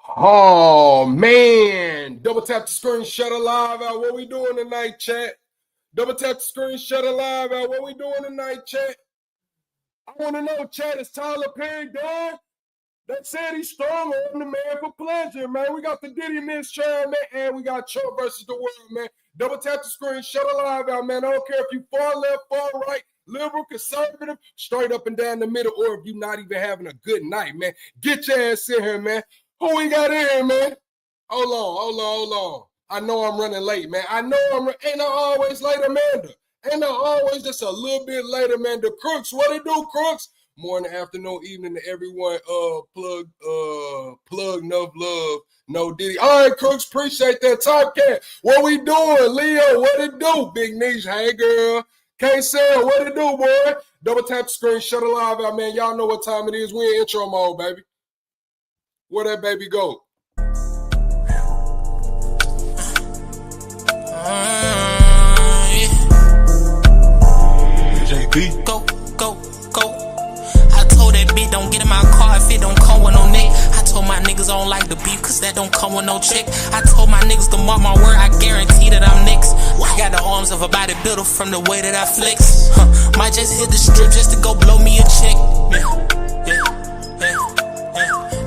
Oh, man. Double tap the screen, shut it live out. What we doing tonight, chat? Double tap the screen, shut it live out. What we doing tonight, chat? I want to know, chat, is Tyler Perry done? They said he's strong on the man for pleasure, man. We got the Diddy Mistrial, man, and we got Trump versus the world, man. Double tap the screen, shut it live out, man. I don't care if you far left, far right, liberal, conservative, straight up and down the middle, or if you're not even having a good night, man. Get your ass in here, man. Who we got in here, man? Hold on. I know I'm running late, man. Ain't I always late, Amanda? Ain't I always just a little bit later, man? The Crooks, what it do, Crooks? Morning, afternoon, evening to everyone. Plug enough love. No Diddy. All right, Crooks, appreciate that. Top Cat, what we doing? Leo, what it do? Big Niche, hey girl. K-Cell, what it do, boy? Double tap the screen, shut it live out, man. Y'all know what time it is. We in intro mode, baby. Where that baby go? JB. Go. I told that bitch don't get in my car if it don't come with no neck. I told my niggas I don't like the beef cause that don't come with no check. I told my niggas to mark my word, I guarantee that I'm next. I got the arms of a bodybuilder from the way that I flex. Might just hit the strip just to go blow me a check.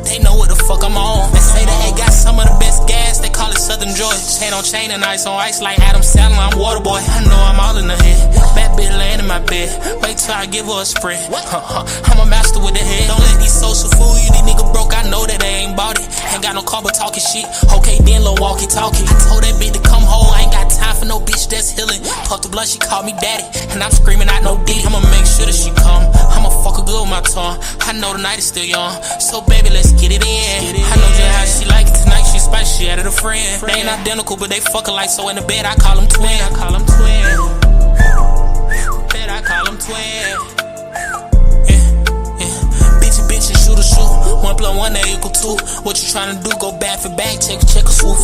They know what the fuck I'm on. They say that they got some of the best gas, they call it Southern Joy. Chain on chain and ice on ice like Adam Sandler, I'm Waterboy. I know I'm all in the head. Bad bitch laying in my bed. Wait till I give her a spread. I'm a master with the head. Don't let these social fool you, these niggas broke. I know that they ain't bought it. Ain't got no car but talking shit. Okay, then little walkie talkie. I told that bitch to come home. I ain't got time for no bitch that's healing. Puff the blood, she called me daddy. And I'm screaming out no Diddy. I'ma make sure that she come. I'ma fuck her good with my tongue. I know the night is still young. So baby, let's get it in. I know just how she like it tonight. She spicy, she added a friend. They ain't identical, but they fuck alike. So in the bed, I call them twin. I call them twin. Bitch and shoot. 1 + 1 = 2. What you tryna do? Go back for back, check a swoop.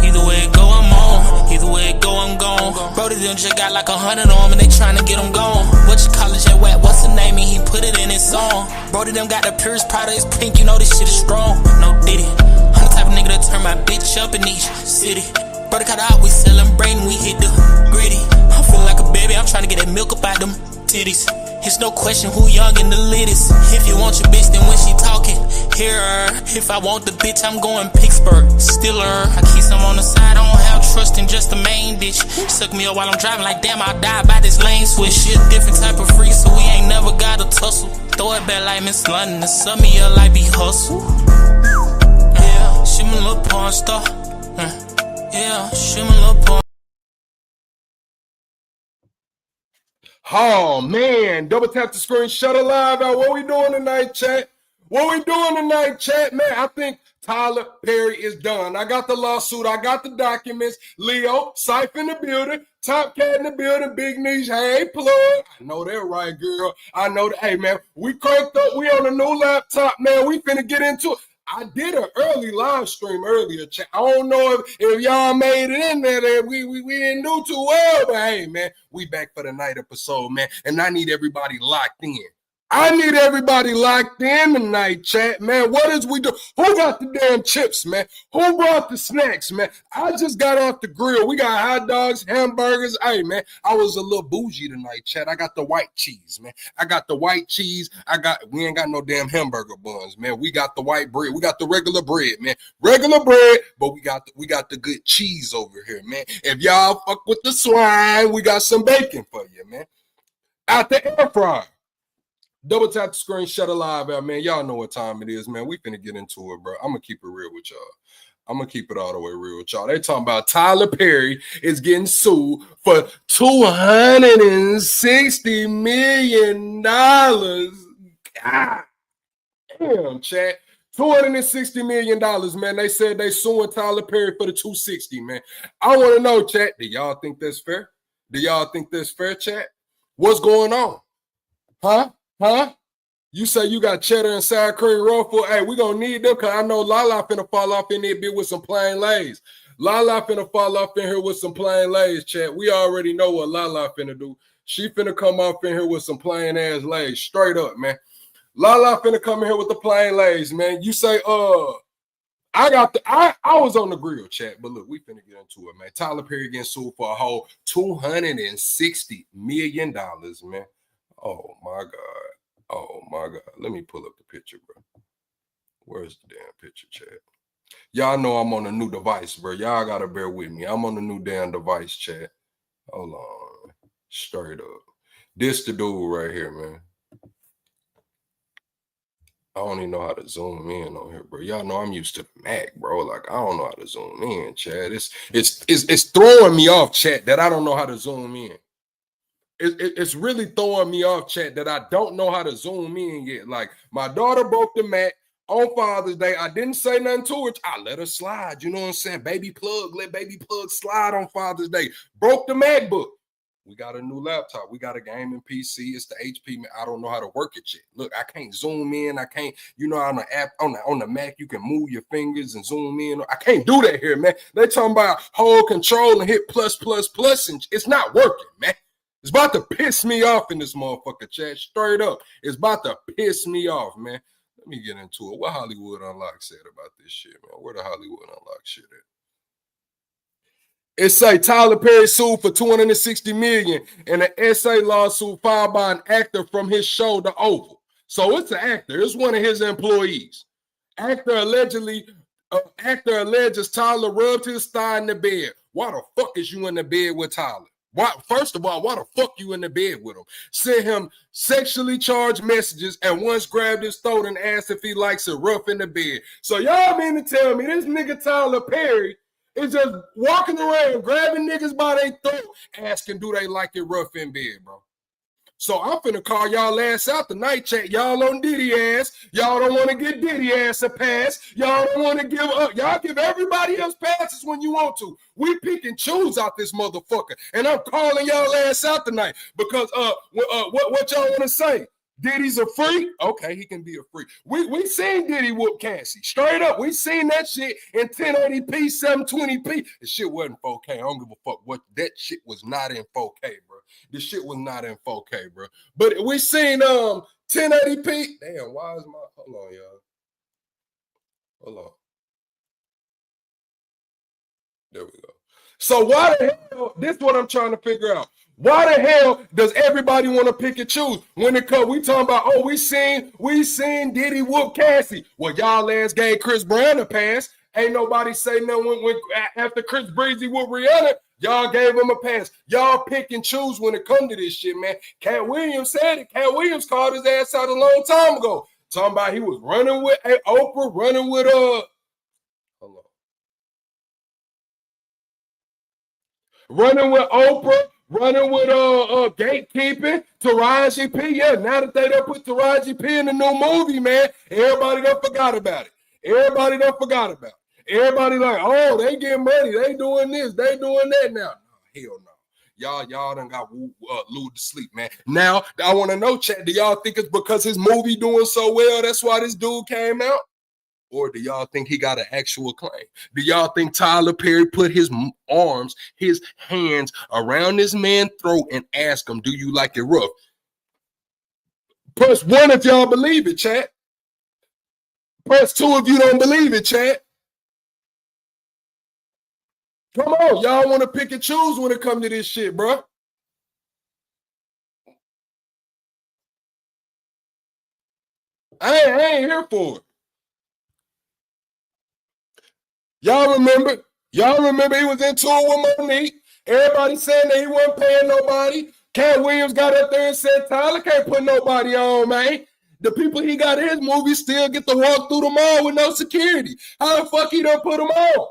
Either way it go, I'm on. Either way it go, I'm gone. Brody them just got like 100 on and they tryna get them gone. What you call it, Jet Wet? What's the name? And he put it in his song. Brody them got the purest product, it's pink, you know this shit is strong. No Diddy. I'm the type of nigga that turn my bitch up in each city. Brody cut out, we celebrating, we hit the gritty. I'm feeling like a baby, I'm tryna get that milk up out them titties. It's no question who young and the latest. If you want your bitch, then when she talking, hear her. If I want the bitch, I'm going Pittsburgh, still her. I keep some on the side, I don't have trust in just the main bitch. Suck me up while I'm driving like damn, I'll die by this lane switch. Shit, different type of freak, so we ain't never got a tussle. Throw it back like Miss London, and sum me up like be hustle. Yeah, she my little porn star. Yeah, she my little porn. Oh, man. Double tap the screen, shut it live out. What we doing tonight, chat? Man? I think Tyler Perry is done. I got the lawsuit. I got the documents. Leo, Syph in the building. Top Cat in the building. Big Niche. Hey, plug. I know that right, girl. I know that. Hey, man, we cranked up. We on a new laptop, man. We finna get into it. I did an early live stream earlier, chat. I don't know if y'all made it in there. We didn't do too well, but hey, man, we back for the night episode, man. And I need everybody locked in. Tonight, chat, man. What is we do? Who got the damn chips, man? Who brought the snacks, man? I just got off the grill. We got hot dogs, hamburgers. Hey, man, I was a little bougie tonight, chat. I got the white cheese, man. We ain't got no damn hamburger buns, man. We got the white bread. We got the regular bread, man. Regular bread, but we got the good cheese over here, man. If y'all fuck with the swine, we got some bacon for you, man. Out the air fryer. Double tap the screen, shut it live out, man. Y'all know what time it is, man. We finna get into it, bro. I'm gonna keep it real with y'all. I'm gonna keep it all the way real with y'all. They talking about Tyler Perry is getting sued for $260 million. God damn, chat. $260 million, man. They said they suing Tyler Perry for the 260, man. I want to know, chat, do y'all think that's fair? Chat? What's going on? Huh? You say you got cheddar and sour cream ruffle? Hey, we gonna need them because I know Lala finna fall off in there bit with some plain lays. Lala finna fall off in here with some plain lays, chat. We already know what Lala finna do. She finna come off in here with some plain ass lays. Straight up, man. Lala finna come in here with the plain lays, man. You say, I was on the grill, chat, but look, we finna get into it, man. Tyler Perry getting sued for a whole $260 million, man. Oh my God. Oh my God. Let me pull up the picture, bro. Where's the damn picture, chat? Y'all know I'm on a new device, bro. Y'all gotta bear with me. I'm on a new damn device, chat. Hold on. Straight up. This the dude right here, man. I don't even know how to zoom in on here, bro. Y'all know I'm used to the Mac, bro. Like, I don't know how to zoom in, chat. It's throwing me off, chat, that I don't know how to zoom in. It's really throwing me off, chat, that I don't know how to zoom in yet. Like, my daughter broke the Mac on Father's Day. I didn't say nothing to her. I let her slide. You know what I'm saying? Baby plug, let baby plug slide on Father's Day. Broke the MacBook. We got a new laptop. We got a gaming PC. It's the HP. I don't know how to work it yet. Look, I can't zoom in. I can't, you know, on the app, on the Mac, you can move your fingers and zoom in. I can't do that here, man. They talking about hold control and hit plus, and it's not working, man. It's about to piss me off in this motherfucker, chat. Straight up. It's about to piss me off, man. Let me get into it. What Hollywood Unlocked said about this shit, man. Where the Hollywood Unlocked shit at? It say Tyler Perry sued for $260 million in an SA lawsuit filed by an actor from his show, The Oval. So it's an actor. It's one of his employees. Actor alleges Tyler rubbed his thigh in the bed. Why the fuck is you in the bed with Tyler? Why? First of all, why the fuck you in the bed with him? Sent him sexually charged messages and once grabbed his throat and asked if he likes it rough in the bed. So y'all mean to tell me this nigga Tyler Perry is just walking around grabbing niggas by their throat, asking do they like it rough in bed, bro? So I'm finna call y'all ass out tonight, chat. Y'all on Diddy ass. Y'all don't want to get Diddy ass a pass. Y'all don't want to give up. Y'all give everybody else passes when you want to. We pick and choose out this motherfucker. And I'm calling y'all ass out tonight because what y'all want to say? Diddy's a freak? Okay, he can be a freak. We seen Diddy whoop Cassie. Straight up. We seen that shit in 1080p, 720p. The shit wasn't 4K. I don't give a fuck what. That shit was not in 4K, bro. This shit was not in 4K, bro. But we seen 1080p. Damn, why is my... Hold on, y'all. Hold on. There we go. So why the hell... This is what I'm trying to figure out. Why the hell does everybody want to pick and choose when it comes? We talking about, oh, we seen Diddy whoop Cassie. Well, y'all ass gave Chris Brown a pass. Ain't nobody say no when after Chris Breezy whooped Rihanna. Y'all gave him a pass. Y'all pick and choose when it comes to this shit, man. Cat Williams said it. Cat Williams called his ass out a long time ago. Talking about he was running with Oprah, running with hold on. Running with Oprah. Running with gatekeeping, Taraji P. Yeah, now that they done put Taraji P in the new movie, man, everybody done forgot about it. Everybody done forgot about it. Everybody like, oh, they getting money. They doing this. They doing that now. No, hell no. Y'all done got lured to sleep, man. Now, I want to know, chat, do y'all think it's because his movie doing so well, that's why this dude came out? Or do y'all think he got an actual claim? Do y'all think Tyler Perry put his arms, his hands around this man's throat and ask him, do you like it rough? Press 1 if y'all believe it, chat. Press 2 if you don't believe it, chat. Come on, y'all want to pick and choose when it comes to this shit, bro. I ain't here for it. Y'all remember he was in tour with Monique. Everybody saying that he wasn't paying nobody. Cat Williams got up there and said, Tyler can't put nobody on, man. The people he got in his movie still get to walk through the mall with no security. How the fuck he done put them on?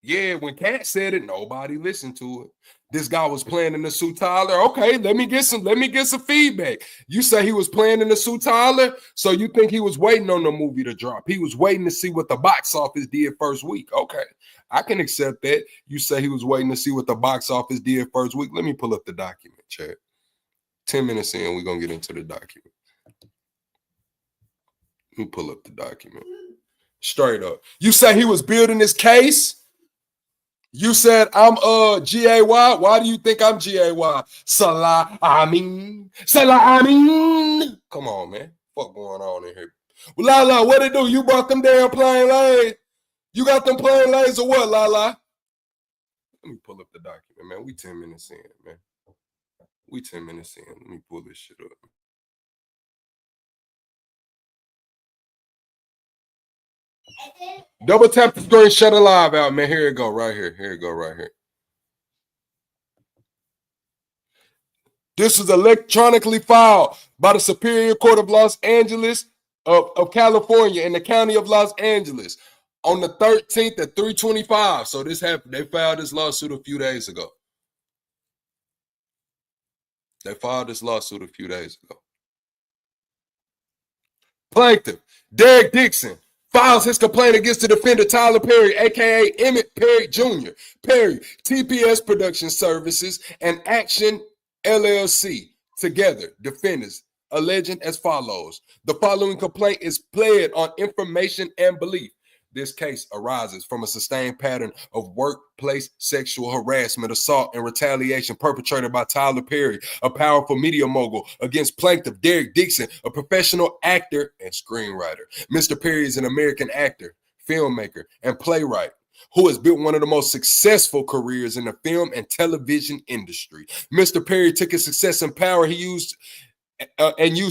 Yeah, when Cat said it, nobody listened to it. This guy was planning to sue Tyler. Okay, let me get some feedback. You say he was planning to sue Tyler, so you think he was waiting on the movie to drop. He was waiting to see what the box office did first week. Okay, I can accept that. You say he was waiting to see what the box office did first week. Let me pull up the document, chat. 10 minutes in, we're going to get into the document. Let me pull up the document. Straight up. You say he was building his case? You said I'm GAY. Why do you think I'm GAY? Salah, I mean. Come on, man. What going on in here? Well, Lala, what it do? You brought them damn plain lanes. You got them plain lanes or what, Lala? Let me pull up the document, man. We 10 minutes in, man. We 10 minutes in. Let me pull this shit up. Double tap the screen, shut it live out, man. Here it go, right here. Here it go, right here. This is electronically filed by the Superior Court of Los Angeles of California in the county of Los Angeles on the 13th at 3:25. So this happened. They filed this lawsuit a few days ago. Plaintiff Derek Dixon files his complaint against the defendant Tyler Perry, a.k.a. Emmett Perry Jr. Perry, TPS Production Services, and Action LLC. Together, defendants alleging as follows. The following complaint is pled on information and belief. This case arises from a sustained pattern of workplace sexual harassment, assault, and retaliation perpetrated by Tyler Perry, a powerful media mogul, against plaintiff Derek Dixon, a professional actor and screenwriter. Mr. Perry is an American actor, filmmaker, and playwright who has built one of the most successful careers in the film and television industry. Mr. Perry took his success and power he used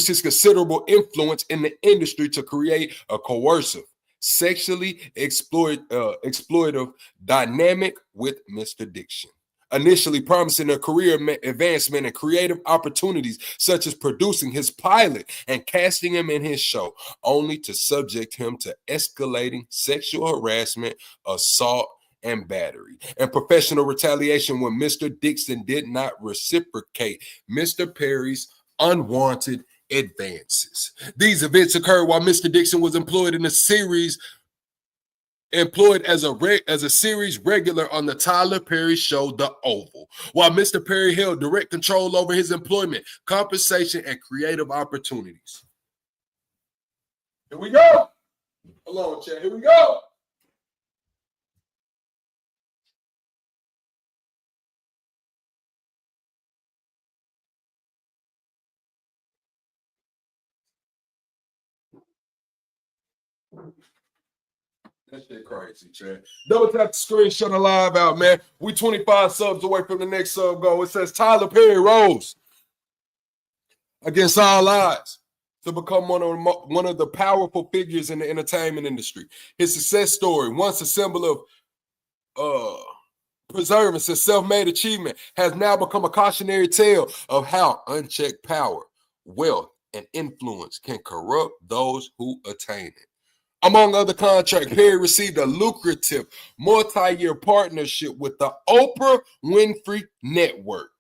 his considerable influence in the industry to create a coercive, sexually exploitative dynamic with Mr. Dixon, initially promising a career advancement and creative opportunities such as producing his pilot and casting him in his show, only to subject him to escalating sexual harassment, assault, and battery, and professional retaliation when Mr. Dixon did not reciprocate Mr. Perry's unwanted advances. These events occurred while Mr. Dixon was employed as a series regular on the Tyler Perry show, The Oval, while Mr. Perry held direct control over his employment, compensation, and creative opportunities. Here we go. Hold on, chat. Here we go. That shit crazy, Chad. Double tap the screen, shut the live out, man. We 25 subs away from the next sub goal. It says Tyler Perry rose against all odds to become one of the powerful figures in the entertainment industry. His success story, once a symbol of perseverance and self-made achievement, has now become a cautionary tale of how unchecked power, wealth, and influence can corrupt those who attain it. Among other contracts, Perry received a lucrative multi-year partnership with the Oprah Winfrey Network,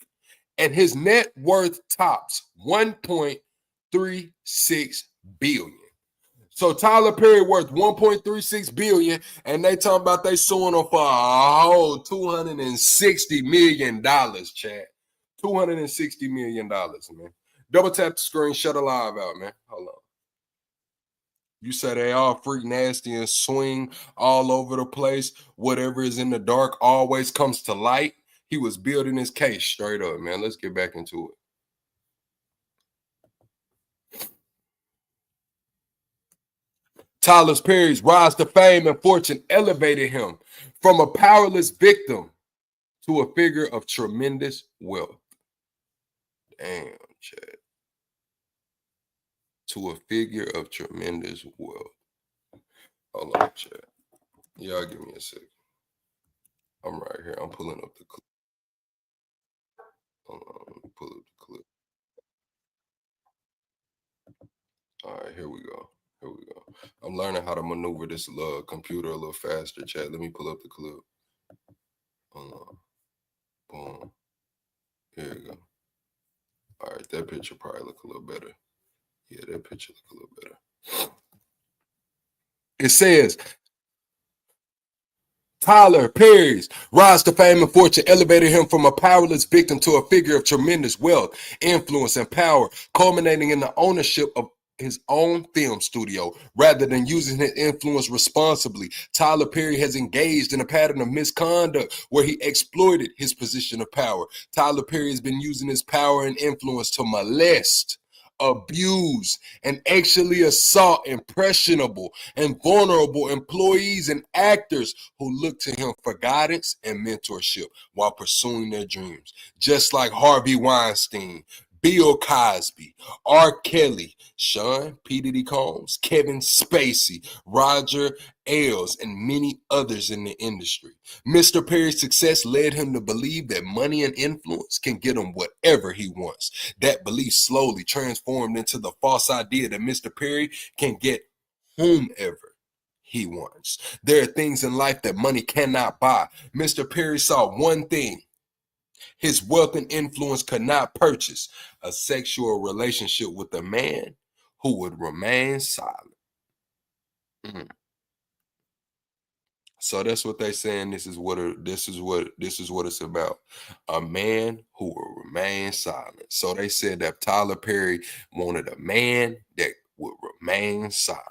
and his net worth tops $1.36 billion. So Tyler Perry worth $1.36 billion, and they talking about they suing him for a whole $260 million, Chad. $260 million, man. Double tap the screen, shut the live out, man. Hold on. You say they all freak nasty and swing all over the place. Whatever is in the dark always comes to light. He was building his case straight up, man. Let's get back into it. Tyler Perry's rise to fame and fortune elevated him from a powerless victim to a figure of tremendous wealth. Damn, Chad. To a figure of tremendous wealth. Hold on, chat. Y'all give me a second. I'm right here. I'm pulling up the clip. Hold on, let me pull up the clip. All right, here we go. I'm learning how to maneuver this computer a little faster, chat. Let me pull up the clip. Hold on. Boom. Here we go. All right, that picture probably look a little better. Yeah, that picture look a little better. It says, Tyler Perry's rise to fame and fortune elevated him from a powerless victim to a figure of tremendous wealth, influence, and power, culminating in the ownership of his own film studio. Rather than using his influence responsibly, Tyler Perry has engaged in a pattern of misconduct where he exploited his position of power. Tyler Perry has been using his power and influence to molest, abuse, and actually assault impressionable and vulnerable employees and actors who look to him for guidance and mentorship while pursuing their dreams. Just like Harvey Weinstein, Bill Cosby, R. Kelly, Sean P. Diddy Combs, Kevin Spacey, Roger Ailes, and many others in the industry. Mr. Perry's success led him to believe that money and influence can get him whatever he wants. That belief slowly transformed into the false idea that Mr. Perry can get whomever he wants. There are things in life that money cannot buy. Mr. Perry saw one thing his wealth and influence could not purchase: a sexual relationship with a man who would remain silent. So that's what they're saying. This is what it's about. A man who will remain silent. So they said that Tyler Perry wanted a man that would remain silent.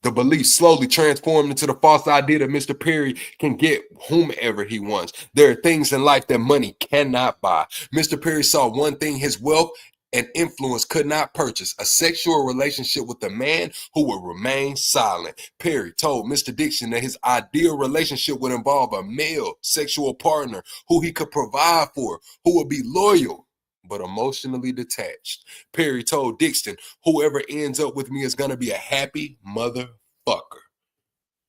The belief slowly transformed into the false idea that Mr. Perry can get whomever he wants. There are things in life that money cannot buy. Mr. Perry saw one thing his wealth and influence could not purchase: a sexual relationship with a man who would remain silent. Perry told Mr. Dixon that his ideal relationship would involve a male sexual partner who he could provide for, who would be loyal but emotionally detached. Perry told Dixon, whoever ends up with me is going to be a happy motherfucker.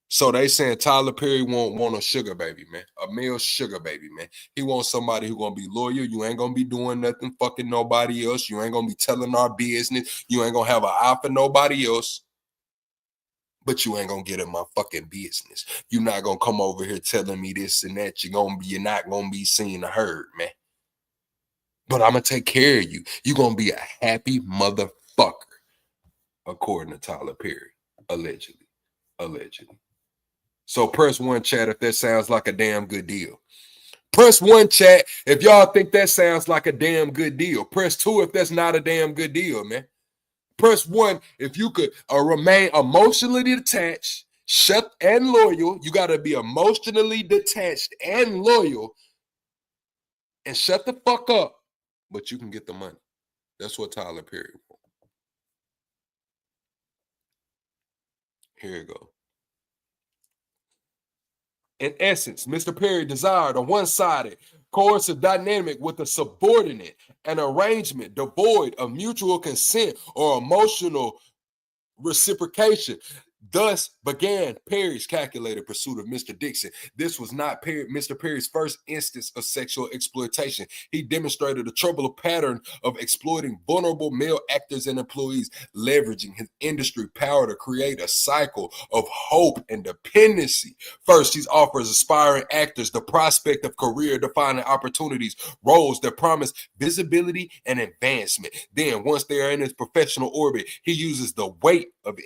So they saying Tyler Perry want a sugar baby, man. A male sugar baby, man. He wants somebody who going to be loyal. You ain't going to be doing nothing fucking nobody else. You ain't going to be telling our business. You ain't going to have an eye for nobody else. But you ain't going to get in my fucking business. You're not going to come over here telling me this and that. You're not going to be seen or heard, man. But I'm going to take care of you. You're going to be a happy motherfucker, according to Tyler Perry, allegedly. So press 1, chat, if that sounds like a damn good deal. Press 1, chat, if y'all think that sounds like a damn good deal. Press 2 if that's not a damn good deal, man. Press 1 if you could remain emotionally detached, and loyal. You got to be emotionally detached and loyal and shut the fuck up, but you can get the money. That's what Tyler Perry wants. Here you go. In essence, Mr. Perry desired a one-sided, coercive dynamic with a subordinate, an arrangement devoid of mutual consent or emotional reciprocation. Thus began Perry's calculated pursuit of Mr. Dixon. This was not Mr. Perry's first instance of sexual exploitation. He demonstrated a troubling pattern of exploiting vulnerable male actors and employees, leveraging his industry power to create a cycle of hope and dependency. First, he offers aspiring actors the prospect of career-defining opportunities, roles that promise visibility and advancement. Then, once they are in his professional orbit, he uses the weight of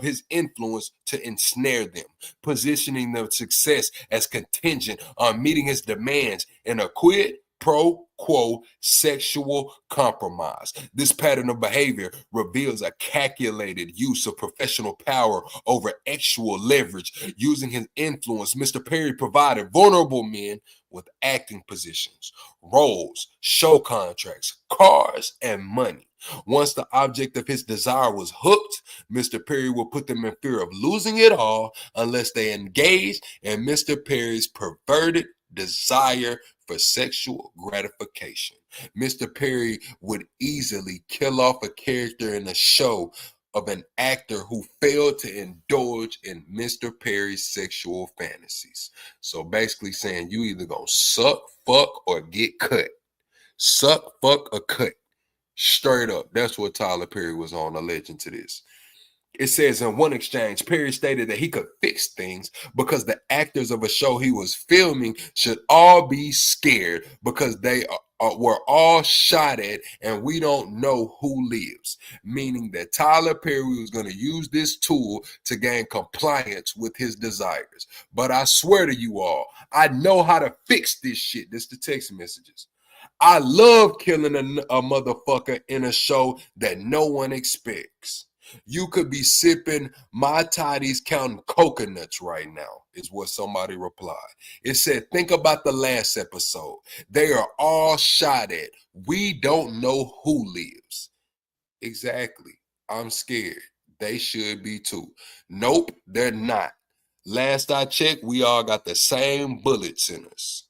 his influence to ensnare them, positioning their success as contingent on meeting his demands in a quid pro quo sexual compromise. This pattern of behavior reveals a calculated use of professional power over actual leverage. Using his influence, Mr. Perry provided vulnerable men with acting positions, roles, show contracts, cars, and money. Once the object of his desire was hooked, Mr. Perry will put them in fear of losing it all unless they engage in Mr. Perry's perverted desire for sexual gratification. Mr. Perry would easily kill off a character in a show of an actor who failed to indulge in Mr. Perry's sexual fantasies. So basically saying you either gonna suck, fuck, or get cut. Suck, fuck, or cut. Straight up. That's what Tyler Perry was on, alleging to this. It says in one exchange, Perry stated that he could fix things because the actors of a show he was filming should all be scared because they were all shot at and we don't know who lives. Meaning that Tyler Perry was going to use this tool to gain compliance with his desires. But I swear to you all, I know how to fix this shit. This is the text messages. I love killing a motherfucker in a show that no one expects. You could be sipping Mai Toddies counting coconuts right now, is what somebody replied. It said, think about the last episode. They are all shot at. We don't know who lives. Exactly. I'm scared. They should be too. Nope, they're not. Last I checked, we all got the same bullets in us.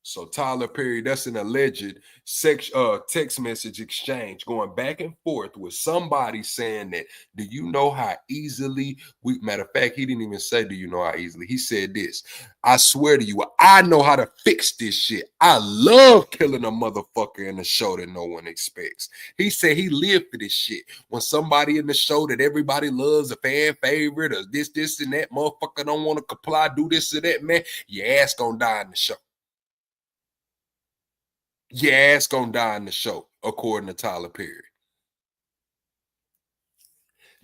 So Tyler Perry, that's an alleged text message exchange going back and forth with somebody saying that, do you know how easily matter of fact, he didn't even say, do you know how easily? He said this, I swear to you, I know how to fix this shit. I love killing a motherfucker in the show that no one expects. He said he lived for this shit. When somebody in the show that everybody loves, a fan favorite, or this, and that, motherfucker don't want to comply, do this or that, man, your ass gonna die in the show. Your ass gonna die in the show, according to Tyler Perry.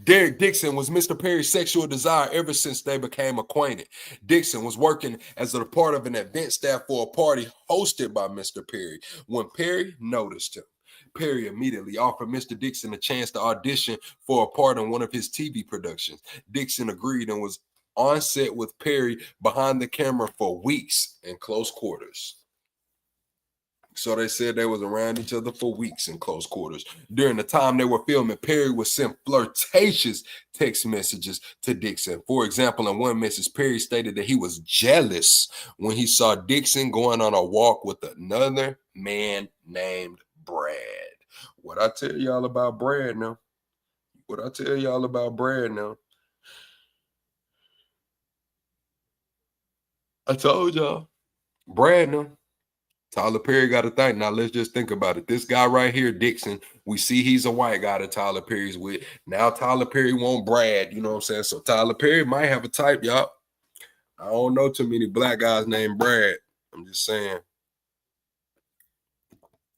Derek Dixon was Mr. Perry's sexual desire ever since they became acquainted. Dixon was working as a part of an event staff for a party hosted by Mr. Perry when Perry noticed him. Perry immediately offered Mr. Dixon a chance to audition for a part in one of his TV productions. Dixon agreed and was on set with Perry behind the camera for weeks in close quarters. So they said they was around each other for weeks in close quarters. During the time they were filming, Perry would send flirtatious text messages to Dixon. For example, in one message, Perry stated that he was jealous when he saw Dixon going on a walk with another man named Brad. What I tell y'all about Brad now? What I tell y'all about Brad now? I told y'all. Brad now. Tyler Perry got to think. Now, let's just think about it. This guy right here, Dixon, we see he's a white guy that Tyler Perry's with. Now, Tyler Perry won't Brad, you know what I'm saying? So, Tyler Perry might have a type, y'all. I don't know too many black guys named Brad. I'm just saying.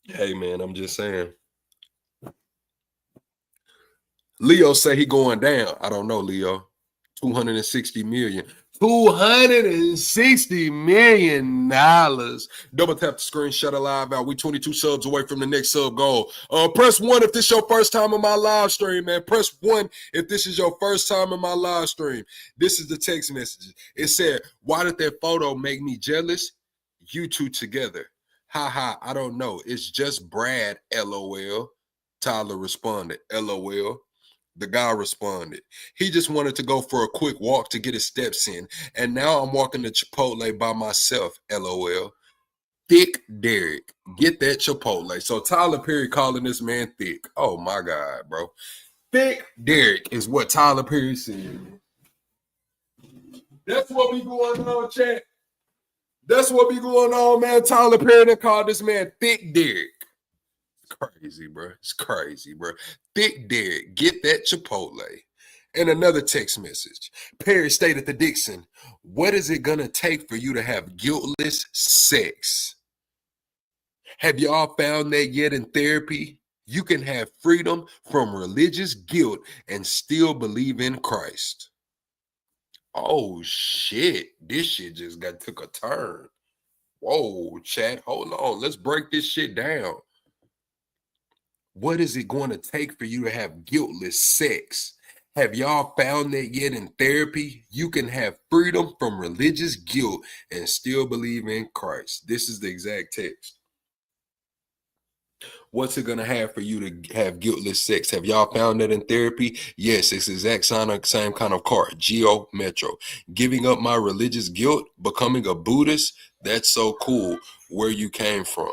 Hey, man, I'm just saying. Leo say he going down. I don't know, Leo. 260 million. $260 million. Double tap the screen, shut a live out. We 22 subs away from the next sub goal. Press 1 if this is your first time in my live stream, man. Press 1 if this is your first time in my live stream. This is the text messages. It said, why did that photo make me jealous? You two together. Ha ha, I don't know. It's just Brad, LOL. Tyler responded, LOL. The guy responded, he just wanted to go for a quick walk to get his steps in. And now I'm walking to Chipotle by myself, LOL. Thick Derek, get that Chipotle. So Tyler Perry calling this man thick. Oh my God, bro. Thick Derek is what Tyler Perry said. That's what be going on, chat. That's what be going on, man. Tyler Perry done called this man Thick Derek. Crazy, bro. It's crazy, bro. Thick Derek, get that Chipotle. And another text message. Perry stated to Dixon, what is it gonna take for you to have guiltless sex? Have y'all found that yet in therapy? You can have freedom from religious guilt and still believe in Christ. Oh shit. This shit just took a turn. Whoa, chat. Hold on. Let's break this shit down. What is it going to take for you to have guiltless sex? Have y'all found that yet in therapy? You can have freedom from religious guilt and still believe in Christ. This is the exact text. What's it going to have for you to have guiltless sex? Have y'all found that in therapy? Yes, it's the exact same kind of card, Geo Metro. Giving up my religious guilt, becoming a Buddhist, that's so cool. Where you came from.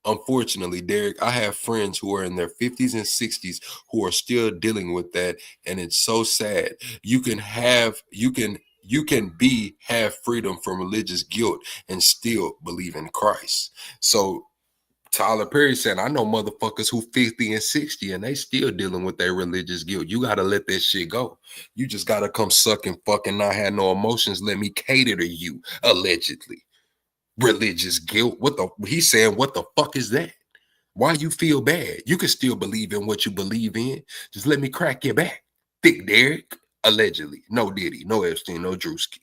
Unfortunately, Derek, I have friends who are in their 50s and 60s who are still dealing with that, and it's so sad. You can have freedom from religious guilt and still believe in Christ. So Tyler Perry said, I know motherfuckers who 50 and 60 and they still dealing with their religious guilt. You got to let that shit go. You just got to come suck and fucking not have no emotions. Let me cater to you, allegedly. Religious guilt. He's saying, what the fuck is that? Why you feel bad? You can still believe in what you believe in. Just let me crack your back. Thick Derek, allegedly. No Diddy, no Epstein, no Drewski.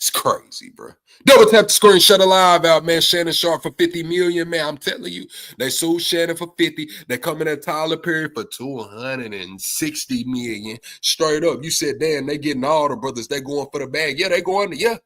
It's crazy, bro. Double tap the screen, shut a live out, man. Shannon Sharp for 50 million, man. I'm telling you, they sued Shannon for 50. They coming at Tyler Perry for 260 million. Straight up. You said, damn, they getting all the brothers. They going for the bag. Yeah, they going. Yeah.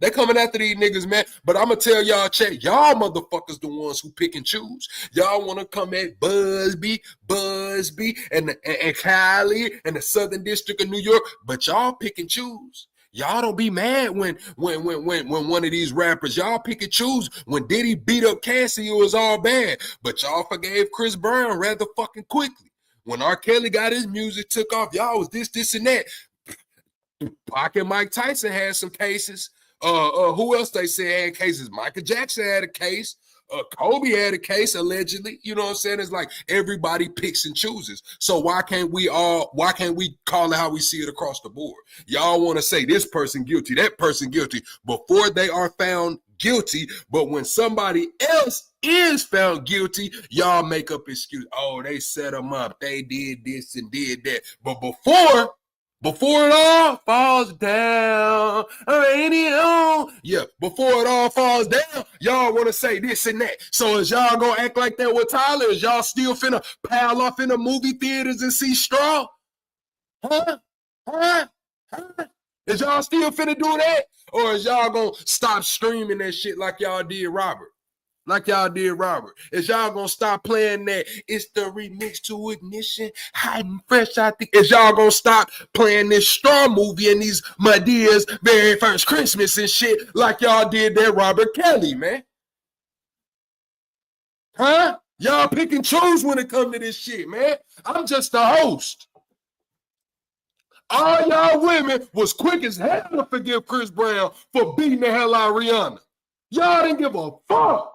They coming after these niggas, man. But I'm gonna tell y'all, chat, y'all motherfuckers the ones who pick and choose. Y'all want to come at Busby, and Kylie and the Southern District of New York, but y'all pick and choose. Y'all don't be mad when one of these rappers, y'all pick and choose. When Diddy beat up Cassie, it was all bad. But y'all forgave Chris Brown rather fucking quickly. When R. Kelly got his music took off, y'all was this, and that. Pac and Mike Tyson had some cases. Who else they say had cases? Michael Jackson had a case. Kobe had a case allegedly. You know what I'm saying? It's like everybody picks and chooses. So why can't we call it how we see it across the board? Y'all want to say this person guilty, that person guilty before they are found guilty. But when somebody else is found guilty, y'all make up excuse. Oh, they set them up. They did this and did that. But before it all falls down, before it all falls down, y'all want to say this and that. So is y'all gonna act like that with Tyler? Is y'all still finna pile off in the movie theaters and see Straw? Huh? Is y'all still finna do that? Or is y'all gonna stop streaming that shit like y'all did Robert? Is y'all gonna stop playing that? It's the remix to Ignition, hiding fresh out the. Is y'all gonna stop playing this Straw movie and these Madea's very first Christmas and shit like y'all did that Robert Kelly, man? Huh? Y'all pick and choose when it comes to this shit, man. I'm just the host. All y'all women was quick as hell to forgive Chris Brown for beating the hell out of Rihanna. Y'all didn't give a fuck.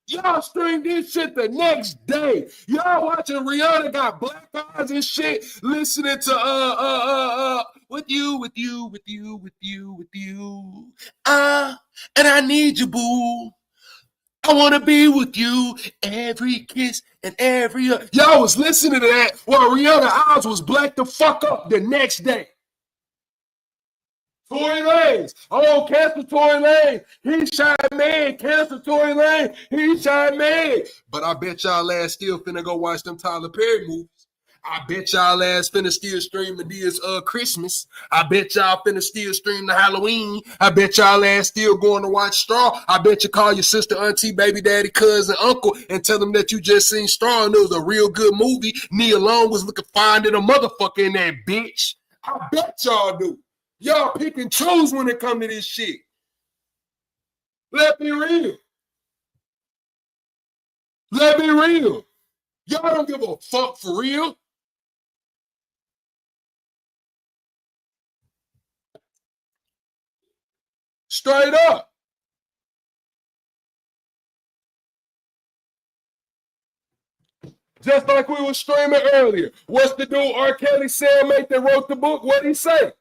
Y'all streamed this shit the next day. Y'all watching Rihanna got black eyes and shit, listening to with you. And I need you, boo. I want to be with you every kiss and every. Y'all was listening to that while Rihanna's eyes was black the fuck up the next day. Tory Lanez. Oh, cancel Tory Lanez. He shot man. Cancel Tory Lanez. He shot man. But I bet y'all ass still finna go watch them Tyler Perry movies. I bet y'all ass finna still stream Madea's Christmas. I bet y'all finna still stream the Halloween. I bet y'all ass still going to watch Straw. I bet you call your sister, auntie, baby daddy, cousin, uncle, and tell them that you just seen Straw and it was a real good movie. Nia Long was looking fine than a motherfucker in that bitch. I bet y'all do. Y'all pick and choose when it come to this shit. Let me real. Y'all don't give a fuck for real. Straight up. Just like we were streaming earlier. What's the dude R. Kelly cellmate that wrote the book? What'd he say?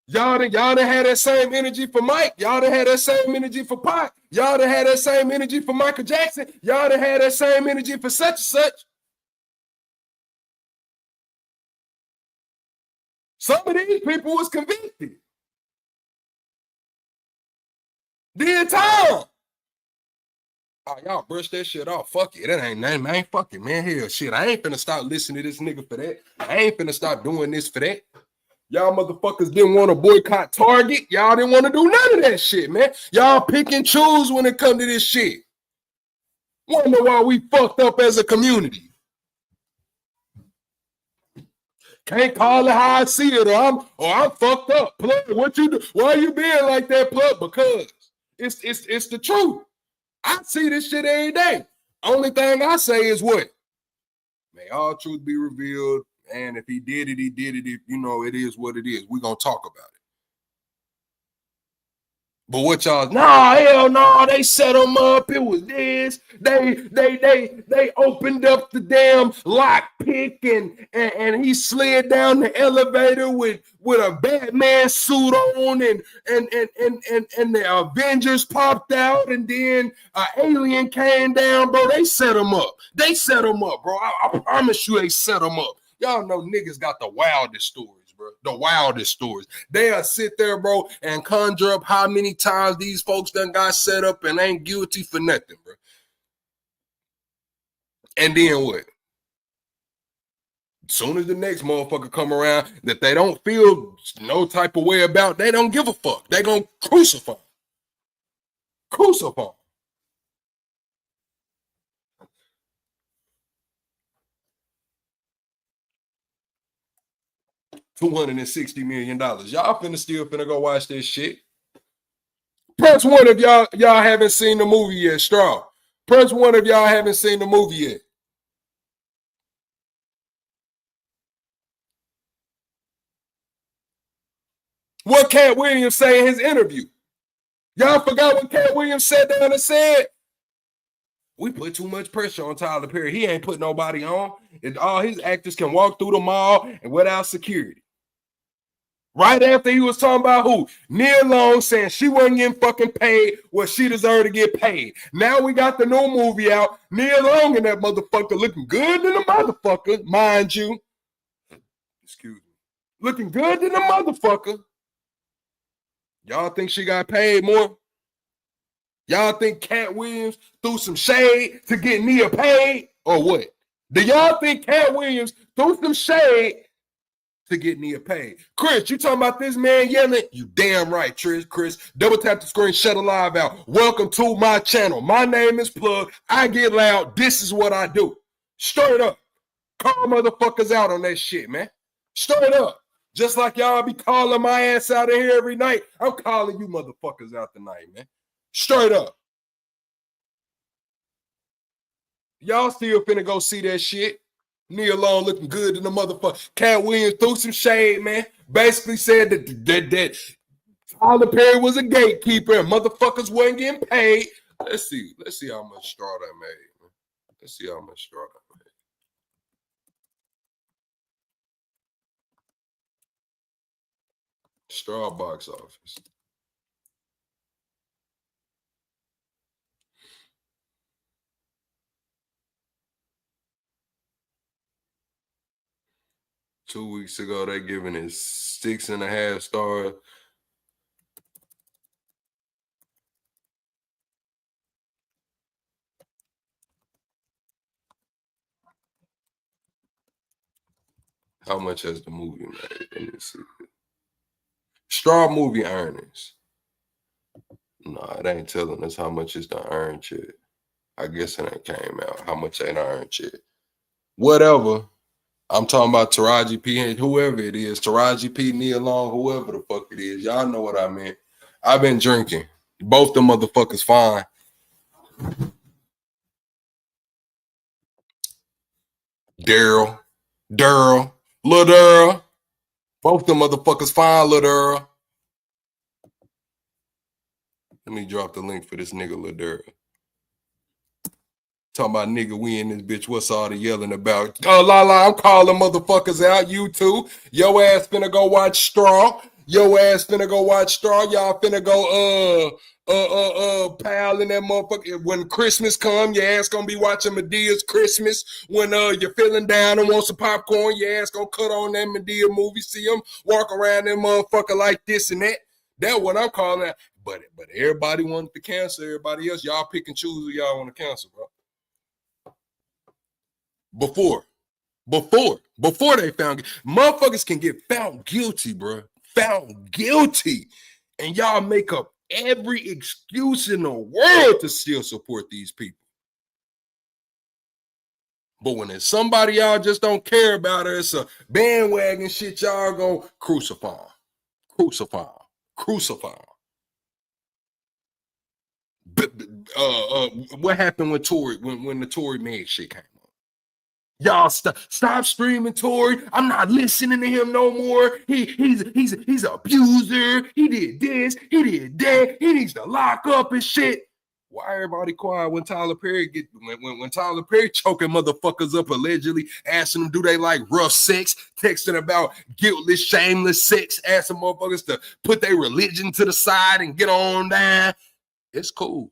Y'all done had that same energy for Mike. Y'all done had that same energy for Pac. Y'all done had that same energy for Michael Jackson. Y'all done had that same energy for such and such. Some of these people was convicted. Did time. Oh, y'all brush that shit off. Fuck it. That ain't fucking, man. Hell, shit. I ain't finna stop listening to this nigga for that. I ain't finna stop doing this for that. Y'all motherfuckers didn't want to boycott Target. Y'all didn't want to do none of that shit, man. Y'all pick and choose when it comes to this shit. Wonder why we fucked up as a community. Can't call it how I see it, or I'm fucked up. Plug, what you do? Why you being like that, Plug? Because it's the truth. I see this shit every day. Only thing I say is what? May all truth be revealed. And if he did it, he did it. If, it is what it is. We're going to talk about it. But what y'all, hell no, they set him up. It was this. They opened up the damn lock pick and he slid down the elevator with a Batman suit on and the Avengers popped out and then an alien came down, bro. They set him up. Bro. I promise you they set him up. Y'all know niggas got the wildest stories, bro. The wildest stories. They'll sit there, bro, and conjure up how many times these folks done got set up and ain't guilty for nothing, bro. And then what? Soon as the next motherfucker come around that they don't feel no type of way about, they don't give a fuck. They gonna crucify. Crucify. $260 million. Y'all still finna go watch this shit. Press one if y'all haven't seen the movie yet, Straw. Press one if y'all haven't seen the movie yet. What Cat Williams say in his interview? Y'all forgot what Cat Williams sat down and said? We put too much pressure on Tyler Perry. He ain't put nobody on. And all his actors can walk through the mall and without security. Right after he was talking about who? Nia Long saying she wasn't getting fucking paid what she deserved to get paid. Now we got the new movie out. Nia Long and that motherfucker looking good than the motherfucker, mind you. Excuse me. Looking good than the motherfucker. Y'all think she got paid more? Y'all think Cat Williams threw some shade to get Nia paid? Or what? Do y'all think Cat Williams threw some shade to get Nia paid? Chris, you talking about this man yelling? You damn right, Chris. Double tap the screen, shut a live out. Welcome to my channel. My name is Plug. I get loud. This is what I do. Straight up. Call motherfuckers out on that shit, man. Straight up. Just like y'all be calling my ass out of here every night, I'm calling you motherfuckers out tonight, man. Straight up. Y'all still finna go see that shit. Nia Long looking good in the motherfucker. Cat Williams threw some shade, man. Basically said that Tyler Perry was a gatekeeper and motherfuckers wasn't getting paid. Let's see how much straw that made, man. Let's see how much straw that made. Straw box office. Two weeks ago, they giving it 6.5 stars. How much has the movie made? Let me see. Straw movie earnings. Nah, it ain't telling us how much it's done earned yet. I guess it ain't came out. How much ain't earned yet. Whatever. I'm talking about Taraji P and whoever it is. Taraji P, Nia Long, whoever the fuck it is. Y'all know what I meant. I've been drinking. Both them motherfuckers fine. Lil Daryl. Both them motherfuckers fine, Lil Daryl. Let me drop the link for this nigga Lil Daryl. Talking about nigga, we in this bitch. What's all the yelling about? I'm calling motherfuckers out. You too. Yo ass finna go watch Straw. Y'all finna go pal in that motherfucker. When Christmas come, your ass gonna be watching Medea's Christmas. When you're feeling down and want some popcorn, your ass gonna cut on that Medea movie. See them walk around that motherfucker like this and that. That's what I'm calling it. But everybody wanted to cancel everybody else. Y'all pick and choose who y'all want to cancel, bro. Before they found motherfuckers can get found guilty, bro. Found guilty. And y'all make up every excuse in the world to still support these people. But when it's somebody y'all just don't care about, it's a bandwagon shit, y'all gonna crucify. What happened with Tory when the Tory Meg shit came? Y'all stop streaming Tory. I'm not listening to him no more. He's an abuser. He did this. He did that. He needs to lock up and shit. Why everybody quiet when Tyler Perry when Tyler Perry choking motherfuckers up allegedly, asking them do they like rough sex, texting about guiltless, shameless sex, asking motherfuckers to put their religion to the side and get on down. It's cool.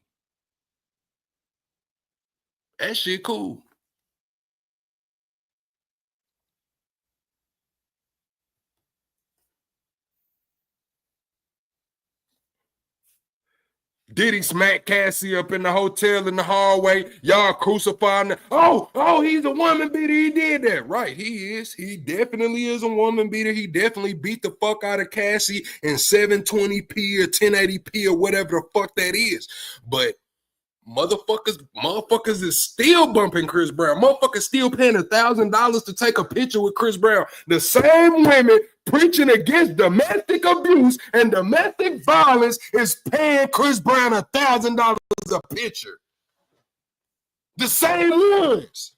That shit cool. Diddy smacked Cassie up in the hotel in the hallway. Y'all crucifying him. Oh, he's a woman beater. He did that. Right, he is. He definitely is a woman beater. He definitely beat the fuck out of Cassie in 720p or 1080p or whatever the fuck that is. But motherfuckers is still bumping Chris Brown. Motherfuckers still paying $1,000 to take a picture with Chris Brown. The same women preaching against domestic abuse and domestic violence is paying Chris Brown $1,000 a picture. The same ones.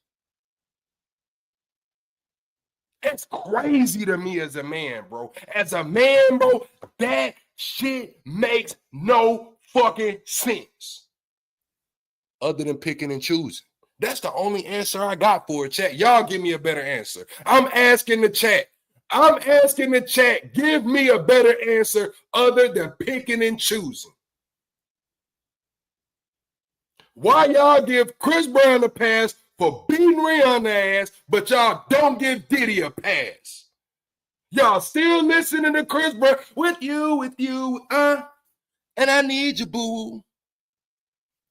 It's crazy to me as a man, bro. As a man, bro, that shit makes no fucking sense. Other than picking and choosing. That's the only answer I got for it, chat. Y'all give me a better answer. I'm asking the chat. Give me a better answer other than picking and choosing. Why y'all give Chris Brown a pass for beating Rihanna's ass, but y'all don't give Diddy a pass? Y'all still listening to Chris Brown with you, and I need you, boo.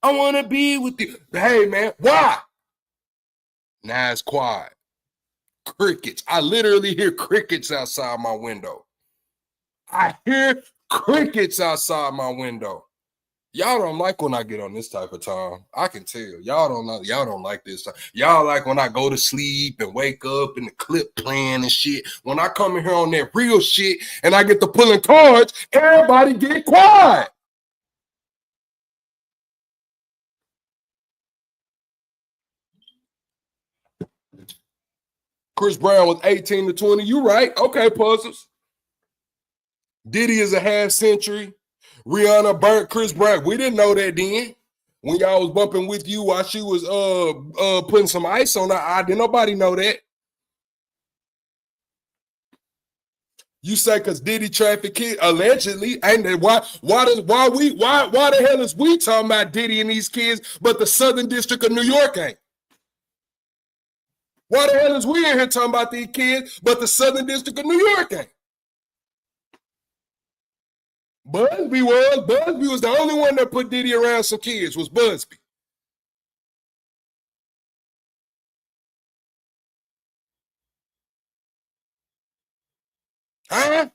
I want to be with you. Hey, man, why? Now it's quiet. Crickets. I literally hear crickets outside my window. I hear crickets outside my window. Y'all don't like when I get on this type of time. I can tell. Y'all don't like this time. Y'all like when I go to sleep and wake up and the clip playing and shit. When I come in here on that real shit and I get to pulling cards, everybody get quiet. Chris Brown was 18 to 20. You right. Okay, puzzles. Diddy is a half century. Rihanna burnt Chris Brown. We didn't know that then. When y'all was bumping with you while she was putting some ice on her eye, didn't nobody know that. You say because Diddy trafficked kids allegedly, and why the hell is we talking about Diddy and these kids, but the Southern District of New York ain't? Why the hell is we in here talking about these kids, but the Southern District of New York ain't? Busby was the only one that put Diddy around some kids, was Busby. Huh?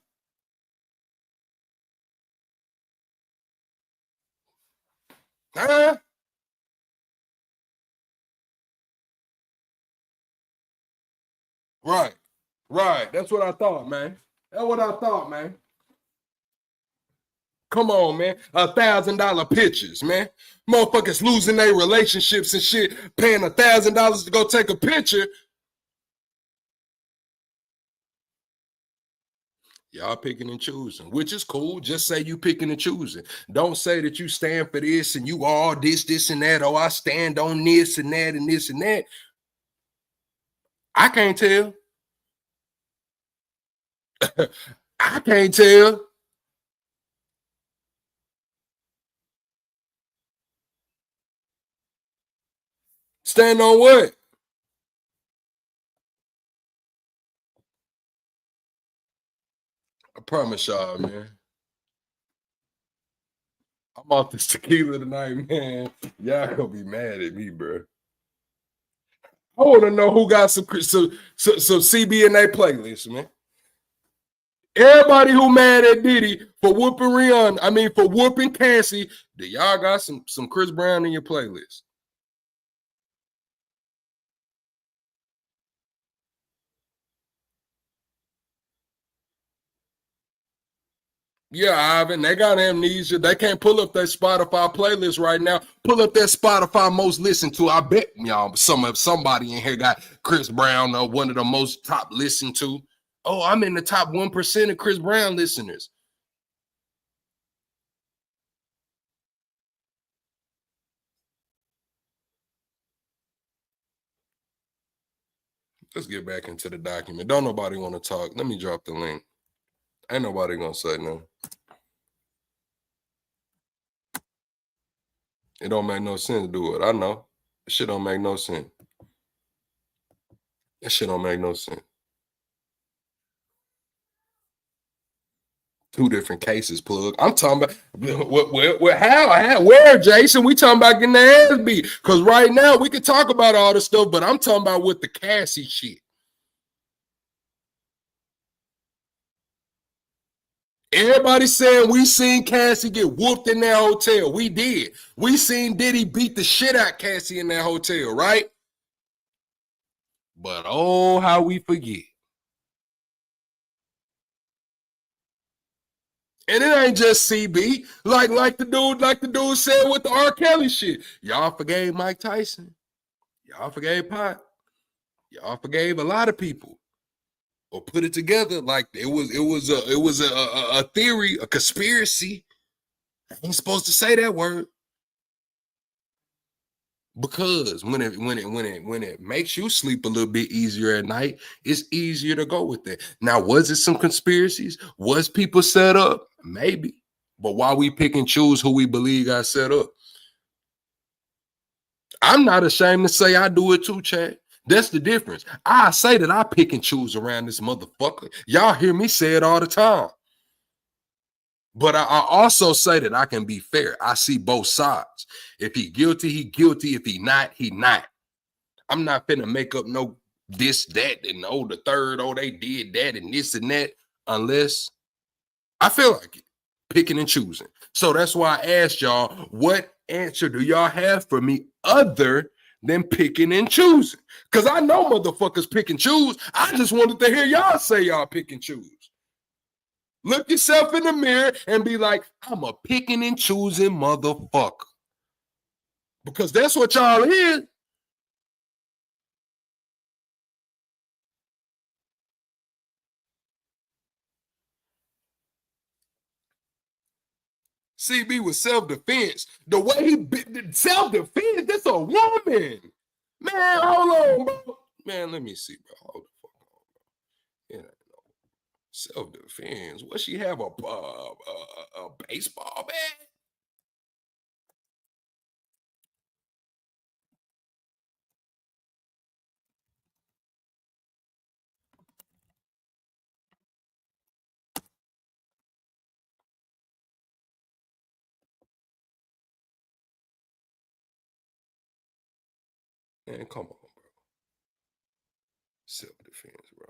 Huh? Right. That's what I thought, man. Come on, man. $1,000 pictures, man. Motherfuckers losing their relationships and shit, paying $1,000 to go take a picture. Y'all picking and choosing, which is cool. Just say you picking and choosing. Don't say that you stand for this and you all this, and that. Oh, I stand on this and that and this and that. I can't tell. I can't tell. Stand on what? I promise y'all, man. I'm off this tequila tonight, man. Y'all gonna be mad at me, bro. I want to know who got some CBNA playlists, man. Everybody who mad at Diddy for whooping Rihanna, for whooping Cassie, do y'all got some Chris Brown in your playlist? Yeah, Ivan, they got amnesia. They can't pull up their Spotify playlist right now. Pull up that Spotify most listened to. I bet y'all somebody in here got Chris Brown or one of the most top listened to. Oh, I'm in the top 1% of Chris Brown listeners. Let's get back into the document. Don't nobody want to talk. Let me drop the link. Ain't nobody gonna say nothing. It don't make no sense to do it. I know. That shit don't make no sense. Two different cases, plug. I'm talking about where, Jason? We talking about getting the ass beat. Because right now we can talk about all this stuff, but I'm talking about with the Cassie shit. Everybody saying we seen Cassie get whooped in that hotel. We did. We seen Diddy beat the shit out Cassie in that hotel, right? But oh, how we forget. And it ain't just CB, like the dude said with the R. Kelly shit. Y'all forgave Mike Tyson. Y'all forgave Pot. Y'all forgave a lot of people, or put it together like it was a theory, a conspiracy. I ain't supposed to say that word because when it makes you sleep a little bit easier at night, it's easier to go with it. Now, was it some conspiracies? Was people set up? Maybe. But why we pick and choose who we believe got set up? I'm not ashamed to say I do it too, Chad. That's the difference. I say that I pick and choose around this motherfucker. Y'all hear me say it all the time. But I also say that I can be fair. I see both sides. If he guilty, he guilty. If he not, he not. I'm not finna make up no this, that, and oh, the third, oh, they did that and this and that, unless I feel like it, picking and choosing. So that's why I asked y'all, what answer do y'all have for me other than picking and choosing? Because I know motherfuckers pick and choose. I just wanted to hear y'all say y'all pick and choose. Look yourself in the mirror and be like, I'm a picking and choosing motherfucker. Because that's what y'all is. CB was self-defense. The way he self-defense, that's a woman. Man, hold on, bro. Man, let me see, bro. Hold the fuck on, bro. Yeah, self-defense. What she have a baseball bat? Man, come on, bro. Self-defense, bro.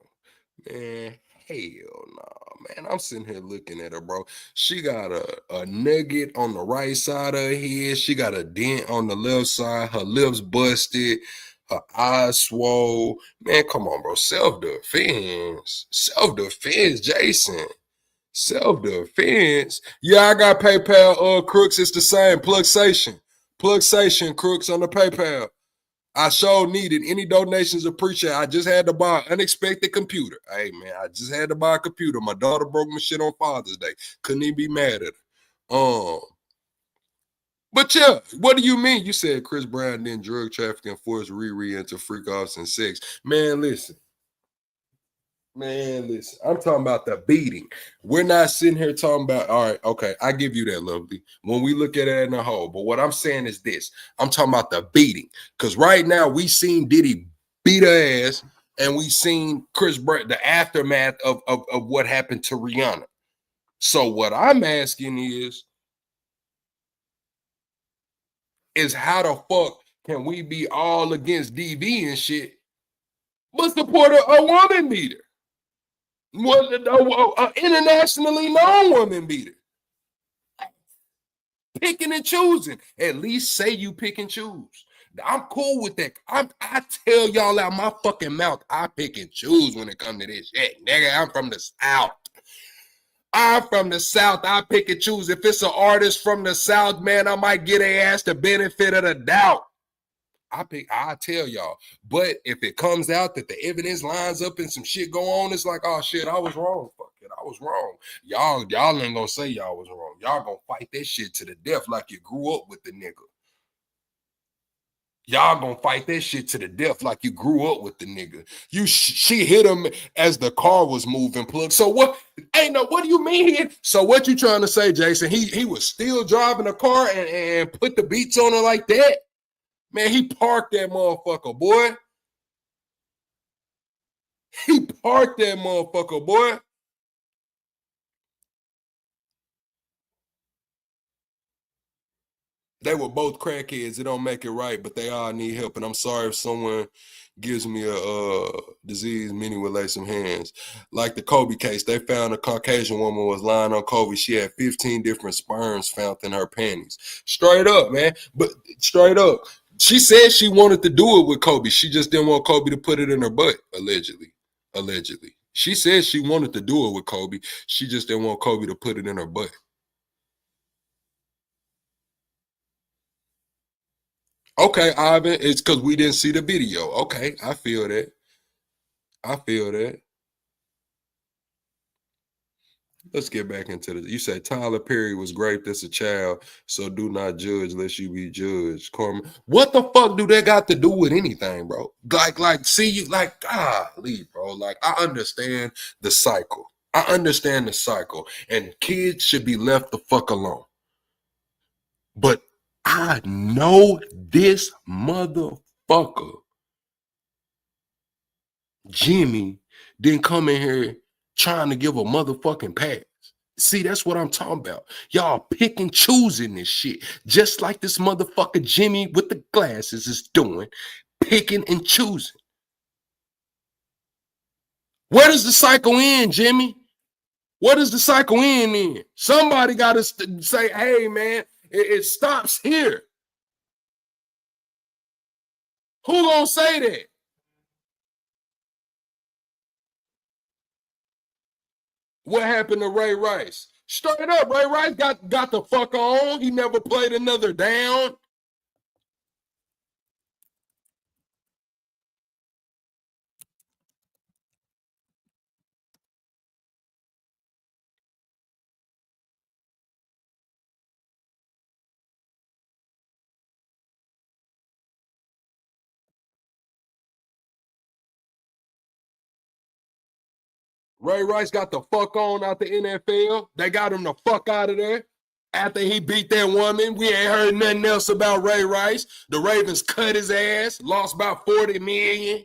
Man, hell nah, man. I'm sitting here looking at her, bro. She got a nugget on the right side of her head. She got a dent on the left side. Her lips busted. Her eyes swole. Man, come on, bro. Self-defense. Self-defense, Jason. Self-defense. Yeah, I got PayPal. Crooks, it's the same. Plugsation, Crooks on the PayPal. I sure needed any donations appreciated. I just had to buy an unexpected computer. Hey, man, I just had to buy a computer. My daughter broke my shit on Father's Day. Couldn't even be mad at her. But yeah, what do you mean? You said Chris Brown didn't drug trafficking, force Riri into freak offs and sex. Man, listen. I'm talking about the beating. We're not sitting here talking about, all right, okay, I give you that, Lovely, when we look at it in the whole. But what I'm saying is this. I'm talking about the beating. Because right now we seen Diddy beat her ass, and we seen Chris Brown, the aftermath of what happened to Rihanna. So what I'm asking is how the fuck can we be all against DV and shit, but support a woman beater? Was an internationally known woman beater. Picking and choosing. At least say you pick and choose. I'm cool with that. I tell y'all out my fucking mouth, I pick and choose when it comes to this shit. Nigga, I'm from the South. I pick and choose. If it's an artist from the South, man, I might get a ass the benefit of the doubt. I tell y'all. But if it comes out that the evidence lines up and some shit go on, it's like, oh shit, I was wrong. Fuck it, I was wrong. Y'all ain't gonna say y'all was wrong. Y'all gonna fight that shit to the death like you grew up with the nigga. Y'all gonna fight that shit to the death like you grew up with the nigga. She hit him as the car was moving, plug. So what? What do you mean? So what you trying to say, Jason? He was still driving a car and put the beats on her like that? Man, he parked that motherfucker, boy. He parked that motherfucker, boy. They were both crackheads. It don't make it right, but they all need help. And I'm sorry if someone gives me a disease, many would lay some hands. Like the Kobe case, they found a Caucasian woman was lying on Kobe. She had 15 different sperms found in her panties. Straight up, man. But straight up. She said she wanted to do it with Kobe. She just didn't want Kobe to put it in her butt, allegedly. Allegedly. She said she wanted to do it with Kobe. She just didn't want Kobe to put it in her butt. Okay, Ivan, it's because we didn't see the video. Okay, I feel that. I feel that. Let's get back into this. You say Tyler Perry was raped as a child, so do not judge lest you be judged. Corman, what the fuck do that got to do with anything, bro? See you, golly, bro. Like, I understand the cycle. I understand the cycle, and kids should be left the fuck alone. But I know this motherfucker, Jimmy, didn't come in here trying to give a motherfucking pass. See, that's what I'm talking about. Y'all pick and choosing this shit, just like this motherfucker Jimmy with the glasses is doing, picking and choosing. Where does the cycle end, Jimmy? Where does the cycle end in? Somebody got to say, hey, man, it stops here. Who gonna say that? What happened to Ray Rice? Straight up, Ray Rice got the fuck on. He never played another down. Ray Rice got the fuck on out the NFL. They got him the fuck out of there. After he beat that woman, we ain't heard nothing else about Ray Rice. The Ravens cut his ass, lost about 40 million.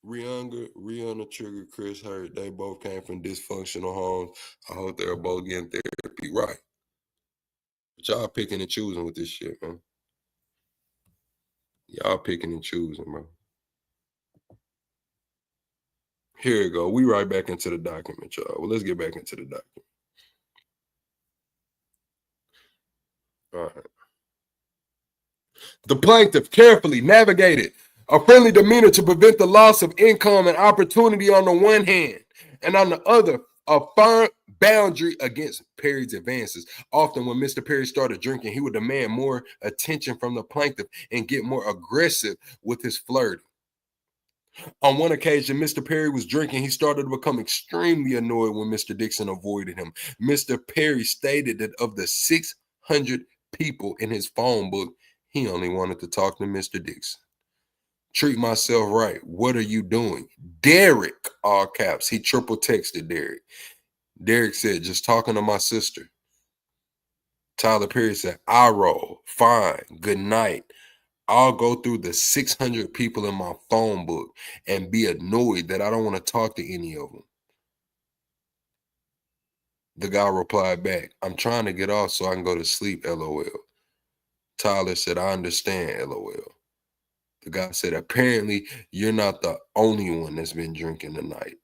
Rihanna Trigger, Chris Hurt, they both came from dysfunctional homes. I hope they're both getting therapy. Right. But y'all picking and choosing with this shit, man. Y'all picking and choosing, bro. Here we go. We right back into the document, y'all. Well, let's get back into the document. All right. The plaintiff carefully navigated a friendly demeanor to prevent the loss of income and opportunity on the one hand, and on the other, a firm boundary against Perry's advances. Often when Mr. Perry started drinking, he would demand more attention from the plaintiff and get more aggressive with his flirting. On one occasion, Mr. Perry was drinking. He started to become extremely annoyed when Mr. Dixon avoided him. Mr. Perry stated that of the 600 people in his phone book, he only wanted to talk to Mr. Dixon. Treat myself right. What are you doing? Derek, all caps. He triple texted Derek. Derek said, just talking to my sister. Tyler Perry said, I roll. Fine. Good night. I'll go through the 600 people in my phone book and be annoyed that I don't want to talk to any of them. The guy replied back, I'm trying to get off so I can go to sleep, LOL. Tyler said, I understand, LOL. The guy said, apparently you're not the only one that's been drinking tonight.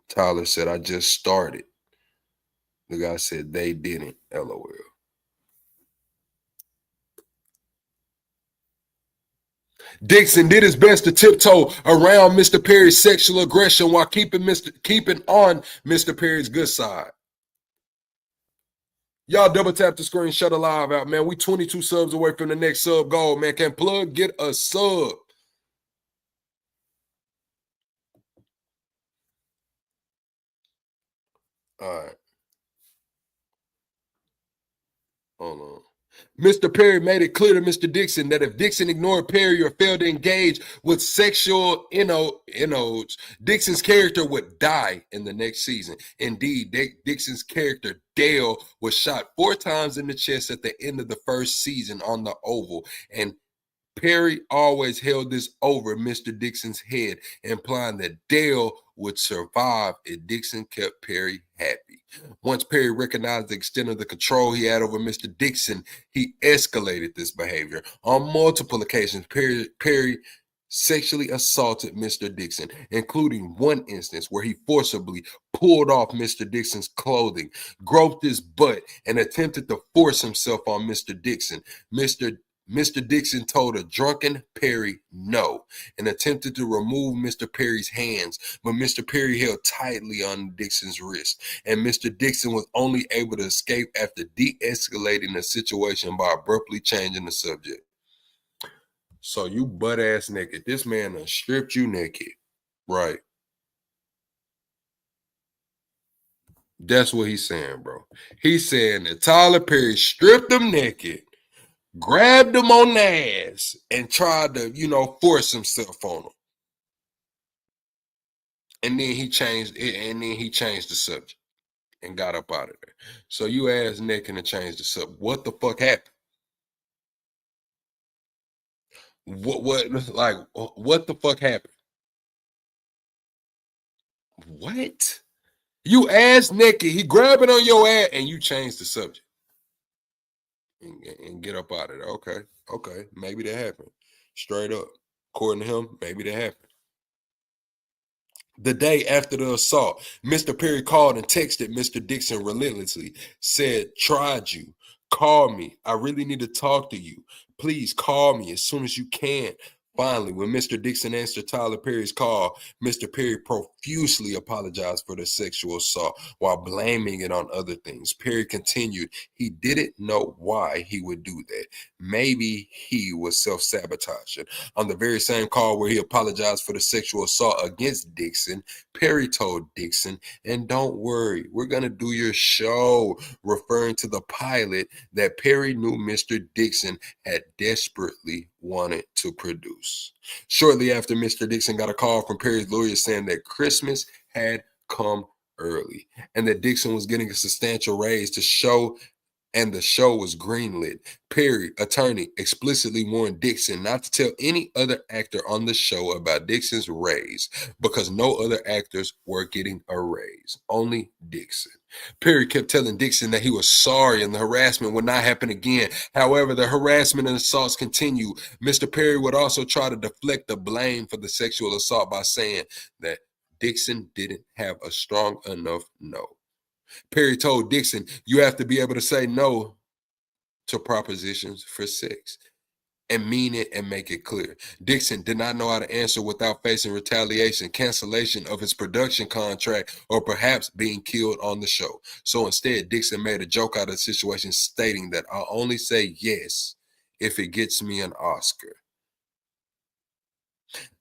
Tyler said, I just started. The guy said, they didn't, LOL. Dixon did his best to tiptoe around Mr. Perry's sexual aggression while keeping on Mr. Perry's good side. Y'all double tap the screen, shut a live out, man. We 22 subs away from the next sub goal, man. Can Plug get a sub? All right. Hold on. Mr. Perry made it clear to Mr. Dixon that if Dixon ignored Perry or failed to engage with sexual inroads, Dixon's character would die in the next season. Indeed, Dixon's character, Dale, was shot 4 times in the chest at the end of the first season on the Oval, and Perry always held this over Mr. Dixon's head, implying that Dale would survive if Dixon kept Perry happy. Once Perry recognized the extent of the control he had over Mr. Dixon, he escalated this behavior. On multiple occasions, Perry sexually assaulted Mr. Dixon, including one instance where he forcibly pulled off Mr. Dixon's clothing, groped his butt, and attempted to force himself on Mr. Dixon. Mr. Dixon told a drunken Perry no and attempted to remove Mr. Perry's hands, but Mr. Perry held tightly on Dixon's wrist, and Mr. Dixon was only able to escape after de-escalating the situation by abruptly changing the subject. So you butt-ass naked. This man done stripped you naked, right? That's what he's saying, bro. He's saying that Tyler Perry stripped him naked, grabbed him on the ass, and tried to, force himself on him. And then he changed it, and then he changed the subject and got up out of there. So you ass naked and changed the subject. What the fuck happened? What the fuck happened? What? You ass naked, he grabbing on your ass, and you changed the subject. And get up out of there. Okay. Maybe that happened. Straight up. According to him, maybe that happened. The day after the assault, Mr. Perry called and texted Mr. Dixon relentlessly, said, "Tried you. Call me. I really need to talk to you. Please call me as soon as you can." Finally, when Mr. Dixon answered Tyler Perry's call, Mr. Perry profusely apologized for the sexual assault while blaming it on other things. Perry continued, he didn't know why he would do that. Maybe he was self-sabotaging. On the very same call where he apologized for the sexual assault against Dixon, Perry told Dixon, "And don't worry, we're going to do your show," referring to the pilot that Perry knew Mr. Dixon had desperately wanted to produce. Shortly after, Mr. Dixon got a call from Perry's lawyer saying that Christmas had come early and that Dixon was getting a substantial raise to show, and the show was greenlit. Perry, attorney, explicitly warned Dixon not to tell any other actor on the show about Dixon's raise because no other actors were getting a raise, only Dixon. Perry kept telling Dixon that he was sorry and the harassment would not happen again. However, the harassment and assaults continued. Mr. Perry would also try to deflect the blame for the sexual assault by saying that Dixon didn't have a strong enough no. Perry told Dixon, "You have to be able to say no to propositions for sex and mean it and make it clear." Dixon did not know how to answer without facing retaliation, cancellation of his production contract, or perhaps being killed on the show. So instead, Dixon made a joke out of the situation, stating that "I'll only say yes if it gets me an Oscar."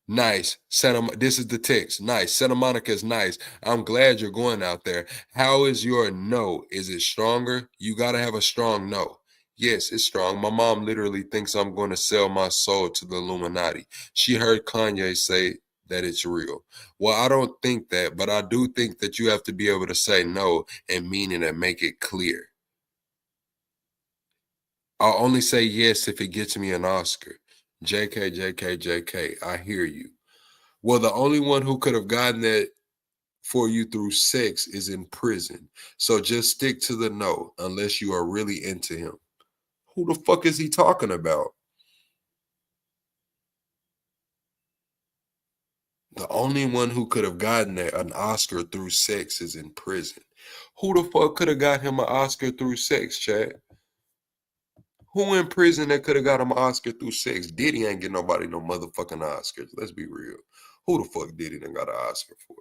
Nice. This is the text. Nice. Santa Monica is nice. I'm glad you're going out there. How is your no? Is it stronger? You got to have a strong no. Yes, it's strong. My mom literally thinks I'm going to sell my soul to the Illuminati. She heard Kanye say that it's real. Well, I don't think that, but I do think that you have to be able to say no and mean it and make it clear. I'll only say yes if it gets me an Oscar. JK, JK, JK, I hear you. Well, the only one who could have gotten that for you through sex is in prison. So just stick to the no unless you are really into him. Who the fuck is he talking about? The only one who could have gotten an Oscar through sex is in prison. Who the fuck could have got him an Oscar through sex, Chad? Who in prison that could have got him an Oscar through sex? Diddy ain't get nobody no motherfucking Oscars. Let's be real. Who the fuck Diddy done got an Oscar for?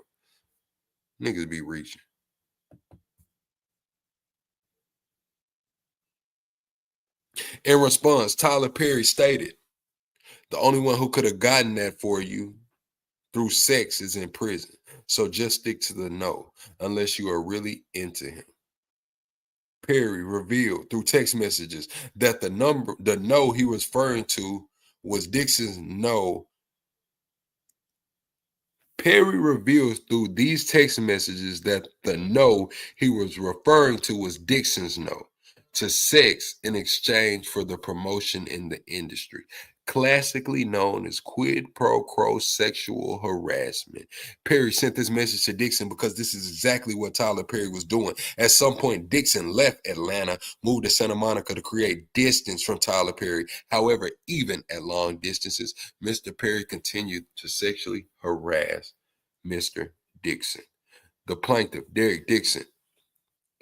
Niggas be reaching. In response, Tyler Perry stated, "The only one who could have gotten that for you through sex is in prison. So just stick to the no unless you are really into him." Perry revealed through text messages that the no he was referring to was Dixon's no. Perry reveals through these text messages that the no he was referring to was Dixon's no to sex in exchange for the promotion in the industry. classically known as quid pro quo sexual harassment. Perry sent this message to Dixon because this is exactly what Tyler Perry was doing. At some point, Dixon left Atlanta, moved to Santa Monica to create distance from Tyler Perry. However, even at long distances, Mr. Perry continued to sexually harass Mr. Dixon. The plaintiff, Derek Dixon,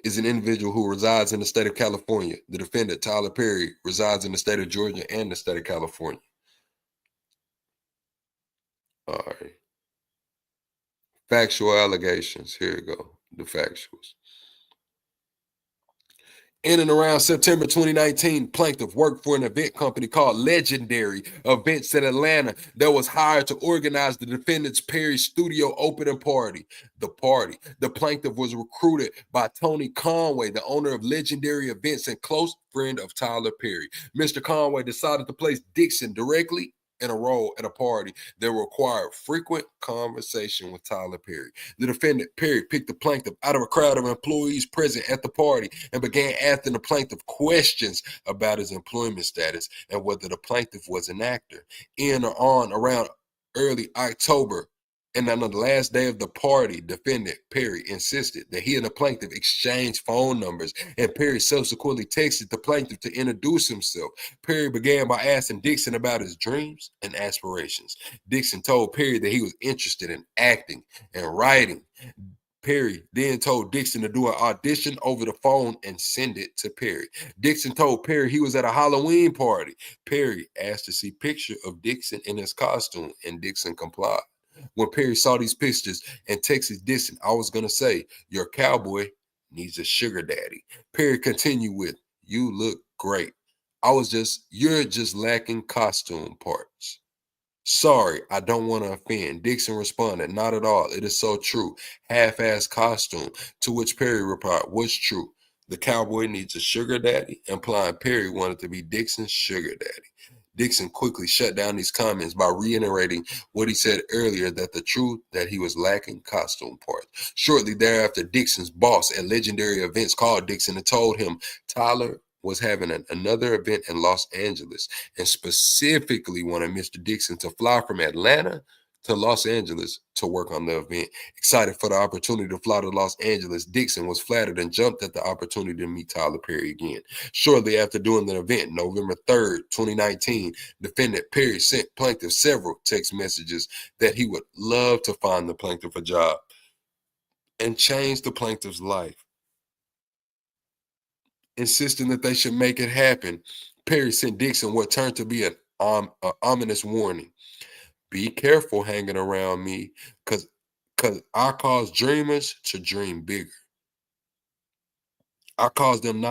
is an individual who resides in the state of California. The defendant, Tyler Perry, resides in the state of Georgia and the state of California. All right. Factual allegations. Here we go. The factuals. In and around September 2019, plaintiff worked for an event company called Legendary Events in Atlanta that was hired to organize the defendant's Perry studio opening party. The plaintiff was recruited by Tony Conway, the owner of Legendary Events and close friend of Tyler Perry. Mr. Conway decided to place Dixon directly in a role at a party that required frequent conversation with Tyler Perry. The defendant, Perry, picked the plaintiff out of a crowd of employees present at the party and began asking the plaintiff questions about his employment status and whether the plaintiff was an actor. In or on around early October, and on the last day of the party, defendant Perry insisted that he and the plaintiff exchanged phone numbers, and Perry subsequently texted the plaintiff to introduce himself. Perry began by asking Dixon about his dreams and aspirations. Dixon told Perry that he was interested in acting and writing. Perry then told Dixon to do an audition over the phone and send it to Perry. Dixon told Perry he was at a Halloween party. Perry asked to see pictures of Dixon in his costume, and Dixon complied. When Perry saw these pictures and texted Dixon, I was going to say, your cowboy needs a sugar daddy. Perry continued with, you look great. You're just lacking costume parts. Sorry, I don't want to offend. Dixon responded, not at all. It is so true. Half-ass costume. To which Perry replied, what's true? The cowboy needs a sugar daddy, implying Perry wanted to be Dixon's sugar daddy. Dixon quickly shut down these comments by reiterating what he said earlier, that the truth that he was lacking costume parts. Shortly thereafter, Dixon's boss at Legendary Events called Dixon and told him Tyler was having another event in Los Angeles and specifically wanted Mr. Dixon to fly from Atlanta to Los Angeles to work on the event. Excited for the opportunity to fly to Los Angeles, Dixon was flattered and jumped at the opportunity to meet Tyler Perry again. Shortly after doing the event, November 3rd, 2019, defendant Perry sent plaintiff several text messages that he would love to find the plaintiff a job and change the plaintiff's life. Insisting that they should make it happen, Perry sent Dixon what turned to be an ominous warning. Be careful hanging around me, because I cause dreamers to dream bigger. I cause them to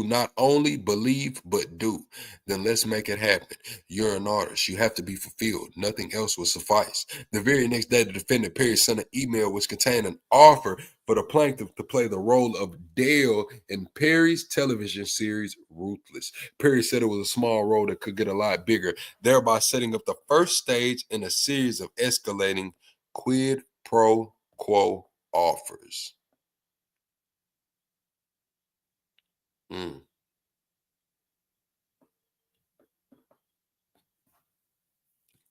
not only believe, but do. Then let's make it happen. You're an artist. You have to be fulfilled. Nothing else will suffice. The very next day, the defendant Perry sent an email which contained an offer for the plaintiff to play the role of Dale in Perry's television series, Ruthless. Perry said it was a small role that could get a lot bigger, thereby setting up the first stage in a series of escalating quid pro quo offers.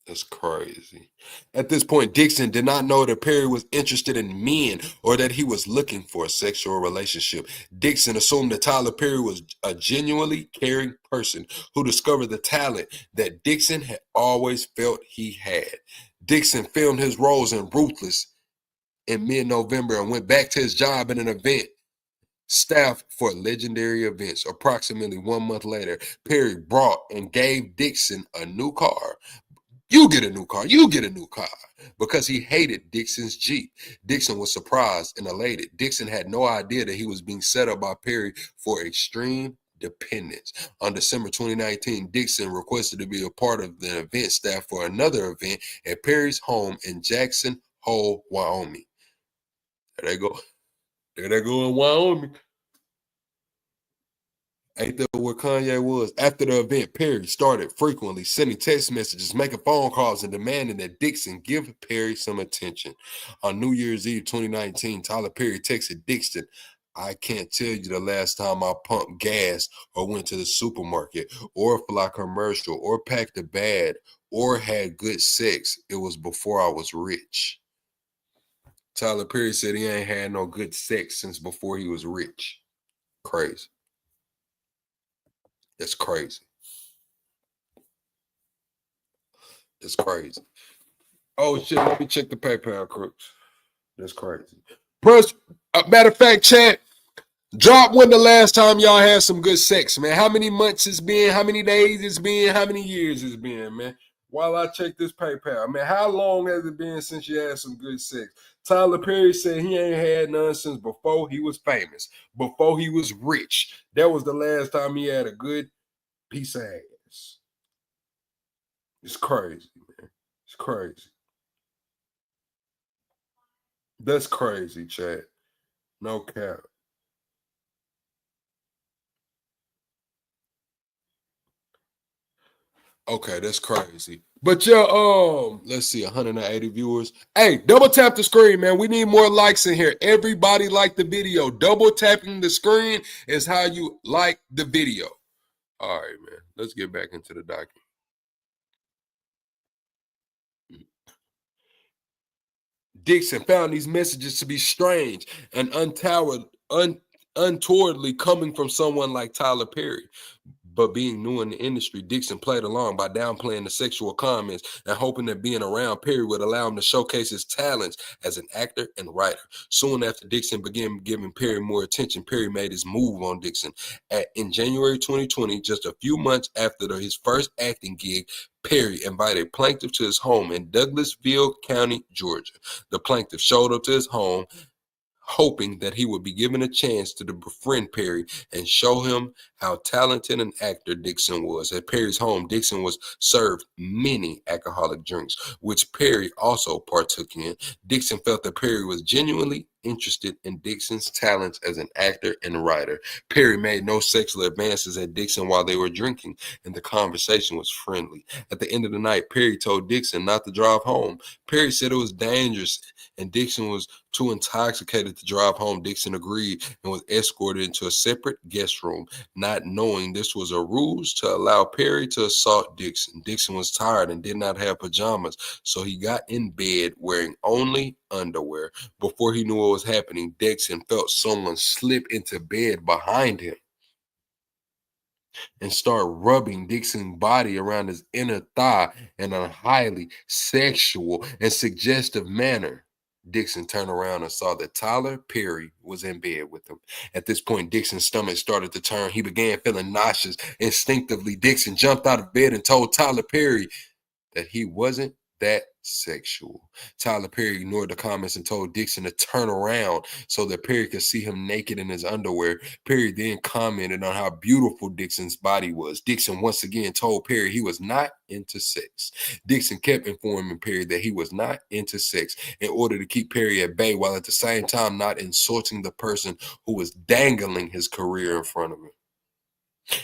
That's crazy. At this point, Dixon did not know that Perry was interested in men or that he was looking for a sexual relationship. Dixon assumed that Tyler Perry was a genuinely caring person who discovered the talent that Dixon had always felt he had. Dixon filmed his roles in Ruthless in mid-November and went back to his job in an event staff for Legendary Events. Approximately 1 month later, Perry brought and gave Dixon a new car. You get a new car. You get a new car. Because he hated Dixon's Jeep. Dixon was surprised and elated. Dixon had no idea that he was being set up by Perry for extreme dependence. On December 2019, Dixon requested to be a part of the event staff for another event at Perry's home in Jackson Hole, Wyoming. There they go. There they go in Wyoming. Ain't that what Kanye was? After the event, Perry started frequently sending text messages, making phone calls, and demanding that Dixon give Perry some attention. On New Year's Eve 2019, Tyler Perry texted Dixon, I can't tell you the last time I pumped gas or went to the supermarket or fly commercial or packed a bag or had good sex. It was before I was rich. Tyler Perry said he ain't had no good sex since before he was rich. Crazy. That's crazy. That's crazy. Oh shit, let me check the PayPal, crooks. That's crazy. Press, matter of fact, chat, drop when the last time y'all had some good sex, man. How many months it's been, how many days it's been, how many years it's been, man. While I check this PayPal, man, how long has it been since you had some good sex? Tyler Perry said he ain't had none since before he was famous, before he was rich. That was the last time he had a good piece of ass. It's crazy, man. It's crazy. That's crazy, Chad. No cap. Okay, that's crazy. But yeah, let's see, 180 viewers. Hey, double tap the screen, man. We need more likes in here. Everybody like the video. Double tapping the screen is how you like the video. All right, man. Let's get back into the document. Dixon found these messages to be strange and untowardly coming from someone like Tyler Perry. But being new in the industry, Dixon played along by downplaying the sexual comments and hoping that being around Perry would allow him to showcase his talents as an actor and writer. Soon after Dixon began giving Perry more attention, Perry made his move on Dixon. In January 2020, just a few months after his first acting gig, Perry invited plaintiff to his home in Douglasville County, Georgia. The plaintiff showed up to his home, hoping that he would be given a chance to befriend Perry and show him how talented an actor Dixon was. At Perry's home, Dixon was served many alcoholic drinks, which Perry also partook in. Dixon felt that Perry was genuinely interested in Dixon's talents as an actor and writer. Perry made no sexual advances at Dixon while they were drinking, and the conversation was friendly. At the end of the night, Perry told Dixon not to drive home. Perry said it was dangerous, and Dixon was too intoxicated to drive home. Dixon agreed and was escorted into a separate guest room, not knowing this was a ruse to allow Perry to assault Dixon. Dixon was tired and did not have pajamas, so he got in bed wearing only underwear. Before he knew what was happening, Dixon felt someone slip into bed behind him and start rubbing Dixon's body around his inner thigh in a highly sexual and suggestive manner. Dixon turned around and saw that Tyler Perry was in bed with him. At this point, Dixon's stomach started to turn. He began feeling nauseous. Instinctively, Dixon jumped out of bed and told Tyler Perry that he wasn't that sexual. Tyler Perry ignored the comments and told Dixon to turn around so that Perry could see him naked in his underwear. Perry then commented on how beautiful Dixon's body was. Dixon once again told Perry he was not into sex. Dixon kept informing Perry that he was not into sex in order to keep Perry at bay, while at the same time not insulting the person who was dangling his career in front of him.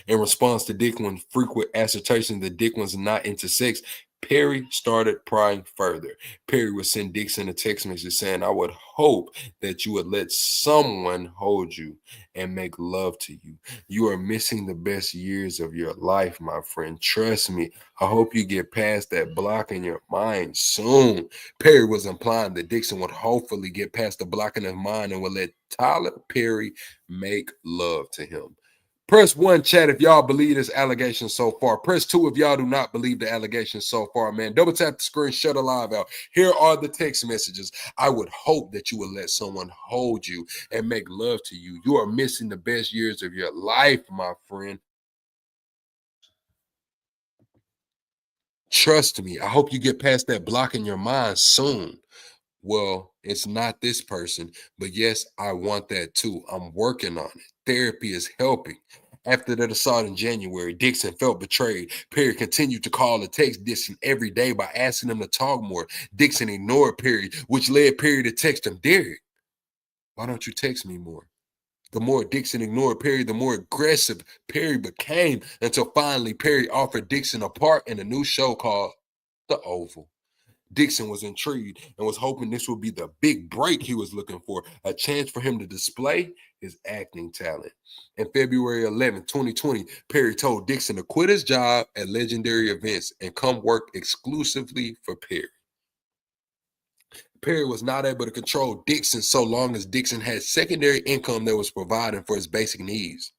In response to Dixon's frequent assertion that Dick was not into sex, Perry started prying further. Perry would send Dixon a text message saying, "I would hope that you would let someone hold you and make love to you. You are missing the best years of your life, my friend. Trust me. I hope you get past that block in your mind soon." Perry was implying that Dixon would hopefully get past the block in his mind and would let Tyler Perry make love to him. Press 1, chat, if y'all believe this allegation so far. Press 2 if y'all do not believe the allegation so far, man. Double tap the screen, shut the live out. Here are the text messages. "I would hope that you would let someone hold you and make love to you. You are missing the best years of your life, my friend. Trust me. I hope you get past that block in your mind soon." Well, it's not this person, but yes, I want that too. I'm working on it. Therapy is helping. After that assault in January, Dixon felt betrayed. Perry continued to call and text Dixon every day by asking him to talk more. Dixon ignored Perry, which led Perry to text him, "Derek, why don't you text me more?" The more Dixon ignored Perry, the more aggressive Perry became, until finally Perry offered Dixon a part in a new show called The Oval. Dixon was intrigued and was hoping this would be the big break he was looking for, a chance for him to display his acting talent. In February 11, 2020, Perry told Dixon to quit his job at Legendary Events and come work exclusively for Perry. Perry was not able to control Dixon so long as Dixon had secondary income that was providing for his basic needs.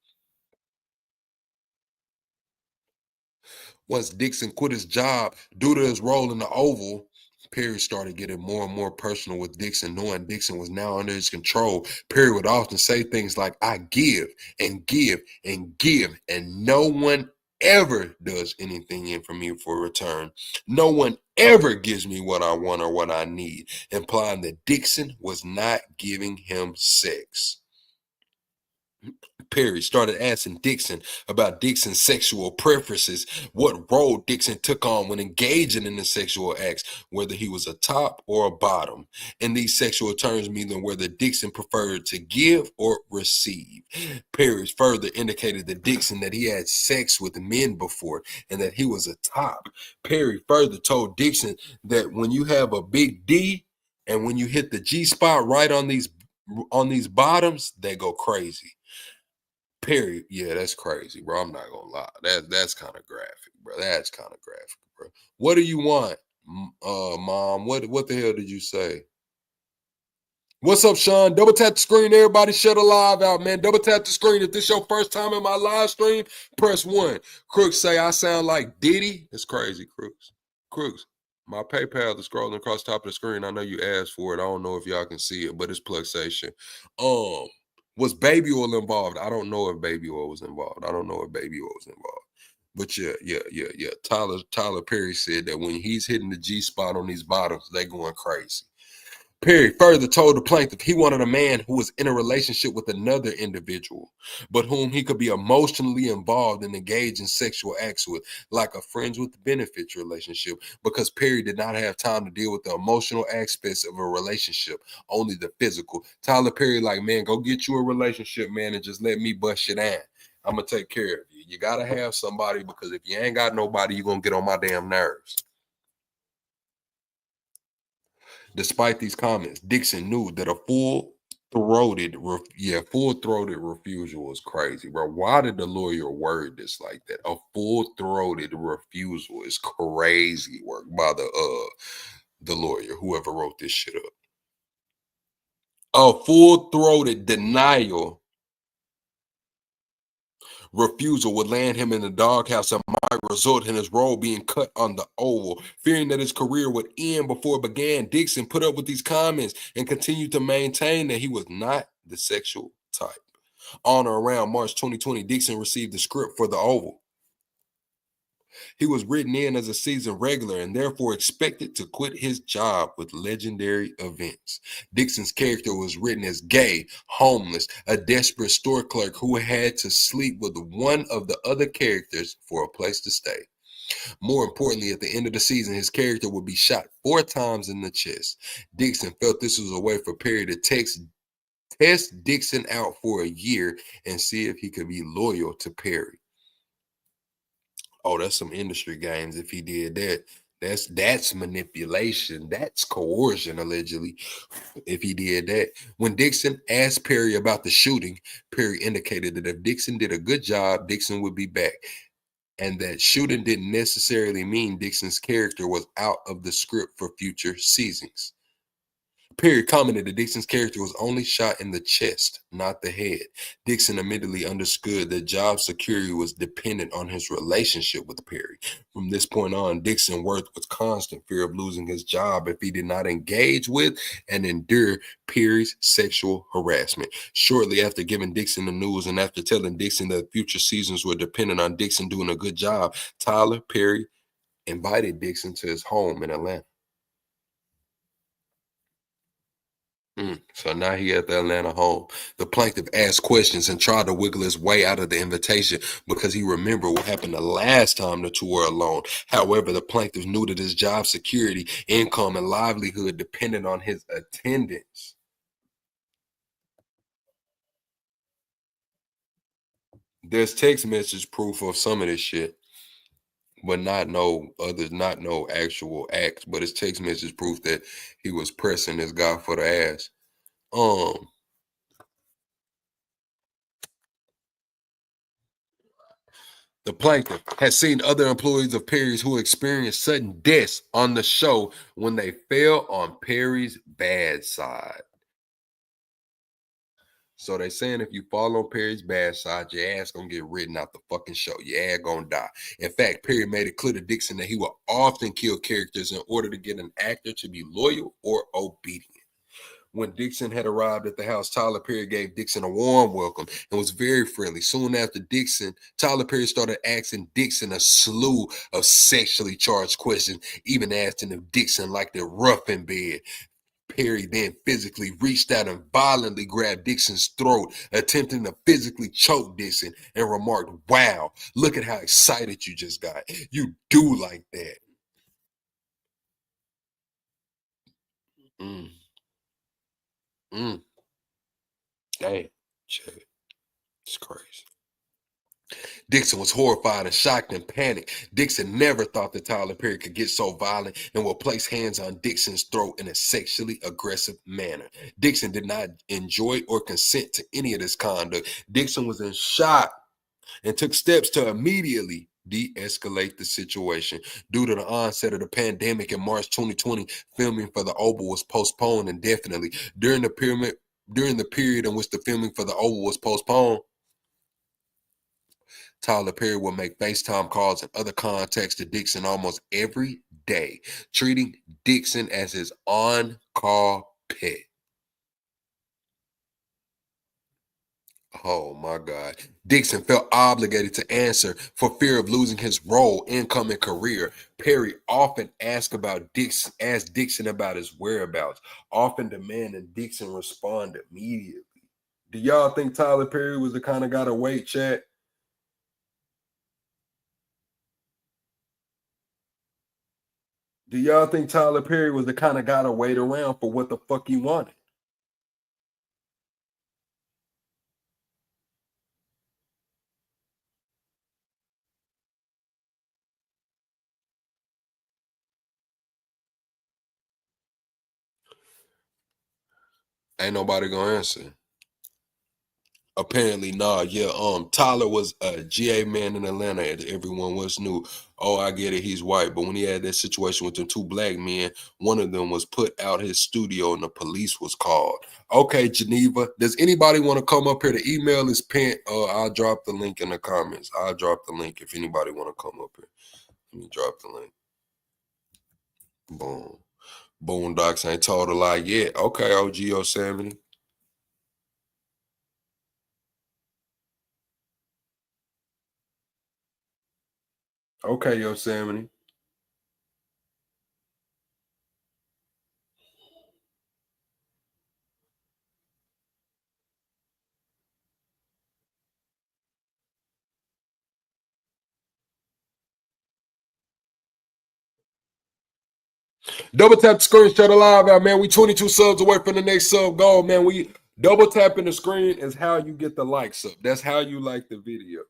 Once Dixon quit his job due to his role in the Oval, Perry started getting more and more personal with Dixon, knowing Dixon was now under his control. Perry would often say things like, I give and give and give, and no one ever does anything in for me for return. No one ever gives me what I want or what I need, implying that Dixon was not giving him sex. Perry started asking Dixon about Dixon's sexual preferences, what role Dixon took on when engaging in the sexual acts, whether he was a top or a bottom. In these sexual terms, meaning whether Dixon preferred to give or receive. Perry further indicated to Dixon that he had sex with men before and that he was a top. Perry further told Dixon that when you have a big D and when you hit the G spot right on these bottoms, they go crazy. Perry, yeah, that's crazy, bro. I'm not gonna lie. That's kind of graphic, bro. That's kind of graphic, bro. What do you want, mom? What the hell did you say? What's up, Sean? Double tap the screen. Everybody shut a live out, man. Double tap the screen. If this your first time in my live stream, press 1. Crooks say I sound like Diddy. It's crazy, Crooks. Crooks. My PayPal is scrolling across the top of the screen. I know you asked for it. I don't know if y'all can see it, but it's Pluxation. Was Baby Oil involved? I don't know if Baby Oil was involved. But yeah. Tyler Perry said that when he's hitting the G spot on these bottoms, they going crazy. Perry further told the plaintiff he wanted a man who was in a relationship with another individual, but whom he could be emotionally involved and engage in sexual acts with, like a friends with benefits relationship, because Perry did not have time to deal with the emotional aspects of a relationship, only the physical. Tyler Perry like, man, go get you a relationship, man, and just let me bust you down. I'm going to take care of you. You got to have somebody, because if you ain't got nobody, you're going to get on my damn nerves. Despite these comments, Dixon knew that a full-throated refusal was crazy, bro. Why did the lawyer word this like that? A full-throated refusal is crazy work by the lawyer, whoever wrote this shit up. A full-throated denial refusal would land him in the doghouse and might result in his role being cut on the Oval. Fearing that his career would end before it began, Dixon put up with these comments and continued to maintain that he was not the sexual type. On or around March 2020, Dixon received the script for the Oval. He was written in as a season regular and therefore expected to quit his job with Legendary Events. Dixon's character was written as gay, homeless, a desperate store clerk who had to sleep with one of the other characters for a place to stay. More importantly, at the end of the season, his character would be shot 4 times in the chest. Dixon felt this was a way for Perry to test Dixon out for a year and see if he could be loyal to Perry. Oh, that's some industry games. If he did that, that's manipulation. That's coercion, allegedly. If he did that. When Dixon asked Perry about the shooting, Perry indicated that if Dixon did a good job, Dixon would be back. And that shooting didn't necessarily mean Dixon's character was out of the script for future seasons. Perry commented that Dixon's character was only shot in the chest, not the head. Dixon immediately understood that job security was dependent on his relationship with Perry. From this point on, Dixon worked with constant fear of losing his job if he did not engage with and endure Perry's sexual harassment. Shortly after giving Dixon the news and after telling Dixon that future seasons were dependent on Dixon doing a good job, Tyler Perry invited Dixon to his home in Atlanta. So now he at the Atlanta home. The plaintiff asked questions and tried to wiggle his way out of the invitation because he remembered what happened the last time the two were alone. However, the plaintiff knew that his job security, income, and livelihood depended on his attendance. There's text message proof of some of this shit. but not no actual acts. But his text message proof that he was pressing this guy for the ass. The plaintiff has seen other employees of Perry's who experienced sudden deaths on the show when they fell on Perry's bad side. So they saying if you fall on Perry's bad side, your ass gonna get written out the fucking show. Your ass gonna die. In fact, Perry made it clear to Dixon that he will often kill characters in order to get an actor to be loyal or obedient. When Dixon had arrived at the house, Tyler Perry gave Dixon a warm welcome and was very friendly. Soon after Tyler Perry started asking Dixon a slew of sexually charged questions, even asking if Dixon liked it rough in bed. Perry then physically reached out and violently grabbed Dixon's throat, attempting to physically choke Dixon, and remarked, "Wow, look at how excited you just got. You do like that." Mm. Damn, shit. It's crazy. Dixon was horrified and shocked and panicked. Dixon never thought that Tyler Perry could get so violent and would place hands on Dixon's throat in a sexually aggressive manner. Dixon did not enjoy or consent to any of this conduct. Dixon was in shock and took steps to immediately de-escalate the situation. Due to the onset of the pandemic in March 2020, filming for The Oval was postponed indefinitely. During the period in which the filming for The Oval was postponed, Tyler Perry would make FaceTime calls and other contacts to Dixon almost every day, treating Dixon as his on-call pet. Oh my God. Dixon felt obligated to answer for fear of losing his role, income, and career. Perry often asked Dixon about his whereabouts, often demanding Dixon respond immediately. Do y'all think Tyler Perry was the kind of guy to wait, chat? Do y'all think Tyler Perry was the kind of guy to wait around for what the fuck he wanted? Ain't nobody gonna answer. Apparently, nah, yeah. Tyler was a GA man in Atlanta, and everyone was new. Oh, I get it, he's white. But when he had that situation with the two black men, one of them was put out his studio and the police was called. Okay, Geneva. Does anybody want to come up here? The email is pinned. I'll drop the link in the comments. I'll drop the link if anybody want to come up here. Let me drop the link. Boom. Boondocks ain't told a lie yet. Okay, OG Yosemite. Okay, Yosemite. Double tap the screen, shut the live out, man. We 22 subs away from the next sub goal, man. We double tapping the screen is how you get the likes up. That's how you like the video.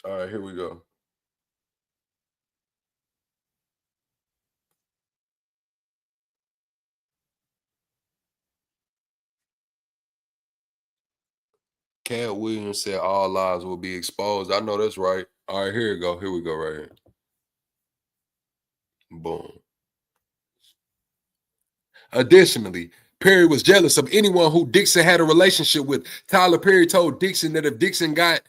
All right, here we go. Cat Williams said all lies will be exposed. I know that's right. All right, here we go. Here we go right here. Boom. Additionally, Perry was jealous of anyone who Dixon had a relationship with. Tyler Perry told Dixon that if Dixon got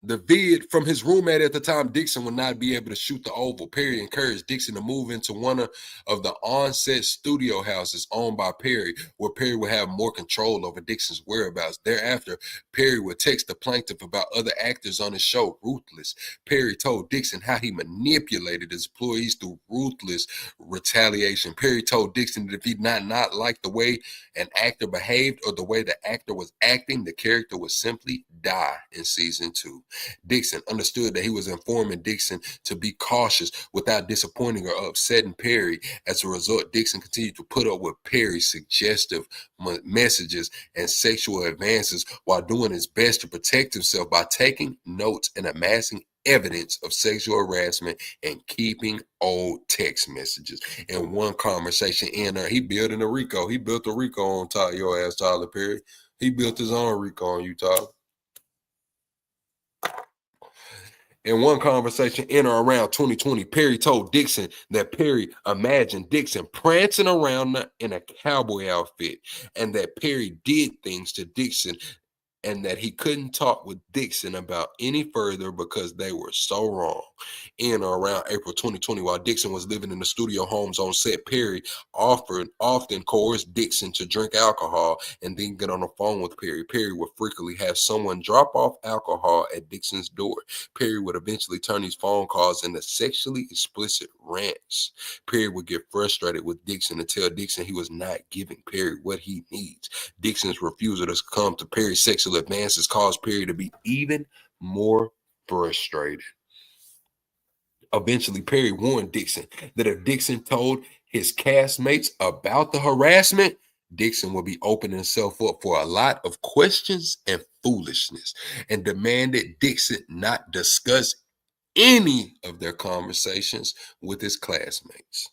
the vid from his roommate at the time, Dixon would not be able to shoot the Oval. Perry encouraged Dixon to move into one of the on-set studio houses owned by Perry, where Perry would have more control over Dixon's whereabouts. Thereafter, Perry would text the plaintiff about other actors on his show, Ruthless. Perry told Dixon how he manipulated his employees through ruthless retaliation. Perry told Dixon that if he did not like the way an actor behaved or the way the actor was acting, the character would simply die in season 2. Dixon understood that he was informing Dixon to be cautious without disappointing or upsetting Perry. As a result, Dixon continued to put up with Perry's suggestive messages and sexual advances while doing his best to protect himself by taking notes and amassing evidence of sexual harassment and keeping old text messages. In one conversation in there, he built a Rico. He built a Rico on your ass, Tyler Perry. He built his own Rico on you, Tyler. In one conversation in or around 2020, Perry told Dixon that Perry imagined Dixon prancing around in a cowboy outfit and that Perry did things to Dixon and that he couldn't talk with Dixon about any further because they were so wrong. In or around April 2020, while Dixon was living in the studio homes on set, Perry often coerced Dixon to drink alcohol and then get on the phone with Perry. Perry would frequently have someone drop off alcohol at Dixon's door. Perry would eventually turn these phone calls into sexually explicit rants. Perry would get frustrated with Dixon and tell Dixon he was not giving Perry what he needs. Dixon's refusal to succumb to Perry's sexual advances caused Perry to be even more frustrated. Eventually, Perry warned Dixon that if Dixon told his castmates about the harassment, Dixon would be opening himself up for a lot of questions and foolishness, and demanded Dixon not discuss any of their conversations with his classmates.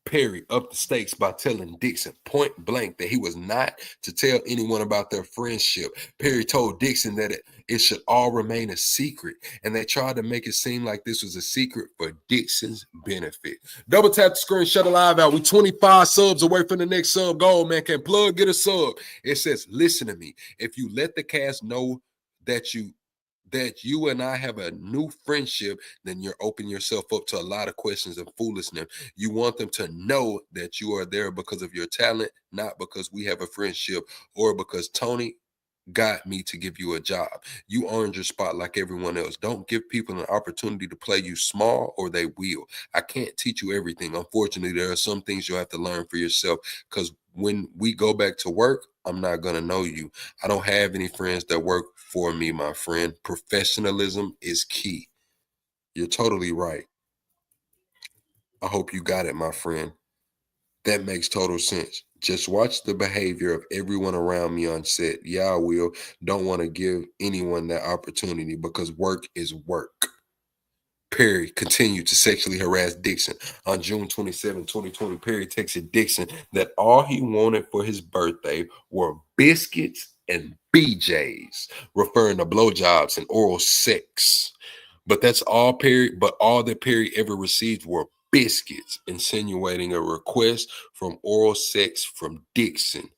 Perry upped the stakes by telling Dixon point blank that he was not to tell anyone about their friendship. Perry told Dixon that it should all remain a secret, and they tried to make it seem like this was a secret for Dixon's benefit. Double tap the screen, shut the live out. We 25 subs away from the next sub goal, man. Can plug get a sub? It says, listen to me. If you let the cast know that you and I have a new friendship, then you're opening yourself up to a lot of questions and foolishness. You want them to know that you are there because of your talent, not because we have a friendship or because Tony got me to give you a job. You earned your spot like everyone else. Don't give people an opportunity to play you small or they will. I can't teach you everything. Unfortunately, there are some things you'll have to learn for yourself because when we go back to work, I'm not going to know you. I don't have any friends that work for me, my friend. Professionalism is key. You're totally right. I hope you got it, my friend. That makes total sense. Just watch the behavior of everyone around me on set. Yeah, I will. Don't want to give anyone that opportunity because work is work. Perry continued to sexually harass Dixon. On June 27, 2020, Perry texted Dixon that all he wanted for his birthday were biscuits and BJs, referring to blowjobs and oral sex. But all that Perry ever received were biscuits, insinuating a request from oral sex from Dixon.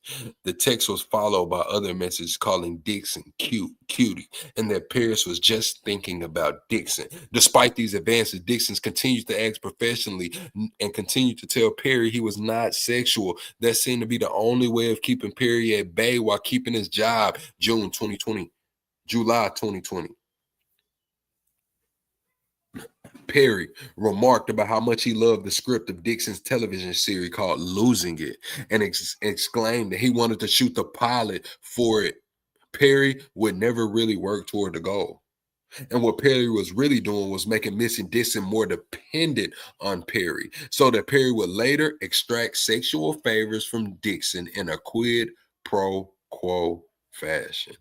The text was followed by other messages calling Dixon cutie, and that Paris was just thinking about Dixon. Despite these advances, Dixon continued to act professionally and continued to tell Perry he was not sexual. That seemed to be the only way of keeping Perry at bay while keeping his job. July 2020. Perry remarked about how much he loved the script of Dixon's television series called Losing It and exclaimed that he wanted to shoot the pilot for it. Perry would never really work toward the goal. And what Perry was really doing was making Missy Dixon more dependent on Perry so that Perry would later extract sexual favors from Dixon in a quid pro quo fashion.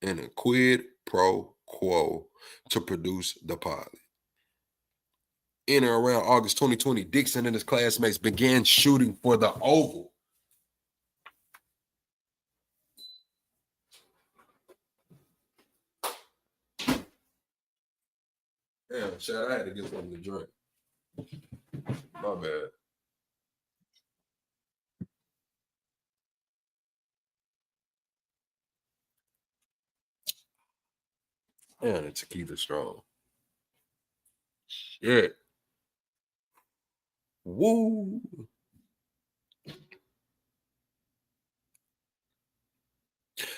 In a quid pro quo to produce the pilot. In and around August 2020, Dixon and his classmates began shooting for the Oval. Damn, Chad, I had to get something to drink. My bad. Man, the tequila's strong. Shit. Woo.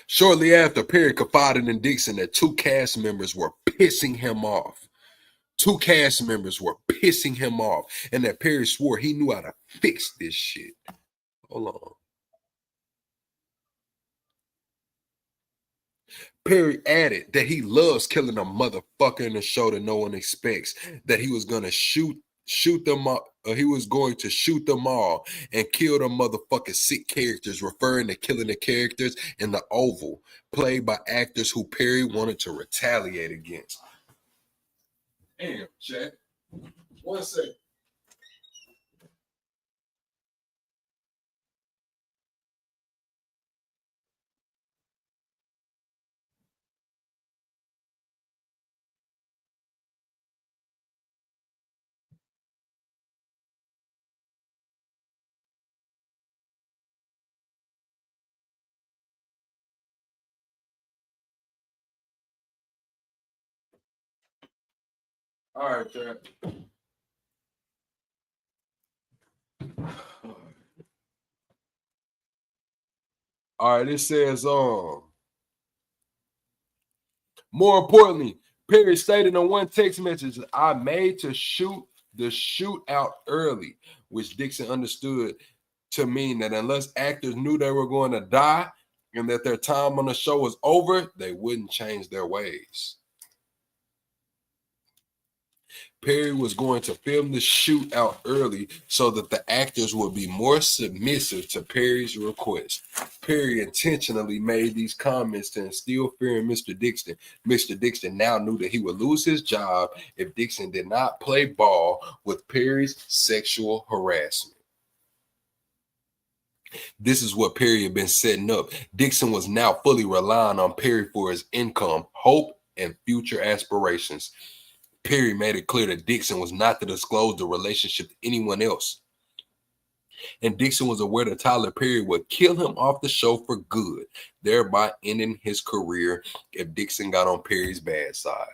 Shortly after, Perry confided in Dixon that two cast members were pissing him off. Two cast members were pissing him off, and that Perry swore he knew how to fix this shit. Hold on. Perry added that he loves killing a motherfucker in the show that no one expects, that he was gonna shoot them up, he was going to shoot them all and kill them motherfucking sick characters, referring to killing the characters in the Oval, played by actors who Perry wanted to retaliate against. Damn, chat. 1 second. All right, chat. All right, it says, more importantly, Perry stated on one text message, I made to shoot the shootout early, which Dixon understood to mean that unless actors knew they were going to die and that their time on the show was over, they wouldn't change their ways. Perry was going to film the shootout early so that the actors would be more submissive to Perry's request. Perry intentionally made these comments to instill fear in Mr. Dixon. Mr. Dixon now knew that he would lose his job if Dixon did not play ball with Perry's sexual harassment. This is what Perry had been setting up. Dixon was now fully relying on Perry for his income, hope, and future aspirations. Perry made it clear that Dixon was not to disclose the relationship to anyone else. And Dixon was aware that Tyler Perry would kill him off the show for good, thereby ending his career if Dixon got on Perry's bad side.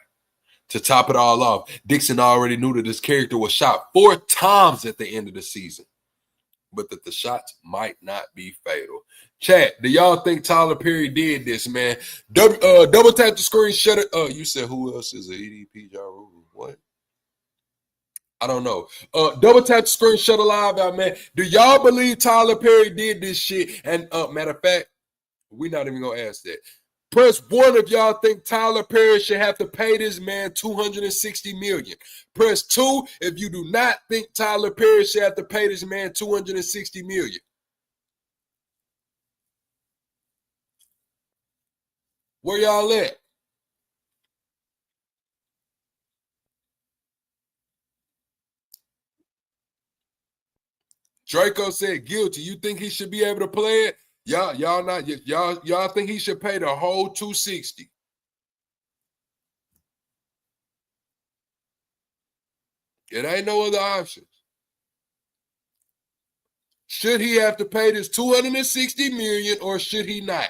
To top it all off, Dixon already knew that his character was shot 4 times at the end of the season, but that the shots might not be fatal. Chat, do y'all think Tyler Perry did this, man? Double tap the screen, shut it. You said who else is a EDP Ja Rule? What? I don't know. Double tap the screen, shut a live out, man. Do y'all believe Tyler Perry did this shit? And matter of fact, we're not even gonna ask that. Press 1 if y'all think Tyler Perry should have to pay this man $260 million. Press 2 if you do not think Tyler Perry should have to pay this man $260 million. Where y'all at? Draco said guilty. You think he should be able to play it? Y'all think he should pay the whole 260? It ain't no other options. Should he have to pay this $260 million or should he not?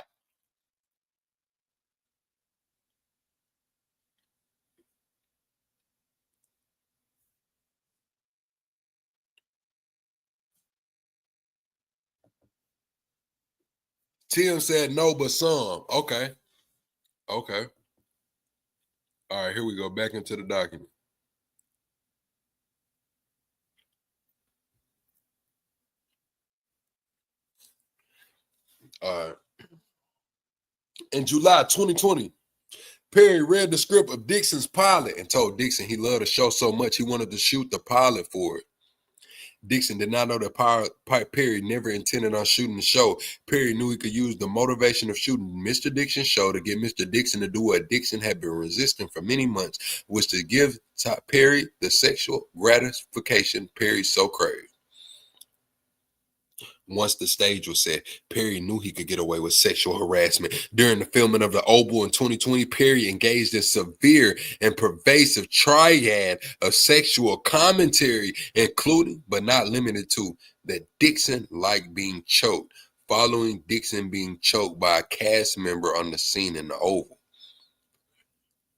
Tim said no, but some. Okay. Okay. All right, here we go. Back into the document. All right. In July 2020, Perry read the script of Dixon's pilot and told Dixon he loved the show so much he wanted to shoot the pilot for it. Dixon did not know that Perry never intended on shooting the show. Perry knew he could use the motivation of shooting Mr. Dixon's show to get Mr. Dixon to do what Dixon had been resisting for many months, was to give Perry the sexual gratification Perry so craved. Once the stage was set, Perry knew he could get away with sexual harassment. During the filming of The Oval in 2020, Perry engaged in severe and pervasive triad of sexual commentary, including, but not limited to, that Dixon liked being choked, following Dixon being choked by a cast member on the scene in The Oval.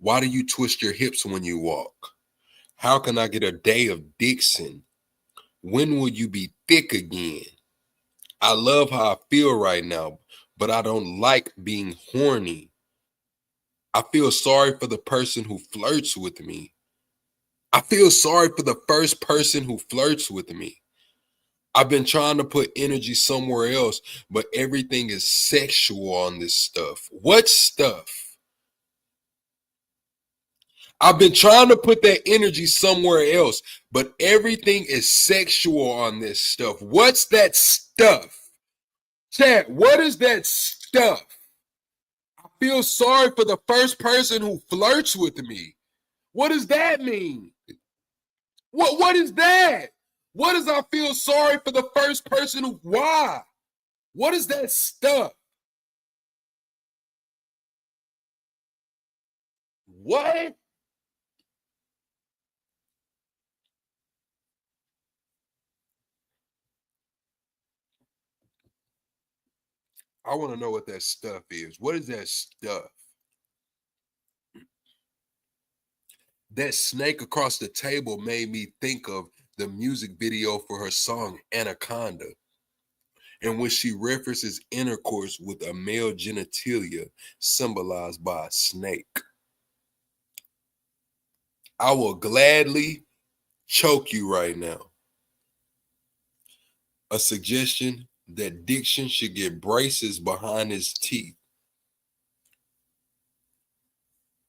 Why do you twist your hips when you walk? How can I get a day of Dixon? When will you be thick again? I love how I feel right now, but I don't like being horny. I feel sorry for the person who flirts with me. I feel sorry for the first person who flirts with me. I've been trying to put energy somewhere else, but everything is sexual on this stuff. What stuff? I've been trying to put that energy somewhere else, but everything is sexual on this stuff. What's that stuff? Chat, what is that stuff? I feel sorry for the first person who flirts with me. What does that mean? What is that? What does I feel sorry for the first person who, why? What is that stuff? What? I want to know what that stuff is. What is that stuff? That snake across the table made me think of the music video for her song Anaconda, in which she references intercourse with a male genitalia symbolized by a snake. I will gladly choke you right now. A suggestion that Dixon should get braces behind his teeth.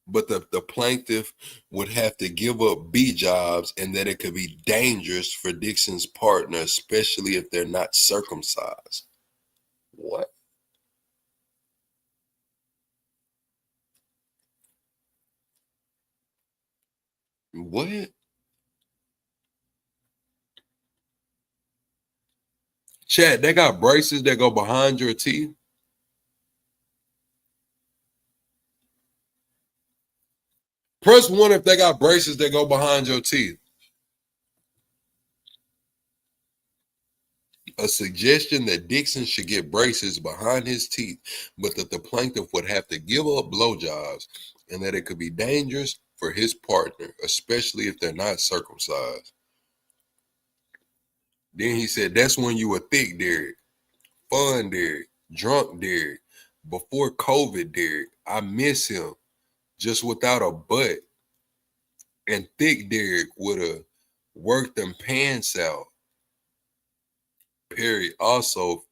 But the plaintiff would have to give up B jobs, and that it could be dangerous for Dixon's partner, especially if they're not circumcised. What? What? Chad, they got braces that go behind your teeth? Press 1 if they got braces that go behind your teeth. A suggestion that Dixon should get braces behind his teeth, but that the plaintiff would have to give up blowjobs, and that it could be dangerous for his partner, especially if they're not circumcised. Then he said, that's when you were thick, Derek, fun, Derek, drunk, Derek, before COVID, Derek. I miss him, just without a butt. And thick Derek would have worked them pants out. Perry also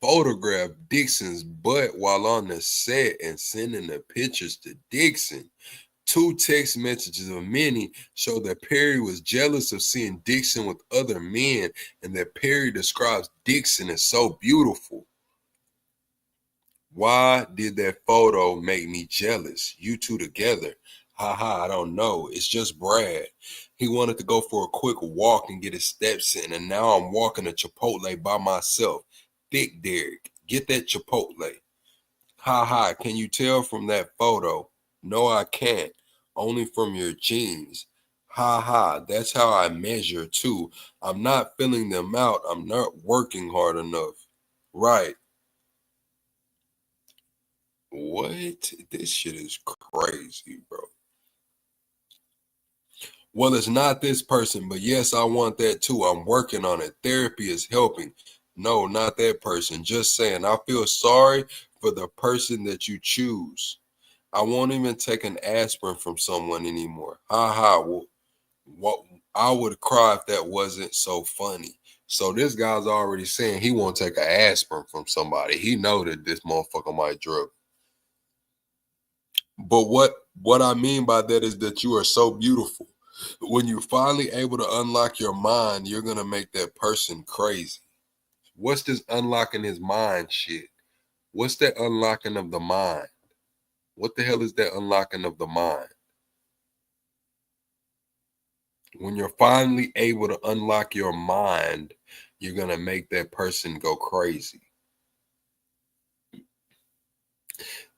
photographed Dixon's butt while on the set and sending the pictures to Dixon. 2 text messages of many show that Perry was jealous of seeing Dixon with other men, and that Perry describes Dixon as so beautiful. Why did that photo make me jealous? You two together. Haha, I don't know. It's just Brad. He wanted to go for a quick walk and get his steps in, and now I'm walking to Chipotle by myself. Thick Derek, get that Chipotle. Haha, can you tell from that photo? No, I can't. Only from your jeans. Haha, that's how I measure too. I'm not filling them out. I'm not working hard enough. Right. What? This shit is crazy, bro. Well, it's not this person, but yes, I want that too. I'm working on it. Therapy is helping. No, not that person. Just saying, I feel sorry for the person that you choose. I won't even take an aspirin from someone anymore. Ha ha. Well, what I would cry if that wasn't so funny. So this guy's already saying he won't take an aspirin from somebody. He know that this motherfucker might drug. But what I mean by that is that you are so beautiful. When you're finally able to unlock your mind, you're gonna make that person crazy. What's this unlocking his mind shit? What's that unlocking of the mind? What the hell is that unlocking of the mind? When you're finally able to unlock your mind, you're gonna make that person go crazy.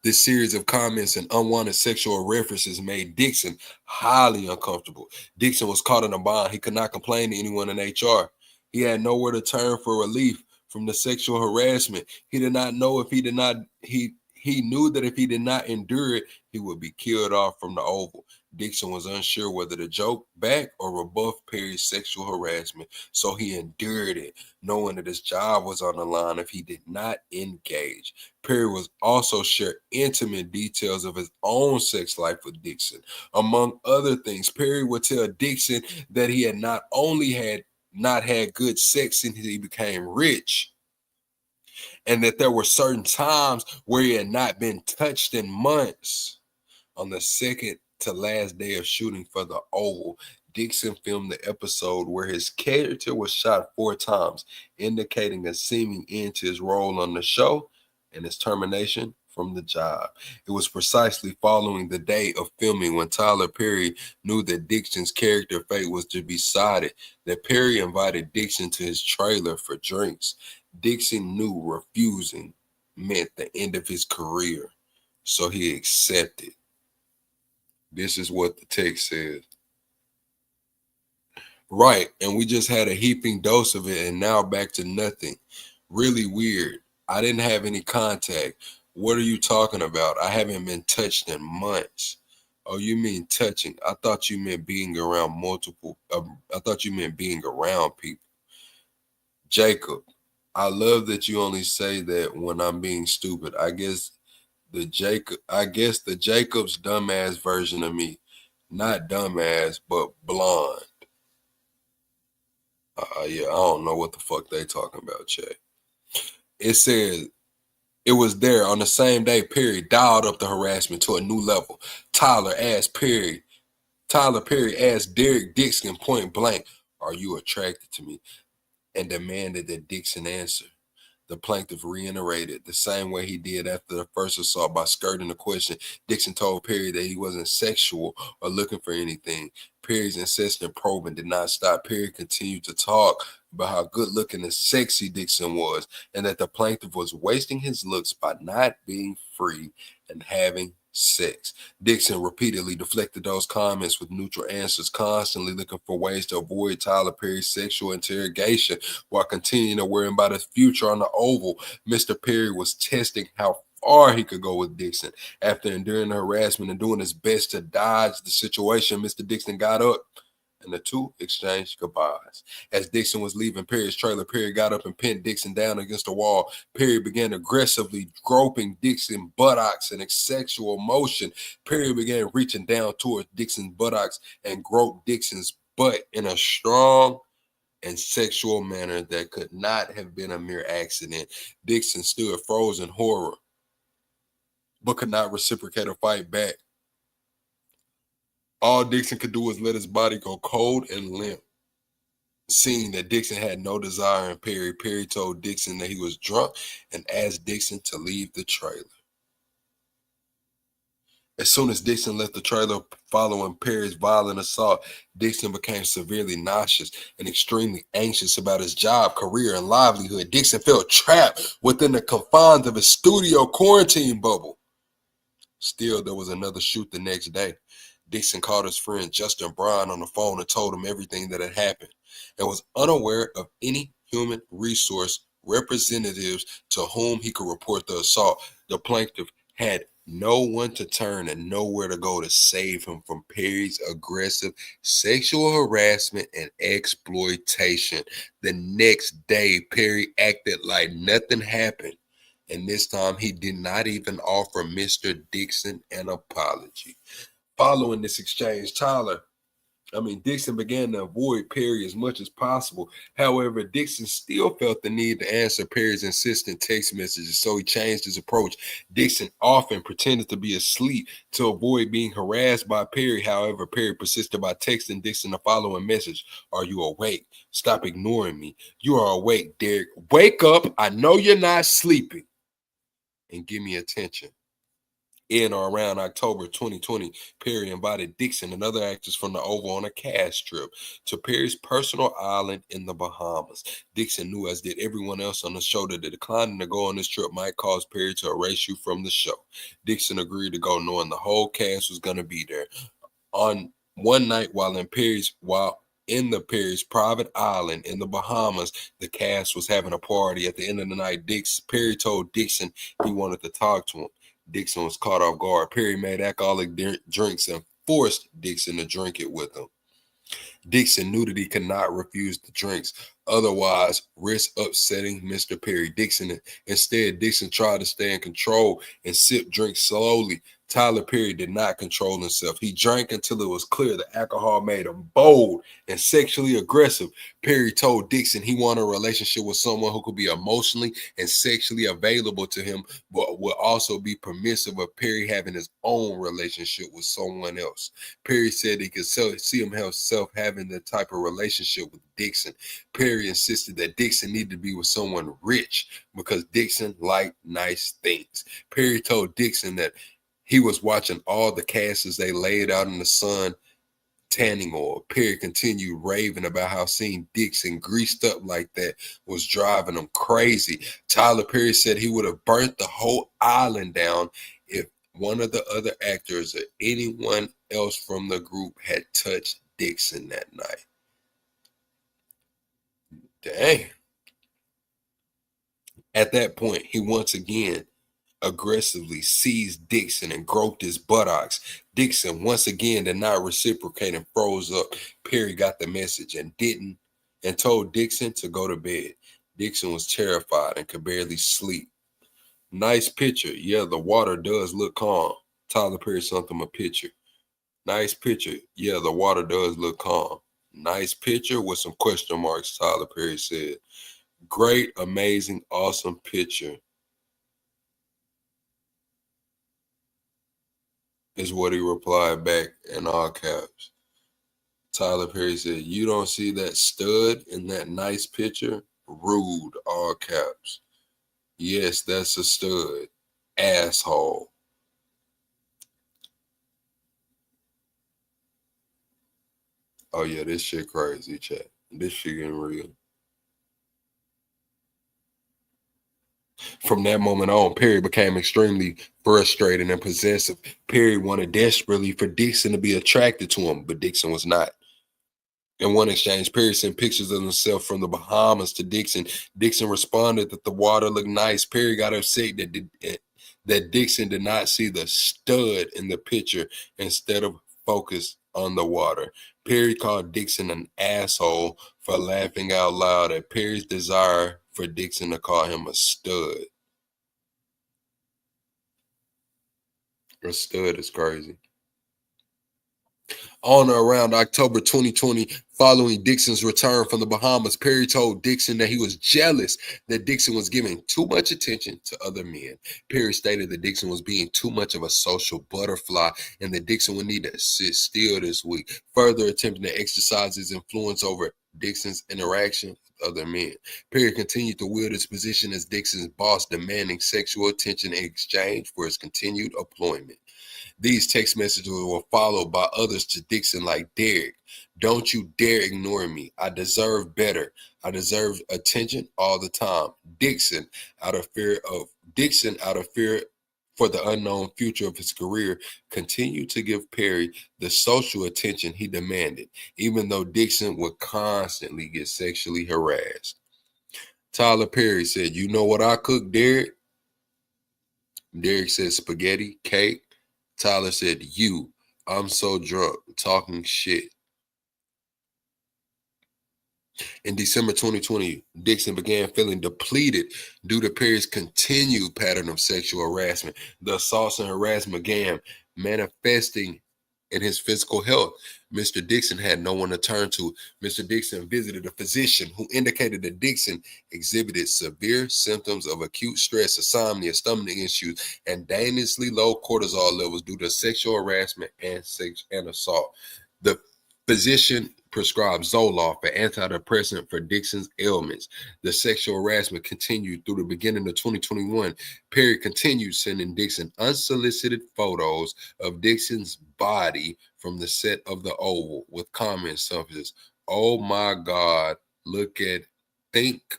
This series of comments and unwanted sexual references made Dixon highly uncomfortable. Dixon was caught in a bind. He could not complain to anyone in HR. He had nowhere to turn for relief from the sexual harassment. He did not know if he did not, he knew that if he did not endure it, he would be killed off from the Oval. Dixon was unsure whether to joke back or rebuff Perry's sexual harassment, so he endured it, knowing that his job was on the line if he did not engage. Perry was also share intimate details of his own sex life with Dixon. Among other things, Perry would tell Dixon that he had not had good sex since he became rich, and that there were certain times where he had not been touched in months. On the second to last day of shooting for the Oval, Dixon filmed the episode where his character was shot 4 times, indicating a seeming end to his role on the show and his termination from the job. It was precisely following the day of filming when Tyler Perry knew that Dixon's character fate was to be decided that Perry invited Dixon to his trailer for drinks. Dixon knew refusing meant the end of his career, so he accepted. This is what the text says. Right, and we just had a heaping dose of it, and now back to nothing. Really weird. I didn't have any contact. What are you talking about? I haven't been touched in months. Oh, you mean touching? I thought you meant being around multiple. I thought you meant being around people. Jacob, I love that you only say that when I'm being stupid. I guess the Jacob's dumbass version of me. Not dumbass, but blonde. Yeah, I don't know what the fuck they talking about, Jay. It says it was there on the same day Perry dialed up the harassment to a new level. Tyler Perry asked Derek Dixon point blank, "Are you attracted to me?" and demanded that Dixon answer. The plaintiff reiterated the same way he did after the first assault by skirting the question. Dixon told Perry that he wasn't sexual or looking for anything. Perry's insistent probing did not stop. Perry continued to talk about how good looking and sexy Dixon was, and that the plaintiff was wasting his looks by not being free and having sex. Dixon repeatedly deflected those comments with neutral answers, constantly looking for ways to avoid Tyler Perry's sexual interrogation while continuing to worry about his future on the Oval. Mr. Perry was testing how far he could go with Dixon. After enduring the harassment and doing his best to dodge the situation, Mr. Dixon got up and the two exchanged goodbyes. As Dixon was leaving Perry's trailer, Perry got up and pinned Dixon down against the wall. Perry began aggressively groping Dixon's buttocks in a sexual motion. Perry began reaching down towards Dixon's buttocks and groped Dixon's butt in a strong and sexual manner that could not have been a mere accident. Dixon stood frozen in horror, but could not reciprocate or fight back. All Dixon could do was let his body go cold and limp. Seeing that Dixon had no desire in Perry, Perry told Dixon that he was drunk and asked Dixon to leave the trailer. As soon as Dixon left the trailer following Perry's violent assault, Dixon became severely nauseous and extremely anxious about his job, career, and livelihood. Dixon felt trapped within the confines of his studio quarantine bubble. Still, there was another shoot the next day. Dixon called his friend Justin Bryan on the phone and told him everything that had happened and was unaware of any human resource representatives to whom he could report the assault. The plaintiff had no one to turn and nowhere to go to save him from Perry's aggressive sexual harassment and exploitation. The next day, Perry acted like nothing happened, and this time he did not even offer Mr. Dixon an apology. Following this exchange, Dixon began to avoid Perry as much as possible. However, Dixon still felt the need to answer Perry's insistent text messages, so he changed his approach. Dixon often pretended to be asleep to avoid being harassed by Perry. However, Perry persisted by texting Dixon the following message: "Are you awake? Stop ignoring me. You are awake, Derek. Wake up. I know you're not sleeping. And give me attention." In or around October 2020, Perry invited Dixon and other actors from the Oval on a cast trip to Perry's personal island in the Bahamas. Dixon knew, as did everyone else on the show, that the declining to go on this trip might cause Perry to erase you from the show. Dixon agreed to go, knowing the whole cast was going to be there. On one night, while in the Perry's private island in the Bahamas, the cast was having a party. At the end of the night, Perry told Dixon he wanted to talk to him. Dixon was caught off guard. Perry made alcoholic drinks and forced Dixon to drink it with him. Dixon knew that he could not refuse the drinks, otherwise risk upsetting Mr. Perry. Dixon tried to stay in control and sip drinks slowly. Tyler Perry did not control himself. He drank until it was clear the alcohol made him bold and sexually aggressive. Perry told Dixon he wanted a relationship with someone who could be emotionally and sexually available to him, but would also be permissive of Perry having his own relationship with someone else. Perry said he could see himself having the type of relationship with Dixon. Perry insisted that Dixon needed to be with someone rich because Dixon liked nice things. Perry told Dixon that he was watching all the casts as they laid out in the sun, tanning oil. Perry continued raving about how seeing Dixon greased up like that was driving him crazy. Tyler Perry said he would have burnt the whole island down if one of the other actors or anyone else from the group had touched Dixon that night. Dang. At that point, he once again aggressively seized Dixon and groped his buttocks. Dixon once again did not reciprocate and froze up. Perry got the message and told Dixon to go to bed. Dixon was terrified and could barely sleep. Nice picture. Yeah, the water does look calm. Tyler Perry sent him a picture. Nice picture. Yeah, the water does look calm. Nice picture with some question marks, Tyler Perry said. Great, amazing, awesome picture is what he replied back in all caps. Tyler Perry said, you don't see that stud in that nice picture? Rude, all caps. Yes, that's a stud. Asshole. Oh yeah, this shit crazy, chat. This shit getting real. From that moment on, Perry became extremely frustrated and possessive. Perry wanted desperately for Dixon to be attracted to him, but Dixon was not. In one exchange, Perry sent pictures of himself from the Bahamas to Dixon. Dixon responded that the water looked nice. Perry got upset that Dixon did not see the stud in the picture instead of focus on the water. Perry called Dixon an asshole for laughing out loud at Perry's desire for Dixon to call him a stud. A stud is crazy. On or around October 2020, following Dixon's return from the Bahamas, Perry told Dixon that he was jealous that Dixon was giving too much attention to other men. Perry stated that Dixon was being too much of a social butterfly and that Dixon would need to sit still this week, further attempting to exercise his influence over Dixon's interaction with other men. Perry continued to wield his position as Dixon's boss, demanding sexual attention in exchange for his continued employment. These text messages were followed by others to Dixon like, Derek, don't you dare ignore me. I deserve better. I deserve attention all the time. Dixon, out of fear for the unknown future of his career, continued to give Perry the social attention he demanded, even though Dixon would constantly get sexually harassed. Tyler Perry said, you know what I cook, Derek? Derek said spaghetti, cake. Tyler said, I'm so drunk, talking shit. In December 2020, Dixon began feeling depleted due to Perry's continued pattern of sexual harassment. The assaults and harassment began manifesting in his physical health. Mr. Dixon had no one to turn to. Mr. Dixon visited a physician who indicated that Dixon exhibited severe symptoms of acute stress, insomnia, stomach issues, and dangerously low cortisol levels due to sexual harassment and assault. The physician prescribed Zoloft, an antidepressant for Dixon's ailments. The sexual harassment continued through the beginning of 2021. Perry continued sending Dixon unsolicited photos of Dixon's body from the set of The Oval with comments such as, oh my God, look at thick,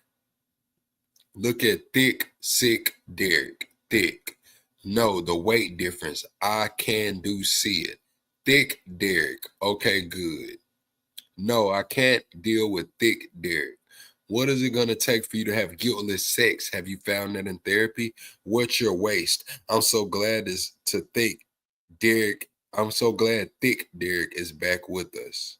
sick Derek, thick. No, the weight difference, I can do see it. Thick Derek, okay, good. No, I can't deal with thick Derek. What is it going to take for you to have guiltless sex? Have you found that in therapy? What's your waist? I'm so glad thick Derek is back with us.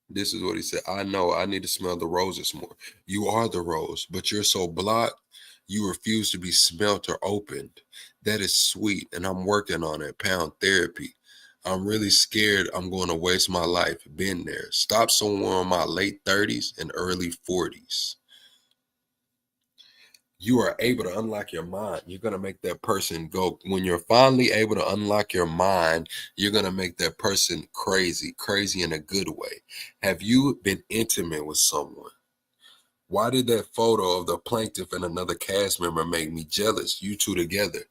This is what he said. I know I need to smell the roses more. You are the rose, but you're so blocked. You refuse to be smelt or opened. That is sweet, and I'm working on it. Pound therapy. I'm really scared I'm going to waste my life. Been there. Stop somewhere in my late 30s and early 40s. You are able to unlock your mind. You're going to make that person go. When you're finally able to unlock your mind, you're going to make that person crazy in a good way. Have you been intimate with someone? Why did that photo of the plaintiff and another cast member make me jealous? You two together.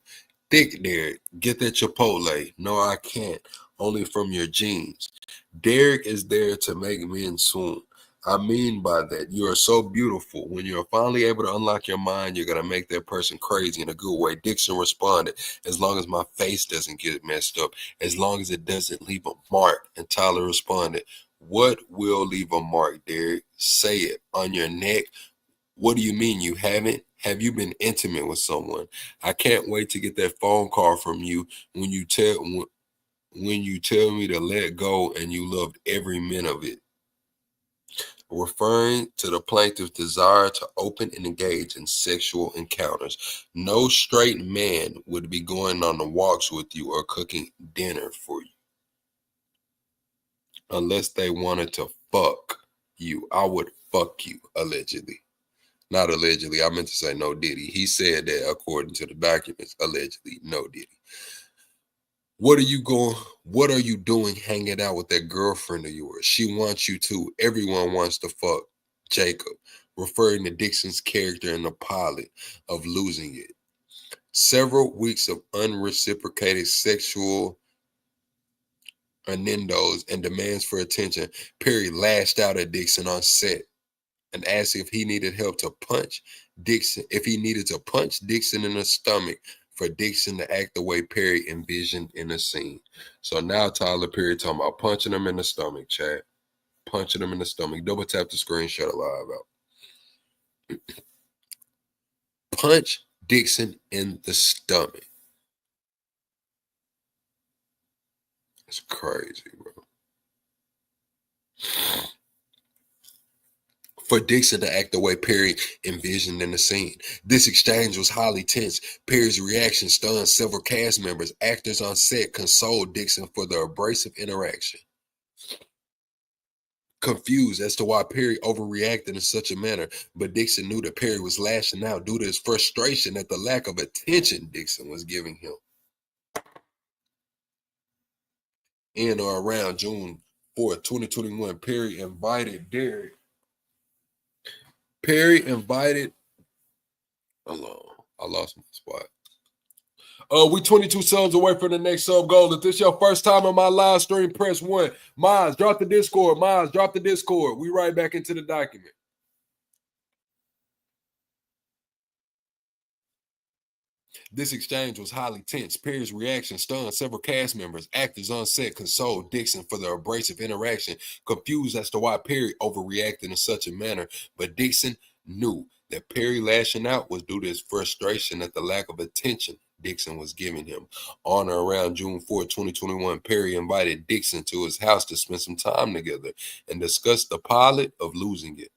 Thick Derek, get that Chipotle. No, I can't. Only from your jeans. Derek is there to make men swoon. I mean by that, you are so beautiful. When you're finally able to unlock your mind, you're going to make that person crazy in a good way. Dixon responded, as long as my face doesn't get messed up, as long as it doesn't leave a mark. And Tyler responded, what will leave a mark, Derek? Say it. On your neck? What do you mean you haven't? Have you been intimate with someone? I can't wait to get that phone call from you when you tell me to let go and you loved every minute of it. Referring to the plaintiff's desire to open and engage in sexual encounters. No straight man would be going on the walks with you or cooking dinner for you unless they wanted to fuck you. I would fuck you, allegedly. Not allegedly, I meant to say no Diddy. He said that according to the documents, allegedly, no Diddy. What are you doing hanging out with that girlfriend of yours? She wants you to. Everyone wants to fuck Jacob, referring to Dixon's character in the pilot of Losing It. Several weeks of unreciprocated sexual innuendos and demands for attention, Perry lashed out at Dixon on set and asked if he needed help to punch Dixon, in the stomach for Dixon to act the way Perry envisioned in the scene. So now Tyler Perry talking about punching him in the stomach, chat. Punching him in the stomach. Double tap the screen, shut it live out. Punch Dixon in the stomach. It's crazy, bro. For Dixon to act the way Perry envisioned in the scene. This exchange was highly tense. Perry's reaction stunned several cast members. Actors on set consoled Dixon for the abrasive interaction. Confused as to why Perry overreacted in such a manner, but Dixon knew that Perry was lashing out due to his frustration at the lack of attention Dixon was giving him. In or around June 4th, 2021, Perry invited Derek. Hold on, I lost my spot. We 22 subs away from the next sub goal. If this your first time on my live stream, press 1. Miles, drop the Discord. We right back into the document. This exchange was highly tense. Perry's reaction stunned several cast members. Actors on set consoled Dixon for the abrasive interaction, confused as to why Perry overreacted in such a manner, but Dixon knew that Perry lashing out was due to his frustration at the lack of attention Dixon was giving him. On or around June 4, 2021, Perry invited Dixon to his house to spend some time together and discuss the pilot of Losing It.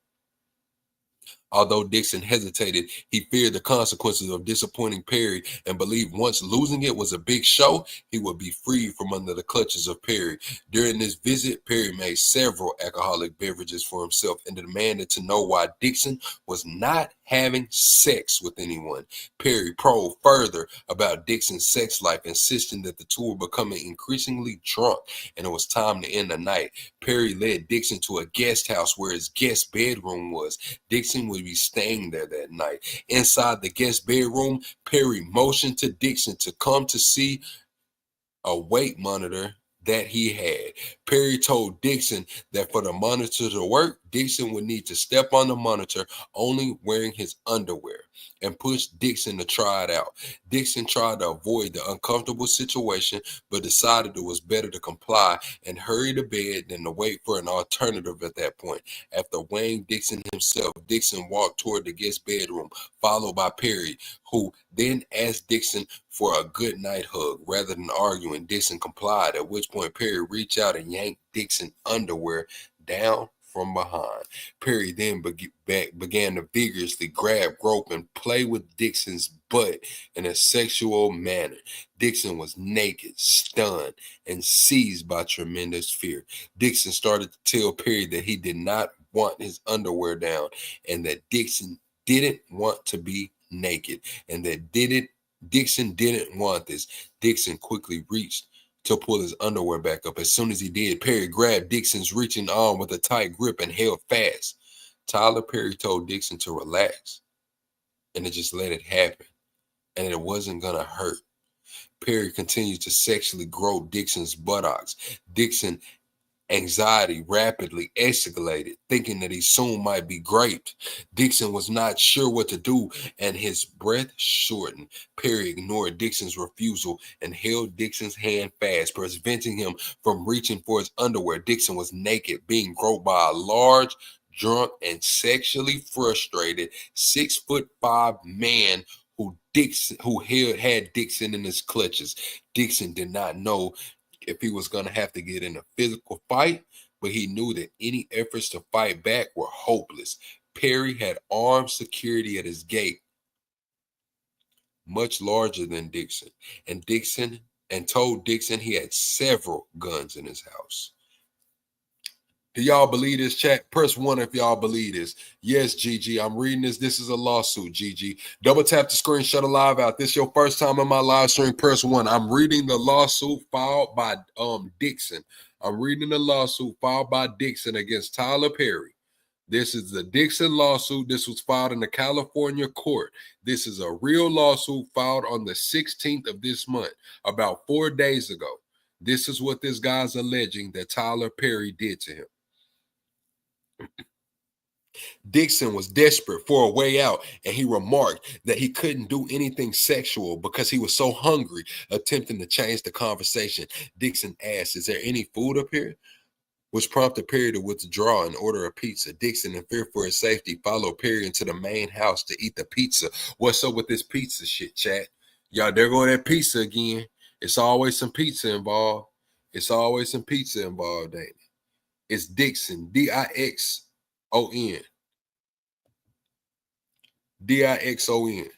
Although Dixon hesitated, he feared the consequences of disappointing Perry and believed once Losing It was a big show, he would be freed from under the clutches of Perry. During this visit, Perry made several alcoholic beverages for himself and demanded to know why Dixon was not having sex with anyone. Perry probed further about Dixon's sex life, insisting that the two were becoming increasingly drunk and it was time to end the night. Perry led Dixon to a guest house where his guest bedroom was. Dixon would be staying there that night. Inside the guest bedroom, Perry motioned to Dixon to come to see a weight monitor that he had. Perry told Dixon that for the monitor to work, Dixon would need to step on the monitor only wearing his underwear and pushed Dixon to try it out. Dixon tried to avoid the uncomfortable situation, but decided it was better to comply and hurry to bed than to wait for an alternative at that point. After weighing Dixon himself, Dixon walked toward the guest bedroom, followed by Perry, who then asked Dixon for a good night hug. Rather than arguing, Dixon complied, at which point Perry reached out and yanked Dixon's underwear down from behind. Perry then began to vigorously grab, grope, and play with Dixon's butt in a sexual manner. Dixon was naked, stunned, and seized by tremendous fear. Dixon started to tell Perry that he did not want his underwear down and that Dixon didn't want to be naked and that Dixon didn't want this. Dixon quickly reached to pull his underwear back up. As soon as he did, Perry grabbed Dixon's reaching arm with a tight grip and held fast. Tyler Perry told Dixon to relax and to just let it happen and it wasn't going to hurt. Perry continued to sexually grope Dixon's buttocks. Dixon anxiety rapidly escalated, thinking that he soon might be raped. Dixon was not sure what to do, and his breath shortened. Perry ignored Dixon's refusal and held Dixon's hand fast, preventing him from reaching for his underwear. Dixon was naked, being groped by a large, drunk, and sexually frustrated 6'5" man who had Dixon in his clutches. Dixon did not know if he was going to have to get in a physical fight, but he knew that any efforts to fight back were hopeless. Perry had armed security at his gate, much larger than Dixon, and told Dixon he had several guns in his house. Do y'all believe this, chat? Press 1 if y'all believe this. Yes, Gigi, I'm reading this. This is a lawsuit, Gigi. Double tap the screen, shut a live out. This is your first time in my live stream. Press 1. I'm reading the lawsuit filed by Dixon. I'm reading the lawsuit filed by Dixon against Tyler Perry. This is the Dixon lawsuit. This was filed in the California court. This is a real lawsuit filed on the 16th of this month, about 4 days ago. This is what this guy's alleging that Tyler Perry did to him. Dixon was desperate for a way out, and he remarked that he couldn't do anything sexual because he was so hungry, attempting to change the conversation. Dixon asked, "Is there any food up here?" which prompted Perry to withdraw and order a pizza. Dixon, in fear for his safety, followed Perry into the main house to eat the pizza. What's up with this pizza shit, chat? Y'all, there go that pizza again. It's always some pizza involved. It's always some pizza involved, ain't it? It's Dixon, Dixon. Dixon.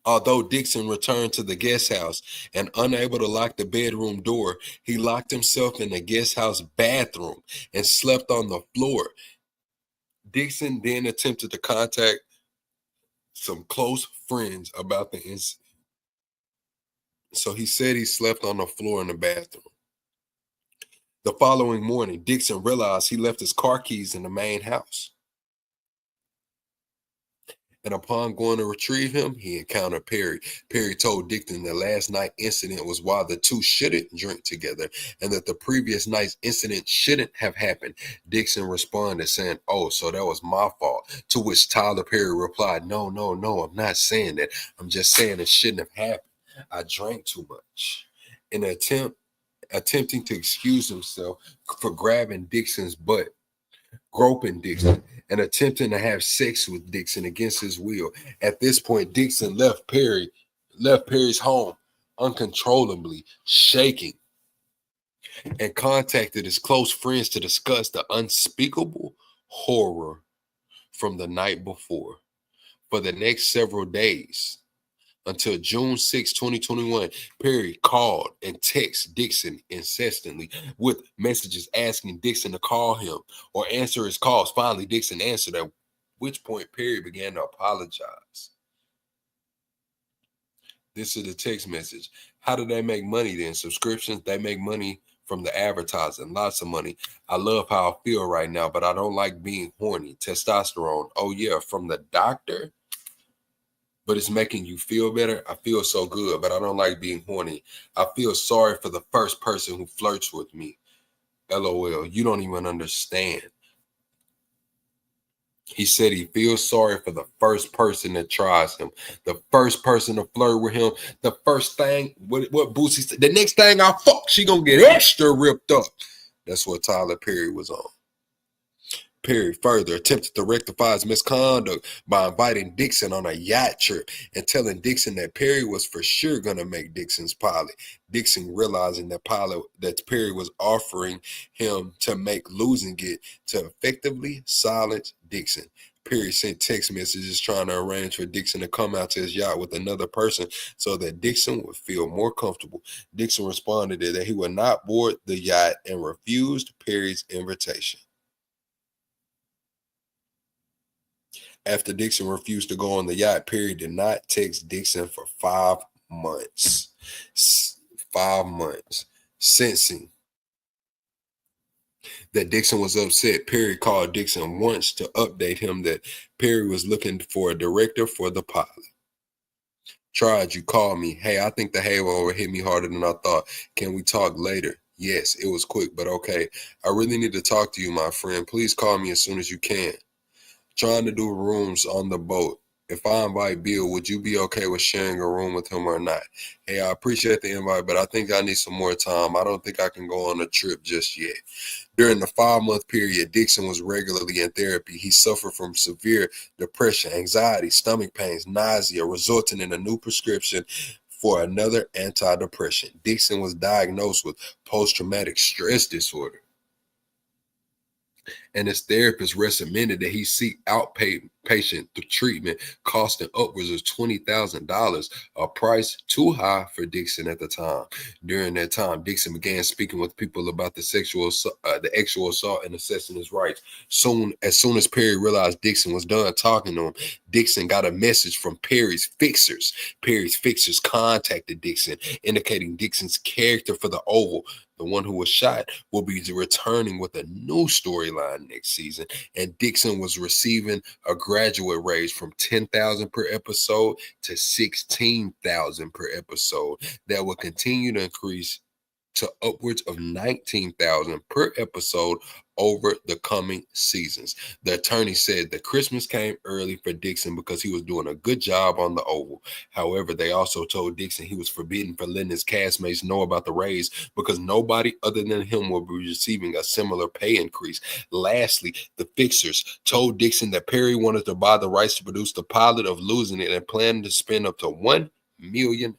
Although Dixon returned to the guest house and unable to lock the bedroom door, he locked himself in the guest house bathroom and slept on the floor. Dixon then attempted to contact some close friends about the incident. So he said he slept on the floor in the bathroom. The following morning, Dixon realized he left his car keys in the main house. And upon going to retrieve him, he encountered Perry. Perry told Dixon that last night's incident was why the two shouldn't drink together and that the previous night's incident shouldn't have happened. Dixon responded saying, "Oh, so that was my fault." To which Tyler Perry replied, No, I'm not saying that. I'm just saying it shouldn't have happened. I drank too much. In an attempting to excuse himself for grabbing Dixon's butt, groping Dixon, and attempting to have sex with Dixon against his will. At this point, Dixon left Perry's home uncontrollably, shaking, and contacted his close friends to discuss the unspeakable horror from the night before. For the next several days, until June 6, 2021, Perry called and texted Dixon incessantly with messages asking Dixon to call him or answer his calls. Finally, Dixon answered, at which point Perry began to apologize. This is the text message. How do they make money then? Subscriptions, they make money from the advertising, lots of money. I love how I feel right now, but I don't like being horny. Testosterone, oh yeah, from the doctor? But it's making you feel better. I feel so good, but I don't like being horny. I feel sorry for the first person who flirts with me. LOL, you don't even understand. He said he feels sorry for the first person that tries him, the first person to flirt with him, the first thing, what Boosie said, the next thing I fuck, she gonna get extra ripped up. That's what Tyler Perry was on. Perry further attempted to rectify his misconduct by inviting Dixon on a yacht trip and telling Dixon that Perry was for sure going to make Dixon's pilot. Dixon, realizing that Perry was offering him to make losing it to effectively silence Dixon. Perry sent text messages trying to arrange for Dixon to come out to his yacht with another person so that Dixon would feel more comfortable. Dixon responded that he would not board the yacht and refused Perry's invitation. After Dixon refused to go on the yacht, Perry did not text Dixon for 5 months. 5 months. Sensing that Dixon was upset, Perry called Dixon once to update him that Perry was looking for a director for the pilot. Tried, you called me. Hey, I think the hangover hit me harder than I thought. Can we talk later? Yes, it was quick, but okay. I really need to talk to you, my friend. Please call me as soon as you can. Trying to do rooms on the boat. If I invite Bill, would you be okay with sharing a room with him or not? Hey, I appreciate the invite, but I think I need some more time. I don't think I can go on a trip just yet. During the 5-month period, Dixon was regularly in therapy. He suffered from severe depression, anxiety, stomach pains, nausea, resulting in a new prescription for another antidepressant. Dixon was diagnosed with post-traumatic stress disorder, and his therapist recommended that he seek outpatient treatment costing upwards of $20,000, a price too high for Dixon at the time. During that time, Dixon began speaking with people about the sexual assault and assessing his rights. As soon as Perry realized Dixon was done talking to him, Dixon got a message from Perry's fixers. Perry's fixers contacted Dixon, indicating Dixon's character for the Oval, the one who was shot, will be returning with a new storyline next season. And Dixon was receiving a graduate raise from $10,000 per episode to $16,000 per episode that will continue to increase to upwards of $19,000 per episode over the coming seasons. The attorney said that Christmas came early for Dixon because he was doing a good job on the Oval. However, they also told Dixon he was forbidden from letting his castmates know about the raise because nobody other than him will be receiving a similar pay increase. Lastly, the fixers told Dixon that Perry wanted to buy the rights to produce the pilot of Losing It and planned to spend up to $1 million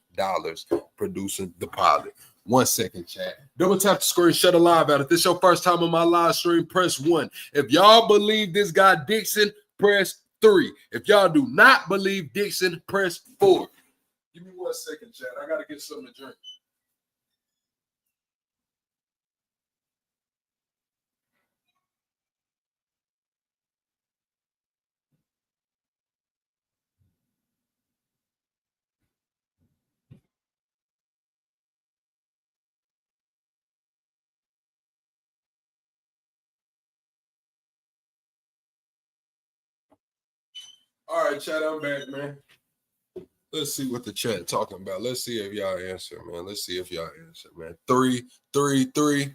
producing the pilot. 1 second, chat. Double tap the screen, shut a live out. If this is your first time on my live stream, press 1. If y'all believe this guy Dixon, press 3. If y'all do not believe Dixon, press 4. Give me 1 second, chat. I got to get something to drink. All right, chat, I'm back, man. Let's see what the chat talking about. Let's see if y'all answer, man. Let's see if y'all answer, man. 3, 3, 3.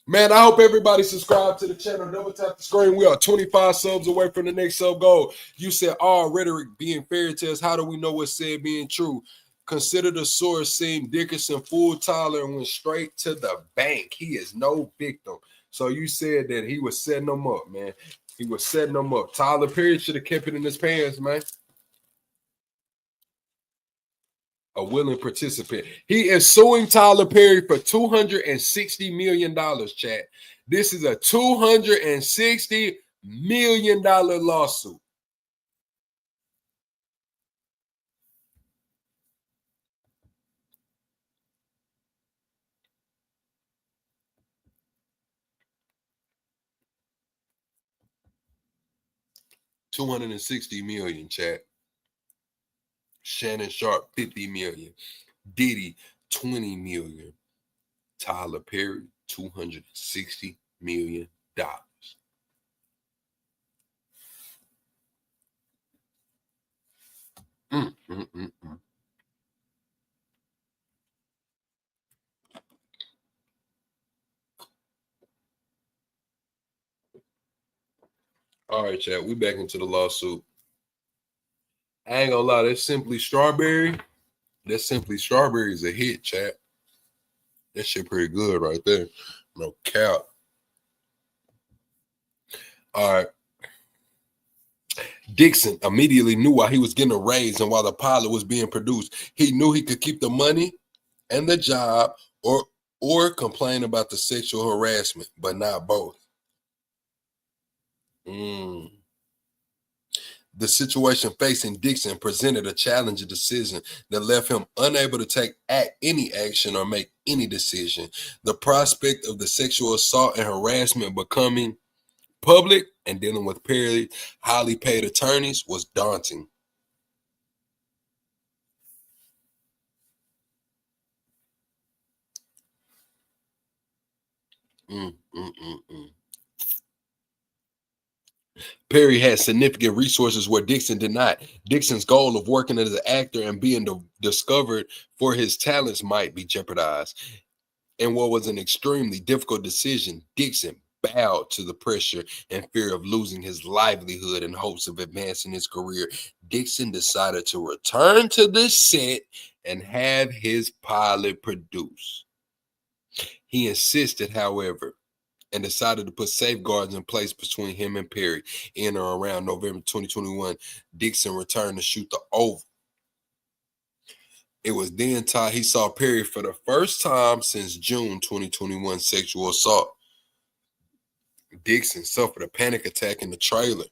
Man, I hope everybody subscribe to the channel. Double tap the screen. We are 25 subs away from the next sub goal. You said all rhetoric being fairy tales. How do we know what's said being true? Consider the source. Seeing Dickerson fooled Tyler and went straight to the bank. He is no victim. So you said that he was setting them up, man. He was setting them up. Tyler Perry should have kept it in his pants, man. A willing participant. He is suing Tyler Perry for $260 million, chat. This is a $260 million lawsuit. $260 million, chat. Shannon Sharp, $50 million. Diddy, $20 million. Tyler Perry, $260 million. All right, chat. We back into the lawsuit. I ain't gonna lie, that's Simply Strawberry. That Simply Strawberry is a hit, chat. That shit pretty good right there. No cap. All right. Dixon immediately knew why he was getting a raise and while the pilot was being produced. He knew he could keep the money and the job or complain about the sexual harassment, but not both. The situation facing Dixon presented a challenging decision that left him unable to take any action or make any decision. The prospect of the sexual assault and harassment becoming public and dealing with Perry's highly paid attorneys was daunting. Perry had significant resources where Dixon did not. Dixon's goal of working as an actor and being discovered for his talents might be jeopardized. In what was an extremely difficult decision, Dixon bowed to the pressure and fear of losing his livelihood in hopes of advancing his career. Dixon decided to return to the set and have his pilot produced. He insisted, however, and decided to put safeguards in place between him and Perry. In or around November 2021, Dixon returned to shoot the Oval. It was then he saw Perry for the first time since June 2021 sexual assault. Dixon suffered a panic attack in the trailer,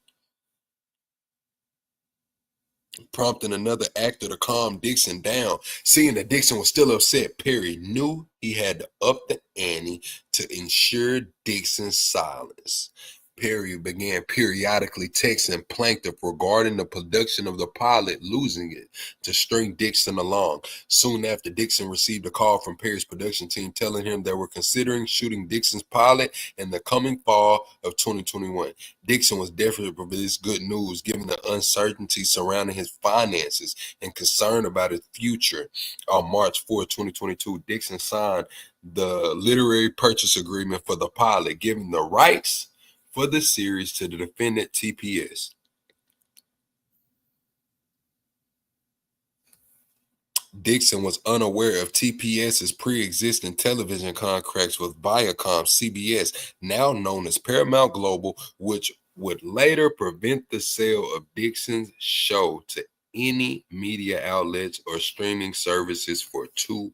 prompting another actor to calm Dixon down. Seeing that Dixon was still upset, Perry knew he had to up the ante to ensure Dixon's silence. Perry began periodically texting plaintiff regarding the production of the pilot, losing it to string Dixon along. Soon after, Dixon received a call from Perry's production team telling him they were considering shooting Dixon's pilot in the coming fall of 2021. Dixon was desperate for this good news, given the uncertainty surrounding his finances and concern about his future. On March 4, 2022, Dixon signed the literary purchase agreement for the pilot, giving the rights for the series to the defendant TPS. Dixon was unaware of TPS's pre-existing television contracts with Viacom CBS, now known as Paramount Global, which would later prevent the sale of Dixon's show to any media outlets or streaming services for 2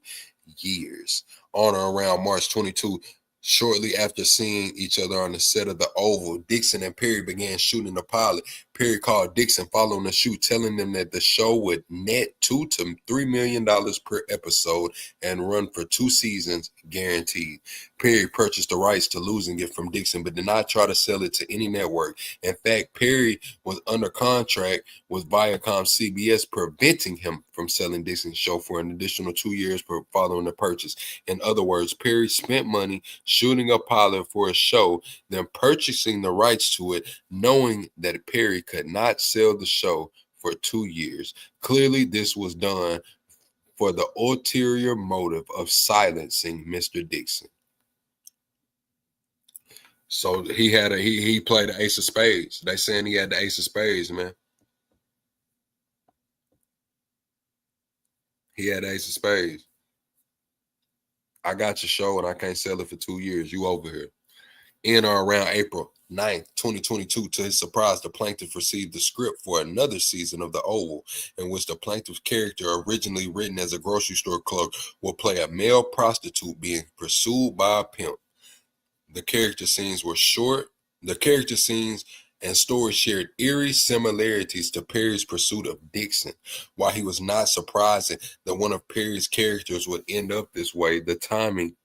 years. On or around March 22, shortly after seeing each other on the set of the Oval, Dixon and Perry began shooting the pilot. Perry called Dixon following the shoot, telling them that the show would net $2 to $3 million per episode and run for 2 seasons guaranteed. Perry purchased the rights to losing it from Dixon, but did not try to sell it to any network. In fact, Perry was under contract with Viacom CBS, preventing him from selling Dixon's show for an additional 2 years following the purchase. In other words, Perry spent money shooting a pilot for a show, then purchasing the rights to it, knowing that Perry could not sell the show for 2 years. Clearly, this was done for the ulterior motive of silencing Mr. Dixon. So he played the ace of spades. They saying he had the ace of spades, man. He had the ace of spades. I got your show and I can't sell it for 2 years. You over here. In or around April 9th, 2022, to his surprise, the plaintiff received the script for another season of The Oval, in which the plaintiff's character, originally written as a grocery store clerk, will play a male prostitute being pursued by a pimp. The character scenes were short. The character scenes and story shared eerie similarities to Perry's pursuit of Dixon. While he was not surprising that one of Perry's characters would end up this way, the timing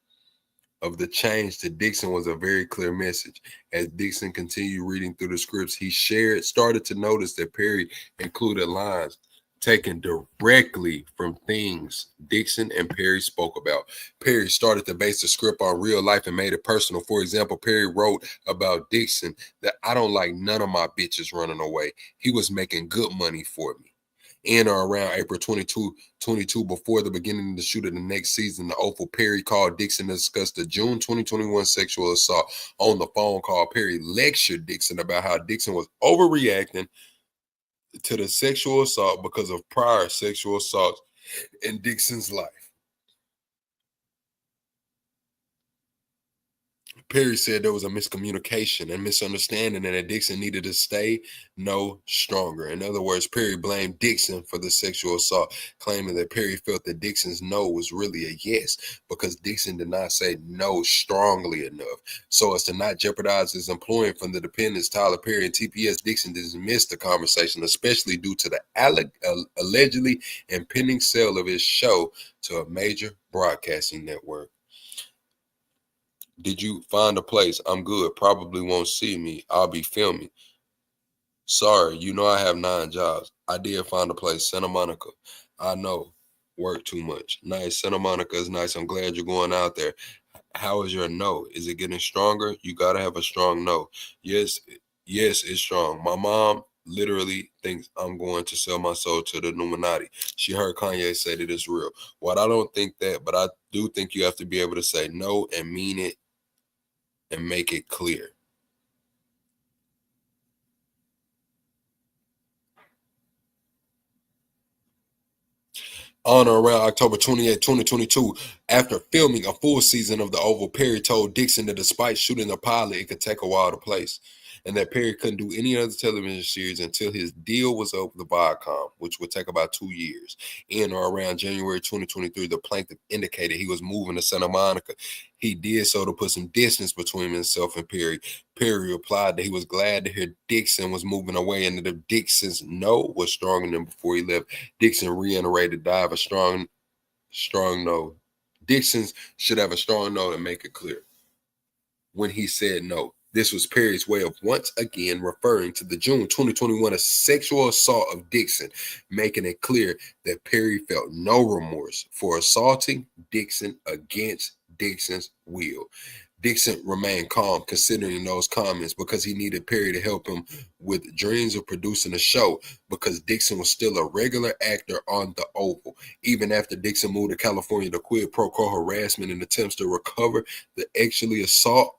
of the change to Dixon was a very clear message. As Dixon continued reading through the scripts he started to notice that Perry included lines taken directly from things Dixon and Perry spoke about. Perry started to base the script on real life and made it personal. For example, Perry wrote about Dixon that I don't like none of my bitches running away. He was making good money for me. In or around April 22, before the beginning of the shoot of the next season, the Oval, Perry called Dixon to discuss the June 2021 sexual assault. On the phone call, Perry lectured Dixon about how Dixon was overreacting to the sexual assault because of prior sexual assaults in Dixon's life. Perry said there was a miscommunication and misunderstanding and that Dixon needed to stay no stronger. In other words, Perry blamed Dixon for the sexual assault, claiming that Perry felt that Dixon's no was really a yes because Dixon did not say no strongly enough. So as to not jeopardize his employment from the dependents, Tyler Perry and TPS Dixon dismissed the conversation, especially due to the allegedly impending sale of his show to a major broadcasting network. Did you find a place? I'm good. Probably won't see me. I'll be filming. Sorry, you know I have 9 jobs. I did find a place, Santa Monica. I know. Work too much. Nice. Santa Monica is nice. I'm glad you're going out there. How is your no? Is it getting stronger? You gotta have a strong no. Yes, it's strong. My mom literally thinks I'm going to sell my soul to the Illuminati. She heard Kanye say that it's real. Well, I don't think that, but I do think you have to be able to say no and mean it and make it clear. On or around October 28, 2022, after filming a full season of The Oval, Perry told Dixon that despite shooting the pilot, it could take a while to place, and that Perry couldn't do any other television series until his deal was up with Viacom, which would take about 2 years. In or around January 2023, the plaintiff indicated he was moving to Santa Monica. He did so to put some distance between himself and Perry. Perry replied that he was glad to hear Dixon was moving away and that if Dixon's no was stronger than before he left, Dixon reiterated that I have a strong no. Dixon should have a strong no to make it clear. When he said no, this was Perry's way of once again referring to the June 2021 sexual assault of Dixon, making it clear that Perry felt no remorse for assaulting Dixon against Dixon's will. Dixon remained calm considering those comments because he needed Perry to help him with dreams of producing a show because Dixon was still a regular actor on The Oval. Even after Dixon moved to California to quid pro quo harassment and attempts to recover the actually assault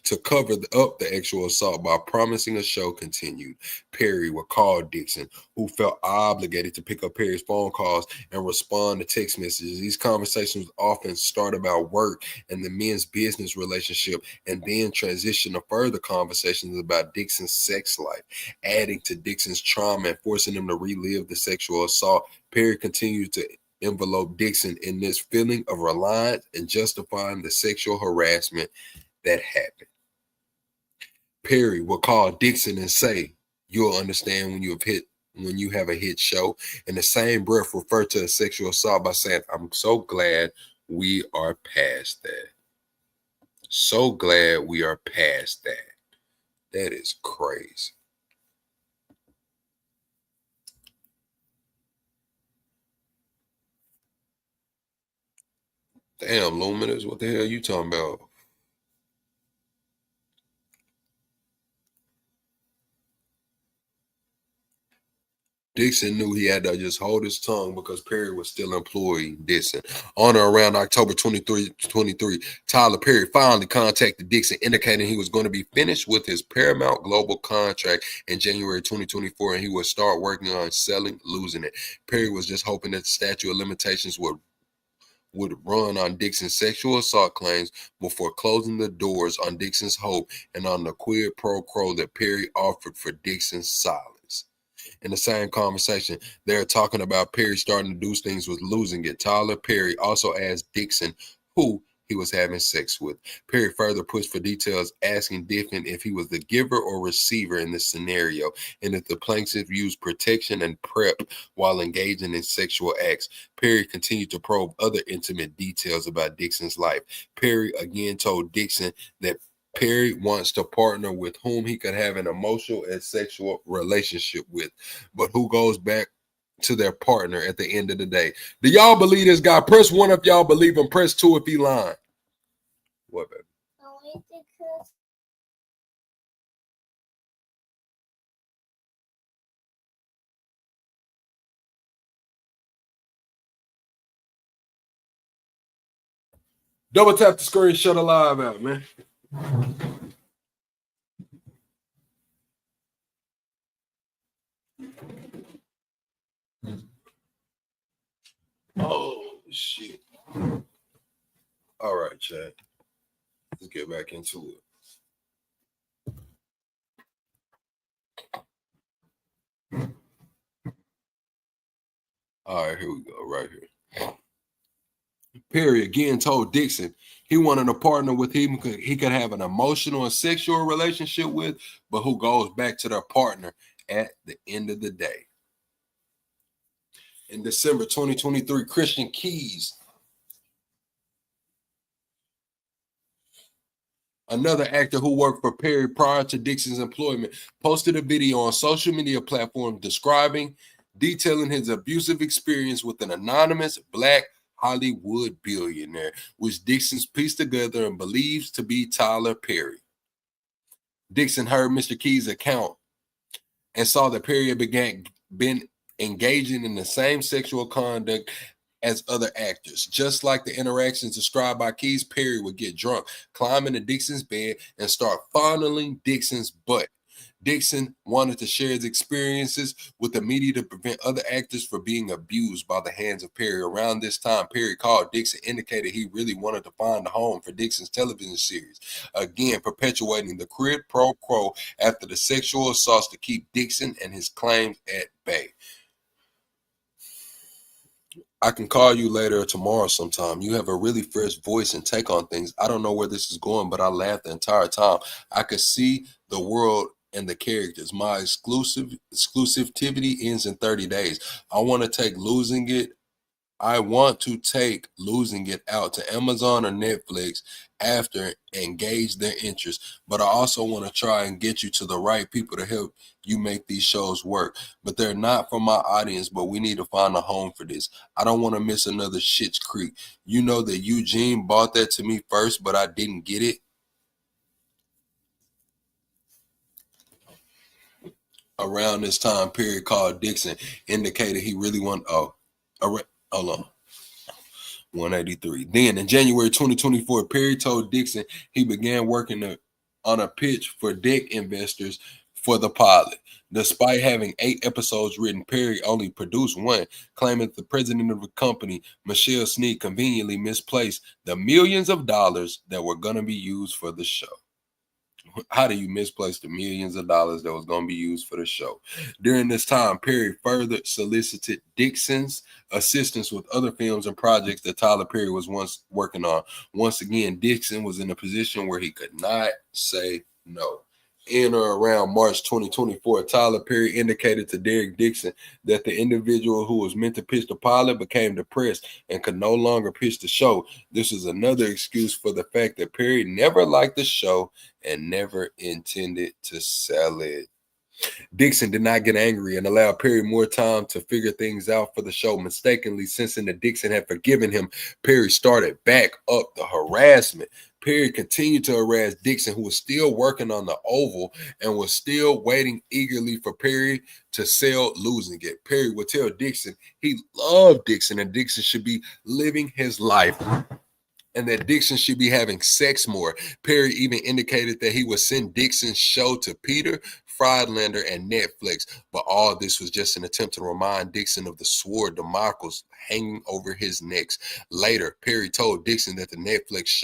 to cover up the actual assault by promising a show continued. Perry would call Dixon, who felt obligated to pick up Perry's phone calls and respond to text messages. These conversations often start about work and the men's business relationship and then transition to further conversations about Dixon's sex life, adding to Dixon's trauma and forcing him to relive the sexual assault. Perry continued to envelope Dixon in this feeling of reliance and justifying the sexual harassment that happened. Perry will call Dixon and say, "You'll understand when you have a hit show." In the same breath, refer to a sexual assault by saying, "I'm so glad we are past that. So glad we are past that." That is crazy. Damn, Luminous, what the hell are you talking about? Dixon knew he had to just hold his tongue because Perry was still employing Dixon. On or around October 23, Tyler Perry finally contacted Dixon, indicating he was going to be finished with his Paramount Global contract in January 2024, and he would start working on selling Losing It. Perry was just hoping that the statute of limitations would run on Dixon's sexual assault claims before closing the doors on Dixon's hope and on the quid pro quo that Perry offered for Dixon's silence. In the same conversation, they're talking about Perry starting to do things with Losing It. Tyler Perry also asked Dixon who he was having sex with. Perry further pushed for details, asking Dixon if he was the giver or receiver in this scenario, and if the plaintiff used protection and prep while engaging in sexual acts. Perry continued to probe other intimate details about Dixon's life. Perry again told Dixon that Perry wants to partner with whom he could have an emotional and sexual relationship with, but who goes back to their partner at the end of the day. Do y'all believe this guy? Press 1 if y'all believe him. Press 2 if he lying. What, baby? Double tap the screen, shut a live out, man. Oh, shit. All right, Chad. Let's get back into it. All right, here we go, right here. Perry again told Dixon he wanted a partner with him he could have an emotional and sexual relationship with, but who goes back to their partner at the end of the day. In December 2023, Christian Keys, another actor who worked for Perry prior to Dixon's employment, posted a video on social media platforms detailing his abusive experience with an anonymous Black Hollywood billionaire, which Dixon's pieced together and believes to be Tyler Perry. Dixon heard Mr. Keys' account and saw that Perry had been engaging in the same sexual conduct as other actors. Just like the interactions described by Keys, Perry would get drunk, climb into Dixon's bed, and start fondling Dixon's butt. Dixon wanted to share his experiences with the media to prevent other actors from being abused by the hands of Perry. Around this time, Perry called Dixon, indicated he really wanted to find a home for Dixon's television series, again perpetuating the quid pro quo after the sexual assaults to keep Dixon and his claims at bay. I can call you later or tomorrow sometime. You have a really fresh voice and take on things. I don't know where this is going, but I laughed the entire time. I could see the world and the characters. My exclusivity ends in 30 days. I want to take losing it out to Amazon or Netflix after and gauge their interest. But I also want to try and get you to the right people to help you make these shows work. But they're not for my audience, but we need to find a home for this. I don't want to miss another Schitt's Creek. You know that Eugene bought that to me first, but I didn't get it. Around this time, Perry called Dixon, indicated he really wanted, hold on. 183. Then in January 2024, Perry told Dixon he began working on a pitch for deck investors for the pilot. Despite having 8 episodes written, Perry only produced 1, claiming the president of the company, Michelle Sneed, conveniently misplaced the millions of dollars that were going to be used for the show. How do you misplace the millions of dollars that was going to be used for the show? During this time, Perry further solicited Dixon's assistance with other films and projects that Tyler Perry was once working on. Once again, Dixon was in a position where he could not say no. In or around March 2024, Tyler Perry indicated to Derek Dixon that the individual who was meant to pitch the pilot became depressed and could no longer pitch the show. This is another excuse for the fact that Perry never liked the show and never intended to sell it. Dixon did not get angry and allowed Perry more time to figure things out for the show. Mistakenly sensing that Dixon had forgiven him, Perry started back up the harassment. Perry continued to harass Dixon, who was still working on the Oval and was still waiting eagerly for Perry to sell Losing It. Perry would tell Dixon he loved Dixon and Dixon should be living his life and that Dixon should be having sex more. Perry even indicated that he would send Dixon's show to Peter Friedlander and Netflix, but all this was just an attempt to remind Dixon of the sword Damocles hanging over his neck. Later, Perry told Dixon that the Netflix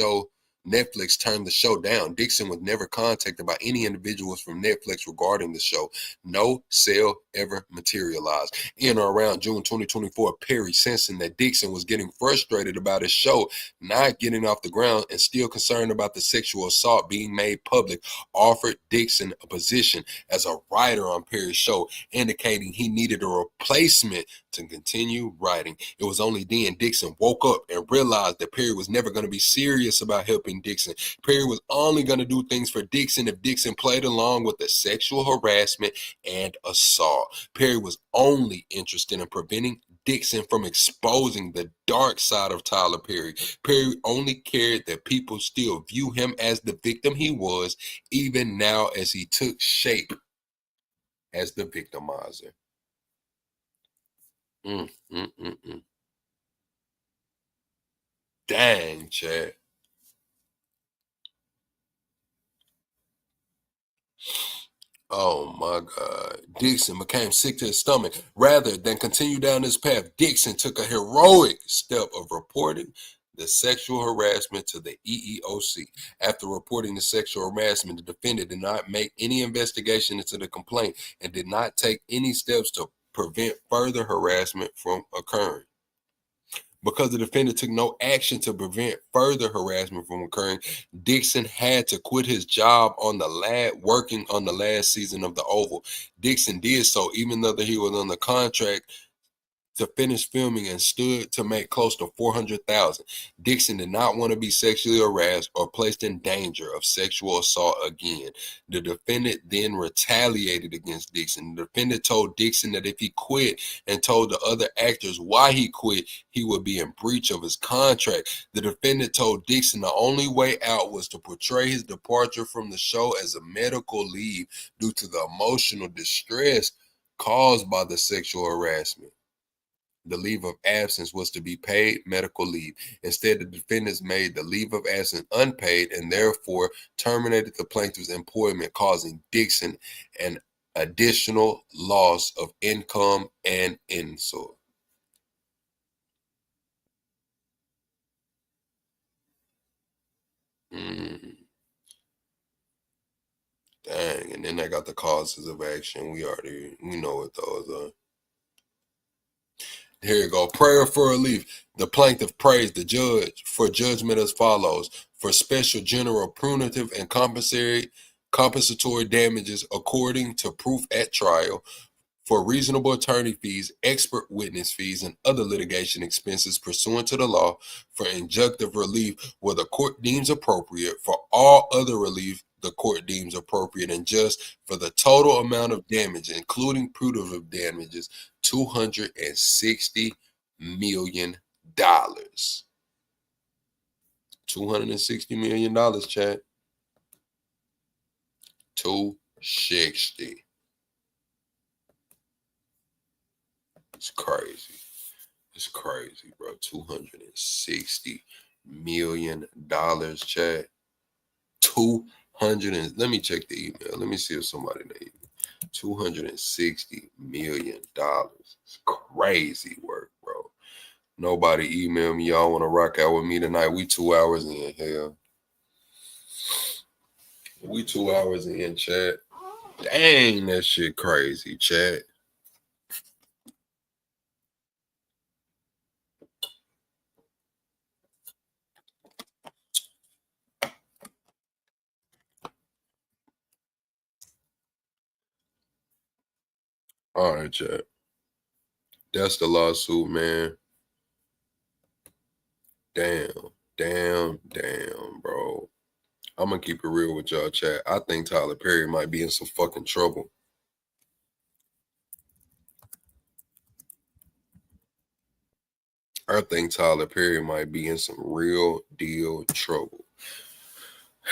turned the show down. Dixon was never contacted by any individuals from Netflix regarding the show. No sale ever materialized. In or around June 2024, Perry, sensing that Dixon was getting frustrated about his show not getting off the ground and still concerned about the sexual assault being made public, offered Dixon a position as a writer on Perry's show, indicating he needed a replacement to continue writing. It was only then Dixon woke up and realized that Perry was never going to be serious about helping Dixon. Perry was only going to do things for Dixon if Dixon played along with the sexual harassment and assault. Perry was only interested in preventing Dixon from exposing the dark side of Tyler Perry. Perry only cared that people still view him as the victim he was, even now as he took shape as the victimizer. Dang, Chad. Oh my God. Dixon became sick to his stomach. Rather than continue down this path, Dixon took a heroic step of reporting the sexual harassment to the EEOC. After reporting the sexual harassment, the defendant did not make any investigation into the complaint and did not take any steps to prevent further harassment from occurring. Because the defendant took no action to prevent further harassment from occurring, Dixon had to quit his job working on the last season of The Oval. Dixon did so even though he was under contract to finish filming and stood to make close to $400,000. Dixon did not want to be sexually harassed or placed in danger of sexual assault again. The defendant then retaliated against Dixon. The defendant told Dixon that if he quit and told the other actors why he quit, he would be in breach of his contract. The defendant told Dixon the only way out was to portray his departure from the show as a medical leave due to the emotional distress caused by the sexual harassment. The leave of absence was to be paid medical leave. Instead, the defendants made the leave of absence unpaid and therefore terminated the plaintiff's employment, causing Dixon an additional loss of income and insult. Dang, and then they got the causes of action. We know what those are. Here you go. Prayer for relief. The plaintiff prays the judge for judgment as follows: for special general punitive and compensatory damages according to proof at trial, for reasonable attorney fees, expert witness fees, and other litigation expenses pursuant to the law, for injunctive relief where the court deems appropriate, for all other relief the court deems appropriate and just, for the total amount of damage, including punitive damages, $260 million. $260 million, chat. 260. It's crazy. It's crazy, bro. $260 million, chat. 200 and let me check the email. Let me see if somebody named $260 million. It's crazy work, bro. Nobody email me. Y'all want to rock out with me tonight? We 2 hours in. Hell, we 2 hours in, chat. Dang, that shit crazy, chat. All right, chat. That's the lawsuit, man. Damn, bro. I'm gonna keep it real with y'all, chat. I think Tyler Perry might be in some fucking trouble. I think Tyler Perry might be in some real deal trouble.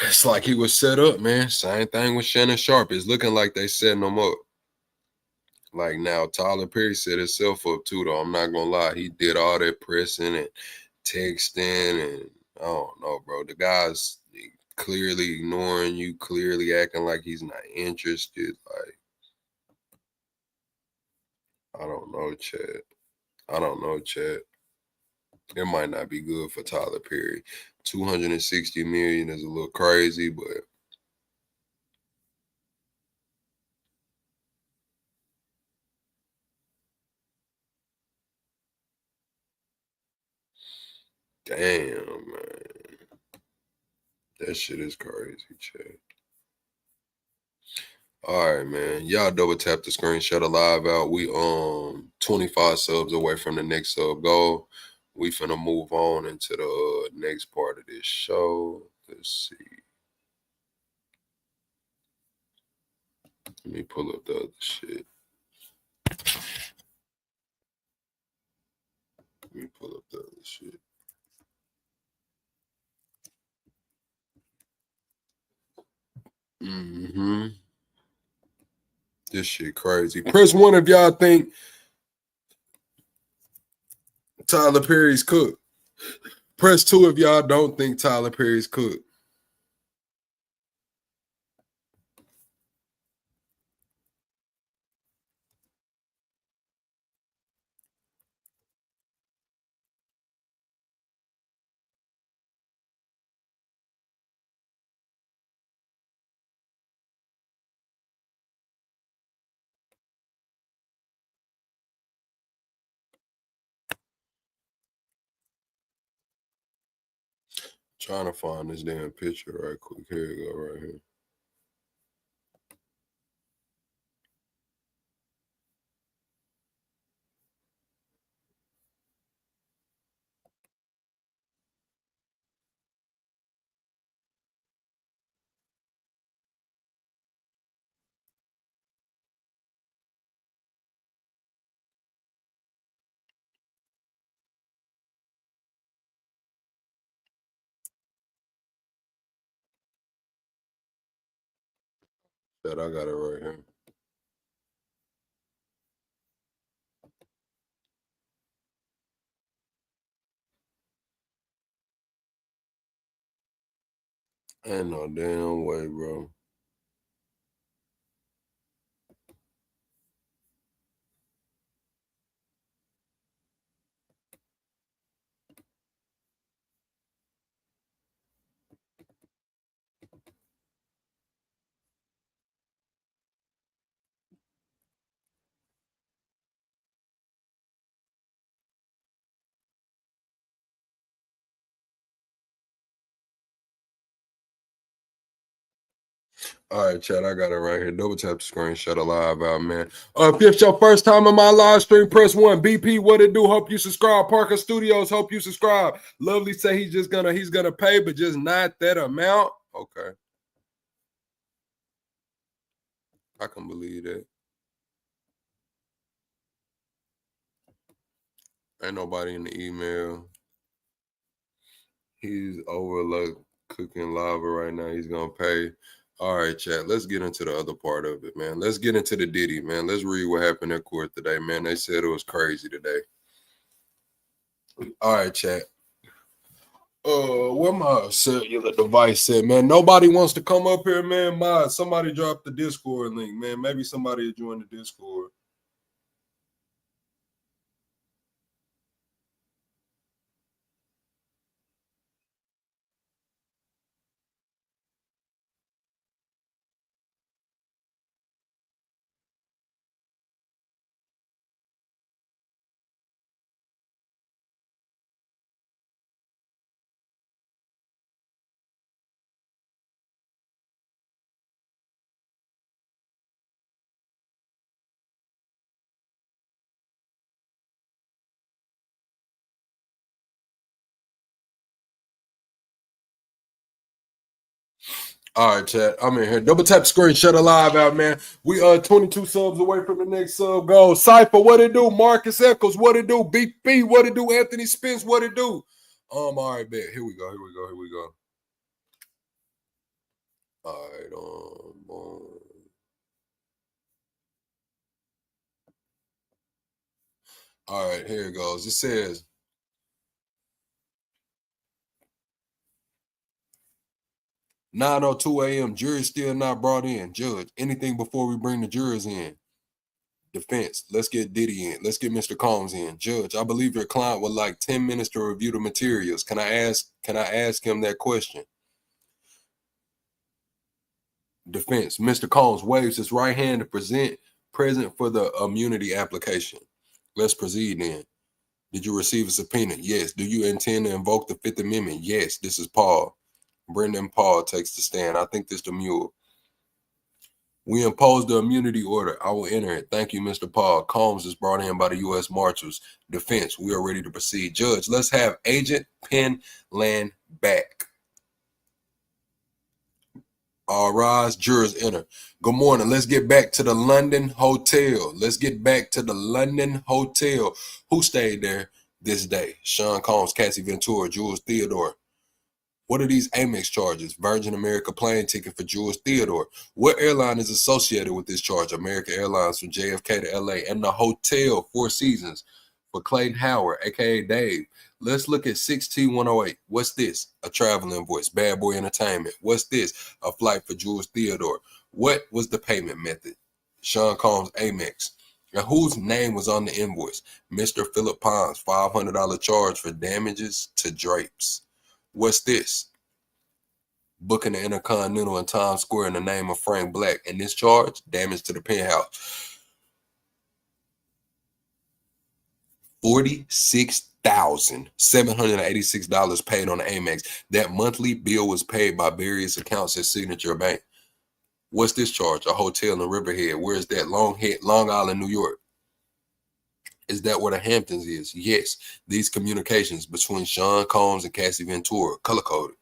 It's like he was set up, man. Same thing with Shannon Sharp. It's looking like they setting him up. Like now, Tyler Perry set himself up too, though. I'm not gonna lie. He did all that pressing and texting, and I don't know, bro. The guy's clearly ignoring you, clearly acting like he's not interested. Like, I don't know, Chad. It might not be good for Tyler Perry. 260 million is a little crazy, but damn, man. That shit is crazy, Chad. All right, man. Y'all double tap the screen, shut a live out. We 25 subs away from the next sub goal. We finna move on into the next part of this show. Let's see. Let me pull up the other shit. This shit crazy. Press 1 if y'all think Tyler Perry's cooked. Press 2 if y'all don't think Tyler Perry's cooked. Trying to find this damn picture right quick. Here you go, right here. That I got it right here. Ain't no damn way, bro. All right, chat, I got it right here. Double tap the screen, shut a live out, man. If it's your first time in my live stream, press 1. BP, what it do? Hope you subscribe. Parker Studios, hope you subscribe. Lovely say he's gonna pay, but just not that amount. Okay. I can believe that. Ain't nobody in the email. He's overlooked cooking lava right now. He's gonna pay. All right, chat. Let's get into the other part of it, man. Let's get into the Diddy, man. Let's read what happened at court today, man. They said it was crazy today. All right, chat. Where my cellular device said, man? Nobody wants to come up here, man. Somebody dropped the Discord link, man. Maybe somebody joined the Discord. All right, chat. I'm in here. Double tap the screen, shut a live out, man. We 22 subs away from the next sub goal. Cypher, what it do? Marcus Eccles, what it do? BP, what it do? Anthony Spence, what it do? All right, bet. Here we go. All right, boom. All right, here it goes. It says, 9:02 a.m. Jury still not brought in. Judge, anything before we bring the jurors in? Defense, let's get Diddy in. Let's get Mr. Combs in. Judge, I believe your client would like 10 minutes to review the materials. Can I ask him that question? Defense, Mr. Combs waves his right hand to present for the immunity application. Let's proceed then. Did you receive a subpoena? Yes. Do you intend to invoke the Fifth Amendment? Yes. This is Paul. Brendan Paul takes the stand. I think this the mule. We impose the immunity order. I will enter it. Thank you, Mr. Paul. Combs is brought in by the U.S. Marshals. Defense, we are ready to proceed. Judge, let's have Agent Penland back. All rise, jurors enter. Good morning. Let's get back to the London Hotel. Who stayed there this day? Sean Combs, Cassie Ventura, Jules Theodore. What are these Amex charges? Virgin America plane ticket for Jules Theodore. What airline is associated with this charge? American Airlines from JFK to LA. And the hotel, Four Seasons, for Clayton Howard, aka Dave. Let's look at 6T108. What's this? A travel invoice. Bad Boy Entertainment. What's this? A flight for Jules Theodore. What was the payment method? Sean Combs, Amex. And whose name was on the invoice? Mr. Philip Pons, $500 charge for damages to drapes. What's this? Booking the Intercontinental in Times Square in the name of Frank Black. And this charge, damage to the penthouse. $46,000. $1,786 paid on the Amex. That monthly bill was paid by various accounts at Signature Bank. What's this charge? A hotel in Riverhead. Where is that? Long Island, New York. Is that where the Hamptons is? Yes. These communications between Sean Combs and Cassie Ventura, color-coded.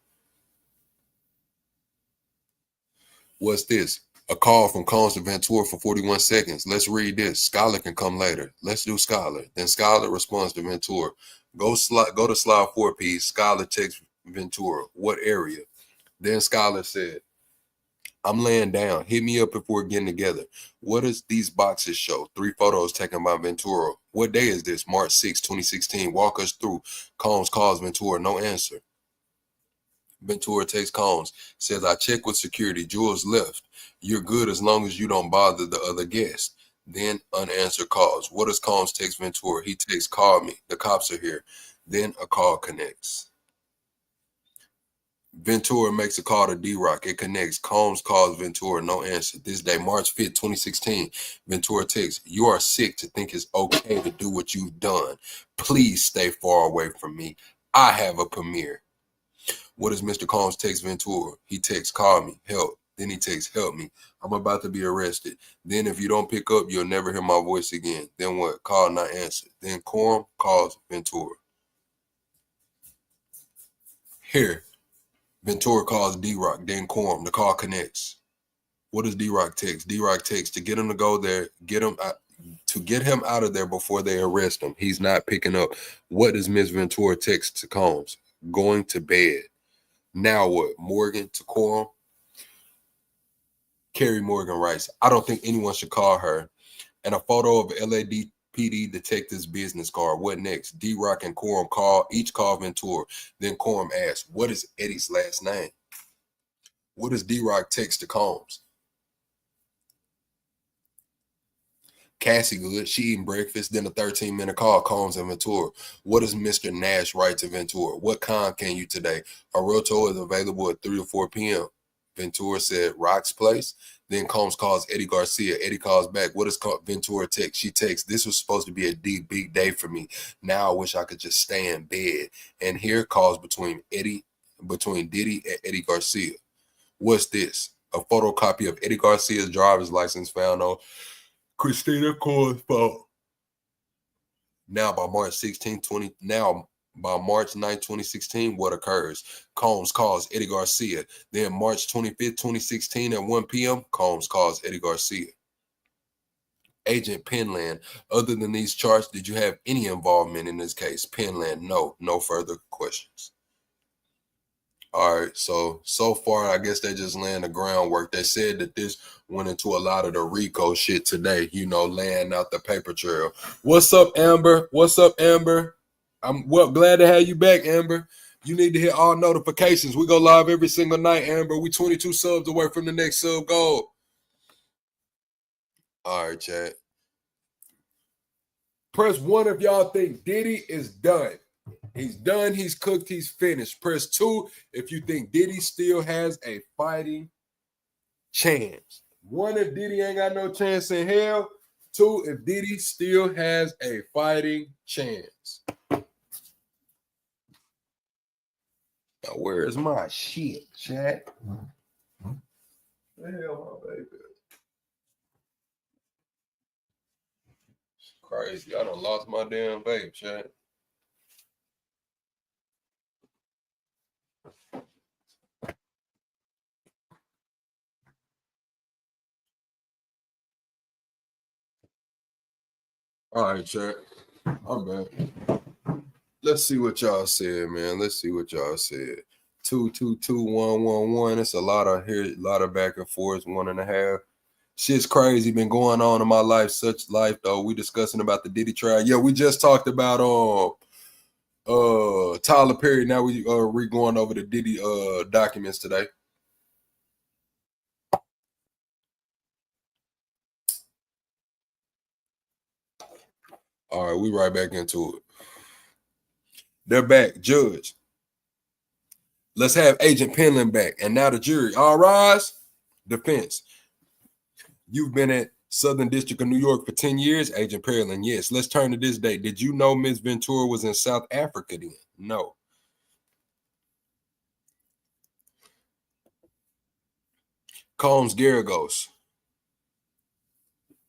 What's this? A call from Combs to Ventura for 41 seconds. Let's read this. Scholar can come later. Let's do Scholar. Then Scholar responds to Ventura. Go to slide 4, please. Scholar texts Ventura. What area? Then Scholar said, I'm laying down. Hit me up if we're getting together. What does these boxes show? 3 photos taken by Ventura. What day is this? March 6, 2016. Walk us through. Combs calls Ventura. No answer. Ventura takes Combs. Says, I checked with security. Jules left. You're good as long as you don't bother the other guests. Then unanswered calls. What does Combs text Ventura? He texts, call me. The cops are here. Then a call connects. Ventura makes a call to D-Rock. It connects. Combs calls Ventura. No answer. This day, March 5th, 2016. Ventura texts, you are sick to think it's okay to do what you've done. Please stay far away from me. I have a premiere. What does Mr. Combs text Ventura? He texts, call me, help. Then he texts, help me. I'm about to be arrested. Then if you don't pick up, you'll never hear my voice again. Then what? Call, not answer. Then Coram calls Ventura. Here, Ventura calls D-Rock. Then Coram. The call connects. What does D-Rock text? D-Rock texts to get him to go there, get him out of there before they arrest him. He's not picking up. What does Miss Ventura text to Combs? Going to bed. Now what? Morgan to Coram. Carrie Morgan writes, I don't think anyone should call her. And a photo of LAPD detective's business card. What next? D-Rock and Coram each call Ventura. Then Coram asks, what is Eddie's last name? What does D-Rock text to Combs? Cassie good. She eating breakfast. Then a 13-minute call, Combs and Ventura. What does Mr. Nash write to Ventura? What con can you today? A realtor is available at 3 or 4 p.m. Ventura said, Rock's place. Then Combs calls Eddie Garcia. Eddie calls back. What does Ventura text? She texts, this was supposed to be a big day for me. Now I wish I could just stay in bed. And here calls between Diddy and Eddie Garcia. What's this? A photocopy of Eddie Garcia's driver's license found on Christina Cole's phone. Now by March 9, 2016, what occurs? Combs calls Eddie Garcia. Then March 25th, 2016 at 1 p.m., Combs calls Eddie Garcia. Agent Penland, other than these charges, did you have any involvement in this case? Penland, no further questions. All right, so far, I guess they just laying the groundwork. They said that this went into a lot of the RICO shit today, laying out the paper trail. What's up, Amber? I'm glad to have you back, Amber. You need to hit all notifications. We go live every single night, Amber. We 22 subs away from the next sub goal. All right, chat. Press 1 if y'all think Diddy is done. He's done. He's cooked. He's finished. Press 2 if you think Diddy still has a fighting chance. 1 if Diddy ain't got no chance in hell. 2 if Diddy still has a fighting chance. Now, where is my shit, chat? The hell, my baby? It's crazy. I done lost my damn babe, chat. All right, chat. I'm back. Let's see what y'all said, man. 222-111. It's a lot of back and forth, 1.5. Shit's crazy. Been going on in my life. Such life, though. We discussing about the Diddy trial. Yeah, we just talked about Tyler Perry. Now we going over the Diddy documents today. All right, we right back into it. They're back. Judge. Let's have Agent Penland back. And now the jury. All rise. Defense. You've been at Southern District of New York for 10 years. Agent Pearland, yes. Let's turn to this date. Did you know Ms. Ventura was in South Africa then? No. Combs Garagos.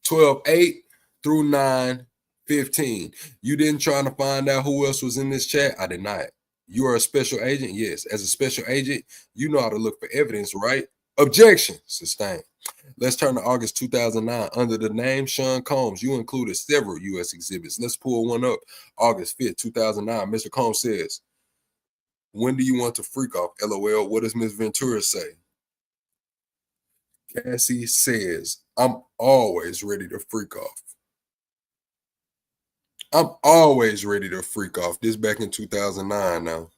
12/8 through 9/15. You didn't try to find out who else was in this chat? I did not. You are a special agent? Yes. As a special agent, you know how to look for evidence, right? Objection. Sustained. Let's turn to August 2009. Under the name Sean Combs, you included several U.S. exhibits. Let's pull one up. August 5th, 2009. Mr. Combs says, when do you want to freak off? LOL. What does Ms. Ventura say? Cassie says, I'm always ready to freak off. I'm always ready to freak off. This back in 2009 now.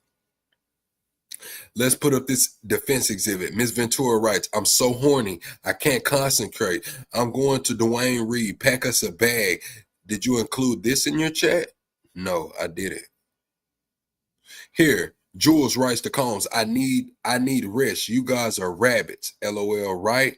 Let's put up this defense exhibit. Ms. Ventura writes, I'm so horny. I can't concentrate. I'm going to Dwayne Reed. Pack us a bag. Did you include this in your chat? No, I didn't. Here, Jules writes to Combs, I need rest. You guys are rabbits. LOL, right?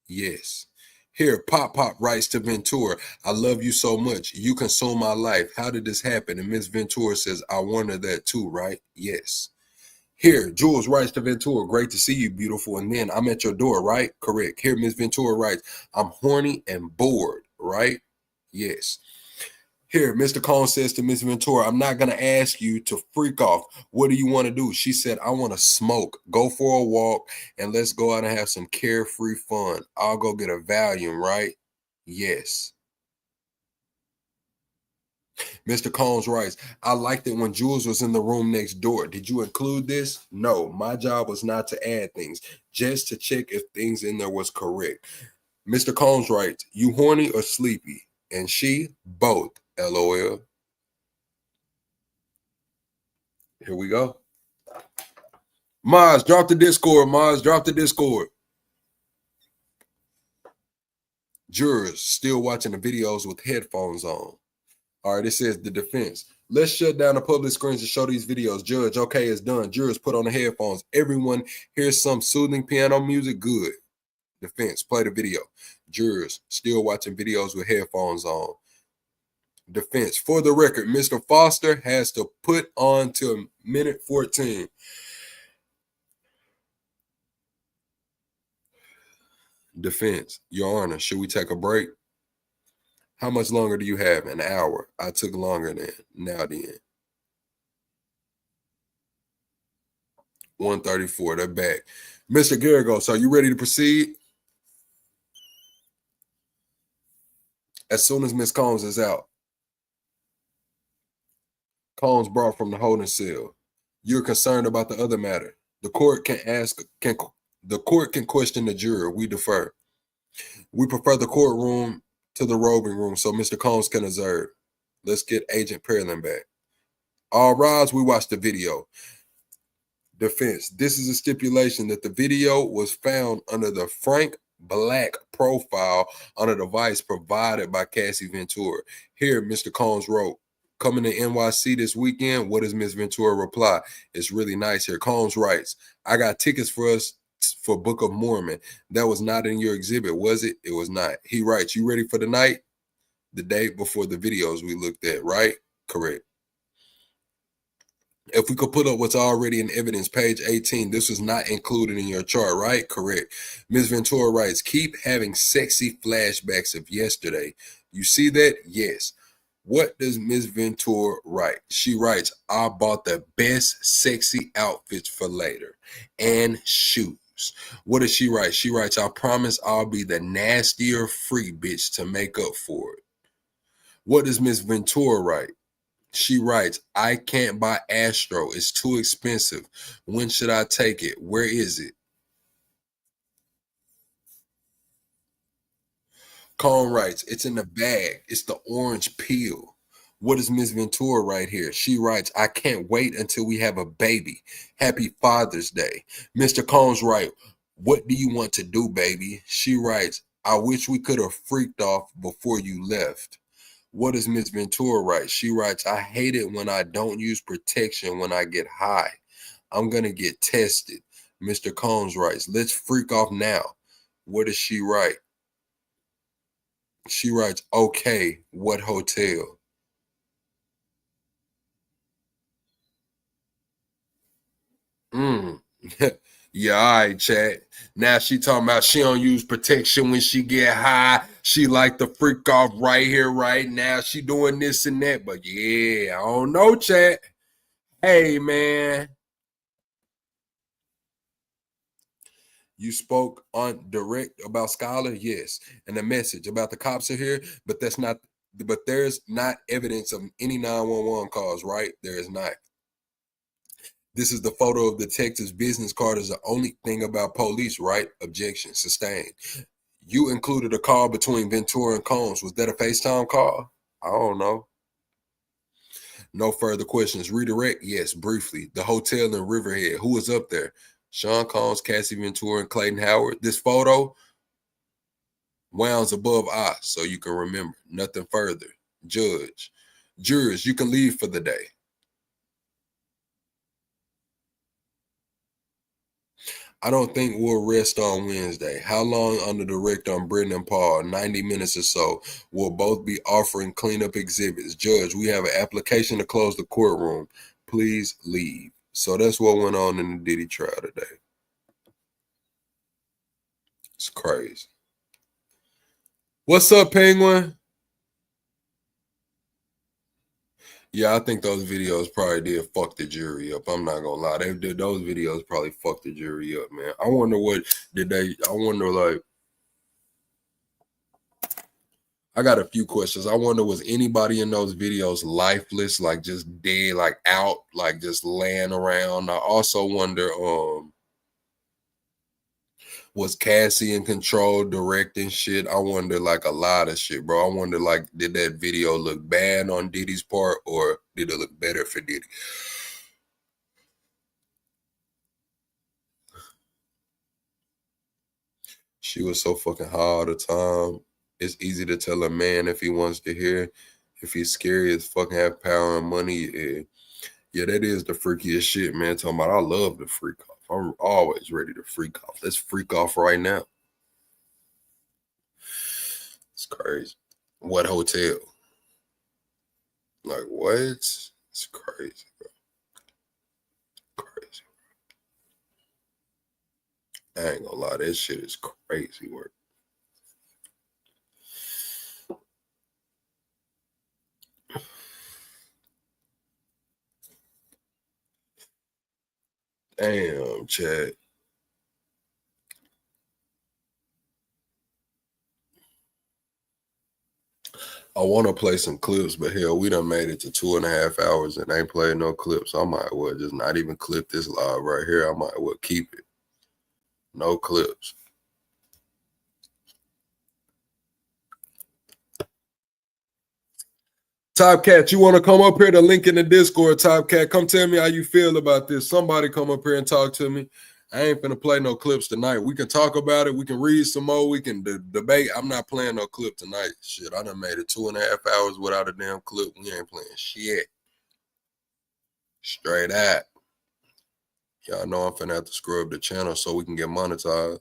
Yes. Here, Pop writes to Ventura, I love you so much. You consume my life. How did this happen? And Ms. Ventura says, I wonder that too, right? Yes. Here, Jules writes to Ventura, great to see you, beautiful. And then I'm at your door, right? Correct. Here, Ms. Ventura writes, I'm horny and bored, right? Yes. Here, Mr. Combs says to Ms. Ventura, I'm not going to ask you to freak off. What do you want to do? She said, I want to smoke. Go for a walk and let's go out and have some carefree fun. I'll go get a Valium, right? Yes. Mr. Combs writes, I liked it when Jules was in the room next door. Did you include this? No, my job was not to add things, just to check if things in there was correct. Mr. Combs writes, you horny or sleepy? And she, both. LOL. Here we go. Maz, drop the Discord. Maz, drop the Discord. Jurors still watching the videos with headphones on. All right, it says the defense. Let's shut down the public screens to show these videos. Judge, okay, it's done. Jurors, put on the headphones. Everyone hears some soothing piano music. Good. Defense, play the video. Jurors still watching videos with headphones on. Defense, for the record, Mr. Foster has to put on to minute 14. Defense, Your Honor, should we take a break? How much longer do you have? An hour. I took longer than. Now then. 1:34, they're back. Mr. Garagos, are you ready to proceed? As soon as Ms. Combs is out. Combs brought from the holding cell. You're concerned about the other matter. The court can question the juror. We defer. We prefer the courtroom to the roving room so Mr. Combs can observe. Let's get Agent Pearland back. All rise, we watch the video. Defense, this is a stipulation that the video was found under the Frank Black profile on a device provided by Cassie Ventura. Here, Mr. Combs wrote, coming to NYC this weekend, what does Ms. Ventura reply? It's really nice here. Combs writes, I got tickets for us for Book of Mormon. That was not in your exhibit, was it? It was not. He writes, you ready for the night? The day before the videos we looked at, right? Correct. If we could put up what's already in evidence, page 18, this was not included in your chart, right? Correct. Ms. Ventura writes, keep having sexy flashbacks of yesterday. You see that? Yes. What does Ms. Ventura write? She writes, I bought the best sexy outfits for later and shoes. What does she write? She writes, I promise I'll be the nastier free bitch to make up for it. What does Ms. Ventura write? She writes, I can't buy Astro. It's too expensive. When should I take it? Where is it? Combs writes, it's in the bag. It's the orange peel. What is Ms. Ventura right here? She writes, I can't wait until we have a baby. Happy Father's Day. Mr. Combs writes, what do you want to do, baby? She writes, I wish we could have freaked off before you left. What does Ms. Ventura write? She writes, I hate it when I don't use protection when I get high. I'm going to get tested. Mr. Combs writes, let's freak off now. What does she write? She writes, okay, what hotel? Yeah, all right, chat. Now she talking about she don't use protection when she get high. She like the freak off right here, right now. She doing this and that. But yeah, I don't know, chat. Hey, man. You spoke on direct about Scholar? Yes. And the message about the cops are here, but there's not evidence of any 911 calls, right? There is not. This is the photo of the detective's business card is the only thing about police, right? Objection, sustained. You included a call between Ventura and Combs. Was that a FaceTime call? I don't know. No further questions. Redirect? Yes, briefly. The hotel in Riverhead. Who was up there? Sean Combs, Cassie Ventura, and Clayton Howard. This photo wounds above I, so you can remember. Nothing further. Judge. Jurors, you can leave for the day. I don't think we'll rest on Wednesday. How long under direct on Britton and Paul? 90 minutes or so. We'll both be offering cleanup exhibits. Judge, we have an application to close the courtroom. Please leave. So that's what went on in the Diddy trial today. It's crazy. What's up, Penguin? Yeah, I think those videos probably did fuck the jury up. I'm not gonna lie. Those videos probably fucked the jury up, man. I wonder like, I got a few questions. I wonder, was anybody in those videos lifeless, like just dead, like out, like just laying around? I also wonder, was Cassie in control, directing shit? I wonder like a lot of shit, bro. I wonder like, did that video look bad on Diddy's part or did it look better for Diddy? She was so fucking high all the time. It's easy to tell a man if he wants to hear. If he's scary as fucking have power and money. Yeah, that is the freakiest shit, man. Talking about I love the freak off. I'm always ready to freak off. Let's freak off right now. It's crazy. What hotel? Like what? It's crazy, bro. Crazy. I ain't gonna lie, that shit is crazy work. Damn, Chad. I want to play some clips, but hell, we done made it to 2.5 hours and ain't played no clips. I might well just not even clip this live right here. I might well keep it. No clips. Top Cat, you want to come up here? The link in the Discord, Top Cat. Come tell me how you feel about this. Somebody come up here and talk to me. I ain't finna play no clips tonight. We can talk about it. We can read some more. We can debate. I'm not playing no clip tonight. Shit, I done made it 2.5 hours without a damn clip. We ain't playing shit. Straight out. Y'all know I'm finna have to scrub the channel so we can get monetized.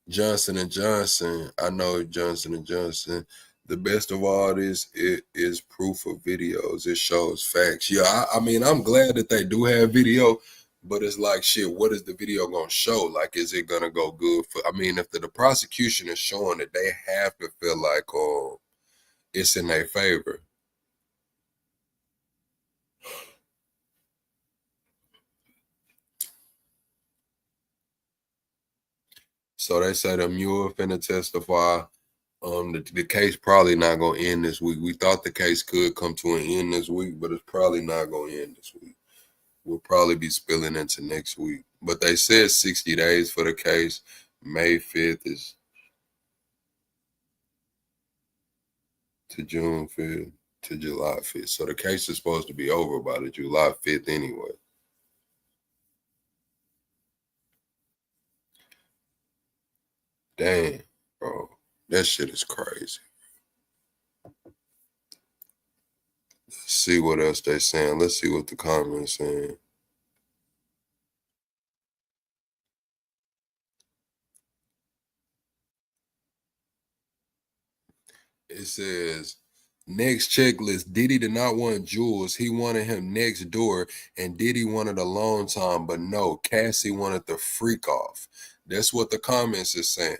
Johnson & Johnson. I know Johnson & Johnson. The best of all this, it is proof of videos. It shows facts. Yeah, I mean, I'm glad that they do have video, but it's like, shit, what is the video going to show? Like, is it going to go good for, I mean, if the prosecution is showing it, they have to feel like, oh, it's in their favor. So they say the mule finna testify. The case probably not gonna end this week. We thought the case could come to an end this week, but it's probably not gonna end this week. We'll probably be spilling into next week. But they said 60 days for the case. May 5th is to June 5th to July 5th. So the case is supposed to be over by the July 5th anyway. Damn, bro. That shit is crazy. Let's see what else they saying. Let's see what the comments saying. It says, next checklist, Diddy did not want Jules. He wanted him next door, and Diddy wanted alone time, but no, Cassie wanted the freak off. That's what the comments is saying.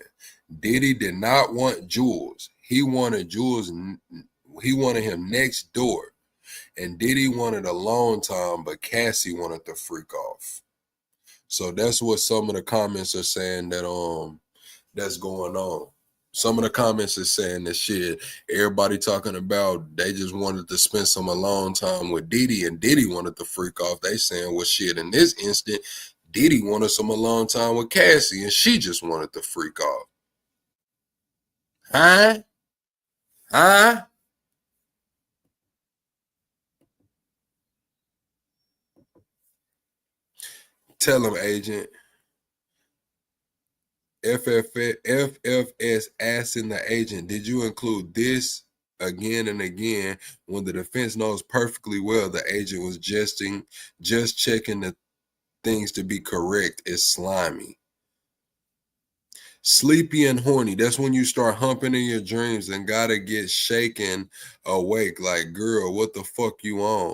Diddy did not want Jules. He wanted him next door. And Diddy wanted alone time, but Cassie wanted the freak off. So that's what some of the comments are saying that's going on. Some of the comments is saying that shit, everybody talking about they just wanted to spend some alone time with Diddy, and Diddy wanted to freak off. They saying, well, shit, in this instant, Diddy wanted some alone time with Cassie, and she just wanted to freak off. Huh? Huh? Tell him, agent. FFS asking the agent, did you include this again and again when the defense knows perfectly well the agent was just checking the things to be correct? Is slimy. Sleepy and horny. That's when you start humping in your dreams and gotta get shaken awake. Like, girl, what the fuck you on?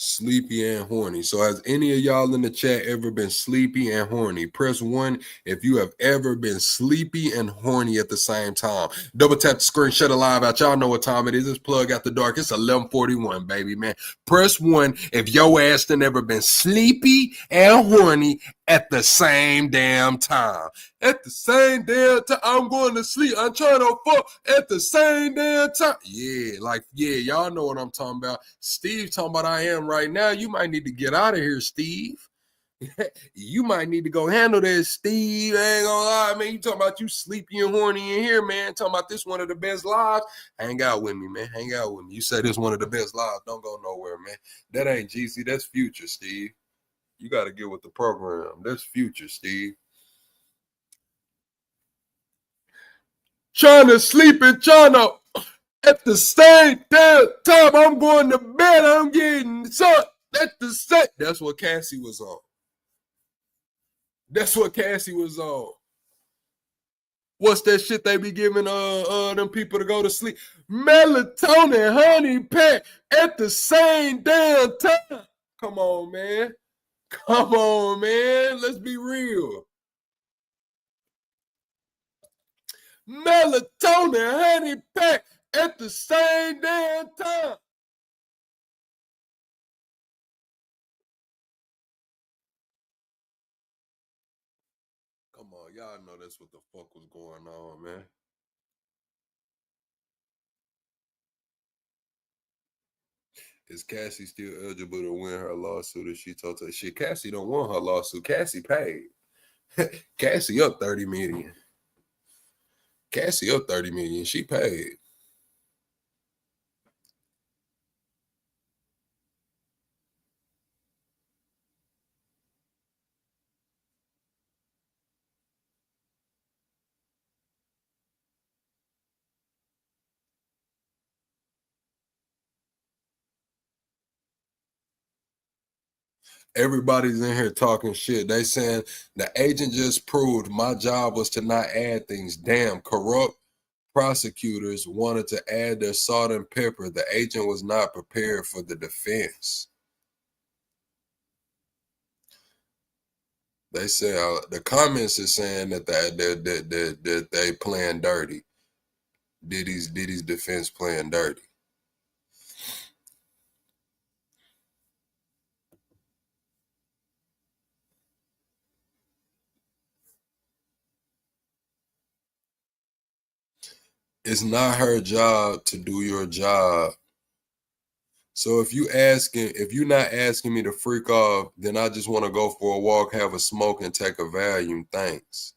Sleepy and horny. So has any of y'all in the chat ever been sleepy and horny? Press 1 if you have ever been sleepy and horny at the same time. Double tap the screen, shut it live out. Y'all know what time it is. It's plug after dark. It's 11:41, baby, man. Press 1 if your ass done ever been sleepy and horny at the same damn time. At the same damn time, I'm going to sleep. I'm trying to fuck at the same damn time. Yeah, y'all know what I'm talking about. Steve talking about I am right now. You might need to get out of here, Steve. You might need to go handle that, Steve. I ain't gonna lie, man. You talking about you sleepy and horny in here, man. Talking about this one of the best lives. Hang out with me, man. Hang out with me. You say this one of the best lives. Don't go nowhere, man. That ain't GC. That's future, Steve. You got to get with the program. That's future, Steve. Trying to sleep and trying to at the same damn time. I'm going to bed. I'm getting sucked at the same. That's what Cassie was on. That's what Cassie was on. What's that shit they be giving them people to go to sleep? Melatonin, honey pack at the same damn time. Come on, man. Come on, man. Let's be real. Melatonin, honey pack at the same damn time. Come on, y'all know that's what the fuck was going on, man. Is Cassie still eligible to win her lawsuit if she told her shit? Cassie don't want her lawsuit. Cassie paid. Cassie up 30 million. Cassie up 30 million. She paid. Everybody's in here talking shit. They saying the agent just proved my job was to not add things. Damn, corrupt prosecutors wanted to add their salt and pepper. The agent was not prepared for the defense. They say the comments is saying that they playing dirty. Diddy's defense playing dirty. It's not her job to do your job. So if you're not asking me to freak off, then I just want to go for a walk, have a smoke, and take a Valium. Thanks.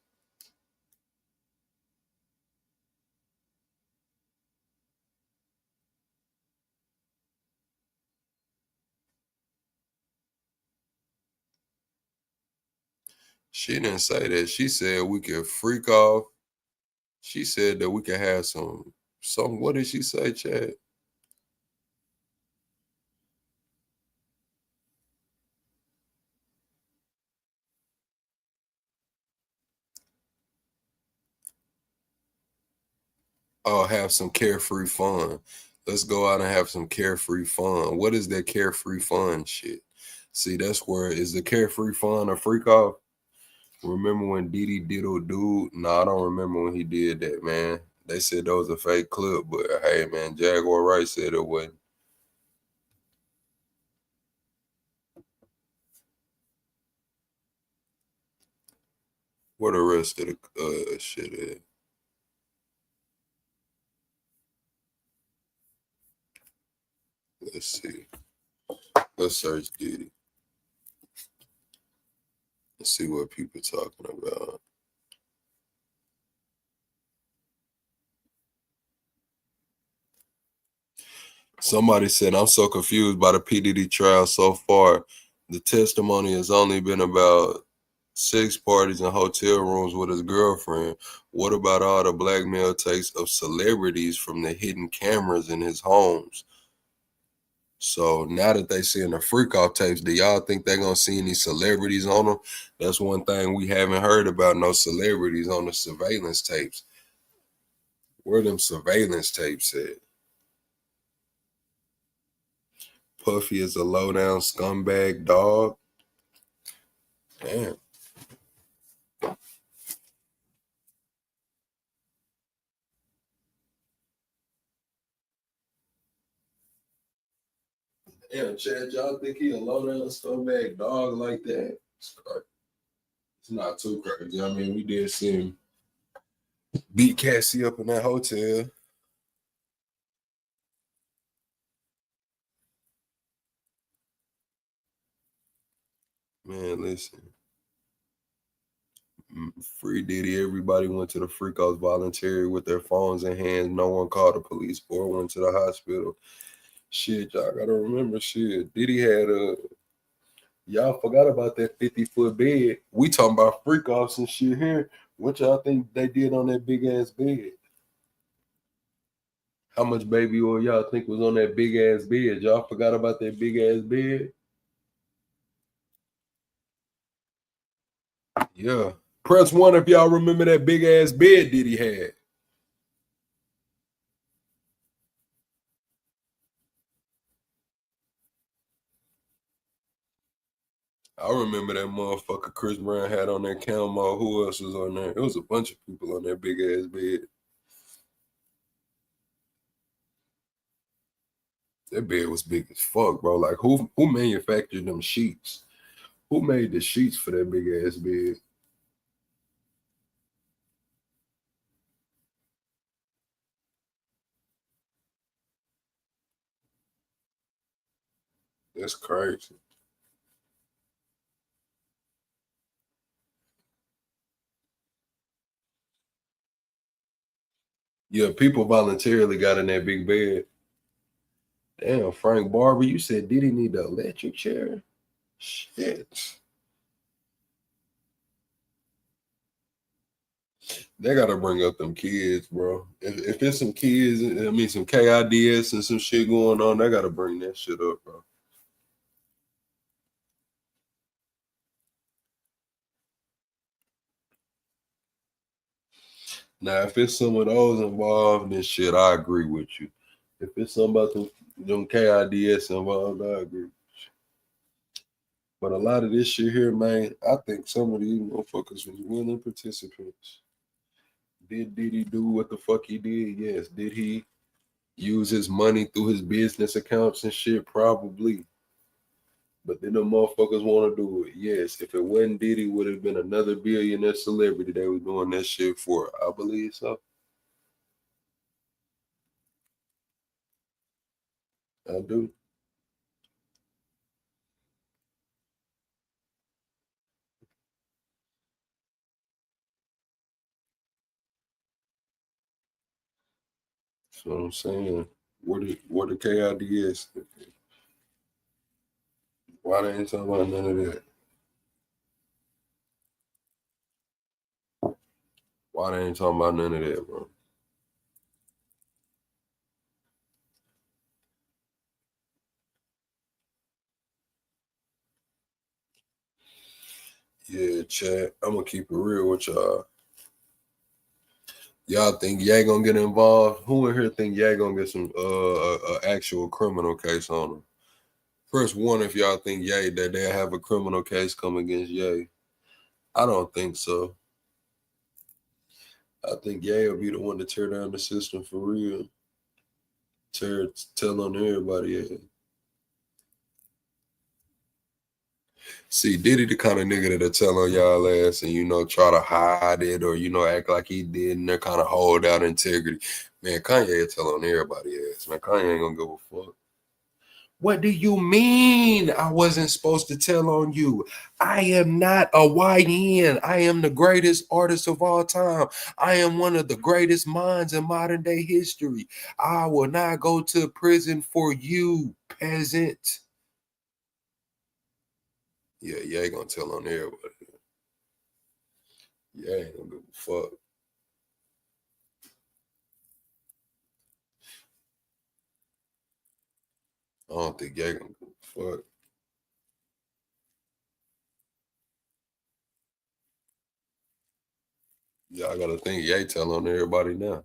She didn't say that. She said we could freak off. She said that we could have some. What did she say, Chad? Oh, have some carefree fun. Let's go out and have some carefree fun. What is that carefree fun shit? See, that's where is the carefree fun a freak off? Remember when Diddy diddle dude? No, I don't remember when he did that, man. They said that was a fake clip, but hey, man, Jaguar Wright said it wasn't. Where the rest of the shit at? Let's see. Let's search Diddy. Let's see what people talking about. Somebody said, I'm so confused by the P. Diddy trial so far. The testimony has only been about 6 parties in hotel rooms with his girlfriend. What about all the blackmail tapes of celebrities from the hidden cameras in his homes? So now that they seeing the freak off tapes, do y'all think they're gonna see any celebrities on them? That's one thing we haven't heard about, no celebrities on the surveillance tapes. Where them surveillance tapes at? Puffy is a low down scumbag dog. Damn. Damn, Chad, y'all think he a low down scumbag dog like that? It's not too crazy. I mean, we did see him beat Cassie up in that hotel. Man, listen. Free Diddy, everybody went to the freak house voluntary with their phones in hands. No one called the police or went to the hospital. Shit, y'all gotta remember shit. Diddy had y'all forgot about that 50-foot bed. We talking about freak offs and shit here. What y'all think they did on that big ass bed? How much baby oil y'all think was on that big ass bed? Y'all forgot about that big ass bed? Yeah. Press one if y'all remember that big ass bed Diddy had. I remember that motherfucker Chris Brown had on that camo. Who else was on there? It was a bunch of people on that big ass bed. That bed was big as fuck, bro. Like who manufactured them sheets? Who made the sheets for that big ass bed? That's crazy. Yeah, people voluntarily got in that big bed. Damn, Frank Barber, you said Diddy need the electric chair? Shit. They gotta bring up them kids, bro. If it's some kids, I mean some KIDS and some shit going on, they gotta bring that shit up, bro. Now, if it's some of those involved, then shit, I agree with you. If it's something about them KIDS involved, I agree. But a lot of this shit here, man, I think some of these motherfuckers was willing participants. Did Diddy do what the fuck he did? Yes. Did he use his money through his business accounts and shit? Probably. But then the motherfuckers want to do it. Yes. If it wasn't Diddy, would have been another billionaire celebrity they was doing that shit for. I believe so. I do. That's what I'm saying. What the KIDS? Why they ain't talking about none of that? Why they ain't talking about none of that, bro? Yeah, chat. I'm gonna keep it real with y'all. Y'all think Ye gonna get involved? Who in here think Ye gonna get some actual criminal case on him? Press 1 if y'all think Ye that they have a criminal case come against Ye. I don't think so. I think Ye will be the one to tear down the system for real. Tell on everybody. See, Diddy the kind of nigga that'll tell on y'all ass and, try to hide it or, act like he did and they're kind of hold out integrity. Man, Kanye will tell on everybody ass. Man, Kanye ain't gonna give a fuck. What do you mean I wasn't supposed to tell on you? I am not a YN. I am the greatest artist of all time. I am one of the greatest minds in modern day history. I will not go to prison for you, peasant. Yeah, you ain't gonna tell on everybody. Yeah, ain't gonna give a fuck. I don't think Ye gonna give a fuck. Y'all gotta think Ye tell on everybody now.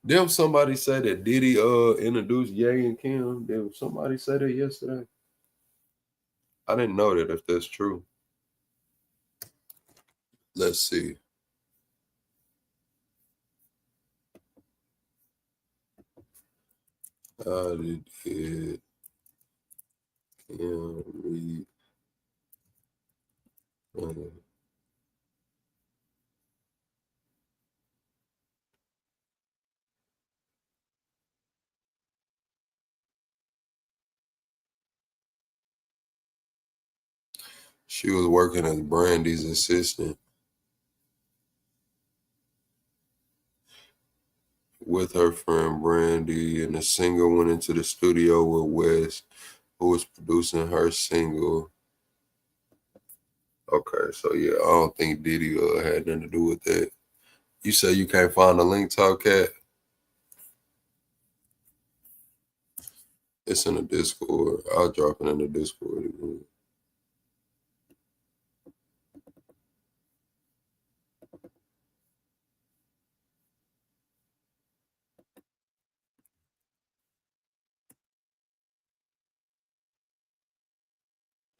Didn't somebody say that Diddy introduced Ye and Kim? Did somebody say that yesterday? I didn't know that if that's true. Let's see. How did it Kim read? She was working as Brandy's assistant with her friend Brandy, and the singer went into the studio with West, who was producing her single. Okay, so yeah, I don't think Diddy had nothing to do with that. You say you can't find the link, Talk Cat? It's in the Discord. I'll drop it in the Discord again.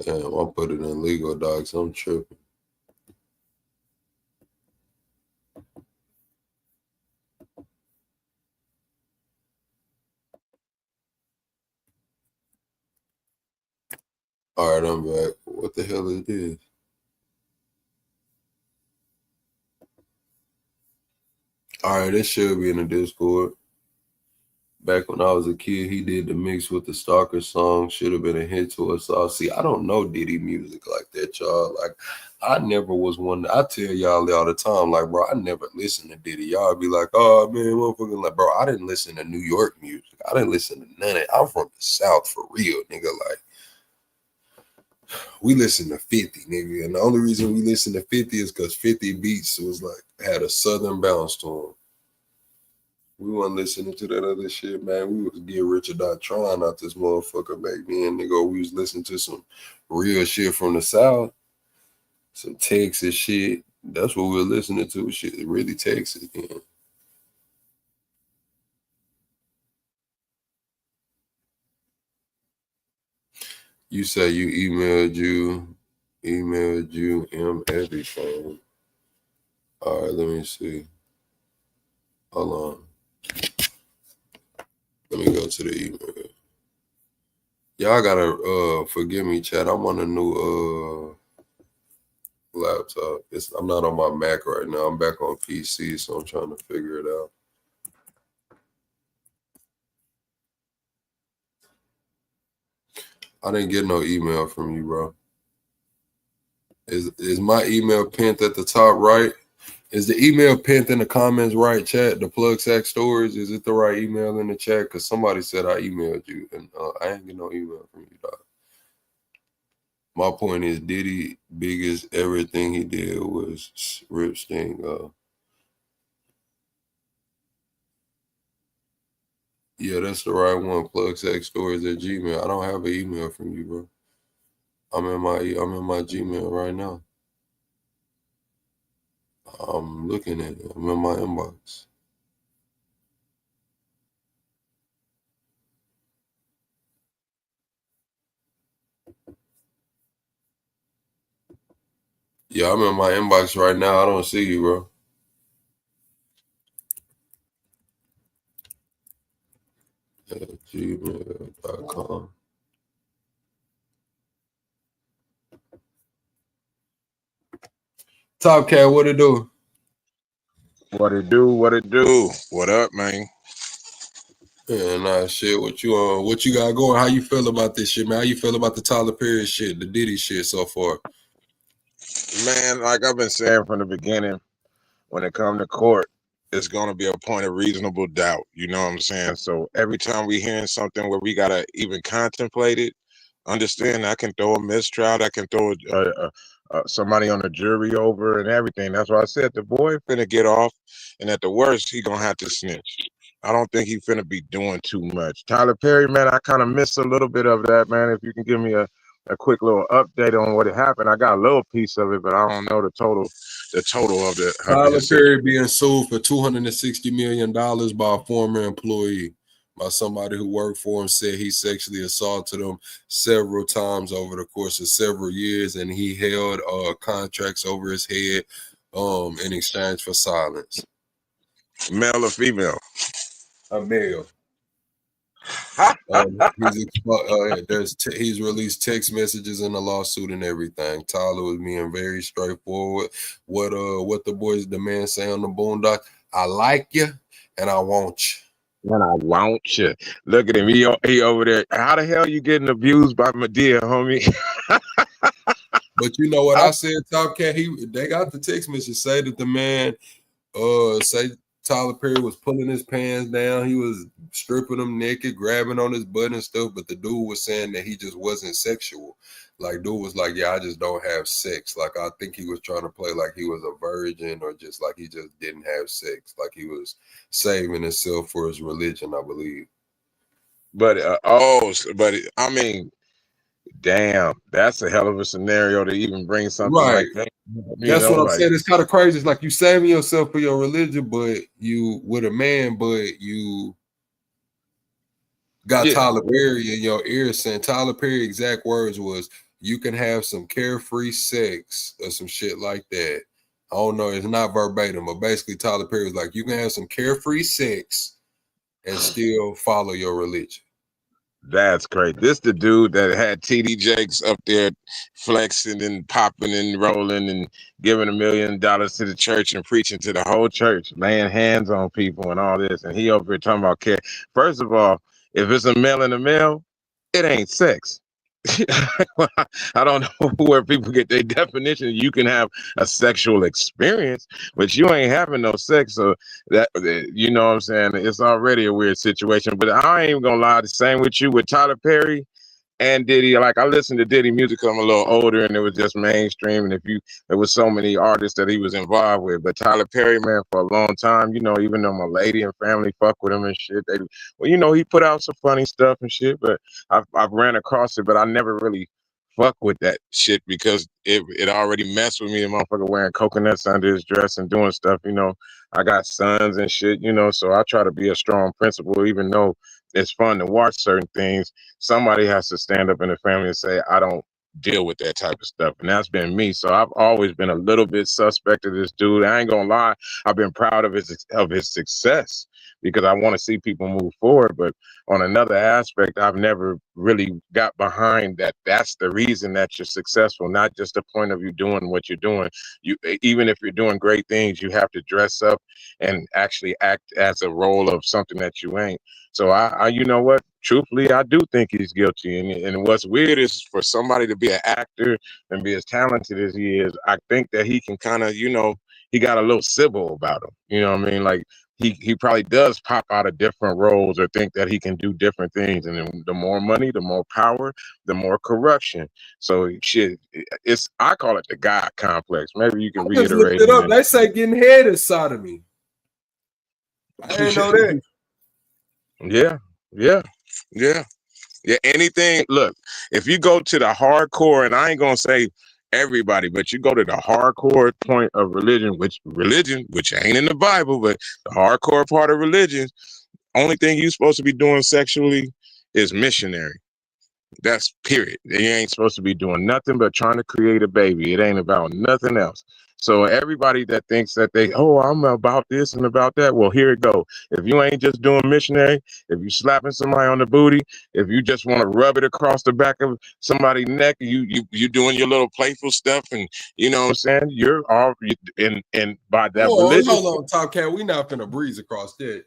Damn, I'll put it in legal docs. I'm tripping. All right, I'm back. What the hell is this? All right, this should be in the Discord. Back when I was a kid, he did the mix with the Stalker song. Should have been a hit to us all. See, I don't know Diddy music like that, y'all. Like, I never was one. I tell y'all all the time, like, bro, I never listened to Diddy. Y'all be like, oh man, motherfucking, like, bro, I didn't listen to New York music. I didn't listen to none of it. I'm from the South for real, nigga. Like, we listen to 50, nigga. And the only reason we listen to 50 is because 50 beats was like, had a southern bounce to them. We wasn't listening to that other shit, man. We was Get Rich or Die Trying out this motherfucker back then, nigga. We was listening to some real shit from the South, some Texas shit. That's what we were listening to. Shit, really Texas, man. You say you emailed you everything. All right, let me see. Hold on. Let me go to the email. Y'all gotta forgive me, chat. I'm on a new laptop. I'm not on my Mac right now. I'm back on PC, so I'm trying to figure it out. I didn't get no email from you, bro. Is my email pinned at the top right? Is the email pinned in the comments right, chat? The plug sack stories. Is it the right email in the chat? Because somebody said I emailed you, and I ain't get no email from you, dog. My point is, Diddy biggest everything he did was rip Sting. Yeah, that's the right one. Plug sack stories at Gmail. I don't have an email from you, bro. I'm in my Gmail right now. I'm looking at it. I'm in my inbox. Yeah, I'm in my inbox right now. I don't see you, bro. Gmail.com. Top Cat, what it do? What it do? What it do? What up, man? Yeah, nah, shit. What you got going? How you feel about this shit, man? How you feel about the Tyler Perry shit, the Diddy shit so far? Man, like I've been saying from the beginning, when it comes to court, it's gonna be a point of reasonable doubt. You know what I'm saying? So every time we hearing something where we gotta even contemplate it, understand I can throw a mistrial, I can throw somebody on the jury over and everything. That's why I said the boy finna get off, and at the worst, he gonna have to snitch. I don't think he finna be doing too much. Tyler Perry, man, I kind of missed a little bit of that, man. If you can give me a quick little update on what happened. I got a little piece of it, but I don't know the total of Tyler his Perry being sued for $260 million by a former employee, by somebody who worked for him, said he sexually assaulted him several times over the course of several years, and he held contracts over his head in exchange for silence. Male or female? A male. He's released text messages in the lawsuit and everything. Tyler was being very straightforward. What the man say on the Boondock? I like you and I want you. And I want you. Look at him. He over there. How the hell you getting abused by Madea, homie? But you know what I said, Top Cat? They got the text message say that the man say Tyler Perry was pulling his pants down. He was stripping him naked, grabbing on his butt and stuff. But the dude was saying that he just wasn't sexual. Like, dude was like, yeah, I just don't have sex. Like, I think he was trying to play like he was a virgin, or just like he just didn't have sex. Like he was saving himself for his religion, I believe. But I mean, damn, that's a hell of a scenario to even bring something like that. That's what I'm saying. It's kind of crazy. It's like you saving yourself for your religion, but you with a man, but you got Tyler Perry in your ear saying Tyler Perry exact words was, you can have some carefree sex or some shit like that. I don't know. It's not verbatim, but basically Tyler Perry was like, you can have some carefree sex and still follow your religion. That's great. This the dude that had TD Jakes up there flexing and popping and rolling and giving $1 million to the church and preaching to the whole church, laying hands on people and all this. And he over here talking about care. First of all, if it's a male and a male, it ain't sex. I don't know where people get their definition. You can have a sexual experience, but you ain't having no sex. So that, you know what I'm saying? It's already a weird situation. But I ain't even gonna lie. The same with you with Tyler Perry and Diddy. Like, I listened to Diddy music because I'm a little older and it was just mainstream. And there was so many artists that he was involved with. But Tyler Perry, man, for a long time, you know, even though my lady and family fuck with him and shit, you know, he put out some funny stuff and shit. But I've ran across it, but I never really fuck with that shit because it already messed with me. The motherfucker wearing coconuts under his dress and doing stuff, you know. I got sons and shit, you know, so I try to be a strong principal, even though it's fun to watch certain things. Somebody has to stand up in the family and say, I don't deal with that type of stuff. And that's been me. So I've always been a little bit suspect of this dude. I ain't gonna lie, I've been proud of his success because I want to see people move forward. But on another aspect, I've never really got behind that. That's the reason that you're successful, not just the point of you doing what you're doing. You, even if you're doing great things, you have to dress up and actually act as a role of something that you ain't. So I you know what? Truthfully, I do think he's guilty. And what's weird is for somebody to be an actor and be as talented as he is, I think that he can kind of, you know, he got a little civil about him. You know what I mean? Like he probably does pop out of different roles or think that he can do different things. And then the more money, the more power, the more corruption. So shit, I call it the God complex. Maybe you can reiterate it up. They say getting head is sodomy. I didn't know that. Yeah. Yeah, anything. Look, if you go to the hardcore, and I ain't gonna say everybody, but you go to the hardcore point of which ain't in the Bible, but the hardcore part of religion, only thing you supposed to be doing sexually is missionary. That's period. You ain't supposed to be doing nothing but trying to create a baby. It ain't about nothing else. So everybody that thinks that I'm about this and about that, well, here it go. If you ain't just doing missionary, if you slapping somebody on the booty, if you just want to rub it across the back of somebody's neck, you doing your little playful stuff, and you know what I'm saying, you're all and by that religious. Hold on, Top Cat. We not finna breeze across that.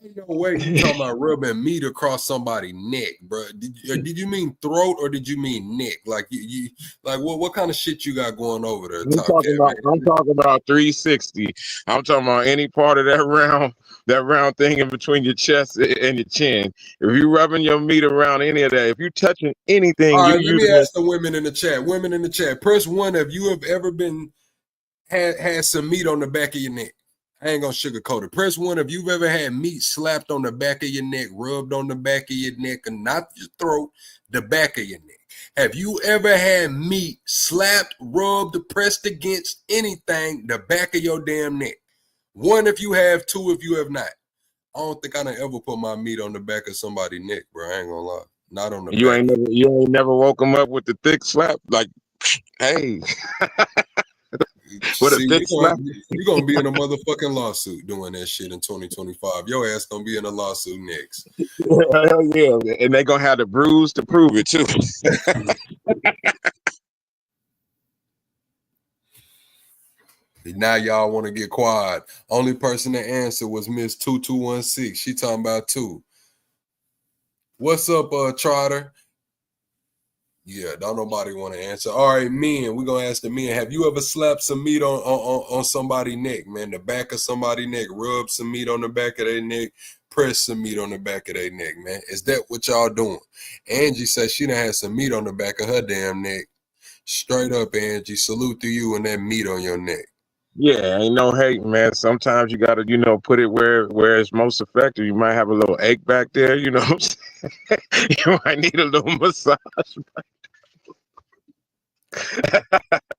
Ain't no way you talking about rubbing meat across somebody's neck, bro. Did you mean throat or did you mean neck? Like you like what kind of shit you got going over there, I'm Top Cat? I'm talking about 360. I'm talking about any part of that round thing in between your chest and your chin. If you rubbing your meat around any of that, if you touching anything, All you right, let me using ask the women in the chat. Women in the chat, press 1 if you have ever been had some meat on the back of your neck. I ain't gonna sugarcoat it. Press 1 if you've ever had meat slapped on the back of your neck, rubbed on the back of your neck, and not your throat, the back of your neck. Have you ever had meat slapped, rubbed, pressed against anything, the back of your damn neck? 1 if you have, 2 if you have not. I don't think I done ever put my meat on the back of somebody's neck, bro. I ain't gonna lie. Not on the back. You ain't never woke them up with the thick slap, like, hey. With See, a thick slap. you're gonna be in a motherfucking lawsuit doing that shit in 2025. Your ass gonna be in a lawsuit next. Hell yeah, and they gonna have the bruise to prove it too. Now y'all want to get quiet. Only person that answered was Miss 2216. She talking about 2. What's up, Trotter? Yeah, don't nobody want to answer. All right, men, we're gonna ask the men. Have you ever slapped some meat on somebody's neck, man? The back of somebody's neck, rub some meat on the back of their neck, press some meat on the back of their neck, man. Is that what y'all doing? Angie says she done had some meat on the back of her damn neck. Straight up, Angie. Salute to you and that meat on your neck. Yeah, ain't no hate, man. Sometimes you gotta, put it where it's most effective. You might have a little ache back there, you know what I'm saying? You might need a little massage.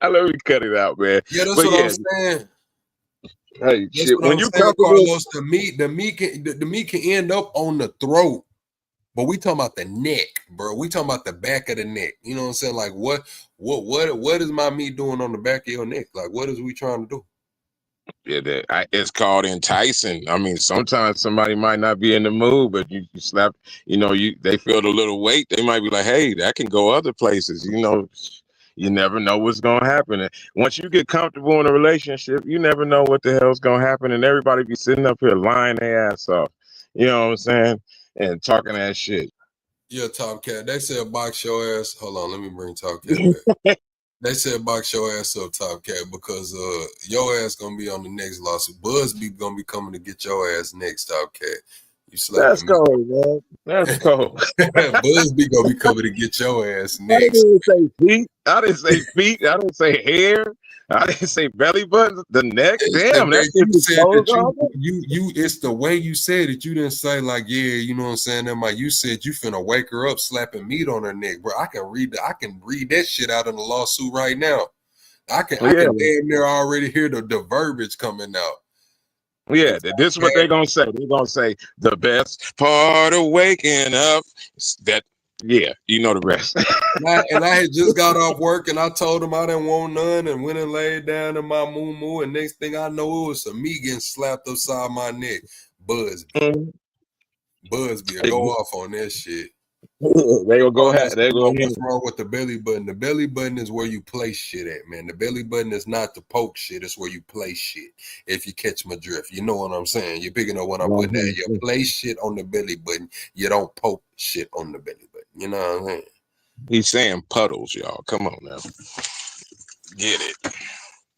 Let me cut it out, man. Yeah, that's what I'm saying. Hey, that's shit. what When I'm you saying, comfortable, Carlos, the meat can end up on the throat, but we talking about the neck, bro. We talking about the back of the neck. You know what I'm saying? Like what is my meat doing on the back of your neck? Like what is we trying to do? yeah, it's called enticing. I mean, sometimes somebody might not be in the mood, but you slap, they feel the little weight. They might be like, hey, that can go other places. You never know what's gonna happen. And once you get comfortable in a relationship, you never know what the hell's gonna happen. And everybody be sitting up here lying their ass off. You know what I'm saying? And talking that shit. Yeah, Top Cat. They said box your ass. Hold on, let me bring Top Cat back. They said box your ass up, Top Cat, because your ass gonna be on the next lawsuit. Busby gonna be coming to get your ass next, Top Cat. You slapping That's cold, man. That's cold. Busby gonna be coming to get your ass next. I didn't say feet. I didn't say feet. I didn't say hair. I didn't say belly button. The neck. Damn, that's you said that you. It's the way you said it. You didn't say like, yeah, you know what I'm saying. That you said you finna wake her up slapping meat on her neck, bro. I can read that shit out in the lawsuit right now. I can damn near already hear the verbiage coming out. Yeah, this is what they're gonna say. They're gonna say the best part of waking up is that. Yeah, you know the rest. and I had just got off work and I told him I didn't want none and went and laid down in my moo and next thing I know it was some meat getting slapped upside my neck. Busby, go off on that shit. They will go ahead. They go. What's wrong with the belly button? The belly button is where you place shit at, man. The belly button is not the poke shit. It's where you place shit. If you catch my drift, you know what I'm saying. You're picking up what I'm putting at. You place shit on the belly button. You don't poke shit on the belly button. You know what I'm saying? He's saying puddles, y'all. Come on now, get it.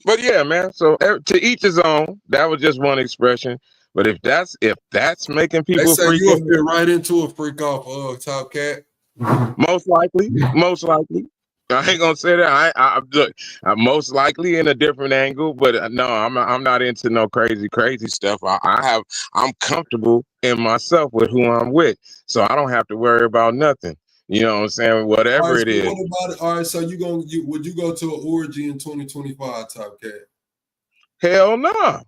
But yeah, man. So to each his own. That was just one expression. But if that's making people they say freak, you'll fit right into a freak off, Top Cat. Most likely. I ain't gonna say that. I'm most likely in a different angle, but no, I'm not into no crazy stuff. I'm comfortable in myself with who I'm with, so I don't have to worry about nothing. You know what I'm saying? All Whatever right, it so is. what about it? All right, so would you go to an orgy in 2025, Top Cat? Hell no.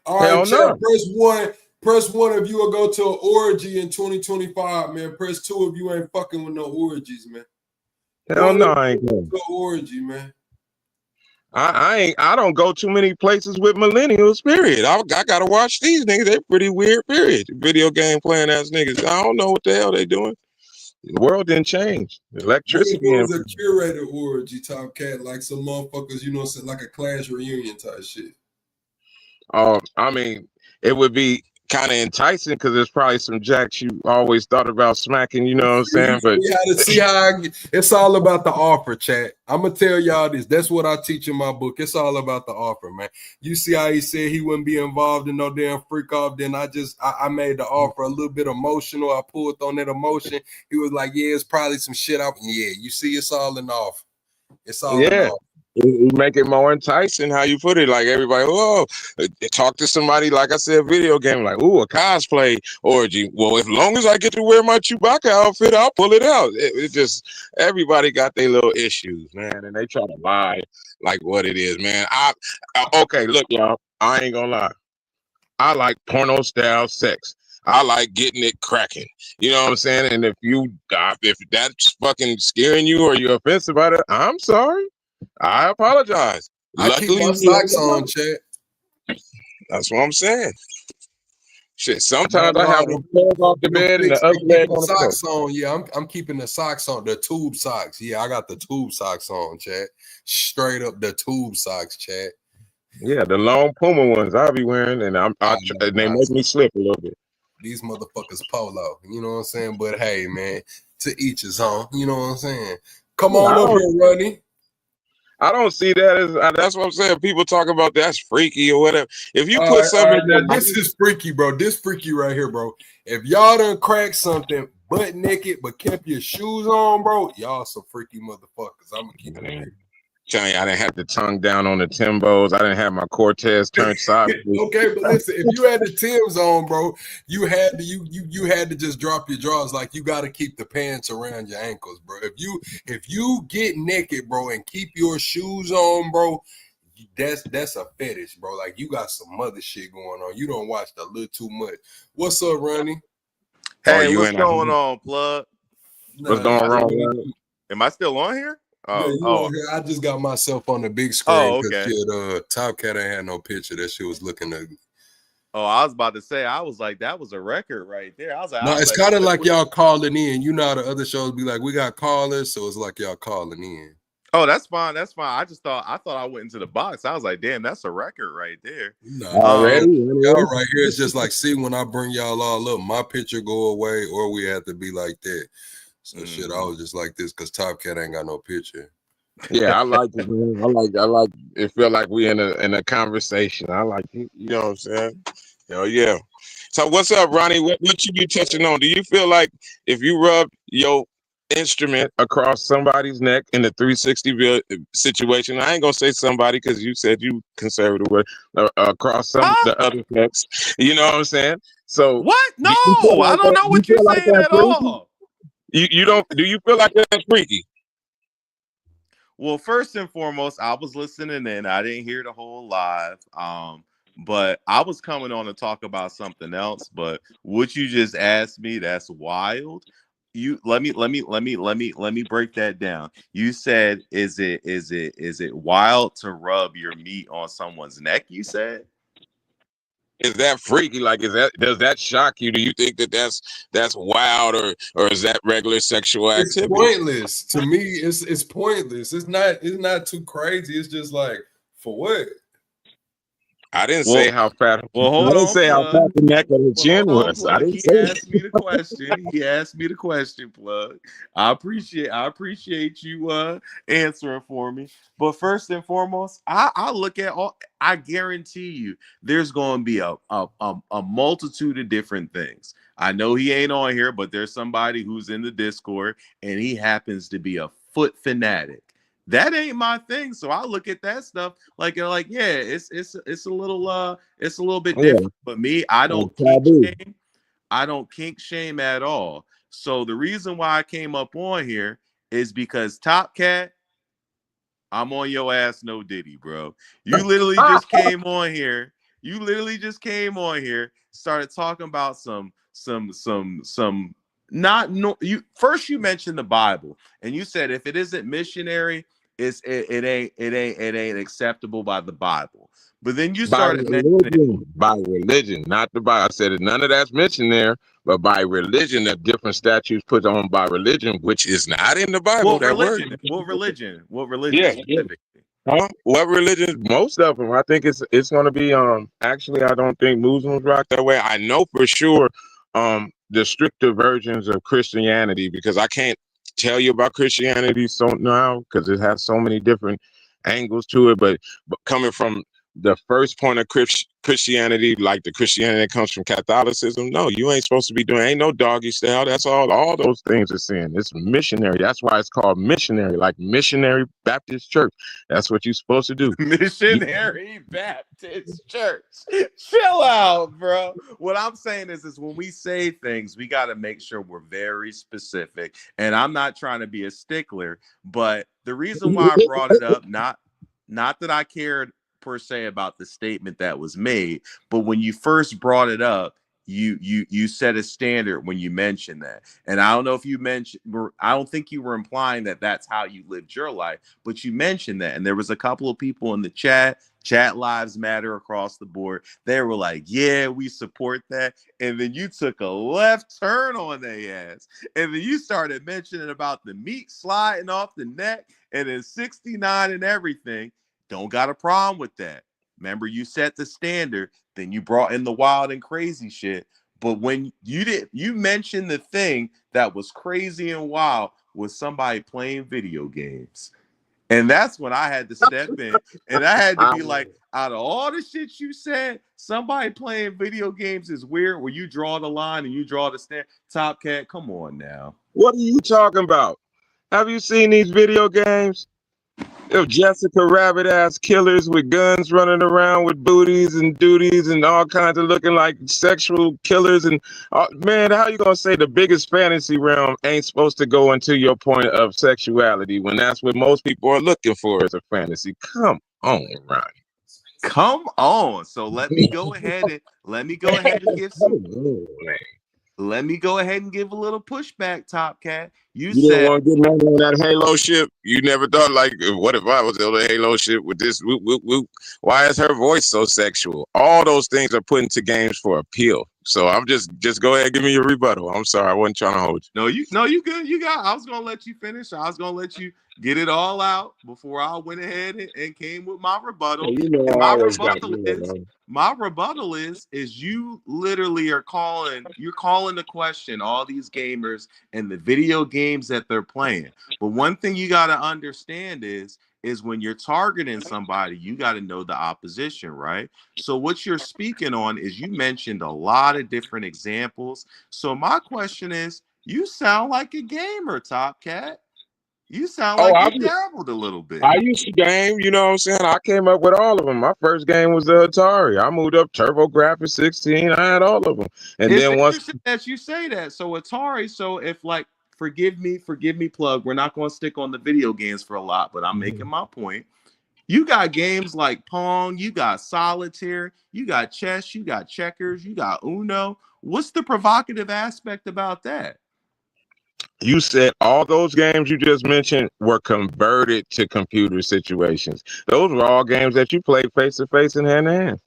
All right, Hell chat, no. press one. Press one if you will go to an orgy in 2025, man. Press two if you ain't fucking with no orgies, man. Hell One no, if I you ain't go going. to an orgy, man. I don't go too many places with millennials, period. I gotta watch these niggas. They pretty weird, period. Video game playing ass niggas. I don't know what the hell they doing. The world didn't change. The What if it electricity and was a curated orgy, Top Cat, like some motherfuckers, you know, like a class reunion type shit? I mean, it would be kind of enticing because there's probably some jacks you always thought about smacking, you know what I'm saying? But It's all about the offer, chat. I'm gonna tell y'all this. That's what I teach in my book. It's all about the offer, man. You see how he said he wouldn't be involved in no damn freak off. Then I made the offer a little bit emotional. I pulled on that emotion. He was like, "Yeah, it's probably some shit out." Yeah, you see, it's all in off. It's all in yeah, off. you make it more enticing how you put it. Like everybody, oh, talk to somebody, like I said, video game, like, ooh, a cosplay orgy. Well, as long as I get to wear my Chewbacca outfit, I'll pull it out. It just, everybody got their little issues, man, and they try to lie like what it is, man. Okay, look, y'all, I ain't gonna lie. I like porno style sex. I like getting it cracking. You know what I'm saying? And if that's fucking scaring you or you're offensive about it, I'm sorry. I apologize. I keep Luckily, my socks on, chat. that's what I'm saying. Shit, No, sometimes I have no, one leg off the them bed and the fixed. other I'm leg keeping the on the floor. socks on. Yeah, I'm keeping the socks on. The tube socks. Yeah, I got the tube socks on, chat. Straight up the tube socks, chat. Yeah, the long Puma ones I'll be wearing, and they make me slip a little bit. These motherfuckers polo. You know what I'm saying? But hey, man, to each his own. You know what I'm saying? Come Yeah, on up here, Ronnie. I don't see that as that's what I'm saying. People talk about that's freaky or whatever. If you All put right, all something right. Now in this is freaky, bro. This freaky right here, bro. If y'all done crack something butt naked but kept your shoes on, bro, y'all some freaky motherfuckers. I'm gonna keep it real. Johnny, I didn't have the tongue down on the Timbos. I didn't have my Cortez turned sideways. Okay, but listen, if you had the Timbs on, bro, you had to just drop your drawers. Like you got to keep the pants around your ankles, bro. If you get naked, bro, and keep your shoes on, bro, that's a fetish, bro. Like you got some other shit going on. You don't watch a little too much. What's up, Ronnie? Hey, what's going on, plug? What's going wrong? Am I still on here? Yeah, you on here. I just got myself on the big screen because Top Cat ain't had no picture. That shit was looking ugly. Oh, I was about to say, I was like, that was a record right there. I was like, no, it's kind of like y'all calling in. You know how the other shows be like, we got callers, so it's like y'all calling in. Oh, that's fine. That's fine. I thought I went into the box. I was like, damn, that's a record right there. No, y'all right here. It's just like, see, when I bring y'all all up, my picture go away, or we have to be like that. So shit, I was just like this because Top Cat ain't got no picture. Yeah, I like it, man. I like it. Feel like we in a conversation. I like it. You know what I'm saying? Hell yeah. So what's up, Ronnie? What you be touching on? Do you feel like if you rub your instrument across somebody's neck in a 360 situation, I ain't gonna say somebody because you said you conservative, across the other necks. You know what I'm saying? So what? No, I don't know what you're saying at all. You don't? Do you feel like that's freaky? Well, first and foremost, I was listening in. I didn't hear the whole live. But I was coming on to talk about something else. But what you just asked me, that's wild. You let me break that down. You said, is it wild to rub your meat on someone's neck? You said. Is that freaky? Like, does that shock you? Do you think that's wild, or is that regular sexual activity? It's pointless to me. It's pointless. It's not too crazy. It's just like, for what? I didn't say how fat. Well, hold on. I didn't say how fat the neck of the chin was. I didn't say. He asked me the question. He asked me the question, plug. I appreciate you answering for me. But first and foremost, I look at all. I guarantee you, there's going to be a multitude of different things. I know he ain't on here, but there's somebody who's in the Discord, and he happens to be a foot fanatic. That ain't my thing, so I look at that stuff like yeah, it's a little bit different. But me, I don't Taboo. I don't kink shame at all. So the reason why I came up on here is because Top Cat, I'm on your ass, no Diddy, bro. You literally just came on here. You literally just came on here, started talking about some not no you first you mentioned the Bible and you said if it isn't missionary, it ain't acceptable by the Bible. But then you started mentioning By religion, not the Bible. I said it, none of that's mentioned there, but by religion, the different statutes put on by religion, which is not in the Bible. what That word. religion? What religion? What religion Yeah. specifically? Huh? What religions? Most of them. I think it's going to be. Actually, I don't think Muslims rock that way. I know for sure. The stricter versions of Christianity, because I can't tell you about Christianity so now because it has so many different angles to it. But coming from the first point of Christianity, like the Christianity that comes from Catholicism, no, you ain't supposed to be doing. Ain't no doggy style. That's all those things are sin. It's missionary. That's why it's called missionary, like missionary Baptist church. That's what you're supposed to do. Missionary Baptist Church. Chill out, bro. What I'm saying is when we say things, we got to make sure we're very specific. And I'm not trying to be a stickler, but the reason why I brought it up, not that I cared per se about the statement that was made, but when you first brought it up, you set a standard when you mentioned that. And I don't know if you mentioned, I don't think you were implying that that's how you lived your life, but you mentioned that. And there was a couple of people in the chat lives matter across the board. They were like, yeah, we support that. And then you took a left turn on their ass. And then you started mentioning about the meat sliding off the neck and then 69 and everything. Don't got a problem with that. Remember, you set the standard, then you brought in the wild and crazy shit. But when you mentioned the thing that was crazy and wild was somebody playing video games. And that's when I had to step in. And I had to be like, out of all the shit you said, somebody playing video games is weird where you draw the line and you draw the stand. Top Cat, come on now. What are you talking about? Have you seen these video games? Of Jessica Rabbit ass killers with guns running around with booties and duties and all kinds of looking like sexual killers and man, how you gonna say the biggest fantasy realm ain't supposed to go into your point of sexuality when that's what most people are looking for as a fantasy? Come on, Ronnie. Come on. So let me go ahead and give some. Let me go ahead and give a little pushback, Top Cat. You didn't said want to get on that Halo ship. You never thought like, what if I was on the Halo ship with this? Whoop, whoop, whoop. Why is her voice so sexual? All those things are put into games for appeal. So I'm just go ahead and give me your rebuttal. I'm sorry, I wasn't trying to hold you. No, you good. You got. I was gonna let you finish. I was gonna let you get it all out before I went ahead and came with my rebuttal. You know, and I always got me, my rebuttal is you literally are calling the question all these gamers and the video games that they're playing. But one thing you got to understand is when you're targeting somebody, you got to know the opposition, right? So what you're speaking on is you mentioned a lot of different examples. So my question is, you sound like a gamer, Top Cat. You sound like you dabbled a little bit. I used to game, you know what I'm saying? I came up with all of them. My first game was the Atari. I moved up TurboGrafx 16. I had all of them. And it's then interesting that you say that. So Atari, so if like, forgive me, plug. We're not going to stick on the video games for a lot, but I'm making my point. You got games like Pong, you got Solitaire, you got chess, you got checkers, you got Uno. What's the provocative aspect about that? You said all those games you just mentioned were converted to computer situations. Those were all games that you played face to face and hand to hand.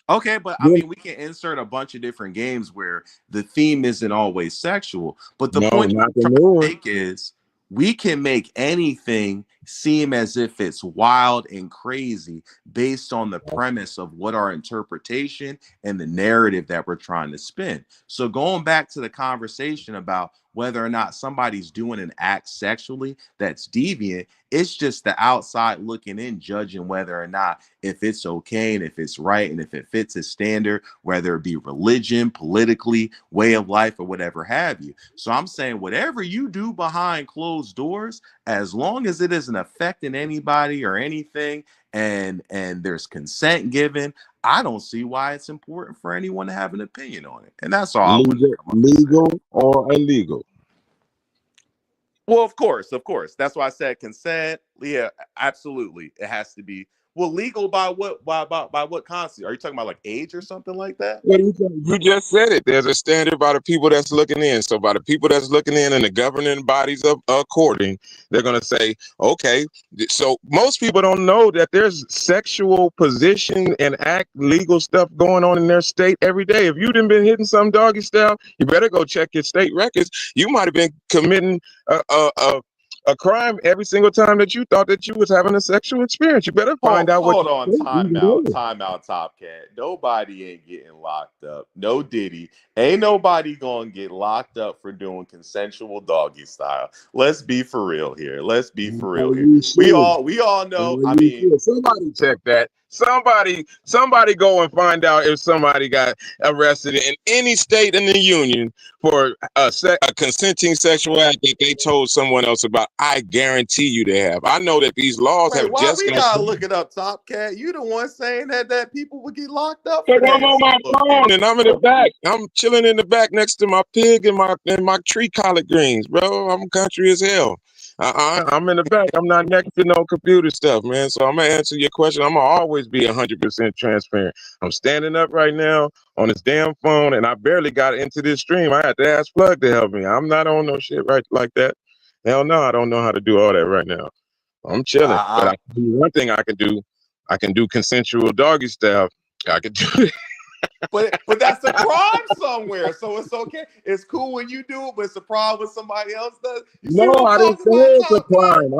Okay, but I mean, we can insert a bunch of different games where the theme isn't always sexual. But the point I'm trying to make is we can make anything seem as if it's wild and crazy based on the premise of what our interpretation and the narrative that we're trying to spin. So going back to the conversation about whether or not somebody's doing an act sexually that's deviant, it's just the outside looking in, judging whether or not if it's okay and if it's right and if it fits a standard, whether it be religion, politically, way of life, or whatever have you. So I'm saying whatever you do behind closed doors, as long as it isn't affecting anybody or anything, and there's consent given, I don't see why it's important for anyone to have an opinion on it. And that's all I wanted to Legal, come up and say. legal or illegal? Well, of course. That's why I said consent. Yeah, absolutely. It has to be. Well, legal by what? By what concept? Are you talking about like age or something like that? What do you think? You just said it. There's a standard by the people that's looking in. So by the people that's looking in and the governing bodies of according, they're gonna say, okay. So most people don't know that there's sexual position and act legal stuff going on in their state every day. If you done been hitting some doggy style, you better go check your state records. You might have been committing a crime every single time that you thought that you was having a sexual experience. You better find out what. Hold on, time out, Top Cat. Nobody ain't getting locked up. No Diddy. Ain't nobody gonna get locked up for doing consensual doggy style. Let's be for real here. We all know. I mean, Somebody check that. Somebody go and find out if somebody got arrested in any state in the union for a consenting sexual act that they told someone else about. I guarantee you they have. I know that these laws have why just. we gotta look it up, Top Cat? You the one saying that people would get locked up So for that. I'm on my phone and I'm in the back. I'm chilling in the back next to my pig and my tree collard greens, bro. I'm country as hell. I'm in the back. I'm not next to no computer stuff, man. So I'm gonna answer your question. I'm gonna always be 100% transparent. I'm standing up right now on this damn phone, and I barely got into this stream. I had to ask Plug to help me. I'm not on no shit right like that. Hell no, I don't know how to do all that right now. I'm chilling, but I can do one thing. I can do consensual doggy style. I can do it. But that's a crime somewhere, so it's okay. It's cool when you do it, but it's a problem when somebody else does. No, I didn't say it's a crime.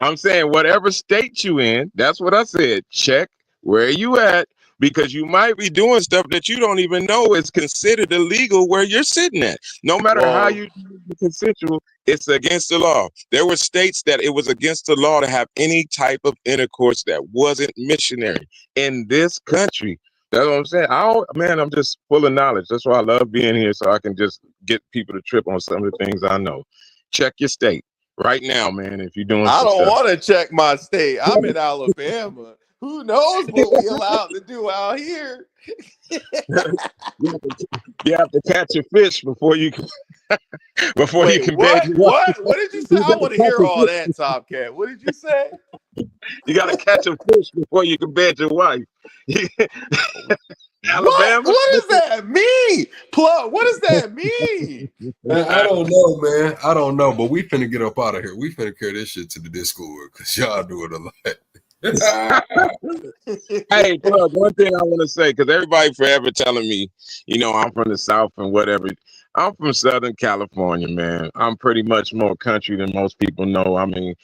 I'm saying whatever state you in, that's what I said. Check where you at, because you might be doing stuff that you don't even know is considered illegal where you're sitting at. No matter how you do the consensual, it's against the law. There were states that it was against the law to have any type of intercourse that wasn't missionary in this country. That's what I'm saying. I'm just full of knowledge. That's why I love being here, so I can just get people to trip on some of the things I know. Check your state right now, man. If you're doing, I don't want to check my state. I'm in Alabama. Who knows what we allowed to do out here? You have to catch a fish before you can. You can bed. What did you say? I want to hear all that, Top Cat. What did you say? You got to catch a fish before you can bed your wife. Alabama. What does that mean? Plug. What does that mean? I don't know, man. I don't know, but we finna get up out of here. We finna carry this shit to the Discord because y'all do it a lot. Hey, Plug, one thing I want to say, because everybody forever telling me, I'm from the South and whatever. I'm from Southern California, man. I'm pretty much more country than most people know. I mean,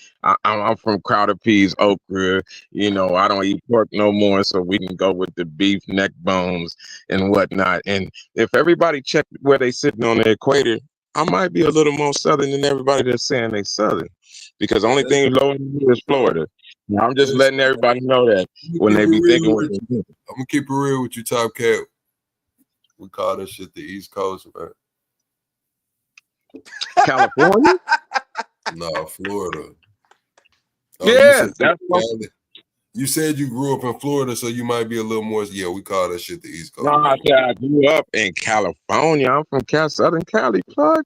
I'm from Crowder Peas, Okra. I don't eat pork no more, so we can go with the beef, neck bones, and whatnot. And if everybody checked where they sitting on the equator, I might be a little more Southern than everybody that's saying they Southern, because the only thing lower than me is Florida. Now, I'm just letting everybody know that when they be thinking. I'm gonna keep it real with you, Top Cat. We call this shit the East Coast, man. California? No, Florida. Yeah, you said you grew up in Florida, so you might be a little more. Yeah, we call that shit the East Coast. No, I grew up in California. I'm from Southern Cali, Plug.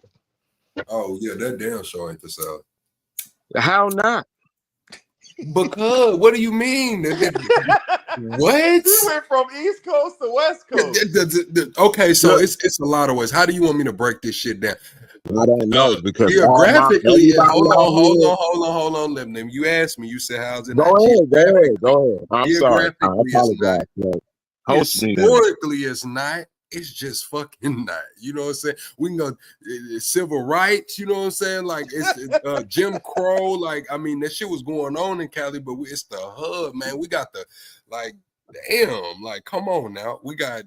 Oh yeah, that damn show ain't the South. How not? Because what do you mean? What? You went from East Coast to West Coast. Okay, so it's a lot of ways. How do you want me to break this shit down? I don't know, because geographically, hold on. Let me. You asked me. You said how's it? Go ahead. I'm sorry. I apologize. Historically, it's not. It's just fucking not. You know what I'm saying? We can go civil rights. You know what I'm saying? Like it's Jim Crow. Like I mean, that shit was going on in Cali, but it's the hub, man. We got the damn. Like, come on now. We got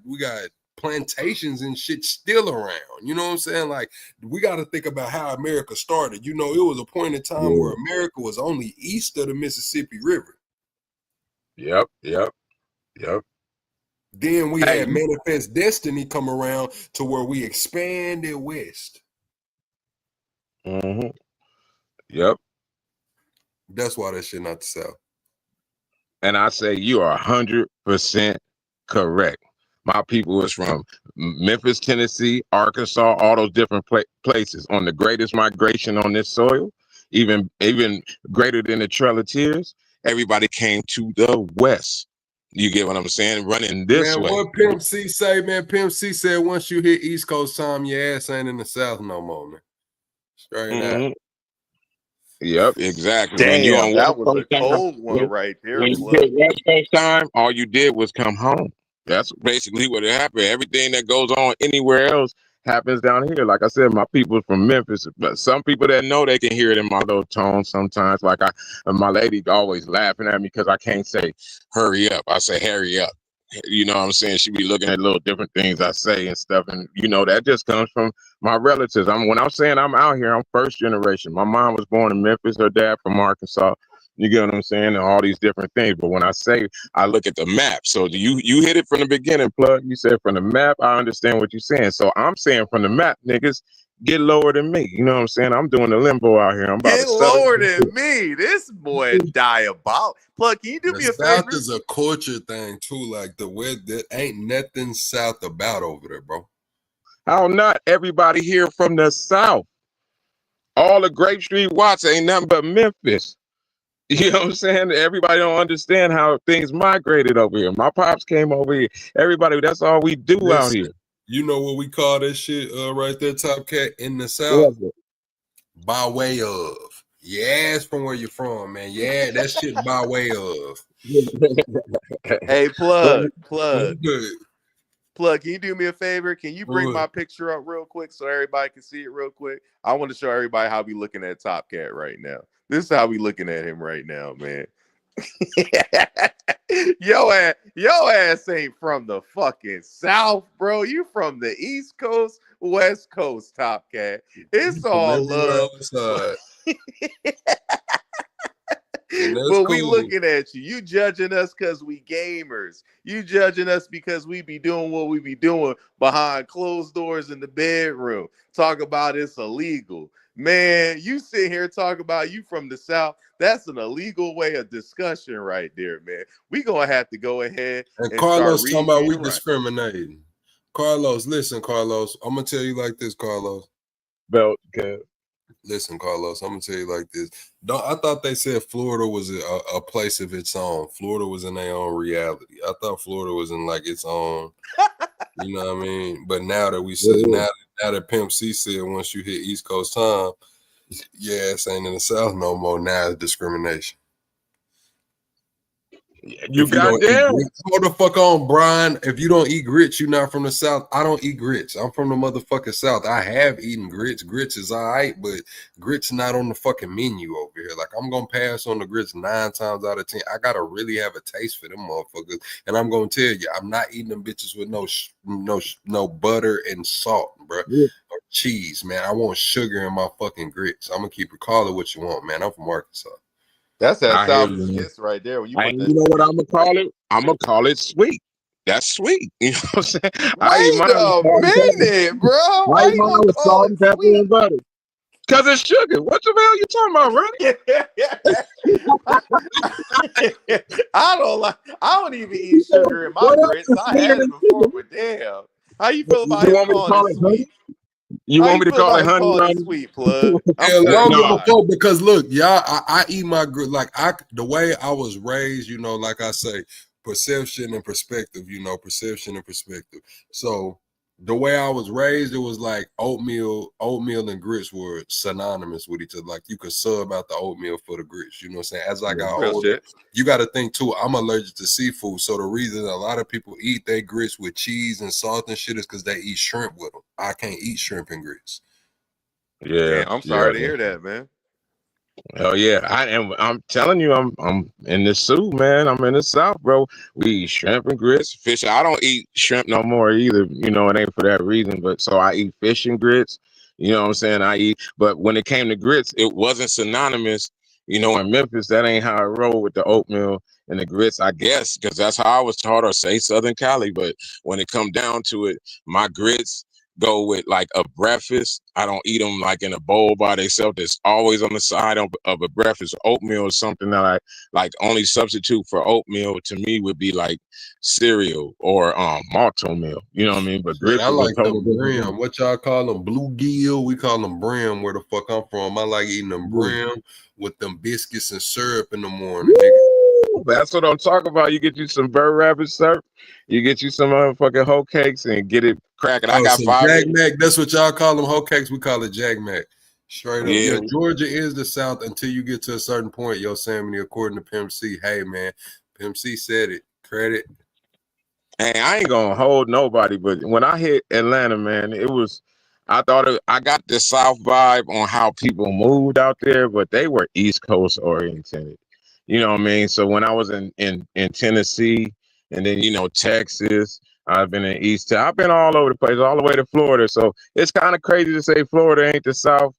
plantations and shit still around. You know what I'm saying? Like, we got to think about how America started. It was a point in time where America was only east of the Mississippi River. Yep. Then we had Manifest Destiny come around to where we expanded west. Mm-hmm. Yep. That's why that shit not the South. And I say you are 100% Correct. My people was from Memphis, Tennessee, Arkansas, all those different places on the greatest migration on this soil, even greater than the Trail of Tears. Everybody came to the West. You get what I'm saying? Running this Man, way. what Pimp C say, man? Pimp C said once you hit East Coast time, your ass ain't in the South no more, man. Straight out. Yep, exactly. When you Damn, on that West was a Coast time, cold one right there, when you Plug. hit West Coast time, all you did was come home. That's basically what happened. Everything that goes on anywhere else happens down here. Like I said, my people from Memphis, but some people that know they can hear it in my little tone sometimes. Like my lady always laughing at me because I can't say hurry up. I say hurry up. You know what I'm saying? She be looking at little different things I say and stuff, and that just comes from my relatives. When I'm saying I'm out here, I'm first generation. My mom was born in Memphis, her dad from Arkansas. You get what I'm saying? And all these different things. But when I say I look at the map, so you hit it from the beginning, Plug. You said from the map, I understand what you're saying. So I'm saying from the map, niggas, get lower than me. You know what I'm saying? I'm doing the limbo out here. I'm about Get to settle. lower than me. This boy diabolical. Plug, can you do The me a South favor? is a culture thing too. Like the way that ain't nothing South about over there, bro. How not? Everybody here from the South. All the Grape Street Watts ain't nothing but Memphis. You know what I'm saying? Everybody don't understand how things migrated over here. My pops came over here. Everybody, that's all we do out Listen, here. you know what we call that shit right there, Top Cat, in the South? What By way of. Yeah, it's from where you're from, man. Yeah, that shit by way of. Hey, Plug. What's good? Plug, can you do me a favor? Can you bring What? my picture up real quick so everybody can see it real quick? I want to show everybody how we looking at Top Cat right now. This is how we looking at him right now, man. Yo ass ain't from the fucking South, bro. You from the East Coast, West Coast, Top Cat. It's From all everywhere love. outside. And that's But we cool. looking at you. You judging us because we gamers. You judging us because we be doing what we be doing behind closed doors in the bedroom. Talk about it's illegal. Man, you sit here talk about you from the South. That's an illegal way of discussion right there, man. We gonna have to go ahead And and start Carlos talking about we reading. discriminating. Carlos, listen, Carlos. I'm gonna tell you like this, Carlos. belt? Cause Listen, Carlos, I'm gonna tell you like this. I thought they said Florida was a place of its own. Florida was in their own reality. I thought Florida was in like its own, you know what I mean? But now that we said now that Pimp C said once you hit East Coast time, yeah, it's ain't in the South no more. Now it's discrimination. you If you don't eat goddamn. grits, hold the fuck on, Brian. If you don't eat grits, you're not from the South. I don't eat grits. I'm from the motherfucking South. I have eaten grits. Grits is all right, but grits not on the fucking menu over here. Like, I'm gonna pass on the grits 9 times out of 10. I gotta really have a taste for them motherfuckers, and I'm gonna tell you, I'm not eating them bitches with no butter and salt, bro, or cheese, man. I want sugar in my fucking grits. I'm gonna keep it. Call it what you want, man. I'm from Arkansas. That's that I hear Southern you. kiss right there. When you And put you know what that. I'm gonna call it? I'm gonna call it sweet. That's sweet. You know what I'm saying? I eat Wait mine with a salt and pepper. minute, bro. I Why eat you mine gonna with call salt it and pepper sweet? and butter. Cause it's sugar. What the hell you talking about, Ronnie? I don't even eat sugar in my What else grits. is I sweeter had it than before, sugar? but damn. How you feel about You him want me to calling it call it honey? sweet? You How want you me to feel call about it him honey, calling it Ronnie? sweet, Plug? I'm Hell, I don't give a certified. fuck because look, y'all, I eat my grit like the way I was raised, you know, like I say, perception and perspective, you know, perception and perspective. So the way I was raised, it was like oatmeal and grits were synonymous with each other. Like you could sub out the oatmeal for the grits, you know what I'm saying? As I got Real older, shit. you got to think too, I'm allergic to seafood. So the reason a lot of people eat their grits with cheese and salt and shit is because they eat shrimp with them. I can't eat shrimp and grits. Yeah, Damn, I'm yeah. sorry to hear that, man. Hell yeah. I'm telling you, I'm in the soup, man. I'm in the South, bro. We eat shrimp and grits, fish. I don't eat shrimp no more either. You know, it ain't for that reason. But so I eat fish and grits. You know what I'm saying? But when it came to grits, it wasn't synonymous. You know, in Memphis, that ain't how I roll with the oatmeal and the grits, I guess, because that's how I was taught, or say Southern Cali. But when it come down to it, my grits, go with like a breakfast. I don't eat them like in a bowl by themselves. That's always on the side of a breakfast. Oatmeal is something that I like. Only substitute for oatmeal to me would be like cereal or malto meal. You know what I mean? But Shit, grits I is a like total them different brim. thing. What y'all call them? Bluegill. We call them brim where the fuck I'm from. I like eating them brim with them biscuits and syrup in the morning, nigga. Woo! That's what I'm talking about. You get you some bird rabbit syrup, you get you some motherfucking hoe cakes and get it cracking. I Oh, got some 5 Jack minutes. Mac. That's what y'all call them. Hoe cakes. We call it Jack Mac. Straight up. Yeah, Yeah, Georgia is the South until you get to a certain point. Yo, Sammy, according to Pimp C. Hey, man. Pimp C said it. Credit. and I ain't gonna hold nobody, but when I hit Atlanta, man, it was. I got the South vibe on how people moved out there, but they were East Coast oriented. You know what I mean? So when I was in Tennessee and then Texas, I've been in I've been all over the place, all the way to Florida. So it's kind of crazy to say Florida ain't the South.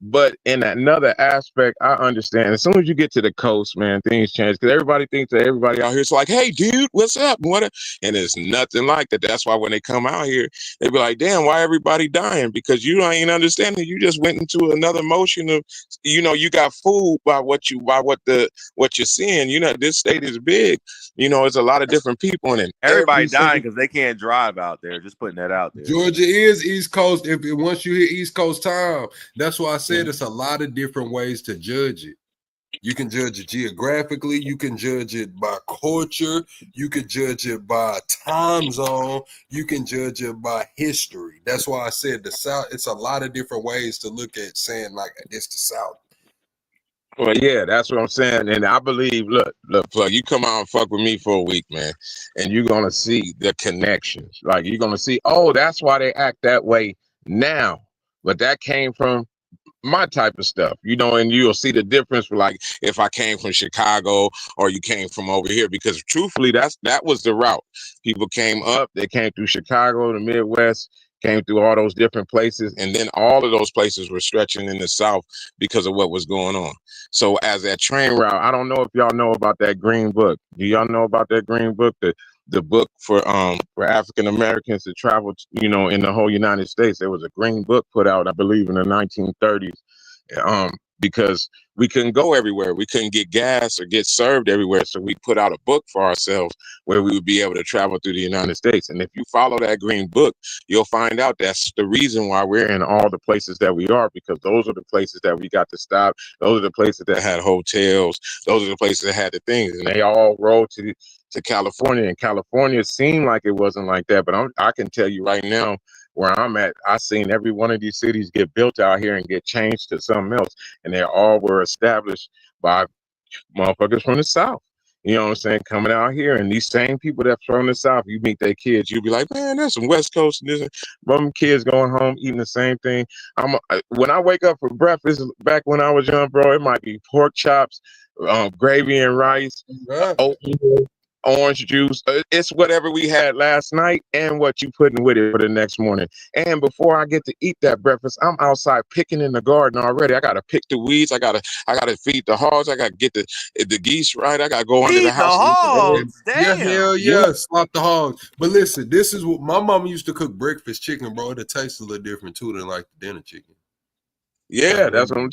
But in another aspect, I understand. As soon as you get to the coast, man, things change because everybody thinks that everybody out here is like, "Hey, dude, what's up?" And it's nothing like that. That's why when they come out here, they be like, "Damn, why everybody dying?" Because you ain't understanding. You just went into another motion of, you got fooled by what you're seeing. This state is big. It's a lot of different people in it. Everybody Every dying single because they can't drive out there. Just putting that out there. Georgia is East Coast. Once you hit East Coast time, that's why I said it's a lot of different ways to judge it. You can judge it geographically. You can judge it by culture. You can judge it by time zone. You can judge it by history. That's why I said the South. It's a lot of different ways to look at saying like it's the South. Well, yeah, that's what I'm saying. And I believe, look, Plug, you come out and fuck with me for a week, man, and you're going to see the connections. Like, you're going to see, oh, that's why they act that way now. But that came from my type of stuff, and you'll see the difference. Like if I came from Chicago or you came from over here, because truthfully, that was the route. People came up, they came through Chicago, the Midwest, came through all those different places, and then all of those places were stretching in the South because of what was going on. So as that train route, I don't know if y'all know about that green book. Do y'all know about that green book? The book for African Americans to travel, in the whole United States. There was a green book put out, I believe, in the 1930s, because we couldn't go everywhere. We couldn't get gas or get served everywhere. So we put out a book for ourselves where we would be able to travel through the United States. And if you follow that green book, you'll find out that's the reason why we're in all the places that we are, because those are the places that we got to stop. Those are the places that had hotels. Those are the places that had the things. And they all rolled to California, and California seemed like it wasn't like that, but I can tell you right now where I'm at, I seen every one of these cities get built out here and get changed to something else, and they all were established by motherfuckers from the South. You know what I'm saying? Coming out here, and these same people that's from the South, you meet their kids, you be like, man, there's some West Coast, and there's some kids going home eating the same thing. When I wake up for breakfast, back when I was young, bro, it might be pork chops, gravy and rice, oatmeal, orange juice. It's whatever we had last night and what you putting with it for the next morning. And before I get to eat that breakfast, I'm outside picking in the garden already. I gotta pick the weeds. I gotta feed the hogs. I gotta get the geese right. I gotta go under the Feed the house. hogs. Yeah, Damn. hell yeah. Slop the hogs. But listen, this is what my mama used to cook breakfast chicken, bro. It tastes a little different too than like the dinner chicken. Yeah, like that's what I'm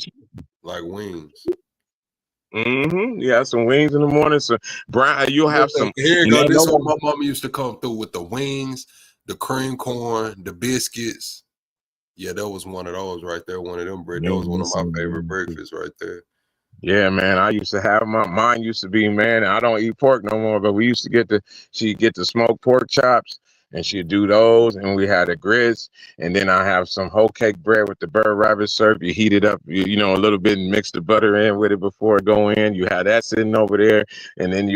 like wings. Yeah, some wings in the morning. So Brian, you'll have some. Here you go. This is what my mama used to come through with: the wings, the cream corn, the biscuits. Yeah, that was one of those right there. One of them bread. That was one of my favorite breakfasts right there. Yeah, man. I used to have mine used to be, man. I don't eat pork no more, but we used to she'd get the smoked pork chops, and she'd do those, and we had the grits, and then I have some whole cake bread with the bird rabbit syrup. You heat it up, a little bit, and mix the butter in with it before it go in. You had that sitting over there, and then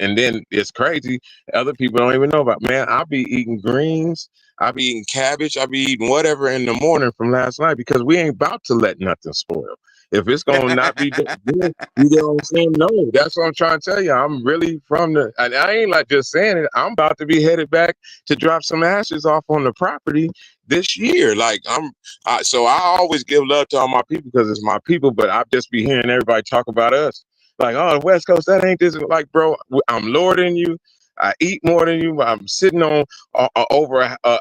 and then it's crazy. Other people don't even know about. Man, I be eating greens. I be eating cabbage. I be eating whatever in the morning from last night, because we ain't about to let nothing spoil. If it's gonna not be good, you know what I'm saying? No, that's what I'm trying to tell you. I'm really and I ain't like just saying it. I'm about to be headed back to drop some ashes off on the property this year. Like so I always give love to all my people because it's my people. But I just be hearing everybody talk about us like, oh, the West Coast, that ain't this. Like, bro, I'm lower than you. I eat more than you. I'm sitting on over a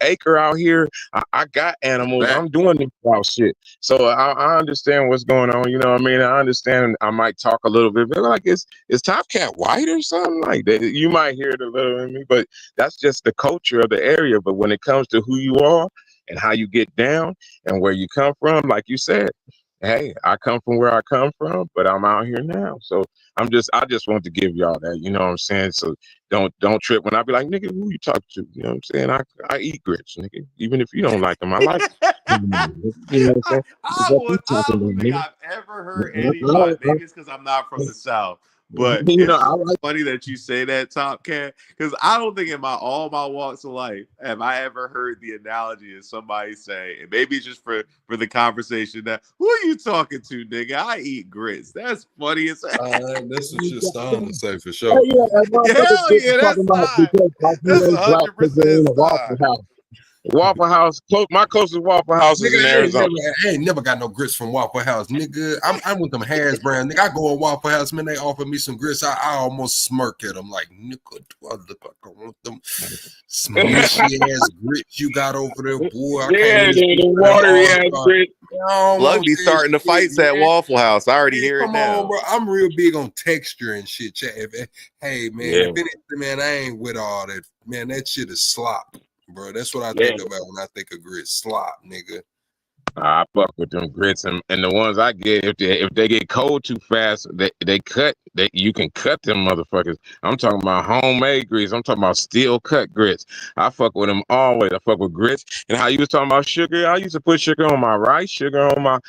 acre out here. I got animals. Back. I'm doing this wild shit. So I understand what's going on. You know what I mean? I understand. I might talk a little bit, but like, is Top Cat white or something like that? You might hear it a little in me, but that's just the culture of the area. But when it comes to who you are and how you get down and where you come from, like you said, hey, I come from where I come from, but I'm out here now. So I just want to give y'all that, you know what I'm saying? So don't trip when I be like, nigga, who you talk to? You know what I'm saying? I eat grits, nigga. Even if you don't like them, I like them. You know what I'm saying? I don't think I've ever heard any of my maybe it's because I'm not from the South, but You know, it's I like funny that you say that, Top Cat, because I don't think in all my walks of life have I ever heard the analogy of somebody say, and maybe it's just for the conversation, that who are you talking to, nigga? I eat grits. That's funny as hell. That's what you're starting to say for sure. Hell yeah, that motherfucker Hell yeah, that's talking about fine. because like you That's ain't black because you're 100% in a Waffle House. Waffle House, my closest Waffle House is in Arizona. I ain't never got no grits from Waffle House, nigga. I'm with them Harris brand, nigga. I go on Waffle House, man. They offer me some grits. I almost smirk at them, like, nigga, do I look like I want them smushy ass grits you got over there, boy? I can't the watery ass grits. Plug be starting the fights at Waffle House. I already hear it Come now. on, bro. I'm real big on texture and shit. Chat. Hey, man, if anything, man, I ain't with all that. Man, that shit is slop, bro. That's what I think about when I think of grits. Slop, nigga. I fuck with them grits, and the ones I get, if they get cold too fast, they cut. You can cut them motherfuckers. I'm talking about homemade grits. I'm talking about steel cut grits. I fuck with them always. I fuck with grits. And how you was talking about sugar, I used to put sugar on my rice, sugar on my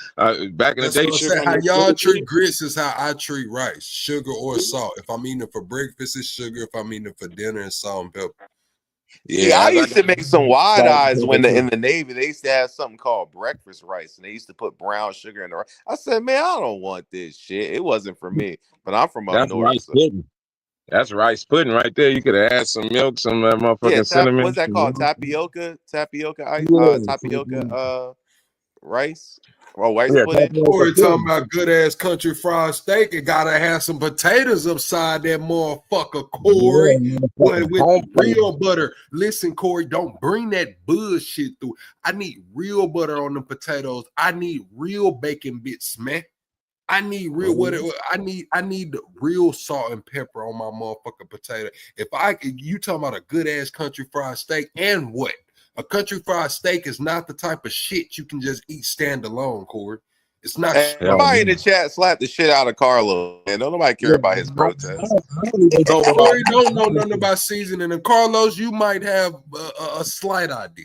back in the day. Sugar on how the y'all treat grits is how I treat rice, sugar or salt. If I'm eating it for breakfast, it's sugar. If I'm eating it for dinner, it's salt and pepper. Yeah, I used to make some wide eyes when in the Navy they used to have something called breakfast rice, and they used to put brown sugar in the rice. I said, man, I don't want this shit. It wasn't for me. But I'm from up north. Rice pudding. That's rice pudding right there. You could have had some milk, some motherfucking cinnamon. What's that called? Tapioca ice, tapioca rice. Or rice pudding. We're talking about good ass country fried steak. It gotta have some potatoes upside that motherfucker, Corey. But with real butter. Listen, Corey, don't bring that bullshit through. I need real butter on the potatoes. I need real bacon bits, man. I need real I need the real salt and pepper on my motherfucking potato. If you talking about a good ass country fried steak, and what? A country fried steak is not the type of shit you can just eat standalone, Corey. It's not. Somebody in the chat slapped the shit out of Carlos, and don't nobody care about his protest. Corey don't know nothing about seasoning, and Carlos, you might have a slight idea.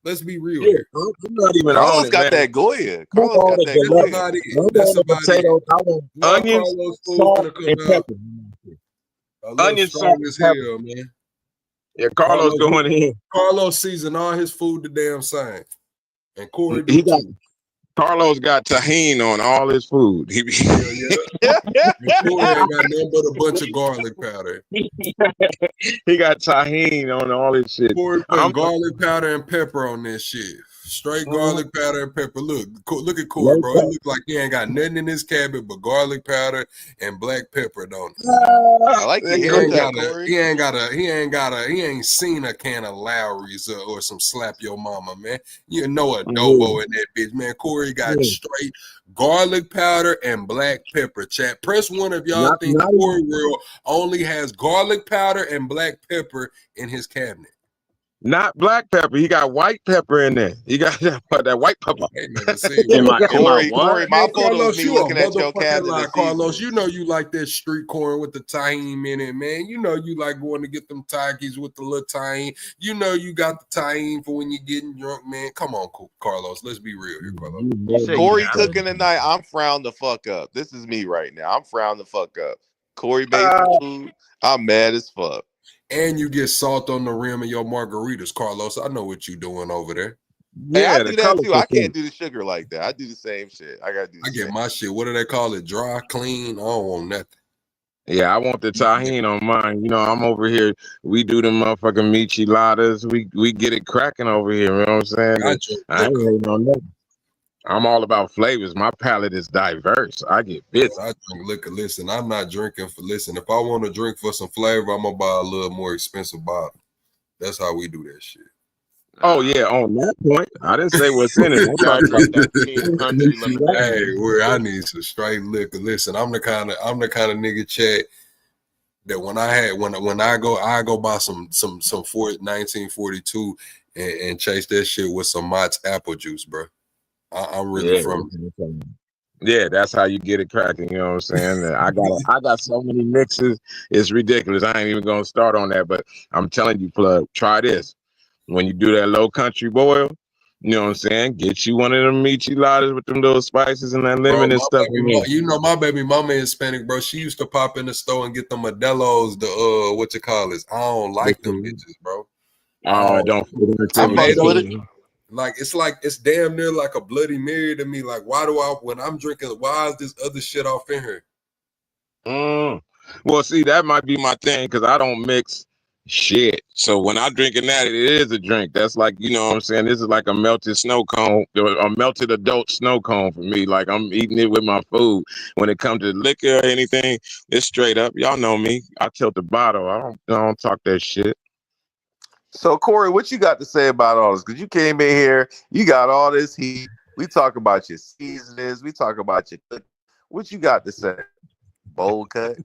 Let's be real here. Carlos got that Goya. Carlos got that Goya. That's somebody. Onions, salt, and pepper. Onions, salt as hell, man. Yeah, Carlos going in. Carlos seasoned all his food the damn same. And Corey Carlos got tahini on all his food. Corey ain't got nothing but a bunch of garlic powder. He got tahini on all his shit. Corey put garlic powder and pepper on this shit. Straight garlic powder and pepper. Look at Corey, bro. It looks like he ain't got nothing in his cabinet but garlic powder and black pepper, don't he? I like to hear that, Corey. He ain't seen a can of Lowry's or some slap your mama, man. You know adobo in that bitch, man. Corey got straight garlic powder and black pepper. Chat. Press one if y'all think Corey World only has garlic powder and black pepper in his cabinet. Not black pepper. He got white pepper in there. He got that white pepper. Corey, my photos me looking at your cabinet. Carlos, you know you like that street corn with the tahini in it, man. You know you like going to get them Takis with the little tahini. You know you got the tahini for when you're getting drunk, man. Come on, Carlos. Let's be real here, Carlos. Corey cooking tonight. I'm frowned the fuck up. This is me right now. I'm frowned the fuck up. Corey made some food. I'm mad as fuck. And you get salt on the rim of your margaritas, Carlos. I know what you doing over there. Hey, I do that too. I can't do the sugar like that. I do the same shit. I gotta do. I get my shit. What do they call it? Dry, clean. I don't want nothing. Yeah, I want the tahini on mine. You know, I'm over here. We do the motherfucking micheladas. We get it cracking over here. You know what I'm saying? Gotcha. I ain't hating on nothing. I'm all about flavors. My palate is diverse. I get bits. I drink liquor. Listen, I'm not drinking for. Listen, if I want to drink for some flavor, I'm gonna buy a little more expensive bottle. That's how we do that shit. Oh yeah, on that point, I didn't say what's in it. I'm Y'all talking about drink that pink country lemonade. Hey, where I need some straight liquor. Listen, I'm the kind of nigga, chat, that when I go buy some 1942 and chase that shit with some Mott's apple juice, bro. I'm really from. Yeah, that's how you get it cracking. You know what I'm saying? I got so many mixes. It's ridiculous. I ain't even gonna start on that, but I'm telling you, plug, try this. When you do that low country boil, you know what I'm saying? Get you one of them micheladas with them little spices and that lemon Bro, and stuff. you know my baby mama is Hispanic, bro. She used to pop in the store and get the Modelo's, the what you call it. I don't like them bitches, bro. Don't like it's damn near like a Bloody Mary to me. Like, why do when I'm drinking, why is this other shit off in here? Well, see, that might be my thing because I don't mix shit. So when I'm drinking that, it is a drink. That's like, you know what I'm saying? This is like a melted snow cone, a melted adult snow cone for me. Like I'm eating it with my food. When it comes to liquor or anything, it's straight up. Y'all know me. I tilt the bottle. I don't talk that shit. So Corey, what you got to say about all this? Because you came in here, you got all this heat. We talk about your seasonings. We talk about your cooking. What you got to say? Bowl cut.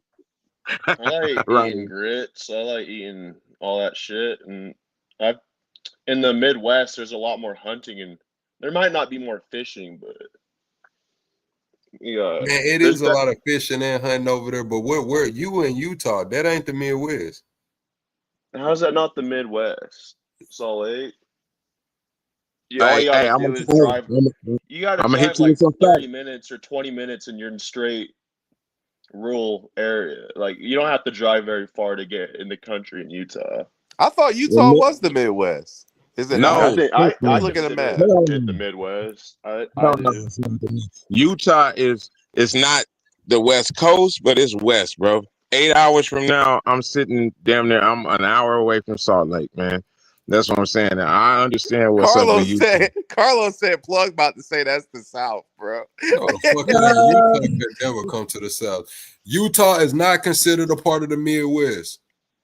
I like eating grits. I like eating all that shit. And in the Midwest, there's a lot more hunting, and there might not be more fishing, but yeah, man, it is a lot of fishing and hunting over there. But where you in Utah? That ain't the Midwest. How's that not the Midwest? Salt Lake. Yeah, Hey, all you gotta do is drive. You gotta drive like 30 minutes or 20 minutes, and you're in straight rural area. Like you don't have to drive very far to get in the country in Utah. I thought Utah was the Midwest. Is it? No, I look at the map. The Midwest. I do. Utah is not the West Coast, but it's West, bro. 8 hours from now, I'm sitting damn near. I'm an hour away from Salt Lake, man. That's what I'm saying. I understand what's up with Utah. Carlos said, "Plug about to say that's the South, bro." No, Utah could never come to the South. Utah is not considered a part of the Midwest.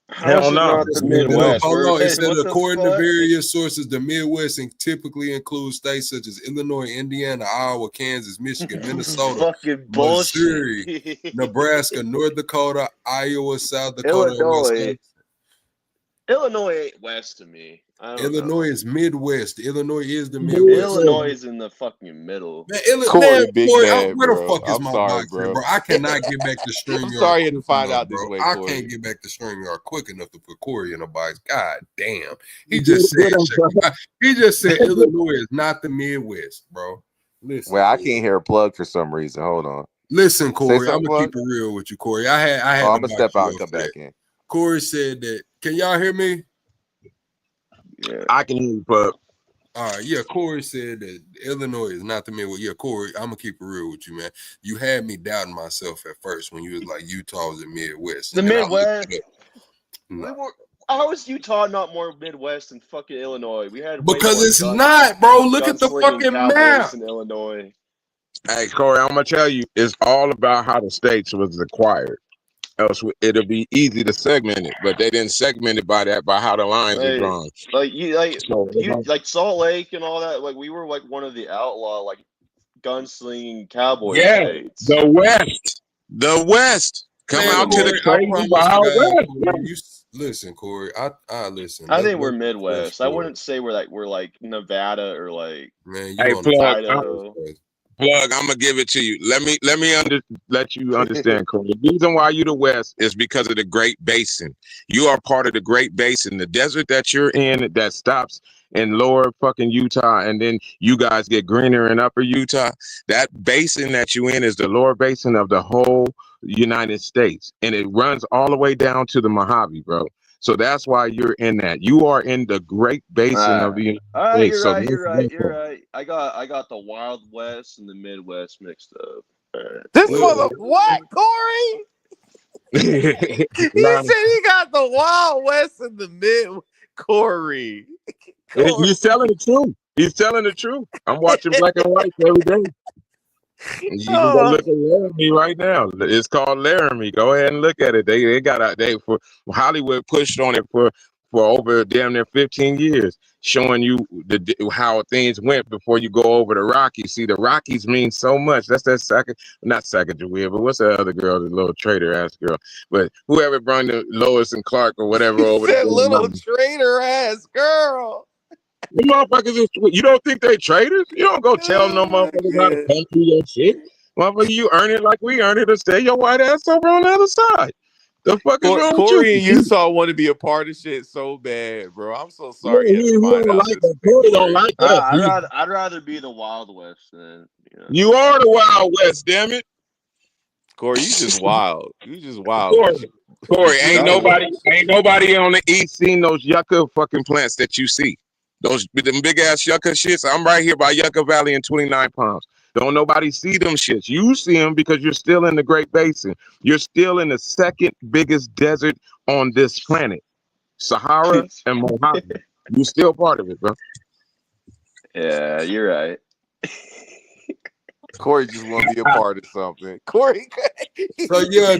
Hell no, the Midwest. Hold on. It said according to various sources, the Midwest typically includes states such as Illinois, Indiana, Iowa, Kansas, Michigan, Minnesota, Missouri, Nebraska, North Dakota, Iowa, South Dakota, and Wisconsin. Illinois ain't west to me. Illinois is Midwest. Illinois is the Midwest. Illinois is in the fucking middle. Man, where the fuck is my box, bro? I cannot get back to StreamYard. I'm sorry to find out this way, I can't get back to StreamYard quick enough to put Corey in a box. God damn. He just said Illinois is not the Midwest, bro. Listen. Well, I can't hear a plug for some reason. Hold on. Listen, Corey, I'm gonna keep it real with you, Corey. I had I'm gonna step out and come back in. Corey said that. Can y'all hear me? Yeah, I can hear you, but all right, yeah. Corey said that Illinois is not the Midwest. Yeah, Corey, I'm gonna keep it real with you, man. You had me doubting myself at first when you was like Utah was the Midwest. The Midwest. How is Utah not more Midwest than fucking Illinois? We had because it's not, bro. Look at the fucking map in Illinois. Hey, Corey, I'm gonna tell you, it's all about how the states was acquired. Else it'll be easy to segment it, but they didn't segment it by how the lines are drawn. Like Salt Lake and all that. Like we were like one of the outlaw like gunslinging cowboy states. The West. Come out to the crazy Wild West. Listen, Corey. I listen. I think we're Midwest. I wouldn't say we're like Nevada or like Idaho. Plug, I'm gonna give it to you. Let you understand, Corey. The reason why you're the West is because of the Great Basin. You are part of the Great Basin. The desert that you're in that stops in lower fucking Utah, and then you guys get greener in upper Utah. That basin that you in is the lower basin of the whole United States, and it runs all the way down to the Mojave, bro. So that's why you're in that. You are in the Great Basin of the United States. You're right. I got the Wild West and the Midwest mixed up. This what, Corey? He said he got the Wild West and the Mid. Corey. You're telling the truth. He's telling the truth. I'm watching Black and White every day. You can go look at Laramie right now. It's called Laramie. Go ahead and look at it. They got for Hollywood pushed on it for over damn near 15 years, showing you how things went before you go over the Rockies. See, the Rockies mean so much. That's that not Sacagawea, but what's the other girl, the little traitor ass girl? But whoever brought the Lois and Clark or whatever over that the little traitor ass girl. You motherfuckers, you don't think they traitors? You don't go tell no motherfuckers how to come through your shit. Motherfucker, you earn it like we earn it and stay your white ass over on the other side. The fuck is wrong with you? Corey in Utah want to be a part of shit so bad, bro. I'm so sorry. Yeah, he don't like us. Corey don't like us. I'd rather be the Wild West than You are the Wild West, damn it. Corey, you just wild. You just wild. Corey, ain't nobody on the East seen those yucca fucking plants that you see. Those them big ass yucca shits. I'm right here by Yucca Valley in 29 Palms. Don't nobody see them shits. You see them because you're still in the Great Basin. You're still in the second biggest desert on this planet, Sahara and Mojave. You're still part of it, bro. Yeah, you're right. Corey just want to be a part of something. Corey. So yeah,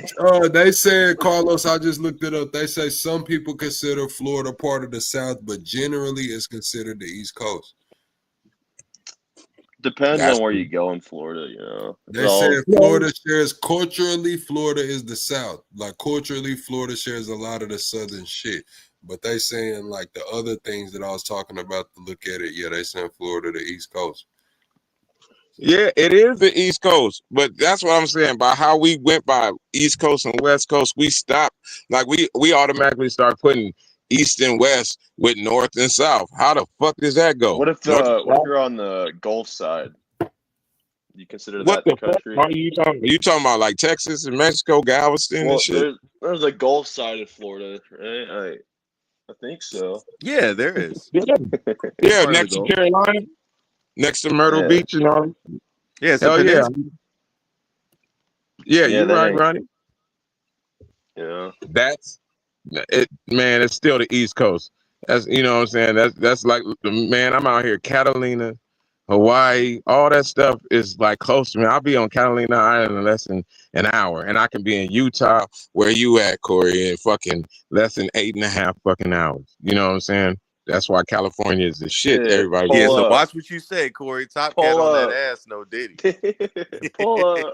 they said, Carlos, I just looked it up. They say some people consider Florida part of the South, but generally it's considered the East Coast. Depends on where you go in Florida, you know. They said Florida shares culturally, Florida is the South. Like culturally, Florida shares a lot of the Southern shit. But they saying like the other things that I was talking about to look at it, yeah, they saying Florida the East Coast. Yeah, it is the East Coast, but that's what I'm saying. By how we went by East Coast and West Coast, we stopped. Like we automatically start putting East and West with North and South. How the fuck does that go? What if you're on the Gulf side? You consider that the country? What are you talking? Are you talking about like Texas and Mexico, Galveston and shit? There's a Gulf side of Florida, right? I think so. Yeah, there is. Yeah, next to Carolina. Next to Myrtle Beach and all. Yeah, hell yeah. Yeah, you're right, Ronnie. Yeah. That's it, man. It's still the East Coast. That's what I'm saying. That's like, man, I'm out here, Catalina, Hawaii, all that stuff is like close to me. I'll be on Catalina Island in less than an hour, and I can be in Utah, where you at, Corey, in fucking less than 8.5 fucking hours. You know what I'm saying? That's why California is the shit. Yeah, everybody. Yeah, so watch what you say, Corey. Top Cat on that ass, no Diddy. Pull up.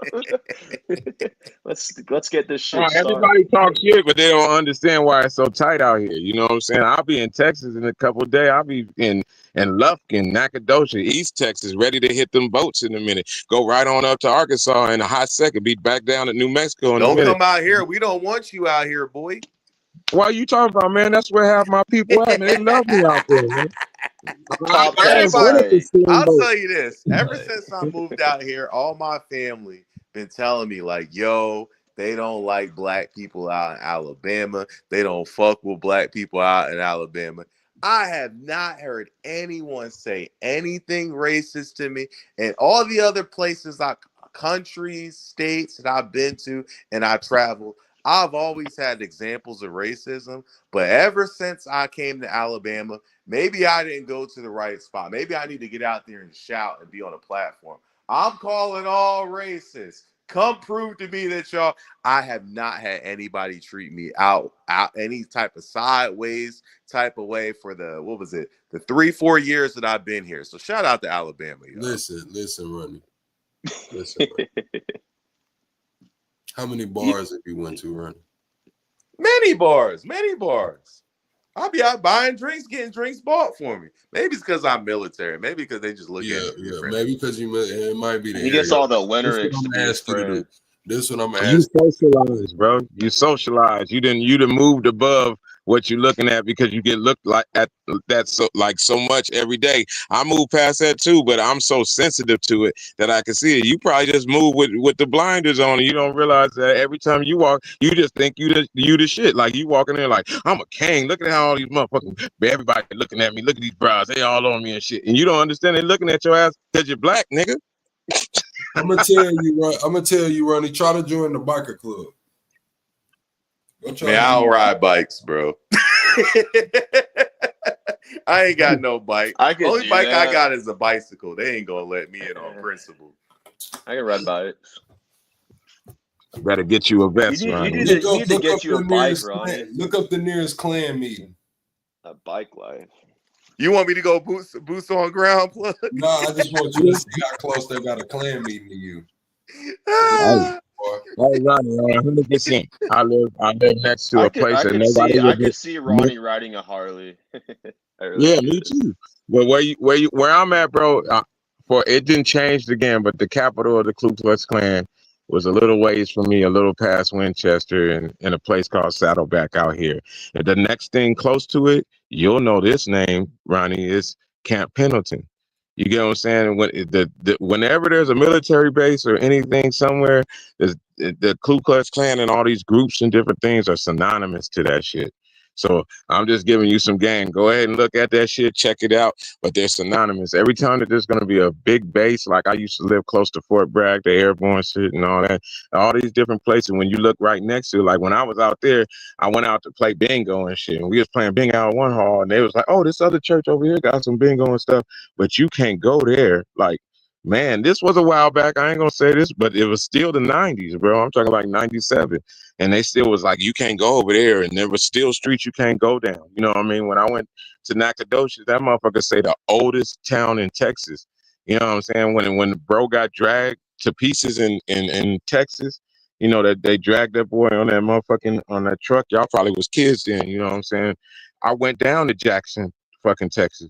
Let's get this shit started. Everybody talks shit, but they don't understand why it's so tight out here. You know what I'm saying? I'll be in Texas in a couple of days. I'll be in Lufkin, Nacogdoches, East Texas, ready to hit them boats in a minute. Go right on up to Arkansas in a hot second. Be back down to New Mexico in a minute. Don't come out here. We don't want you out here, boy. What are you talking about, man? That's where half my people at, man. They love me out there, man. I'll tell you this. Ever since I moved out here, all my family been telling me, like, yo, they don't like black people out in Alabama. They don't fuck with black people out in Alabama. I have not heard anyone say anything racist to me. And all the other places, countries, states that I've been to and I traveled, I've always had examples of racism, but ever since I came to Alabama, maybe I didn't go to the right spot. Maybe I need to get out there and shout and be on a platform. I'm calling all racists. Come prove to me that y'all. I have not had anybody treat me out any type of sideways type of way for the 3-4 years that I've been here. So shout out to Alabama. Y'all. Listen, Ronnie. Listen, Ronnie. How many bars have you went to, Ronnie? Many bars. I'll be out buying drinks, getting drinks bought for me. Maybe it's because I'm military. Maybe because they just look at me. Yeah. Maybe because it might be the He gets all the winter experience. This one I'm asking. You socialize, bro. You socialize. You done moved above what you're looking at because you get looked like at that so much every day. I move past that too, but I'm so sensitive to it that I can see it. You probably just move with the blinders on, and you don't realize that every time you walk, you just think you the shit. Like you walking there like I'm a king. Look at how all these motherfuckers, everybody looking at me. Look at these bras. They all on me and shit. And you don't understand they looking at your ass because you're black, nigga. I'm gonna tell you, Ronnie. Try to join the biker club. Man, I don't ride bikes, bro. I ain't got no bike. I could Only do bike I that. got is a bicycle. They ain't gonna let me in on principle. I can ride bikes. Better get you a vest, You Ronnie. need to get you a bike, Ronnie. Look up the nearest clan meeting. A bike life. You want me to go boots on ground, plug? No, I just want you to see how close they got a clan meeting to you. Hey, Ronnie, 100%. I live next to a place that nobody I would could be. see Ronnie riding a Harley. Yeah, me too. But where I'm at, bro, for it didn't change again, but the capital of the Ku Klux Klan was a little ways from me, a little past Winchester, and in a place called Saddleback out here. And the next thing close to it, you'll know this name, Ronnie, is Camp Pendleton. You get what I'm saying? When whenever there's a military base or anything somewhere, the Ku Klux Klan and all these groups and different things are synonymous to that shit. So I'm just giving you some game. Go ahead and look at that shit, check it out. But they're synonymous. Every time that there's going to be a big base, like I used to live close to Fort Bragg, the airborne shit and all these different places. When you look right next to it, like when I was out there, I went out to play bingo and shit. And we was playing bingo out in one hall, and they was like, "Oh, this other church over here got some bingo and stuff." But you can't go there. Like, man, this was a while back. I ain't gonna say this, but it was still the 90s, bro. I'm talking like 97. And they still was like, you can't go over there. And there was still streets you can't go down. You know what I mean? When I went to Nacogdoches, that motherfucker say the oldest town in Texas. You know what I'm saying? When the bro got dragged to pieces in Texas, you know, that they dragged that boy on that motherfucking, on that truck. Y'all probably was kids then, you know what I'm saying? I went down to Jackson, fucking Texas,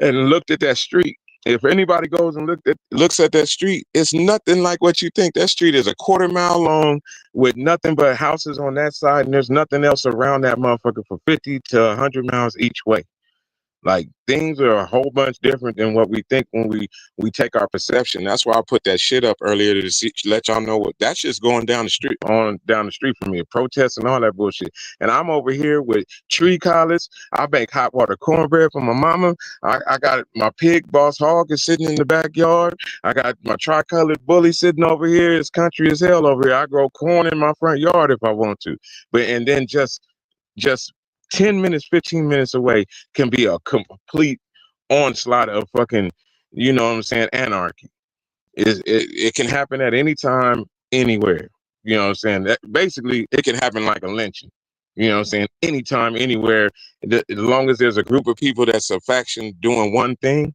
and looked at that street. If anybody goes and looks at that street, it's nothing like what you think. That street is a quarter mile long with nothing but houses on that side, and there's nothing else around that motherfucker for 50 to 100 miles each way. Like, things are a whole bunch different than what we think when we take our perception. That's why I put that shit up earlier to let y'all know what that shit's going down the street from me, protests and all that bullshit. And I'm over here with tree collars. I bake hot water cornbread for my mama. I got my pig Boss Hog is sitting in the backyard. I got my tricolored bully sitting over here. It's country as hell over here. I grow corn in my front yard if I want to. But and then just 10 minutes, 15 minutes away can be a complete onslaught of fucking, you know what I'm saying, anarchy. It can happen at any time, anywhere. You know what I'm saying? That basically it can happen like a lynching. You know what I'm saying? Anytime, anywhere. As long as there's a group of people that's a faction doing one thing,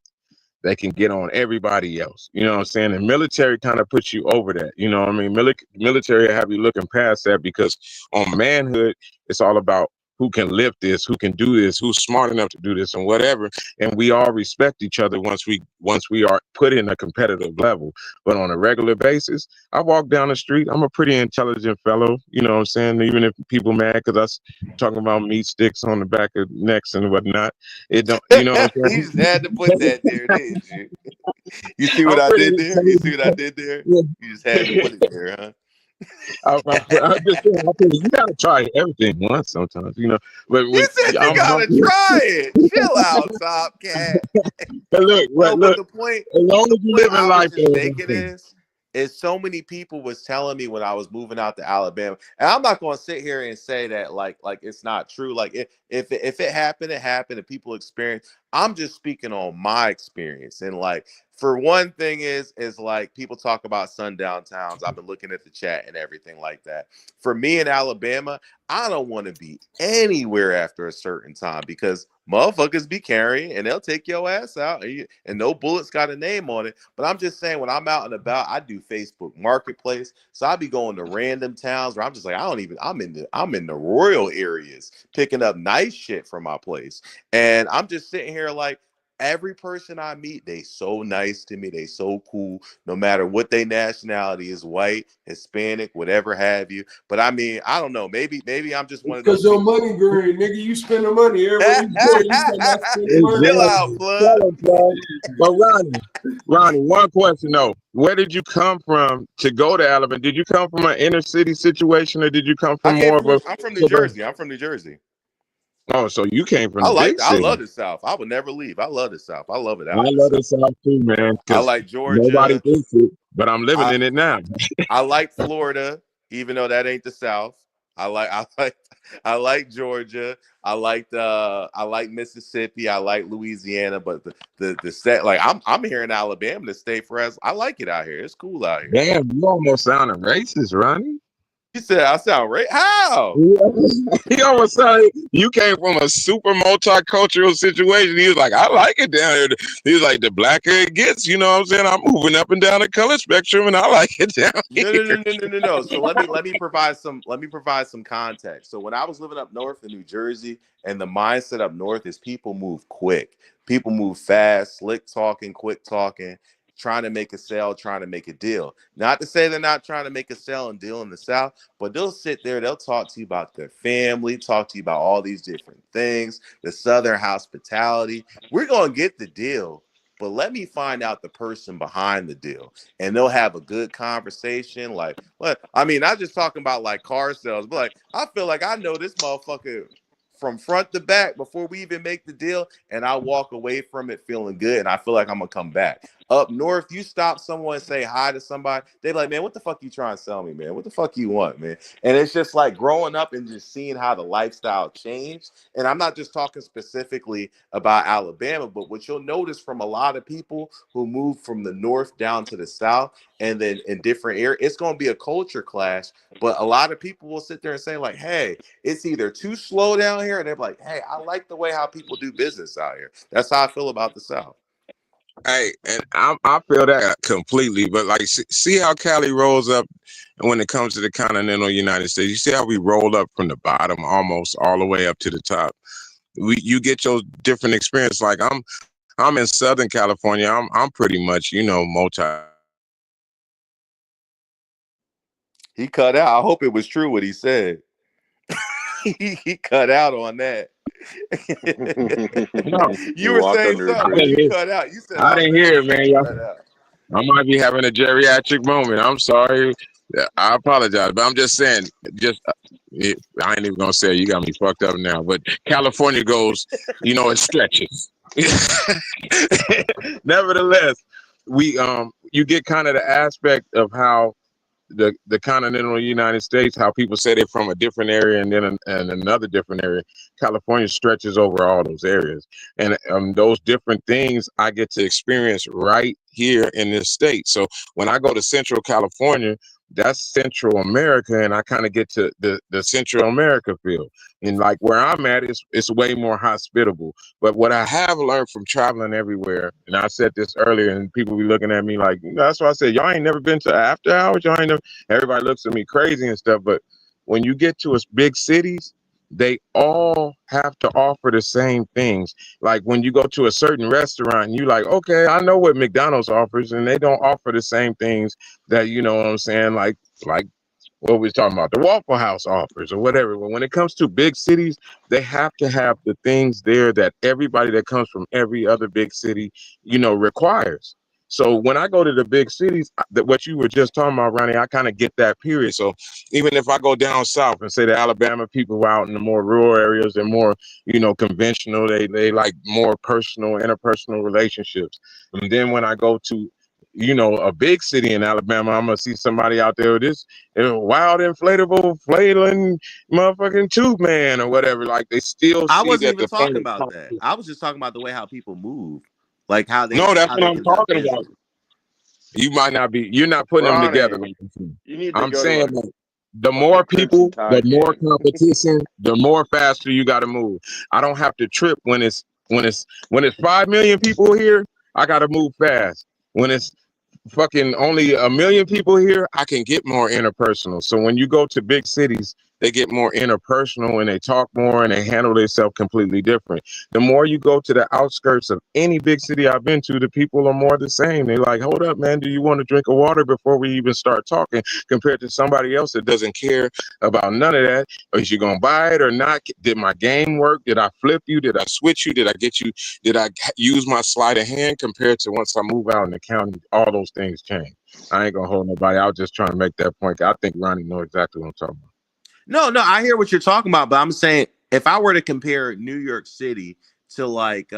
they can get on everybody else. You know what I'm saying? And military kind of puts you over that. You know what I mean? Military have you looking past that, because on manhood, it's all about who can lift this, who can do this, who's smart enough to do this and whatever. And we all respect each other once we are put in a competitive level. But on a regular basis, I walk down the street. I'm a pretty intelligent fellow. You know what I'm saying? Even if people mad because us talking about meat sticks on the back of necks and whatnot, it don't, you know what I'm saying? You just had to put that there, didn't you? You see what I did there? You see what I did there? You just had to put it there, huh? I'm just saying, you gotta try everything once sometimes, you know. But You said you gotta try it. Chill out, Top Cat. But look, but the point, as long as you live in life, is so many people was telling me when I was moving out to Alabama, and I'm not going to sit here and say that like it's not true. Like if it happened, it happened, and people experience. I'm just speaking on my experience, and like for one thing is like people talk about sundown towns. I've been looking at the chat and everything like that. For me in Alabama, I don't want to be anywhere after a certain time because motherfuckers be carrying and they'll take your ass out and no bullets got a name on it. But I'm just saying, when I'm out and about, I do Facebook Marketplace. So I be going to random towns where I'm just like, I'm in the rural areas picking up nice shit from my place. And I'm just sitting here like, every person I meet, they so nice to me. They so cool, no matter what their nationality is, white, Hispanic, whatever have you. But I mean, I don't know. Maybe I'm just one of those. Because your money green, nigga. You spend the money. Everybody Chill out, plug. But Ronnie, one question though. Where did you come from to go to Alabama? Did you come from an inner city situation, or did you come from more of a? I'm from New Jersey. Oh, so you came from the big city. I love the South. I would never leave. I love the South. I love it. I love the South too, man. I like Georgia. Nobody thinks it, but I'm living in it now. I like Florida, even though that ain't the South. I like Georgia. I like Mississippi. I like Louisiana. But the state, like I'm here in Alabama, the state for us. I like it out here. It's cool out here. Damn, you almost sounded racist, Ronnie. You said I sound right? How? He almost sounded. You came from a super multicultural situation. He was like, I like it down here. He was like, the blacker it gets, you know what I'm saying? I'm moving up and down the color spectrum, and I like it down here. No. So let me provide some context. So when I was living up north in New Jersey, and the mindset up north is people move quick, people move fast, slick talking, quick talking, trying to make a sale, trying to make a deal. Not to say they're not trying to make a sale and deal in the South, but they'll sit there, they'll talk to you about their family, talk to you about all these different things, the Southern hospitality. We're gonna get the deal, but let me find out the person behind the deal. And they'll have a good conversation. Like, what? I mean, not just talking about like car sales, but like, I feel like I know this motherfucker from front to back before we even make the deal. And I walk away from it feeling good. And I feel like I'm going to come back. Up north, you stop someone and say hi to somebody, they're like, man, what the fuck you trying to sell me, man? What the fuck you want, man? And it's just like growing up and just seeing how the lifestyle changed. And I'm not just talking specifically about Alabama, but what you'll notice from a lot of people who move from the north down to the south and then in different areas, it's going to be a culture clash. But a lot of people will sit there and say like, hey, it's either too slow down here, and they're like, hey, I like the way how people do business out here. That's how I feel about the South. Hey, and I feel that completely. But like, see how Cali rolls up when it comes to the continental United States. You see how we roll up from the bottom almost all the way up to the top. You get your different experience. Like I'm in Southern California. I'm pretty much, you know, multi. He cut out. I hope it was true what he said. He cut out on that. No, you were saying something. You cut out. You said I didn't hear it, man. I might be having a geriatric moment. I'm sorry. I apologize, but I'm just saying. I ain't even gonna say it. You got me fucked up now. But California goes, you know, it stretches. Nevertheless, you get kind of the aspect of how the continental United States, how people say they're from a different area and then another different area. California stretches over all those areas, and those different things I get to experience right here in this state. So when I go to Central California, that's Central America, and I kind of get to the Central America feel. And like where I'm at, it's way more hospitable. But what I have learned from traveling everywhere, and I said this earlier, and people be looking at me like, that's why I said, y'all ain't never been to after hours. Y'all ain't never. Everybody looks at me crazy and stuff. But when you get to big cities, they all have to offer the same things. Like when you go to a certain restaurant, you like, okay, I know what McDonald's offers, and they don't offer the same things that, you know what I'm saying, like what we're talking about, the Waffle House offers or whatever. But when it comes to big cities, they have to have the things there that everybody that comes from every other big city, you know, requires. So when I go to the big cities, what you were just talking about, Ronnie, I kind of get that period. So even if I go down south and say the Alabama people out in the more rural areas, they're more, you know, conventional. They like more personal, interpersonal relationships. And then when I go to, you know, a big city in Alabama, I'm gonna see somebody out there with this wild inflatable flailing motherfucking tube man or whatever. Like they still I see wasn't that even the talking about that. I was just talking about the way how people move, like how they. No, that's how what they I'm talking business. about. You might not be. You're not putting them together. You need to I'm go saying to that the more people, the more competition, the more faster you got to move. I don't have to trip when it's 5 million people here. I got to move fast. When it's fucking only 1 million people here, I can get more interpersonal. So when you go to big cities, they get more interpersonal and they talk more and they handle themselves completely different. The more you go to the outskirts of any big city I've been to, the people are more the same. They're like, hold up, man, do you want to drink a water before we even start talking? Compared to somebody else that doesn't care about none of that. Is you gonna buy it or not? Did my game work? Did I flip you? Did I switch you? Did I get you? Did I use my sleight of hand? Compared to once I move out in the county, all those things change. I ain't gonna hold nobody. I was just trying to make that point. I think Ronnie knows exactly what I'm talking about. No, I hear what you're talking about, but I'm saying if I were to compare New York City to like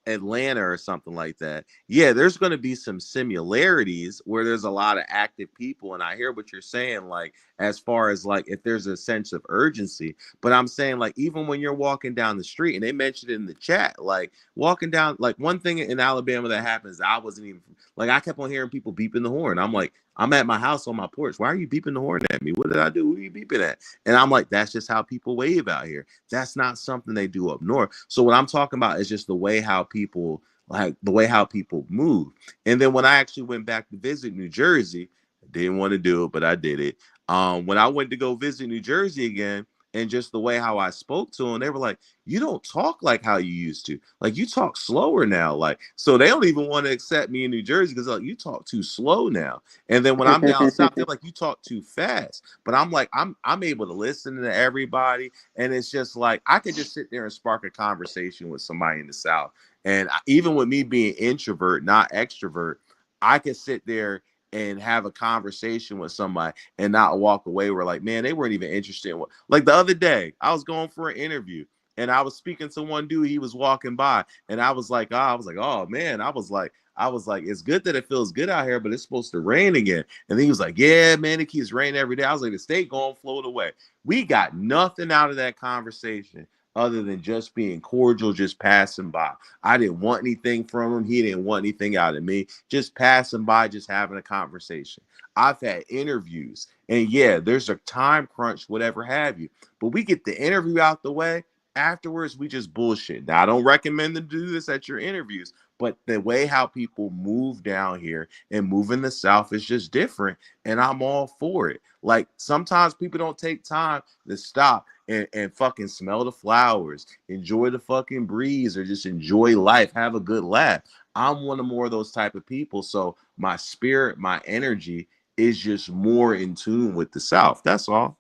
Atlanta or something like that, yeah, there's going to be some similarities where there's a lot of active people. And I hear what you're saying, like, as far as like if there's a sense of urgency. But I'm saying, like, even when you're walking down the street, and they mentioned it in the chat, like walking down, like one thing in Alabama that happens, I wasn't even like, I kept on hearing people beeping the horn. I'm like, I'm at my house on my porch. Why are you beeping the horn at me? What did I do? Who are you beeping at? And I'm like, that's just how people wave out here. That's not something they do up north. So what I'm talking about is just the way how people, like the way how people move. And then when I actually went back to visit New Jersey, I didn't want to do it, but I did it. When I went to go visit New Jersey again, and just the way how I spoke to them, they were like, you don't talk like how you used to. Like, you talk slower now. Like, so they don't even want to accept me in New Jersey because like, you talk too slow now. And then when I'm down south, they're like, you talk too fast. But I'm like, I'm able to listen to everybody. And it's just like, I could just sit there and spark a conversation with somebody in the South. And even with me being introvert, not extrovert, I could sit there and have a conversation with somebody and not walk away where like, man, they weren't even interested in what. Like the other day, I was going for an interview and I was speaking to one dude. He was walking by, and I was like, oh man, I was like, it's good that it feels good out here, but it's supposed to rain again. And then he was like, yeah, man, it keeps raining every day. I was like, the state gonna float away. We got nothing out of that conversation other than just being cordial, just passing by. I didn't want anything from him. He didn't want anything out of me. Just passing by, just having a conversation. I've had interviews, and yeah, there's a time crunch, whatever have you. But we get the interview out the way. Afterwards, we just bullshit. Now, I don't recommend to do this at your interviews, but the way how people move down here and move in the South is just different, and I'm all for it. Like, sometimes people don't take time to stop and fucking smell the flowers, enjoy the fucking breeze, or just enjoy life, have a good laugh. I'm one of more of those type of people. So my spirit, my energy is just more in tune with the South. That's all.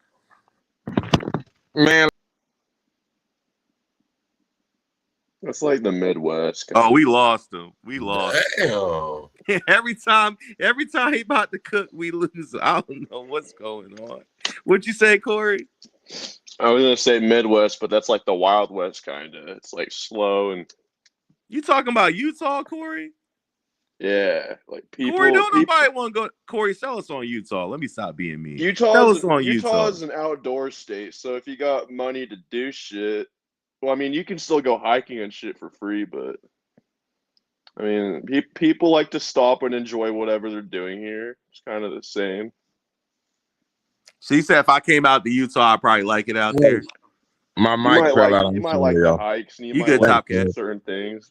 Man, It's like the Midwest. Oh, we lost him. We lost. Damn. Every time he about to cook, we lose. I don't know what's going on. What'd you say, Corey? I was gonna say Midwest, but that's like the Wild West kind of. It's like slow and. You talking about Utah, Corey? Yeah, like people. Corey, don't nobody want to go. Corey, sell us on Utah. Let me stop being mean. Utah is an outdoor state, so if you got money to do shit, well, I mean, you can still go hiking and shit for free, but I mean, people like to stop and enjoy whatever they're doing here. It's kind of the same. So you said if I came out to Utah, I'd probably like it out there. My mic fell out. You might like the hikes, and you might good, like Top certain things.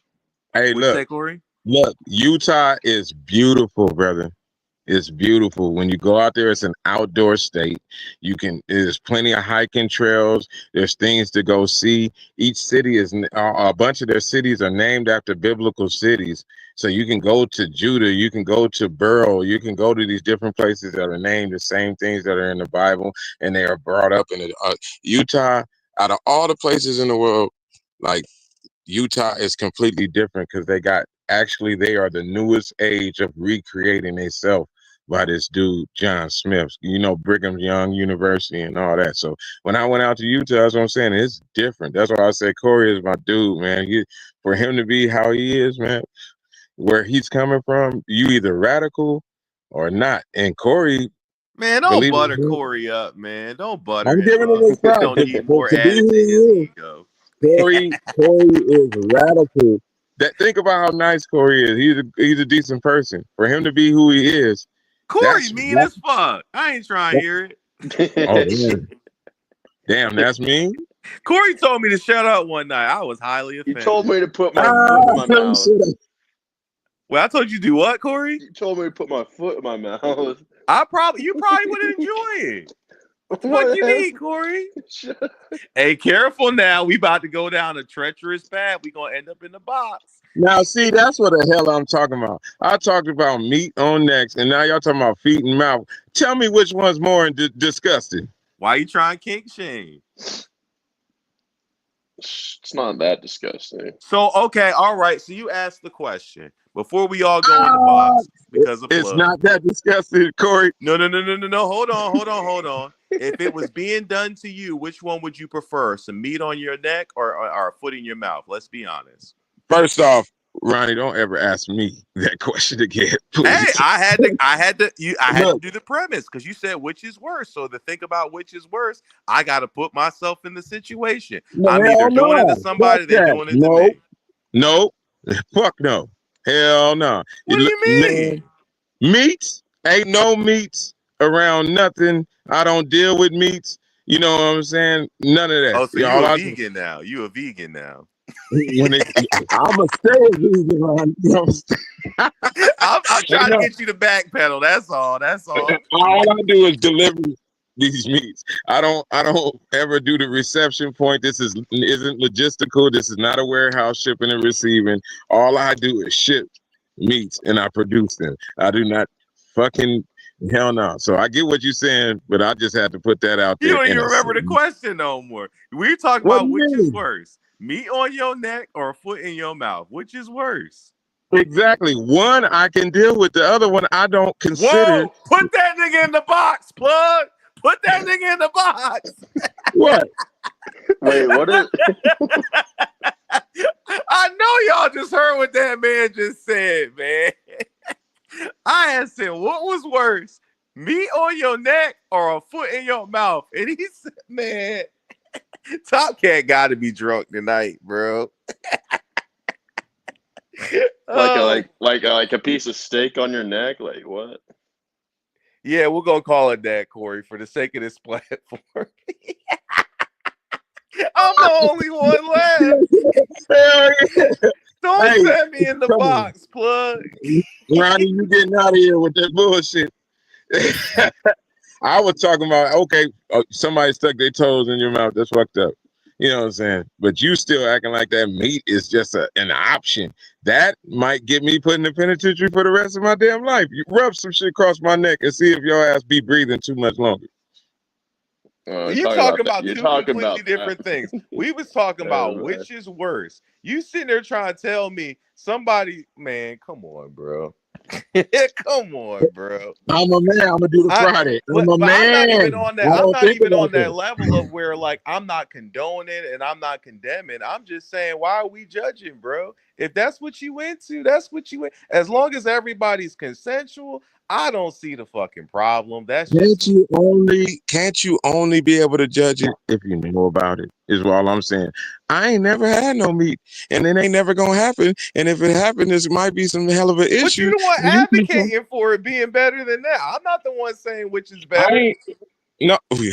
Hey, What'd you say, Corey? Look, Utah is beautiful, brother. It's beautiful. When you go out there, it's an outdoor state. There's plenty of hiking trails. There's things to go see. Each city is, a bunch of their cities are named after biblical cities. So you can go to Judah, you can go to Burrow, you can go to these different places that are named the same things that are in the Bible, and they are brought up in it. Utah, out of all the places in the world, like Utah is completely different because they are the newest age of recreating themselves by this dude, John Smith, Brigham Young University and all that. So when I went out to Utah, that's what I'm saying. It's different. That's why I say Corey is my dude, man. For him to be how he is, man, where he's coming from, you either radical or not. And Corey, man, don't butter Corey up, man. Don't butter him. I'm giving him his props. Don't need more added to his ego. Corey is radical. Think about how nice Corey is. He's a decent person. For him to be who he is, Corey mean as fuck. I ain't trying to hear it. Oh, damn, that's mean. Corey told me to shut up one night. I was highly offended. He told me to put my foot in my mouth. Well, I told you to do what, Corey? You told me to put my foot in my mouth. You probably would enjoy it. What the fuck you mean, Corey? Hey, careful now. We about to go down a treacherous path. We gonna end up in the box. Now, see, that's what the hell I'm talking about. I talked about meat on necks, and now y'all talking about feet and mouth. Tell me which one's more disgusting. Why you trying kink shame? It's not that disgusting. So, okay, all right. So you asked the question before we all go in the box because of it's not that disgusting, Corey. No. Hold on. If it was being done to you, which one would you prefer? Some meat on your neck or a foot in your mouth? Let's be honest. First off, Ronnie, don't ever ask me that question again, please. Hey, I had to Look, do the premise because you said which is worse. So to think about which is worse, I got to put myself in the situation. no, I'm either hell doing it to no. Fuck somebody, they're that. doing it to No, me. no, fuck no. Hell no. What do you mean? Man, meats ain't no meats around nothing. I don't deal with meats. You know what I'm saying? None of that. Oh, so you All a I vegan now? You a vegan now? when it, I'm a stay vegan, Ronnie. You know what I'm saying? I'm You trying to know, get you to backpedal. That's all. That's all. all I do is deliver these meats. I don't ever do the reception point. This isn't logistical. This is not a warehouse shipping and receiving. All I do is ship meats and I produce them. I do not fucking hell no. So I get what you're saying, but I just had to put that out You there. don't even remember the question no more. We talking What do about you which is mean? worse, meat on your neck or a foot in your mouth? Which is worse? Exactly. One I can deal with. The other one I don't consider. Whoa! Put that nigga in the box, plug. Put that nigga in the box. What? Wait, what is? I know y'all just heard what that man just said, man. I asked him, what was worse, meat on your neck or a foot in your mouth? And he said, man, Top Cat got to be drunk tonight, bro. Like a piece of steak on your neck? Like what? Yeah, we're gonna call it that, Corey, for the sake of this platform. I'm the only one left. Don't set me in the box, plug. Ronnie, you getting out of here with that bullshit. I was talking about, okay, somebody stuck their toes in your mouth. That's fucked up. You know what I'm saying? But you still acting like that meat is just an option. That might get me put in the penitentiary for the rest of my damn life. You rub some shit across my neck and see if your ass be breathing too much longer. You talking about You're two talking completely about different things. We was talking about which is worse. You sitting there trying to tell me somebody, man, come on, bro. Come on, bro. I'm a man. I'm gonna do the Friday. I'm a But I'm not man. even on that. I'm not even on that level of where like I'm not condoning and I'm not condemning. I'm just saying, why are we judging, bro? If that's what you into, that's what you went. As long as everybody's consensual, I don't see the fucking problem. That's just Can't you only be able to judge it if you know about it? Is all I'm saying. I ain't never had no meat, and it ain't never gonna happen. And if it happened, this might be some hell of an issue. But you the one advocating for it being better than that. I'm not the one saying which is better. No. see,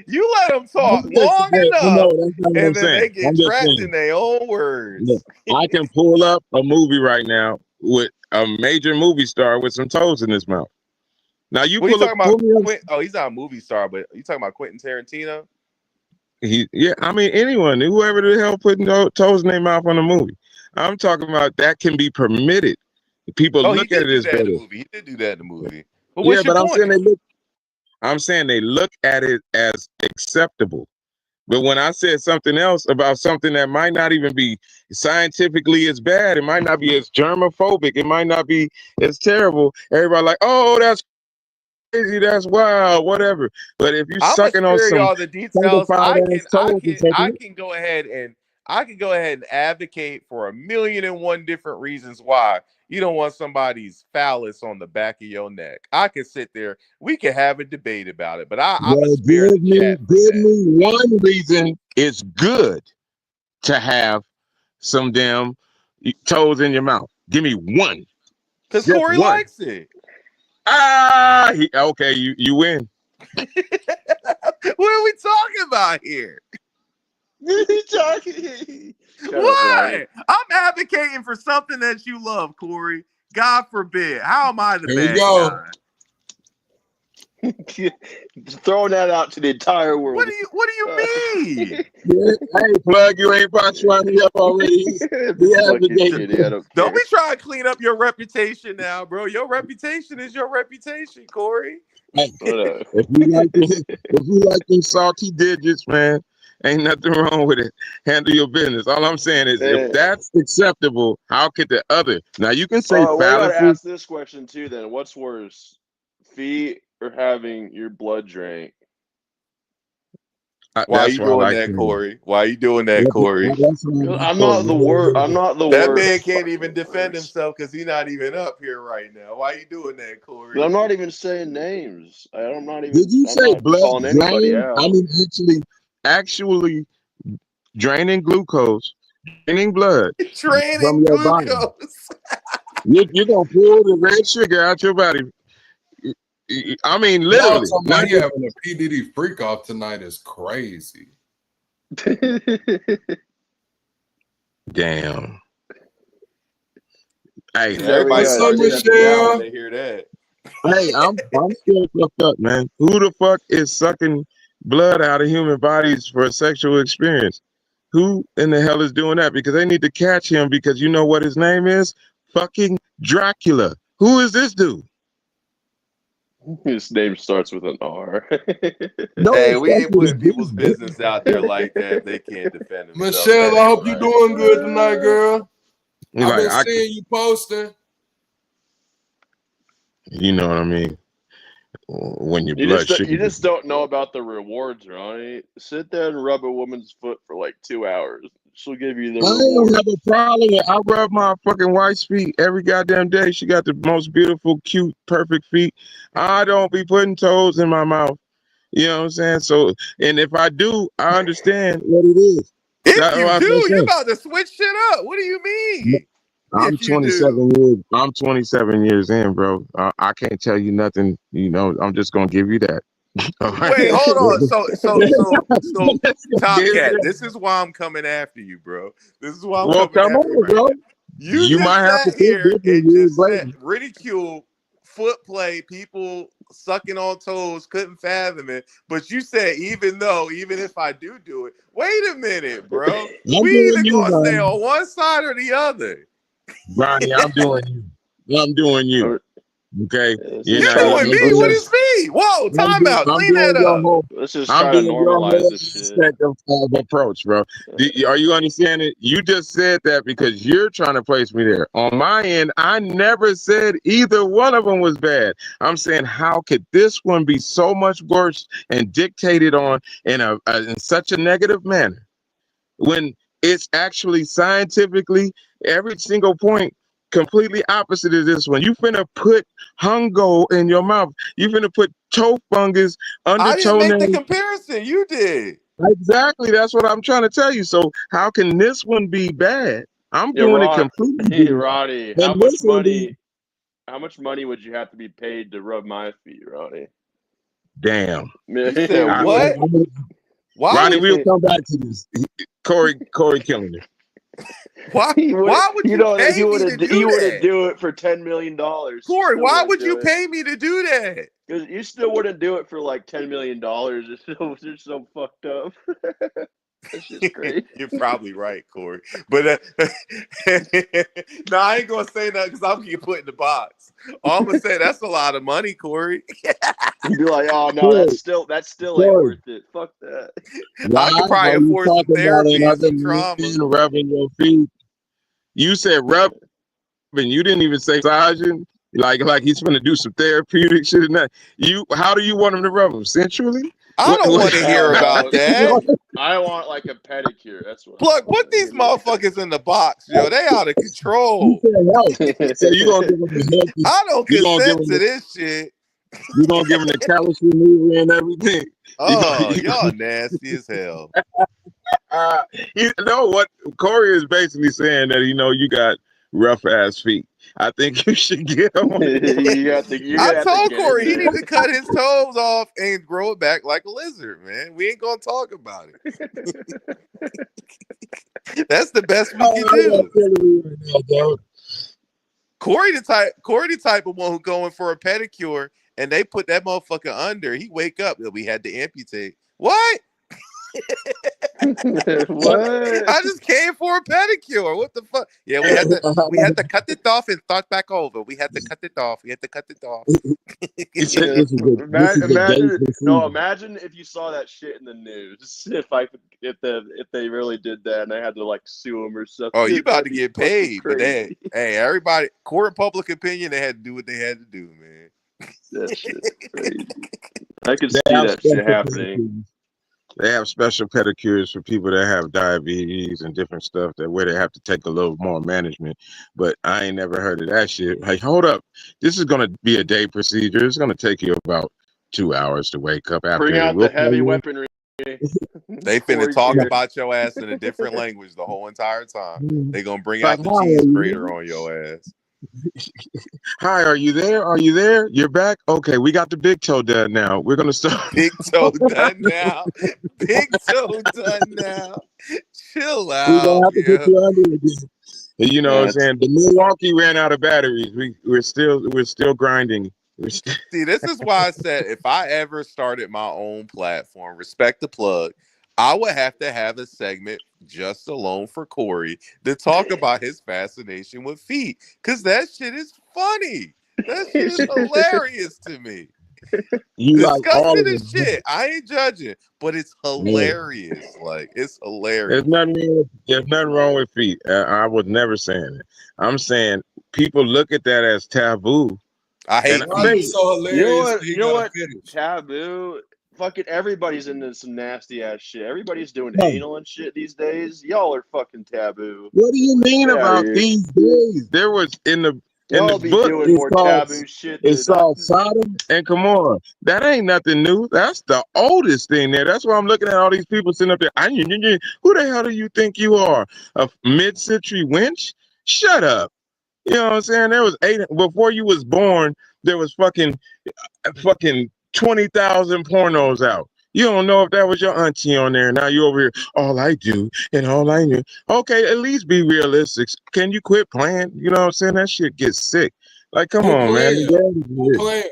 you let them talk long enough, and then they get trapped in their own words. I can pull up a movie right now with a major movie star with some toes in his mouth. Now you what pull you talking up. about? Oh, he's not a movie star, but you talking about Quentin Tarantino? I mean anyone, whoever the hell putting toes in their mouth on a movie. I'm talking about that can be permitted. People look at it as better. He did do that in the movie. But yeah, but I'm saying they look at it as acceptable. But when I said something else about something that might not even be scientifically as bad, it might not be as germophobic, it might not be as terrible. Everybody like, oh, that's crazy, that's wild, whatever. But if you're sucking on some all the details, I can go ahead and advocate for 1,000,001 different reasons why you don't want somebody's phallus on the back of your neck. I can sit there, we can have a debate about it, but I'm a spare the chat. Give me one reason it's good to have some damn toes in your mouth. Give me one. Because Corey likes it. Okay, you win. What are we talking about here? What? I'm advocating for something that you love, Corey. God forbid. How am I the bad guy? Throwing that out to the entire world. What do you mean? Hey, plug, you ain't about me up already. Don't be trying to clean up your reputation now, bro. Your reputation is your reputation, Corey. Hey, if you like them salty digits, man, ain't nothing wrong with it. Handle your business. All I'm saying is, if that's acceptable, how could the other? Now you can say, we gotta ask this question too. Then, what's worse, feet or having your blood drank? Why are you That's why I doing like that, him. Corey? Why are you doing that, Corey? I'm not the worst. I'm not the That worst. man can't even defend himself because he's not even up here right now. Why are you doing that, Corey? I'm not even saying names. I'm not even. Did you I'm say not blood calling anybody drain? out. I mean, actually draining glucose, draining blood from Draining your body. glucose. You're gonna pull the red sugar out your body. I mean, Y'all literally. talking Not about he just, having a P. Diddy freak off tonight is crazy. damn. Hey, There we Everybody go. What's up, starts See? stepping down when Michelle? they hear that. hey, I'm still fucked up, man. Who the fuck is sucking blood out of human bodies for a sexual experience? Who in the hell is doing that? Because they need to catch him because you know what his name is? Fucking Dracula. Who is this dude? His name starts with an R. No, Hey, we that's ain't what he putting people's did. business out there like that if they can't defend themselves. That Michelle, I ain't hope you right. doing good tonight, girl. I've Like been seeing you posting. you know what I mean? When your You blood just sugar. you just don't know about the rewards, Ronnie. Sit there and rub a woman's foot for like 2 hours. She'll give you the I don't reward. have a problem with. I rub my fucking wife's feet every goddamn day. She got the most beautiful, cute, perfect feet. I don't be putting toes in my mouth. You know what I'm saying? So, and if I do, I understand what it is. If That's you what do, I you're say. about to switch shit up. What do you mean? I'm If you do. 27 years. I'm 27 years in, bro. I can't tell you nothing. You know, I'm just gonna give you that. All right. Wait, hold on. So, Just gonna Top give you Cat, that. this is why I'm coming after you, bro. This is why I'm Well, coming come after you on, right bro. now. You You just might have to sat think here different and years just said later. ridicule, foot play, people sucking on toes, couldn't fathom it. But you said even if I do it, wait a minute, bro. I'm We doing either you, gonna stay Ronnie. on one side or the other. Ronnie, I'm doing you. I'm doing you. Okay. Let's You just know, try to Doing me? I'm What doing. is me? Whoa, time out. I'm Clean that doing your up. whole. let's just I'm try to doing your normalize whole this shit. aspect of approach, bro. Are you understanding? You just said that because you're trying to place me there. On my end, I never said either one of them was bad. I'm saying how could this one be so much worse and dictated on in such a negative manner when it's actually scientifically every single point completely opposite of this one. You finna put hungo in your mouth. You finna put toe fungus under I didn't make the toenails. comparison. You did. Exactly. That's what I'm trying to tell you. So how can this one be bad? I'm Yeah, doing it completely Hey, different. Ronnie, And this one be how much money would you have to be paid to rub my feet, Ronnie? damn. You said I, what? Why Ronnie, would we'll come back to this. Corey killing it. why would you pay he me to do wouldn't that? do it for $10 million. You Corey, still why wouldn't would you do it. pay me to do that? Because you still wouldn't do it for like $10 million. It's so fucked up. That's just crazy. You're probably right, Corey. But no, I ain't gonna say that because I'm gonna get put in the box. All I'm gonna say that's a lot of money, Corey. You'd be like, oh no, Corey, that still ain't Corey, worth it. Fuck that. why I could probably are you afford some talking about therapy and another some trauma. man rubbing your feet? You said rubbing. You didn't even say massaging. Like he's gonna do some therapeutic shit and that. How do you want him to rub him? Sensually? I What? don't want to hear about that. I want like a pedicure. That's what Plug, I put want. these motherfuckers in the box, yo. They out of control. You said help. So you gonna give him the healthy? I don't You gonna give consent him to the? this shit. You gonna give him the callus remover and everything? Oh, y'all nasty as hell. You know what Corey is basically saying that you got rough ass feet. I think you should get on it. You're I gonna have to told get in Corey he there. needs to cut his toes off and grow it back like a lizard, man. We ain't gonna talk about it. That's the best we can do. Corey the type of one who going for a pedicure and they put that motherfucker under. He wake up, we had to amputate. What? What? I just came for a pedicure. What the fuck? Yeah, we had to cut it off and start back over. We had to cut it off. Imagine if you saw that shit in the news. If they really did that and they had to like sue him or something. Oh, you about to That'd be get fucking paid, but crazy. everybody, court of public opinion, they had to do what they had to do, man. That shit's crazy. I could see that shit happening. They have special pedicures for people that have diabetes and different stuff that where they have to take a little more management. But I ain't never heard of that shit. Hey, hold up. This is gonna be a day procedure. It's gonna take you about 2 hours to wake up after. Bring out We'll the call heavy you. weaponry. They finna talk about your ass in a different language the whole entire time. They gonna bring Like, out the hi, are cheese you grater there? on your ass. Hi, are you there? Are you there? You're back? Okay, we got the big toe done now. We're gonna start. Big toe done now. Big toe done now. Chill We're gonna out, have to put yeah. you under again. You know what I'm Yeah, saying? The Milwaukee ran out of batteries. We're still grinding. See, this is why I said if I ever started my own platform, respect the plug, I would have to have a segment just alone for Corey to talk about his fascination with feet. Cause that shit is funny. That shit is hilarious to me. You like all Disgusting of as them. shit. I ain't judging, but it's Yeah. hilarious. Like it's hilarious. There's nothing wrong with feet. I was never saying it. I'm saying people look at that as taboo. I And hate I Why feet. is it say, so you know hilarious that what? he You know got a what? fetish? Taboo. Fucking everybody's into some nasty ass shit. Everybody's doing no, anal and shit these days. Y'all are fucking taboo. what do you mean Get out of about here. these days? There was in the Y'all be book. doing more taboo shit It's than I. called Sodom and Gomorrah. That ain't nothing new. That's the oldest thing there. That's why I'm looking at all these people sitting up there. Who the hell do you think you are? A mid-century wench? Shut up. You know what I'm saying? There was eight before you was born. There was fucking 20,000 pornos out. You don't know if that was your auntie on there. Now you over here. All I do and all I knew. Okay, at least be realistic. Can you quit playing? You know what I'm saying? That shit gets sick. Like, come Who on, man. playing? Who playing?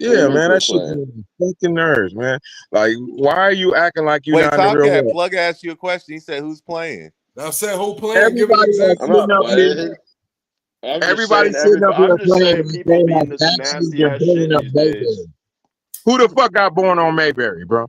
What do you Yeah, mean man. That quit shit playing? gives me fucking nerves, man. Like, why are you acting like you're Wait, not in the real Tomcat, world? Plug asked you a question. He said, "Who's playing?" I said who playing? Give an Everybody that's I'm example. sitting not up here, playing. I'm just everybody saying sitting up everybody. here I'm just playing saying like people they be have into some actually nasty been ass bringing shit up these days. Mayberry. Who the fuck got born on Mayberry, bro?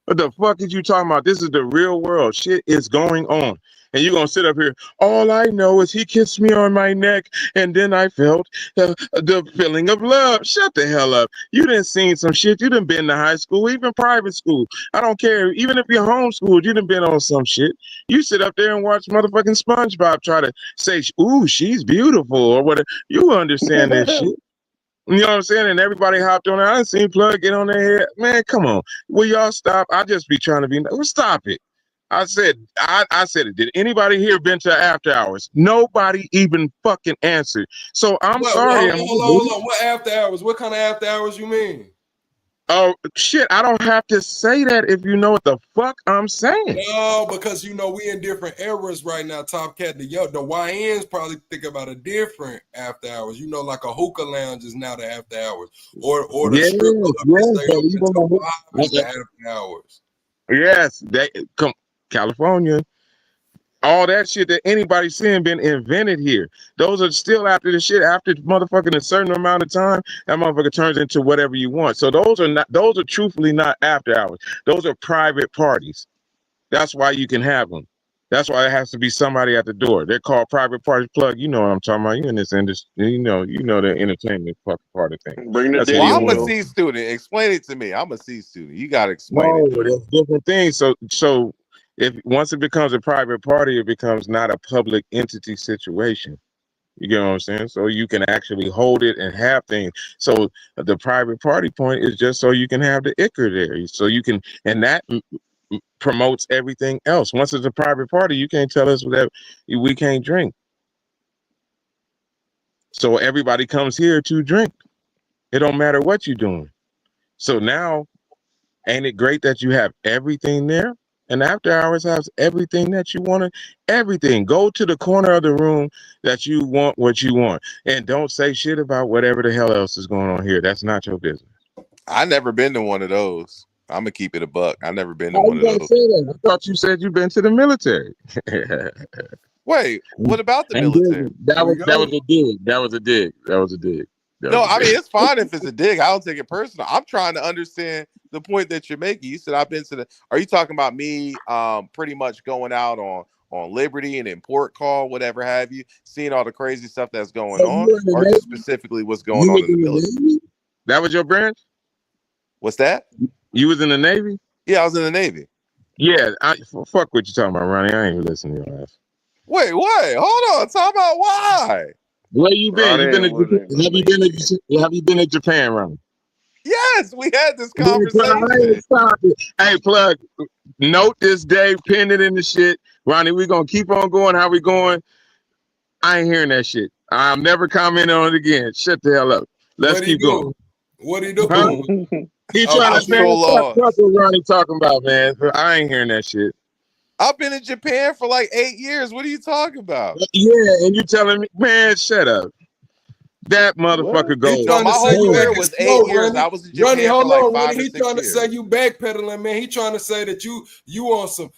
What the fuck is you talking about? This is the real world. Shit is going on. And you're going to sit up here. All I know is he kissed me on my neck and then I felt the feeling of love. Shut the hell up. You done seen some shit. You done been to high school, even private school. I don't care. Even if you're homeschooled, you done been on some shit. You sit up there and watch motherfucking SpongeBob try to say, ooh, she's beautiful or whatever. You understand this shit. You know what I'm saying? And everybody hopped on it. I done seen Plug get on their head. Man, come on. Will y'all stop? I just be trying to be. Well, stop it. I said it. Did anybody here been to after hours? Nobody even fucking answered. So I'm sorry. Hold on. What after hours? What kind of after hours you mean? Oh shit! I don't have to say that if you know what the fuck I'm saying. No, because you know we in different eras right now. Top Cat, the YNs probably think about a different after hours. You know, like a hookah lounge is now the after hours, or the Yes, strip club that yes, stay but open even until though 5 is the after hours. yes, they come California. All that shit that anybody's seeing been invented here. Those are still after the shit. After motherfucking a certain amount of time, that motherfucker turns into whatever you want. So those are not. Those are truthfully not after hours. Those are private parties. That's why you can have them. That's why it has to be somebody at the door. They're called private parties. Plug. You know what I'm talking about. You in this industry. You know the entertainment fucking part of things. Bring the That's how Diddy you Well, I'm a know. oil. C student. Explain it to me. I'm a C student. You got to explain No, it to me. there's different things. So if once it becomes a private party, it becomes not a public entity situation. You get what I'm saying? So you can actually hold it and have things. So the private party point is just so you can have the ichor there. So you can, and that promotes everything else. Once it's a private party, you can't tell us that we can't drink. So everybody comes here to drink. It don't matter what you're doing. So now, ain't it great that you have everything there? And after hours has everything that you want. Everything. Go to the corner of the room that you want what you want. And don't say shit about whatever the hell else is going on here. That's not your business. I never been to one of those. I'm gonna keep it a buck. I never been to How one you of gonna those. say that? I thought you said you've been to the military. Wait, what about the And military? that Here we was go. a dig. That was a dig. That was a dig. That No, was a I dig. mean it's fine if it's a dig. I don't take it personal. I'm trying to understand the point that you're making. You said I've been to the. Are you talking about me? Pretty much going out on Liberty and in port call, whatever have you, seeing all the crazy stuff that's So going on, you were in the or just Navy? specifically what's going You on was in the in the military? Navy? That was your branch? What's that? You was in the Navy? Yeah, I was in the Navy. Yeah, fuck what you talking about, Ronnie. I ain't even listening to your ass. Wait, what? Hold on. Talk about why. Where you been? You been to Ronnie Japan? wasn't in the Navy. Have you been to Japan, Ronnie? Yes, we had this Man, conversation. hey, plug. Note this day, pin it in the shit. Ronnie, we gonna keep on going. How we going? I ain't hearing that shit. I'm never commenting on it again. Shut the hell up. Let's What he keep going. do? What he do? Huh? He Oh, trying I'm to say so fuck lost. what Ronnie talking about, man. I ain't hearing that shit. I've been in Japan for like 8 years. What are you talking about? Yeah, and you telling me, man, shut up. That What? motherfucker he goes. No, trying to my say whole you Man, career acting was 8 slow, years. Ronnie. I was in Ronnie, Japan for hold like on, Ronnie. 5 or He 6 trying to say years. you backpedaling, man. He trying to say that you on some.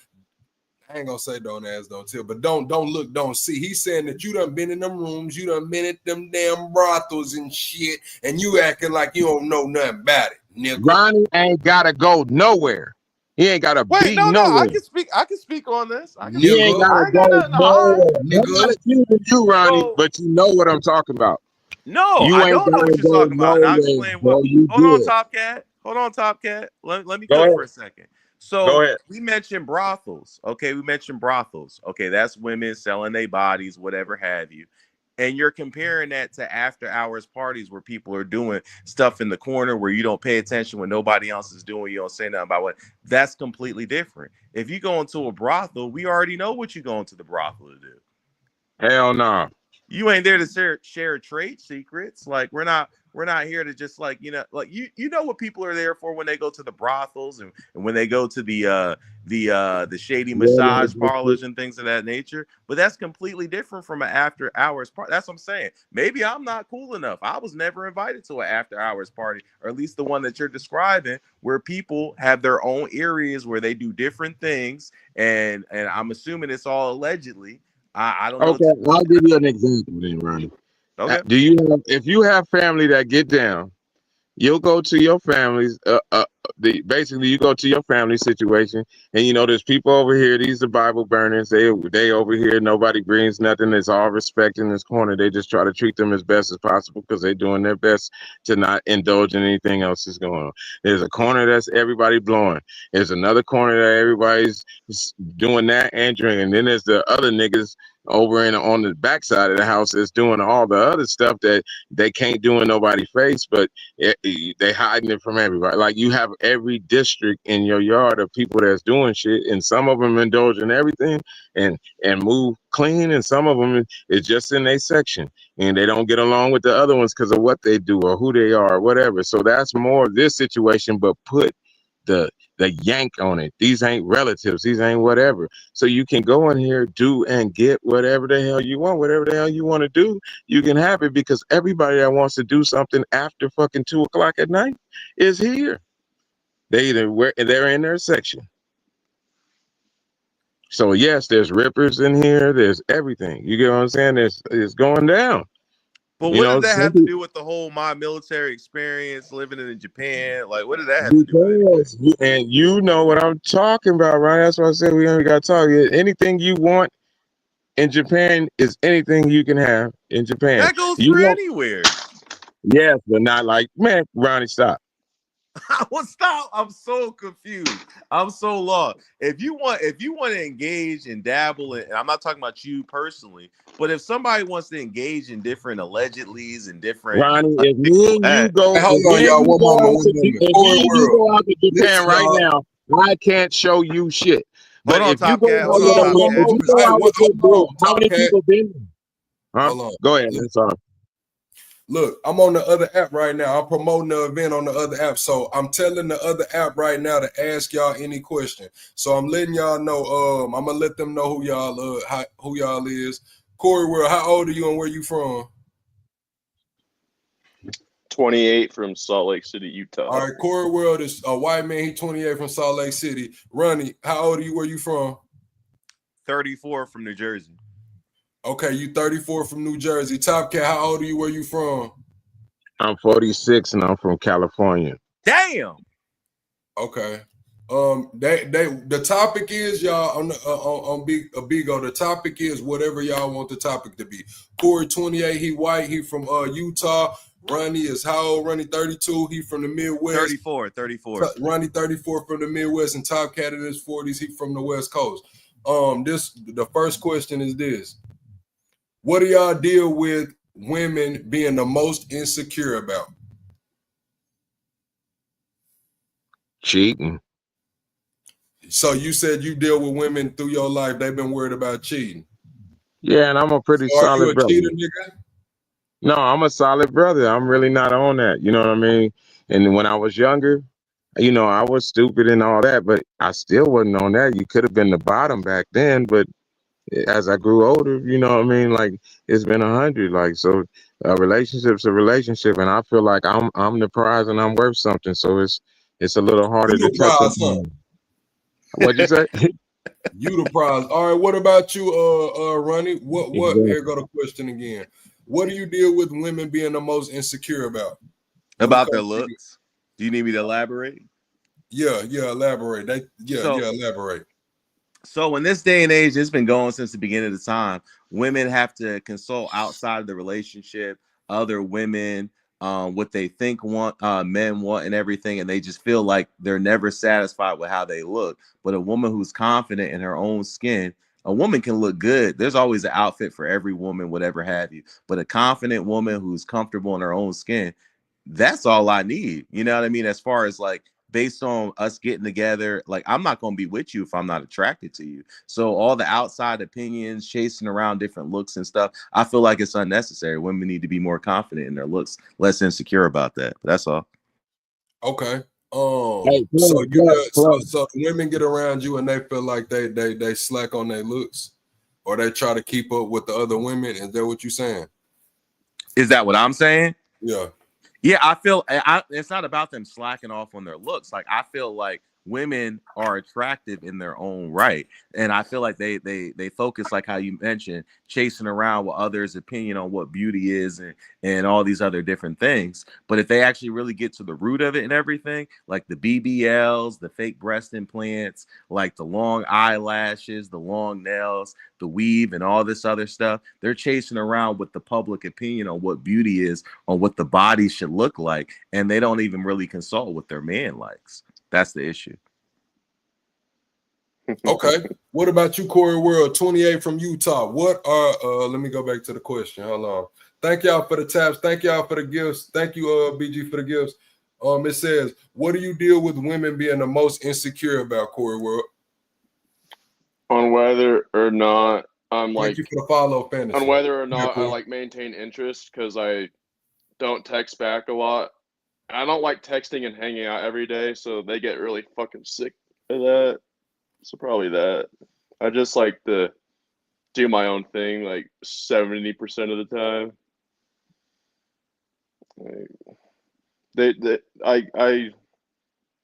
I ain't gonna say don't ask, don't tell, but don't look, don't see. He's saying that you done been in them rooms, you done been at them damn brothels and shit, and you acting like you don't know nothing about it, nigga. Ronnie ain't gotta go nowhere. He ain't gotta Wait, be no, I nowhere. can speak. I can speak on this. I can He speak. ain't Nigga, gotta I ain't got go nothing to hide. nowhere. I'm not nigga. accusing you, Ronnie, So but you know what I'm talking about. no, You I ain't don't know gotta what you're go talking about, and I'll nowhere, explain what. bro. You Hold on, good. Top Cat. Hold on, Top Cat. Let me Go cook ahead. for a second. Go So ahead. we mentioned brothels. Okay, we mentioned brothels. Okay, that's women selling their bodies, whatever have you. And you're comparing that to after hours parties where people are doing stuff in the corner where you don't pay attention when nobody else is doing. You don't say nothing about what. That's completely different. If you go into a brothel, we already know what you're going to the brothel to do. Hell no. You ain't there to share trade secrets. Like we're not here to just like like you know what people are there for when they go to the brothels and when they go to the shady Yeah, massage like, parlors and things of that nature. But that's completely different from an after hours party. That's what I'm saying. Maybe I'm not cool enough. I was never invited to an after hours party, or at least the one that you're describing, where people have their own areas where they do different things, and I'm assuming it's all allegedly. I don't know. okay, I'll give you an example then, Ronnie. Okay. Do you have if you have family that get down, you'll go to your family's basically you go to your family situation, and there's people over here, these are Bible burners, they over here, nobody brings nothing, it's all respect in this corner, they just try to treat them as best as possible because they're doing their best to not indulge in anything else that's going on. There's a corner that's everybody blowing, there's another corner that everybody's doing that and drinking, then there's the other niggas over on the backside of the house that's doing all the other stuff that they can't do in nobody's face, but they hiding it from everybody. Like you have every district in your yard of people that's doing shit, and some of them indulge in everything and move clean, and some of them is just in their section, and they don't get along with the other ones because of what they do or who they are or whatever. So that's more of this situation, but put the yank on it. These ain't relatives. These ain't whatever. So you can go in here, do and get whatever the hell you want, whatever the hell you want to do. You can have it because everybody that wants to do something after fucking 2 o'clock at night is here. They're in their section. So yes, there's rippers in here. There's everything. You get what I'm saying? It's going down. But what does that Some have to people, do with the whole my military experience living in Japan? Like, what does that have to do with anything? because you know what I'm talking about, right? That's why I said we ain't got to talk. Anything you want in Japan is anything you can have in Japan. That goes You for want, anywhere. yes, but not like, man, Ronnie, stop. Well, stop. I'm so confused. I'm so lost. If you want to engage and dabble in, and I'm not talking about you personally, but if somebody wants to engage in different allegedlys and different Ronnie, if things me like and you that, go, Hey, hold if on, me and y'all. you One go moment, out one to, moment. if Corey me and you World. go out to Japan Listen, right y'all. now, I can't show you shit. hold But on, if you Top go Cat. out Hold Hold on, with on, Top one if Cat. you moment. go Hey, out with your hold group, on, how Top many Cat. people been there? Huh? Hold on. Go ahead. That's all. Look, I'm on the other app right now. I'm promoting the event on the other app. So I'm telling the other app right now to ask y'all any question. So I'm letting y'all know. I'm gonna let them know who y'all is. Corey World, how old are you and where you from? 28 from Salt Lake City, All Utah. right, Corey World is a white man. He 28 from Salt Lake City. Ronnie, how old are you? Where you from? 34 from New Jersey. Okay, you 34 from New Jersey. Top Cat, how old are you? Where you from? I'm 46 and I'm from California. Damn. Okay. The topic is y'all on Bigo. The topic is whatever y'all want the topic to be. Corey 28, he white, he from Utah. Ronnie is how old? Ronnie 32. He from the Midwest. 34. Ronnie 34 from the Midwest, and Top Cat in his 40s. He from the West Coast. The first question is this: what do y'all deal with women being the most insecure about? Cheating. So you said you deal with women through your life. They've been worried about cheating. Yeah, and I'm a pretty So solid brother. Are you a cheater, nigga? No, I'm a solid brother. I'm really not on that. You know what I mean? And when I was younger, you know, I was stupid and all that, but I still wasn't on that. You could have been the bottom back then, but as I grew older, you know what I mean? Like it's been 100. Like so, a relationship's a relationship, and I feel like I'm the prize and I'm worth something. So it's a little harder You to the touch prize, it. huh? What'd you say? You the prize. All right. What about you, Ronnie? What? Exactly. Here go the question again. What do you deal with women being the most insecure about? About their looks. Do you need me to elaborate? Yeah, elaborate. Elaborate. So in this day and age, it's been going since the beginning of the time. Women have to consult outside of the relationship, other women, what they think men want and everything, and they just feel like they're never satisfied with how they look. But a woman who's confident in her own skin, a woman can look good. There's always an outfit for every woman, whatever have you. But a confident woman who's comfortable in her own skin, that's all I need. You know what I mean? As far as like based on us getting together, like I'm not going to be with you if I'm not attracted to you. So all the outside opinions, chasing around different looks and stuff, I feel like it's unnecessary. Women need to be more confident in their looks, less insecure about that. That's all. Okay. Hey, so women get around you and they feel like they slack on their looks, or they try to keep up with the other women. Is that what you're saying? Is that what I'm saying? Yeah. Yeah, I feel it's not about them slacking off on their looks. Like I feel like women are attractive in their own right, and I feel like they focus, like how you mentioned, chasing around with others' opinion on what beauty is and all these other different things. But if they actually really get to the root of it and everything, like the BBLs, the fake breast implants, like the long eyelashes, the long nails, the weave, and all this other stuff, they're chasing around with the public opinion on what beauty is, on what the body should look like, and they don't even really consult what their man likes. That's the issue. Okay. What about you, Corey World, 28 from Utah? What are let me go back to the question. Hold on. Thank y'all for the taps. Thank y'all for the gifts. Thank you, BG, for the gifts. It says, what do you deal with women being the most insecure about, Corey World? On whether or not I'm Thank you for the follow, fantasy. On whether or not I like maintain interest, because I don't text back a lot. I don't like texting and hanging out every day, so they get really fucking sick of that. So probably that. I just like to do my own thing like 70% of the time. Like,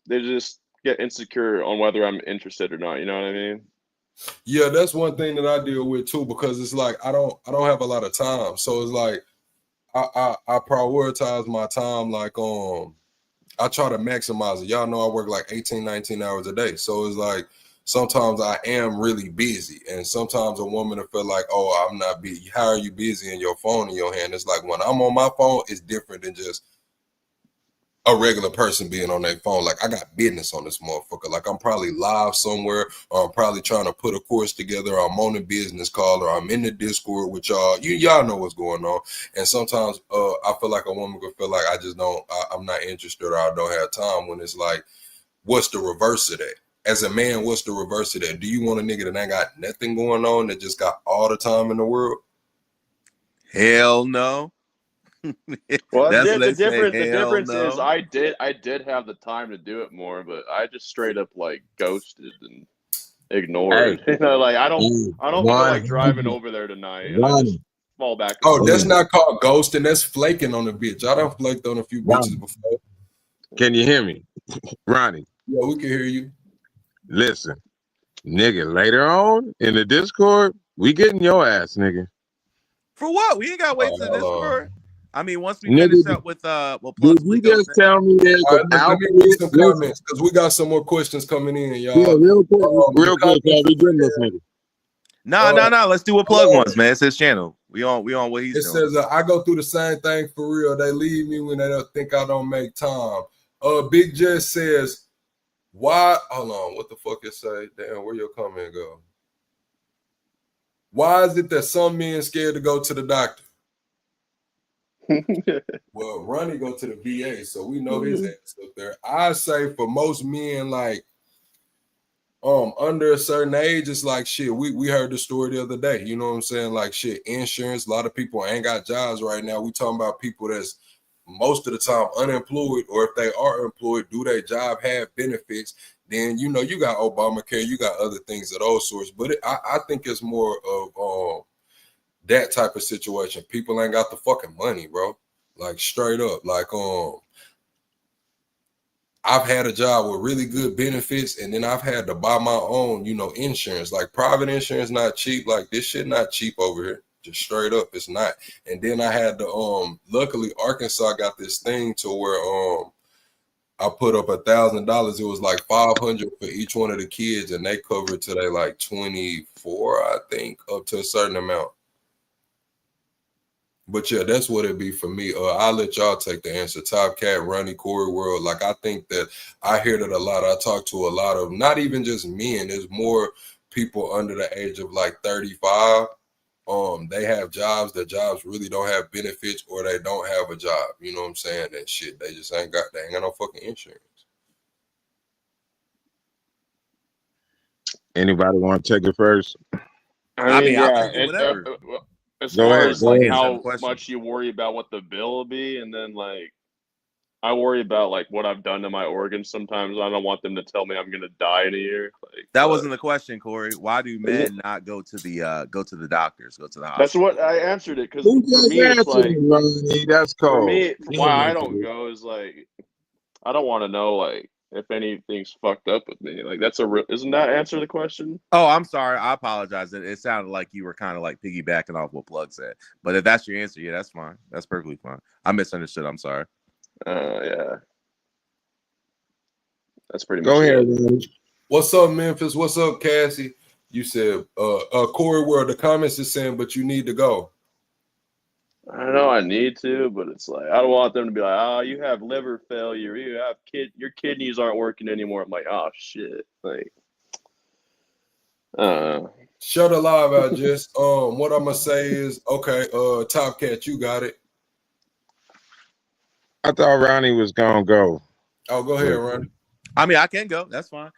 they just get insecure on whether I'm interested or not. You know what I mean? Yeah, that's one thing that I deal with too, because it's like I don't have a lot of time, so it's like I prioritize my time. Like I try to maximize it. Y'all know I work like 18, 19 hours a day, so it's like sometimes I am really busy, and sometimes a woman will feel like, oh, I'm not busy. How are you busy in your phone in your hand? It's like when I'm on my phone, it's different than just a regular person being on their phone. Like I got business on this motherfucker. Like I'm probably live somewhere, or I'm probably trying to put a course together, or I'm on a business call, or I'm in the Discord with y'all. Y'all know what's going on. And sometimes I feel like a woman could feel like I'm not interested, or I don't have time, when it's like, what's the reverse of that? As a man, what's the reverse of that? Do you want a nigga that ain't got nothing going on, that just got all the time in the world? Hell no. Well, the difference is I did have the time to do it more, but I just straight up like ghosted and ignored. Hey, you know, like I don't feel like driving over there tonight. And I just fall back. Oh, that's not called ghosting. That's flaking on a bitch. I done flaked on a few bitches before. Can you hear me, Ronnie? Yeah, we can hear you. Listen, nigga, later on in the Discord, we getting your ass, nigga. For what? We ain't got to wait till the Discord. I mean, once we nigga, finish up with Did you just tell me there's an let me read some comments, because we got some more questions coming in, y'all. Yeah, real quick, we getting this nigga. No. Let's do a plug once, man. It's his channel. We on what he's It doing. says I go through the same thing for real. They leave me when they don't think I don't make time. Big Jess says, why? Hold on, what the fuck it say? Damn, where your comment go? Why is it that some men scared to go to the doctor? Well, Ronnie go to the VA, so we know his ass up there. I say for most men, like under a certain age, it's like shit. We heard the story the other day. You know what I'm saying? Like shit, insurance. A lot of people ain't got jobs right now. We talking about people that's most of the time unemployed, or if they are employed, do their job have benefits? Then you know you got Obamacare, you got other things of those sorts. But I think it's more of that type of situation. People ain't got the fucking money, bro. Like straight up. Like I've had a job with really good benefits, and then I've had to buy my own, you know, insurance. Like private insurance not cheap. Like this shit not cheap over here. Just straight up, it's not. And then I had to luckily Arkansas got this thing to where I put up $1,000. It was like $500 for each one of the kids, and they covered till they like 24, I think, up to a certain amount. But yeah, that's what it'd be for me. I'll let y'all take the answer. Top Cat, Ronnie, Corey World. Like I think that I hear that a lot. I talk to a lot of not even just men. There's more people under the age of like 35. They have jobs. Their jobs really don't have benefits, or they don't have a job. You know what I'm saying? And shit, they just ain't got no fucking insurance. Anybody want to take it first? I mean, yeah, I'll take it whatever. As Go far ahead, as go like ahead. how much you worry about what the bill will be, and then like I worry about like what I've done to my organs. Sometimes I don't want them to tell me I'm gonna die in a year. Like that wasn't the question, Corey. Why do men not go to the doctors, go to the hospital? That's what I answered it, because for me it's like that's cold. for me why I don't go is like I don't want to know like if anything's fucked up with me. Like that's isn't that answer the question? Oh, I'm sorry. I apologize. It sounded like you were kind of like piggybacking off what Plug said. But if that's your answer, yeah, that's fine. That's perfectly fine. I misunderstood. I'm sorry. Yeah. That's pretty Go much ahead, it. man. What's up, Memphis? What's up, Cassie? You said Corey World, the comments is saying, but you need to go. I know I need to, but it's like I don't want them to be like, "Oh, you have liver failure. You have your kidneys aren't working anymore." I'm like, "Oh shit!" Like, Shut the live out, Jess. What I'm gonna say is, okay, Top Cat, you got it. I thought Ronnie was gonna go. Oh, go ahead, Ronnie. I mean, I can go. That's fine.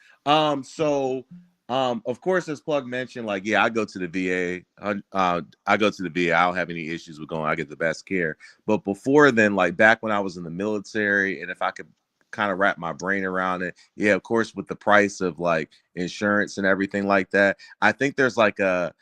Of course, as Plug mentioned, like, yeah, I go to the VA. I go to the VA. I don't have any issues with going. I get the best care. But before then, like back when I was in the military, and if I could kind of wrap my brain around it, yeah, of course, with the price of like insurance and everything like that, I think there's like a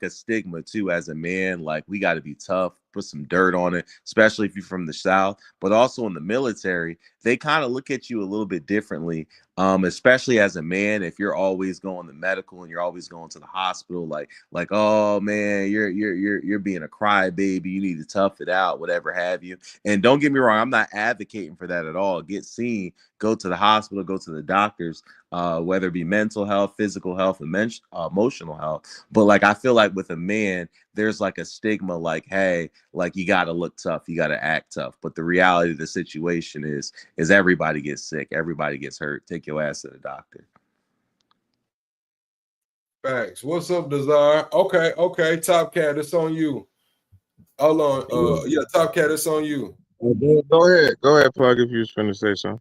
stigma too as a man. Like we got to be tough, put some dirt on it, especially if you're from the South. But also in the military, they kind of look at you a little bit differently. Especially as a man, if you're always going to medical and you're always going to the hospital, like, oh man, you're being a crybaby, you need to tough it out, whatever have you. And don't get me wrong, I'm not advocating for that at all. Get seen, go to the hospital, go to the doctors, whether it be mental health, physical health, and emotional health. But like I feel like with a man, there's like a stigma, like, hey, like you got to look tough, you got to act tough. But the reality of the situation is everybody gets sick, everybody gets hurt. Take your ass to the doctor. Facts. What's up, Desire? Okay, Top Cat, it's on you. Hold on. Yeah, Top Cat, it's on you. Go ahead, Plug, if you was finna say something.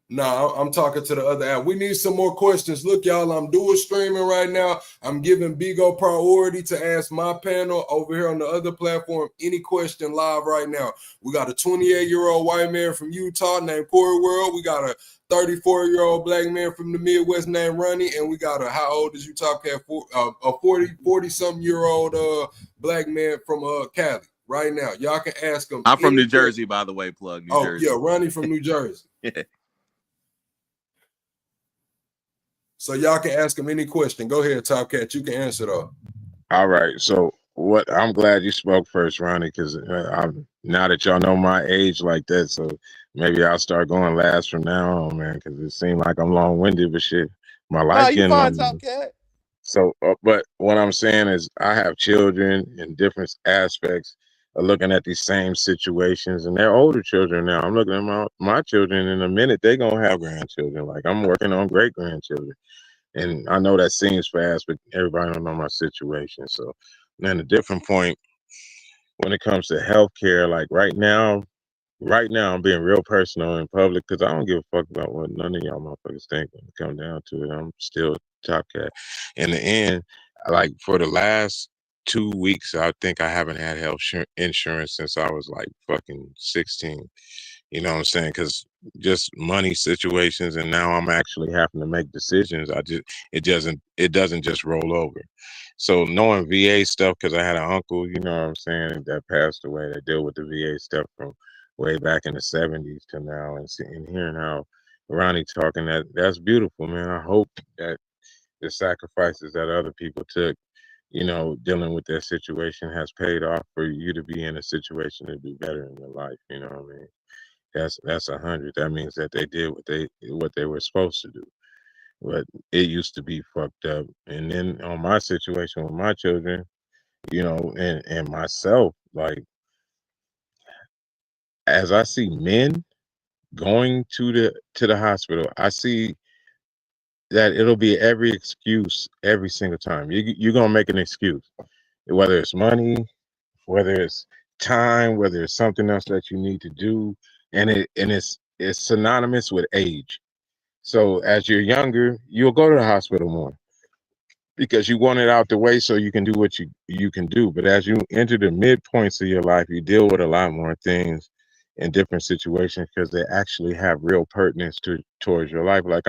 No, I'm talking to the other app. We need some more questions. Look, y'all, I'm dual streaming right now. I'm giving Bigo priority to ask my panel over here on the other platform any question live right now. We got a 28-year-old white man from Utah named Corey World. We got a 34-year-old black man from the Midwest named Ronnie. And we got how old is you, Top Cat? A 40-something-year-old black man from Cali right now. Y'all can ask him. I'm from New Jersey, by the way, Plug. New Jersey. Yeah, Ronnie from New Jersey. So y'all can ask him any question. Go ahead, Top Cat. You can answer though. All right. So I'm glad you spoke first, Ronnie, because now that y'all know my age like that, so maybe I'll start going last from now on, man, because it seems like I'm long-winded, but shit, my life getting fine, Top Cat. So, but what I'm saying is, I have children in different aspects of looking at these same situations, and they're older children now. I'm looking at my children. In a minute, they're gonna have grandchildren. Like, I'm working on great grandchildren, and I know that seems fast, but everybody don't know my situation. So, then a different point when it comes to healthcare, like right now, I'm being real personal in public because I don't give a fuck about what none of y'all motherfuckers think when it comes down to it. I'm still top cat. In the end, like, for the last 2 weeks, I think I haven't had health insurance since I was like fucking 16. You know what I'm saying? Because just money situations, and now I'm actually having to make decisions. It doesn't just roll over. So knowing VA stuff, because I had an uncle, you know what I'm saying, that passed away, that dealt with the VA stuff from way back in the 70s to now, and hearing how Ronnie talking, that's beautiful, man. I hope that the sacrifices that other people took, dealing with their situation, has paid off for you to be in a situation to do better in your life. You know what I mean? That's 100. That means that they did what they were supposed to do. But it used to be fucked up. And then on my situation with my children, and myself, like, as I see men going to the hospital, I see that it'll be every excuse every single time. You're gonna make an excuse, whether it's money, whether it's time, whether it's something else that you need to do, and it's synonymous with age. So as you're younger, you'll go to the hospital more because you want it out the way so you can do what you can do. But as you enter the midpoints of your life, you deal with a lot more things in different situations because they actually have real pertinence towards your life. Like,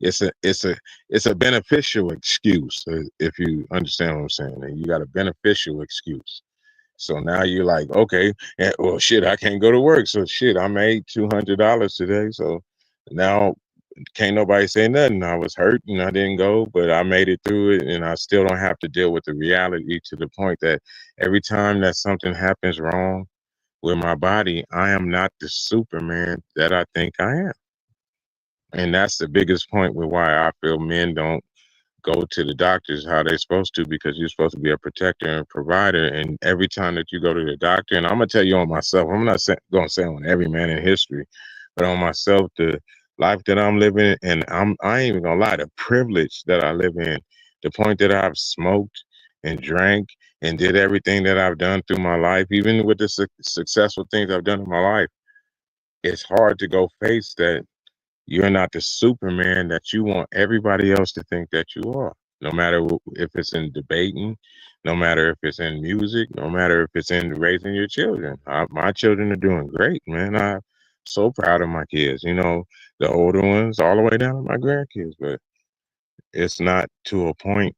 it's a beneficial excuse, if you understand what I'm saying. And you got a beneficial excuse. So now you're like, okay, well, shit, I can't go to work. So shit, I made $200 today. So now can't nobody say nothing. I was hurt and I didn't go, but I made it through it, and I still don't have to deal with the reality, to the point that every time that something happens wrong with my body, I am not the Superman that I think I am. And that's the biggest point with why I feel men don't go to the doctors how they're supposed to, because you're supposed to be a protector and provider. And every time that you go to the doctor, and I'm gonna tell you on myself, I'm not gonna say on every man in history, but on myself, the life that I'm living, and I ain't even gonna lie, the privilege that I live in, the point that I've smoked and drank and did everything that I've done through my life, even with the successful things I've done in my life, it's hard to go face that you're not the Superman that you want everybody else to think that you are. No matter if it's in debating, no matter if it's in music, no matter if it's in raising your children. My children are doing great, man. I'm so proud of my kids. The older ones, all the way down to my grandkids. But it's not to a point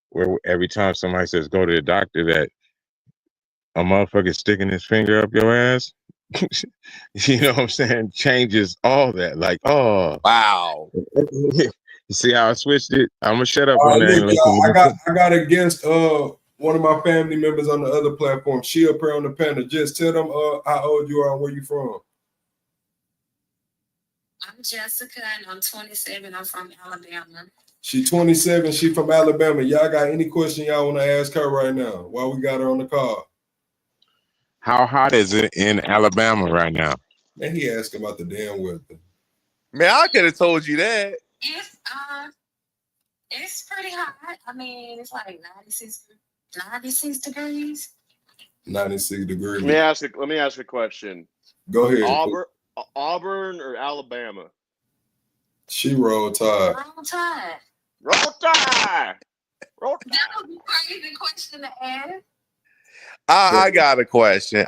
where every time somebody says go to the doctor, that a motherfucker sticking his finger up your ass. You know what I'm saying? Changes all that. Like, oh, Wow. you see how I switched it? I'm gonna shut up All on right, that and look, listen y'all, to this. I got against one of my family members on the other platform. She up here on the panel. Just tell them how old you are and where you from. I'm Jessica and I'm 27. I'm from Alabama. She 27. She from Alabama. Y'all got any question y'all want to ask her right now while we got her on the call? How hot is it in Alabama right now? Man, he asking about the damn weather. Man, I could have told you that. It's pretty hot. I mean, it's like 96 degrees. 96 degrees. Let me ask a question. Go ahead. Auburn or Alabama? She roll tide. Roll tide. Roll tide. Roll tide. That would be a crazy question to ask. I got a question.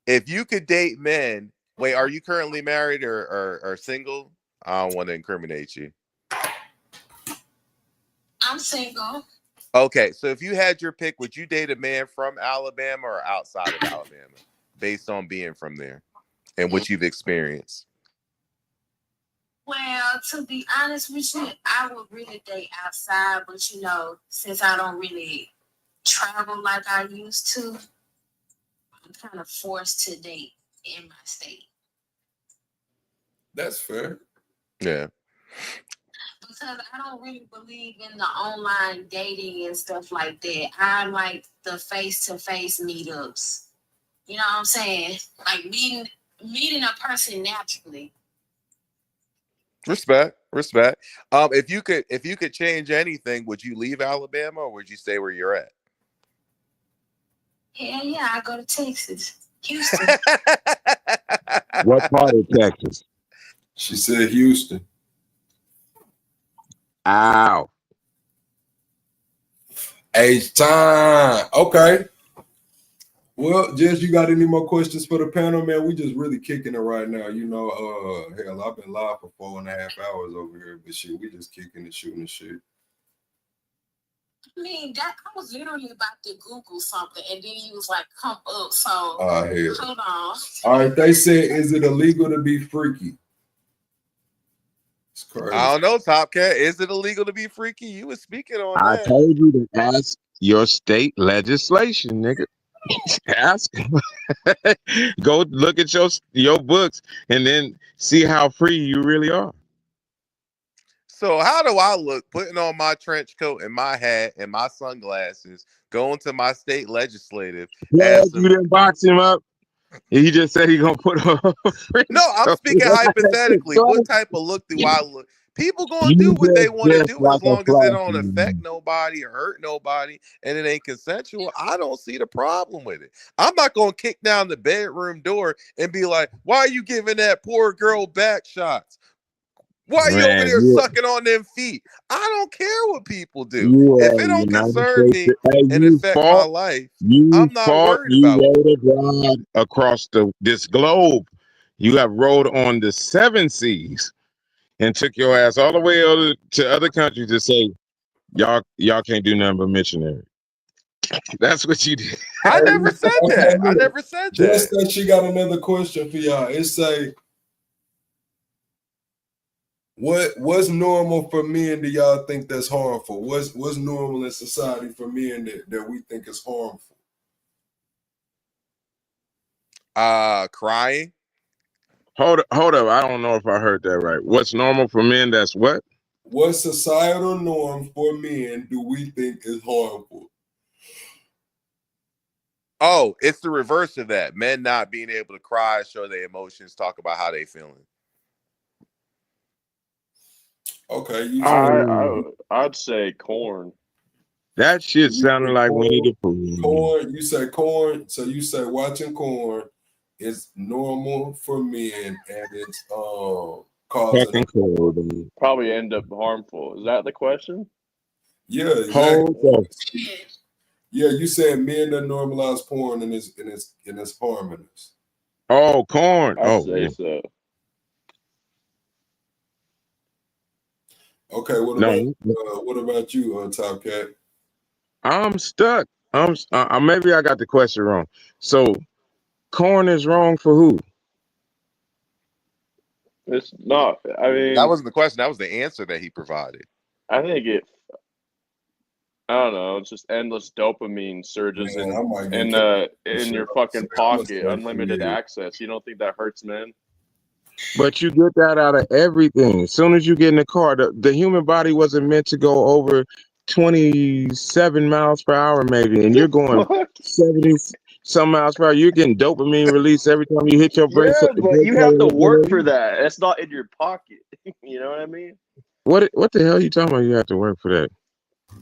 If you could date men, wait, are you currently married or single? I don't want to incriminate you. I'm single. Okay, so if you had your pick, would you date a man from Alabama or outside of Alabama, based on being from there and what you've experienced? Well, to be honest with you, I would really date outside, but since I don't really travel like I used to, I'm kind of forced to date in my state. That's fair. Yeah. Because I don't really believe in the online dating and stuff like that. I like the face-to-face meetups. You know what I'm saying? Like meeting a person naturally. Respect. If you could change anything, would you leave Alabama or would you stay where you're at? Hell yeah, I go to Texas, Houston. What part of Texas? She said Houston. Ow. H-time. Okay. Well, Jess, you got any more questions for the panel, man? We just really kicking it right now. You know, hell, I've been live for 4.5 hours over here, but shit, we just kicking and shooting and shit. I mean, I was literally about to Google something, and then you was like, "Come up." So hold on. All right, they said, is it illegal to be freaky? It's crazy. I don't know, Top Cat. Is it illegal to be freaky? You was speaking on that. I told you to ask your state legislation, nigga. Ask. Go look at your books and then see how free you really are. So how do I look putting on my trench coat and my hat and my sunglasses, going to my state legislative? Yeah, you didn't box him up. He just said he gonna put on. No, I'm speaking hypothetically. What type of look do I look? People gonna do what they want to do as long as it don't affect nobody or hurt nobody and it ain't consensual. I don't see the problem with it. I'm not gonna kick down the bedroom door and be like, "Why are you giving that poor girl back shots? Why are you over there sucking on them feet?" I don't care what people do. If it don't concern me and affect my life, I'm not worried about it. You rode a ride across this globe. You have rode on the 7 seas and took your ass all the way over to other countries to say, y'all can't do nothing but missionary. That's what you did. I never said that. I never said that. Just that she got another question for y'all. It say, what's normal for men do y'all think that's harmful? What's normal in society for men that we think is harmful? Crying. Hold up. I don't know if I heard that right. What's normal for men that's what? What societal norm for men do we think is harmful? Oh, it's the reverse of that. Men not being able to cry, show their emotions, talk about how they feeling. Okay, I'd say corn. That shit sounded like Winnie the Pooh. Corn, you say corn, so you say watching corn is normal for men and it's causing probably end up harmful. Is that the question? Yeah, exactly. Yeah, you said men that normalize porn and it's harming us. Oh, corn. I'd say so. Okay, what about you, Top Cat? I'm stuck. Maybe I got the question wrong. So, corn is wrong for who? It's not. I mean, that wasn't the question. That was the answer that he provided. I think I don't know. It's just endless dopamine surges in your fucking pocket, unlimited access. You don't think that hurts men? But you get that out of everything. As soon as you get in the car, the human body wasn't meant to go over 27 miles per hour, maybe, and you're going 70 some miles per hour. You're getting dopamine release every time you hit your brakes. Yeah, but you have to work for that. It's not in your pocket. You know what I mean? What the hell are you talking about? You have to work for that.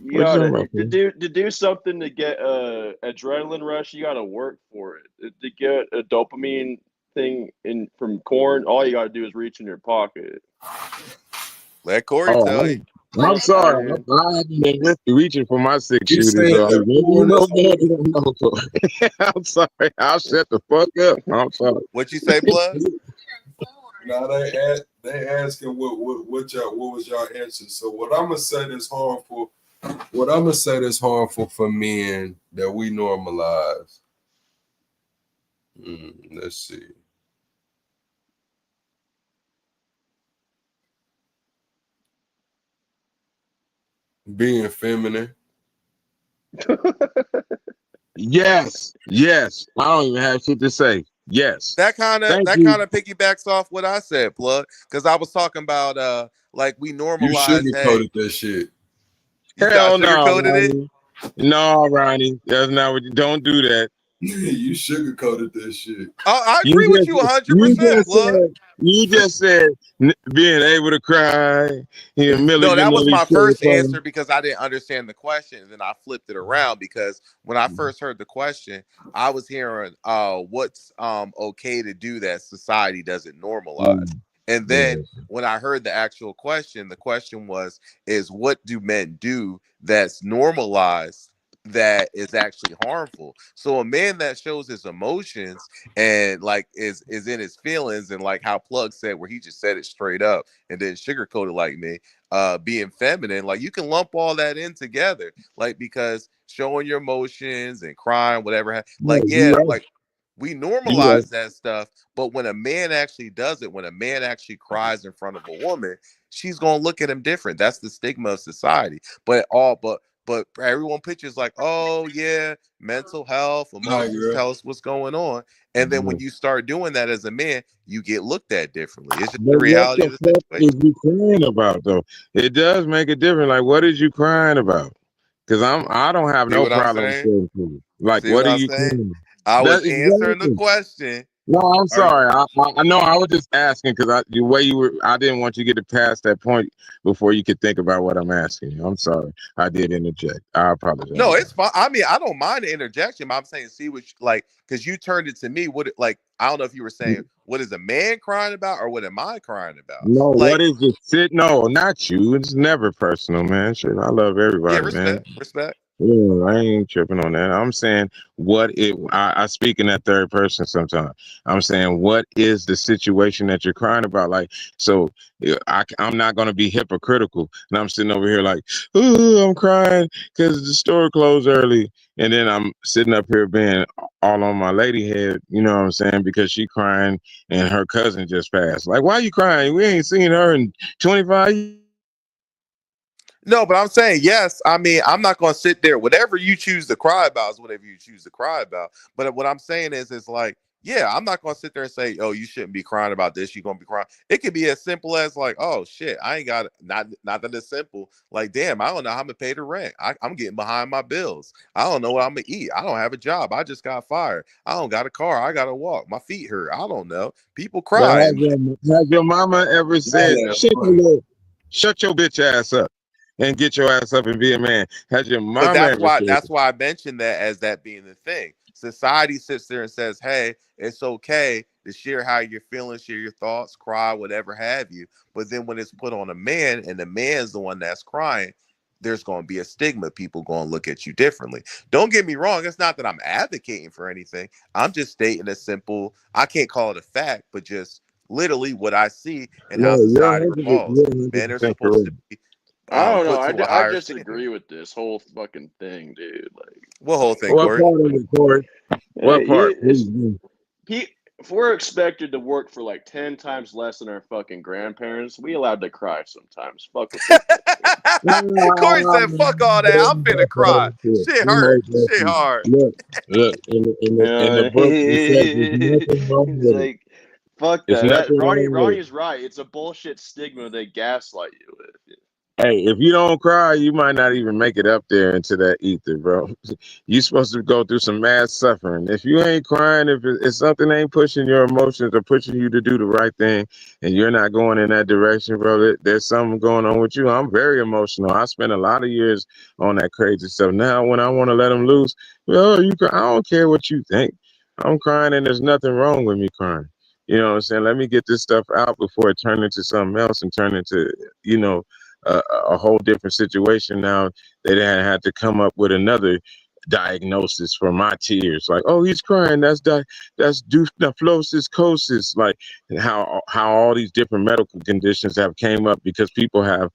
You gotta, to do something to get a adrenaline rush. You gotta work for it. To get a dopamine thing from corn, all you gotta do is reach in your pocket. Let Corey tell you. I'm sorry. I haven't been reaching for my 6 shooters. I'm sorry. I'll shut the fuck up. I'm sorry. What you say, Blood? Now they asking what was y'all answer. So what I'm gonna say that's harmful. What I'm gonna say that's harmful for men that we normalize. Let's see. Being feminine. Yes. I don't even have shit to say. Yes. That kind of piggybacks off what I said, Plug, because I was talking about Like we You normalize, hey, sugarcoated that shit. you Hell got no, sugarcoated it. Ronnie. No, Ronnie, that's not what. Don't do that. You sugarcoated that shit. I You agree with just, you 100%, you just blood. said, you just said being able to cry. You No, that was milliganally my first sugarcoating. answer because I didn't understand the question. And then I flipped it around because when I first heard the question, I was hearing what's okay to do that society doesn't normalize. And Yeah. then when I heard the question was is what do men do that's normalized that is actually harmful? So a man that shows his emotions and like is in his feelings and like how Plug said where he just said it straight up and then sugarcoated like me, being feminine, like you can lump all that in together, like because showing your emotions and crying, whatever, No, like you yeah, right. like we You right. normalize that stuff, but when a man actually does it, when a man actually cries in front of a woman, she's gonna look at him different. That's the stigma of society. But everyone pictures like, oh yeah, mental health, Hi, emotions, girl. tell us what's going on. And then when you start doing that as a man, you get looked at differently. It's just But the what reality the of the fuck situation. is you crying about though? It does make a difference. Like, what is you crying about? Because I don't have See no what I'm problem saying? saying to you. Like, See what what are I'm you saying? crying about? I was That's answering the exactly. question. No, I'm Are you, sorry. I know I was just asking because the way you were, I didn't want you to get past that point before you could think about what I'm asking you. I'm sorry. I did interject. I no, apologize. it's fine. I mean, I don't mind the interjection, but I'm saying, see what like, because you turned it to me. Like, I don't know if you were saying, what is a man crying about, or what am I crying about? No, what Like, is it? Sit? No, not you. It's never personal, man. Shit, I love yeah, everybody, man. respect, respect. Yeah, I ain't tripping on that. I'm saying what it. I speak in that third person sometimes. I'm saying what is the situation that you're crying about? Like, so yeah, I'm not gonna be hypocritical, and I'm sitting over here like, ooh, I'm crying because the store closed early, and then I'm sitting up here being all on my lady head. You know what I'm saying? Because she crying and her cousin just passed. Like, why you crying? We ain't seen her in 25 years. No, but I'm saying yes. I mean, I'm not going to sit there. Whatever you choose to cry about is whatever you choose to cry about. But what I'm saying is like, yeah, I'm not going to sit there and say, oh, you shouldn't be crying about this. You're going to be crying. It could be as simple as like, oh shit, I ain't got it. Not that it's simple. Like, damn, I don't know how I'm gonna pay the rent. I'm getting behind my bills. I don't know what I'm gonna eat. I don't have a job. I just got fired. I don't got a car. I gotta walk. My feet hurt. I don't know. People But cry, and has your mama ever said, That ass funny. shut your bitch ass up and get your ass up and be a man? Has your but mama ever said that's that? why I mentioned that as that being the thing. Society sits there and says, "Hey, it's okay to share how you're feeling, share your thoughts, cry, whatever have you." But then when it's put on a man, and the man's the one that's crying, there's going to be a stigma. People going to look at you differently. Don't get me wrong. It's not that I'm advocating for anything. I'm just stating a simple. I can't call it a fact, but just literally what I see and how No, society revolves. you're Men are 100% supposed correct. to be I don't know. put to a I higher standard. disagree with this whole fucking thing, dude. What whole thing, What Corey? part of it, Corey? What part? Please, It's if we're expected to work for like 10 times less than our fucking grandparents, we allowed to cry sometimes. Fuck what they think. Corey said, "Fuck all that. I'm finna cry. Shit hurt. Shit hard." Look, look, in the book, it says there's nothing wrong It's with it. like, fuck There's that. nothing wrong with it. Ronnie's right. It's a bullshit stigma they gaslight you with. Hey, if you don't cry, you might not even make it up there into that ether, bro. You supposed to go through some mad suffering. If you ain't crying, if something ain't pushing your emotions or pushing you to do the right thing, and you're not going in that direction, bro, there's something going on with you. I'm very emotional. I spent a lot of years on that crazy stuff. Now, when I want to let them loose, well, you cry. I don't care what you think. I'm crying, and there's nothing wrong with me crying. You know what I'm saying? Let me get this stuff out before it turn into something else and turn into, you know, a whole different situation. Now they didn't have to come up with another diagnosis for my tears. Like, oh, he's crying. That's diphthosicosis. Like how all these different medical conditions have came up because people have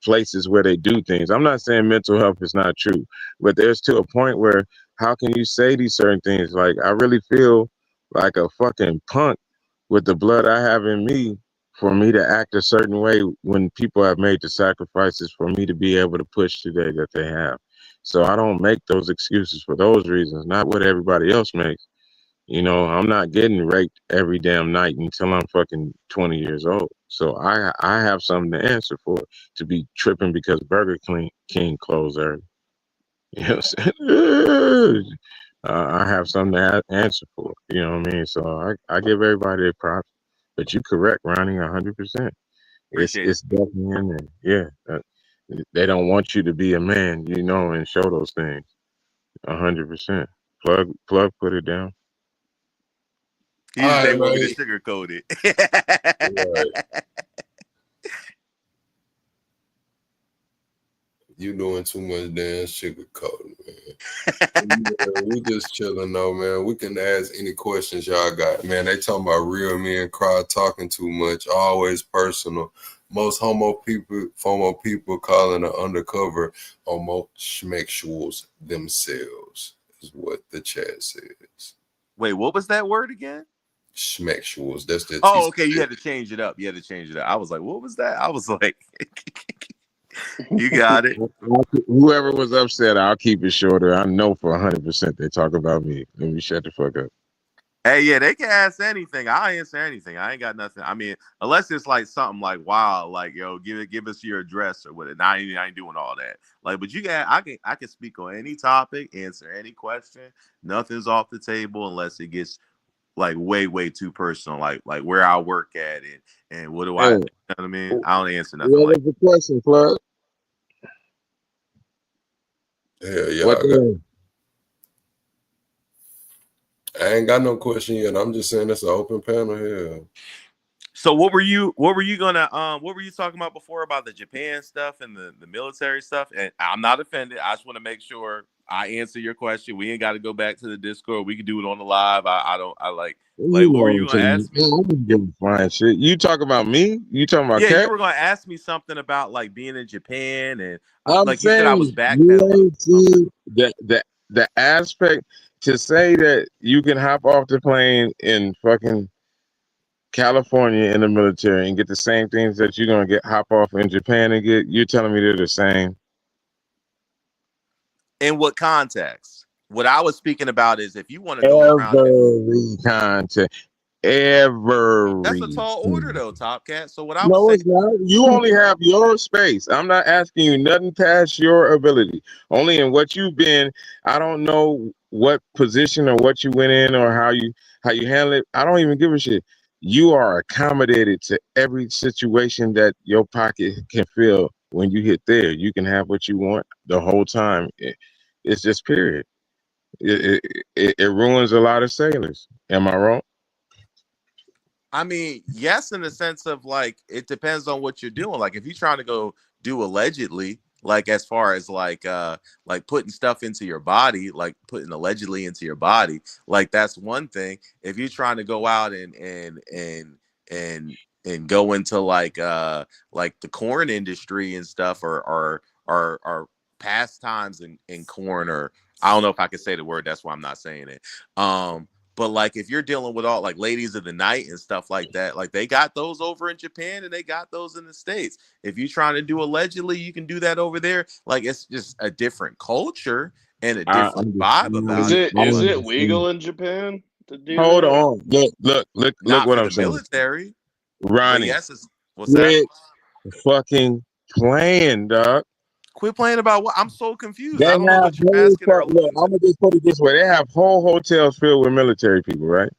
places where they do things. I'm not saying mental health is not true, but there's to a point where how can you say these certain things? Like I really feel like a fucking punk with the blood I have in me for me to act a certain way when people have made the sacrifices for me to be able to push today that they have. So I don't make those excuses for those reasons, not what everybody else makes. You know, I'm not getting raped every damn night until I'm fucking 20 years old. So I have something to answer for, to be tripping because King closed early. You know what I'm saying? I have something to answer for. You know what I mean? So I give everybody their props. But you correct, Ronnie, 100%. Appreciate it. It's definitely in there. Yeah. They don't want you to be a man, you know, and show those things. 100%. Plug put it down. He All just right, didn't want me to man. sugarcoat Right. it. You doing too much damn sugarcoating, man. Yeah, we just chilling though, man. We can ask any questions y'all got, man. They talking about real men cry talking too much, always personal. Most FOMO people calling the undercover homosexuals themselves is what the chat says. Wait, what was that word again? Schmexuals. That's the Oh, okay. You had to change it up. I was like, what was that? I was like, you got it. Whoever was upset, I'll keep it shorter. I know for 100% they talk about me. Let me shut the fuck up. Hey, yeah, they can ask anything. I'll answer anything. I ain't got nothing. I mean, unless it's like something like wow, like yo, give us your address or whatever. I ain't doing all that. Like, but I can speak on any topic, answer any question. Nothing's off the table unless it gets like way too personal, like where I work at and what do I, Hey, you know what I mean? I don't answer nothing what like was the question, Plug? Hell yeah, What I ain't got no question yet. I'm just saying it's an open panel here. So what were you talking about before about the Japan stuff and the military stuff? And I'm not offended. I just want to make sure I answer your question. We ain't got to go back to the Discord. We can do it on the live. I like You what know were what you I'm gonna saying? ask me? I'm just giving fine shit. You talk about me? You talking about Yeah, you Cat? were gonna ask me something about like being in Japan and I'm like you said I was saying you backpedaling ain't or something. seen the aspect to say that you can hop off the plane in fucking California in the military and get the same things that you're gonna get hop off in Japan and get. You're telling me they're the same? In what context? What I was speaking about is if you want to go around and Every content, that's a tall order everything. though, Top Cat. So what I was No, saying, it's not. You only have your space. I'm not asking you nothing past your ability. Only in what you've been. I don't know what position or what you went in or how you handle it. I don't even give a shit. You are accommodated to every situation that your pocket can fill when you hit there. You can have what you want the whole time. It's just period. It ruins a lot of sailors. Am I wrong? I mean, yes, in the sense of like it depends on what you're doing. Like if you're trying to go do allegedly, like as far as like putting stuff into your body, like putting allegedly into your body, like that's one thing. If you're trying to go out and and go into like the corn industry and stuff or pastimes in corn or I don't know if I can say the word, that's why I'm not saying it. But like if you're dealing with all like ladies of the night and stuff like that, like they got those over in Japan and they got those in the States. If you're trying to do allegedly, you can do that over there. Like it's just a different culture and a I different vibe Is understand. about it. it I is But it understand. legal in Japan to do Hold that? on. Look not what for I'm the saying. military. But Ronnie, yes, it's what's that? quit fucking playing, dog. Quit playing about what I'm so confused. They I don't know have what you're asking or look, alluding I'm to. gonna just put it this way. They have whole hotels filled with military people, right?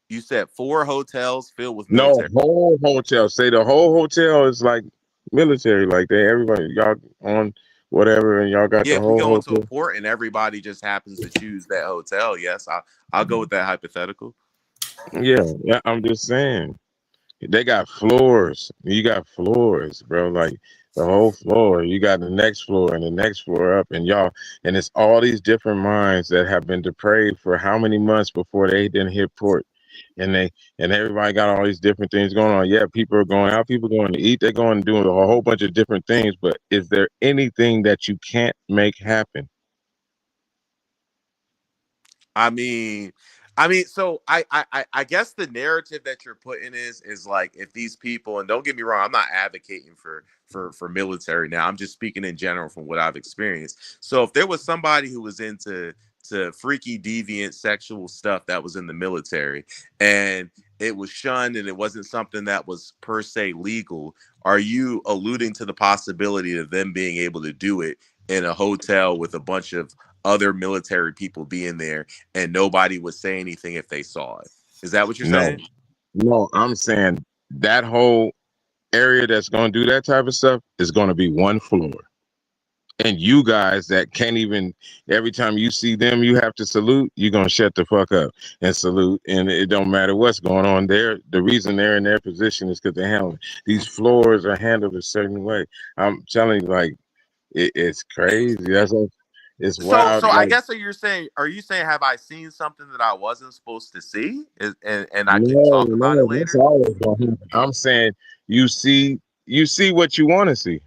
You said 4 hotels filled with No, military. whole hotel. Say the whole hotel is like military, like everybody y'all on whatever and y'all got Yeah, the if we whole go into a hotel. port and everybody just happens to choose that hotel, yes, I'll go with that hypothetical. Yeah, I'm just saying. They got floors. You got floors, bro. Like the whole floor. You got the next floor and the next floor up, and y'all, and it's all these different minds that have been depraved for how many months before they didn't hit port, and everybody got all these different things going on. Yeah, people are going out. People going to eat. They're going to do a whole bunch of different things. But is there anything that you can't make happen? I mean, so I guess the narrative that you're putting is like if these people, and don't get me wrong, I'm not advocating for military now. I'm just speaking in general from what I've experienced. So if there was somebody who was into to freaky, deviant, sexual stuff that was in the military, and it was shunned, and it wasn't something that was per se legal. Are you alluding to the possibility of them being able to do it in a hotel with a bunch of other military people being there, and nobody would say anything if they saw it? Is that what you're No, saying? no, I'm saying that whole area that's going to do that type of stuff is going to be one floor. And you guys that can't even, every time you see them, you have to salute, you're going to shut the fuck up and salute. And it don't matter what's going on there. The reason they're in their position is because they handle these floors are handled a certain way. I'm telling you, like, it's crazy. It's So wild. I Like, guess are you saying have I seen something that I wasn't supposed to see? And I can no, talk about it no, that's later? always going to happen. I'm saying you see what you want to see.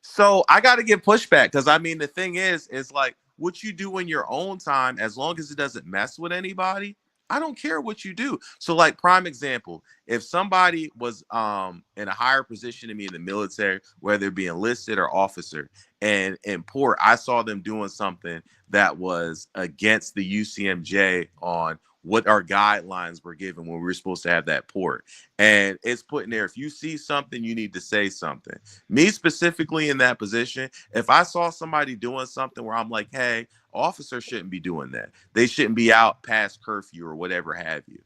So I got to get pushback because I mean the thing is like what you do in your own time, as long as it doesn't mess with anybody. I don't care what you do. So like prime example, if somebody was in a higher position than me in the military, whether it be enlisted or officer, and in port, I saw them doing something that was against the UCMJ on what our guidelines were given when we were supposed to have that port. And it's put in there, if you see something, you need to say something. Me specifically in that position, if I saw somebody doing something where I'm like, hey, officers shouldn't be doing that. They shouldn't be out past curfew or whatever have you.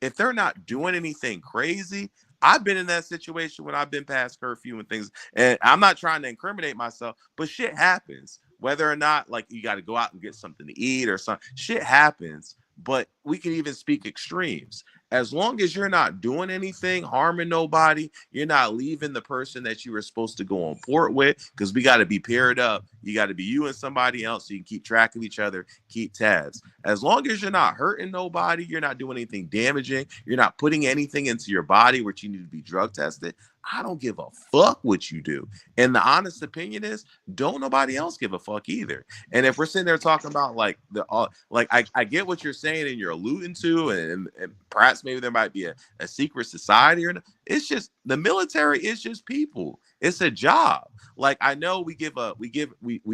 If they're not doing anything crazy, I've been in that situation when I've been past curfew and things, and I'm not trying to incriminate myself, but shit happens. Whether or not like you got to go out and get something to eat or something, shit happens. But we can even speak extremes. As long as you're not doing anything, harming nobody, you're not leaving the person that you were supposed to go on port with, because we got to be paired up. You got to be you and somebody else so you can keep track of each other, keep tabs. As long as you're not hurting nobody, you're not doing anything damaging, you're not putting anything into your body which you need to be drug tested, I don't give a fuck what you do. And the honest opinion is, don't nobody else give a fuck either. And if we're sitting there talking about like I get what you're saying and you're alluding to, and perhaps maybe there might be a secret society, or it's just the military is just people. It's a job. Like I know we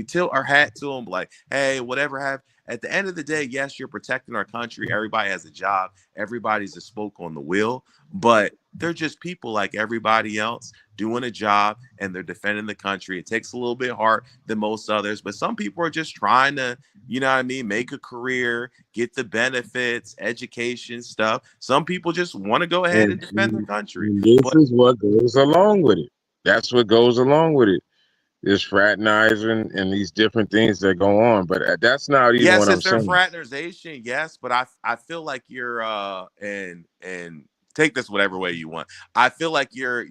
tilt our hat to them, like, hey, whatever have. At the end of the day, yes, you're protecting our country. Everybody has a job. Everybody's a spoke on the wheel, but they're just people like everybody else doing a job, and they're defending the country. It takes a little bit harder than most others, but some people are just trying to, you know what I mean, make a career, get the benefits, education stuff. Some people just want to go ahead and defend their country. And this But is what goes along with it. That's what goes along with it. This fraternizing and these different things that go on. But that's not even yes, what I'm it's their saying. fraternization, yes, but I feel like you're and take this whatever way you want. I feel like you're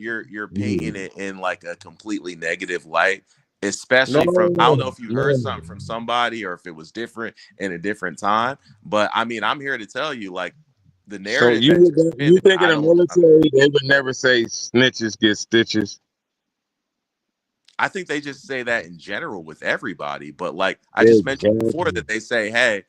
painting Mm. it in like a completely negative light, No, especially from, I don't know if you heard no. something from somebody or if it was different in a different time, but I mean, I'm here to tell you, like, the So narrative has just been, you think in I the don't military they would never say snitches get stitches? I think they just say that in general with everybody. But like I just mentioned before, Exactly. that they say, hey,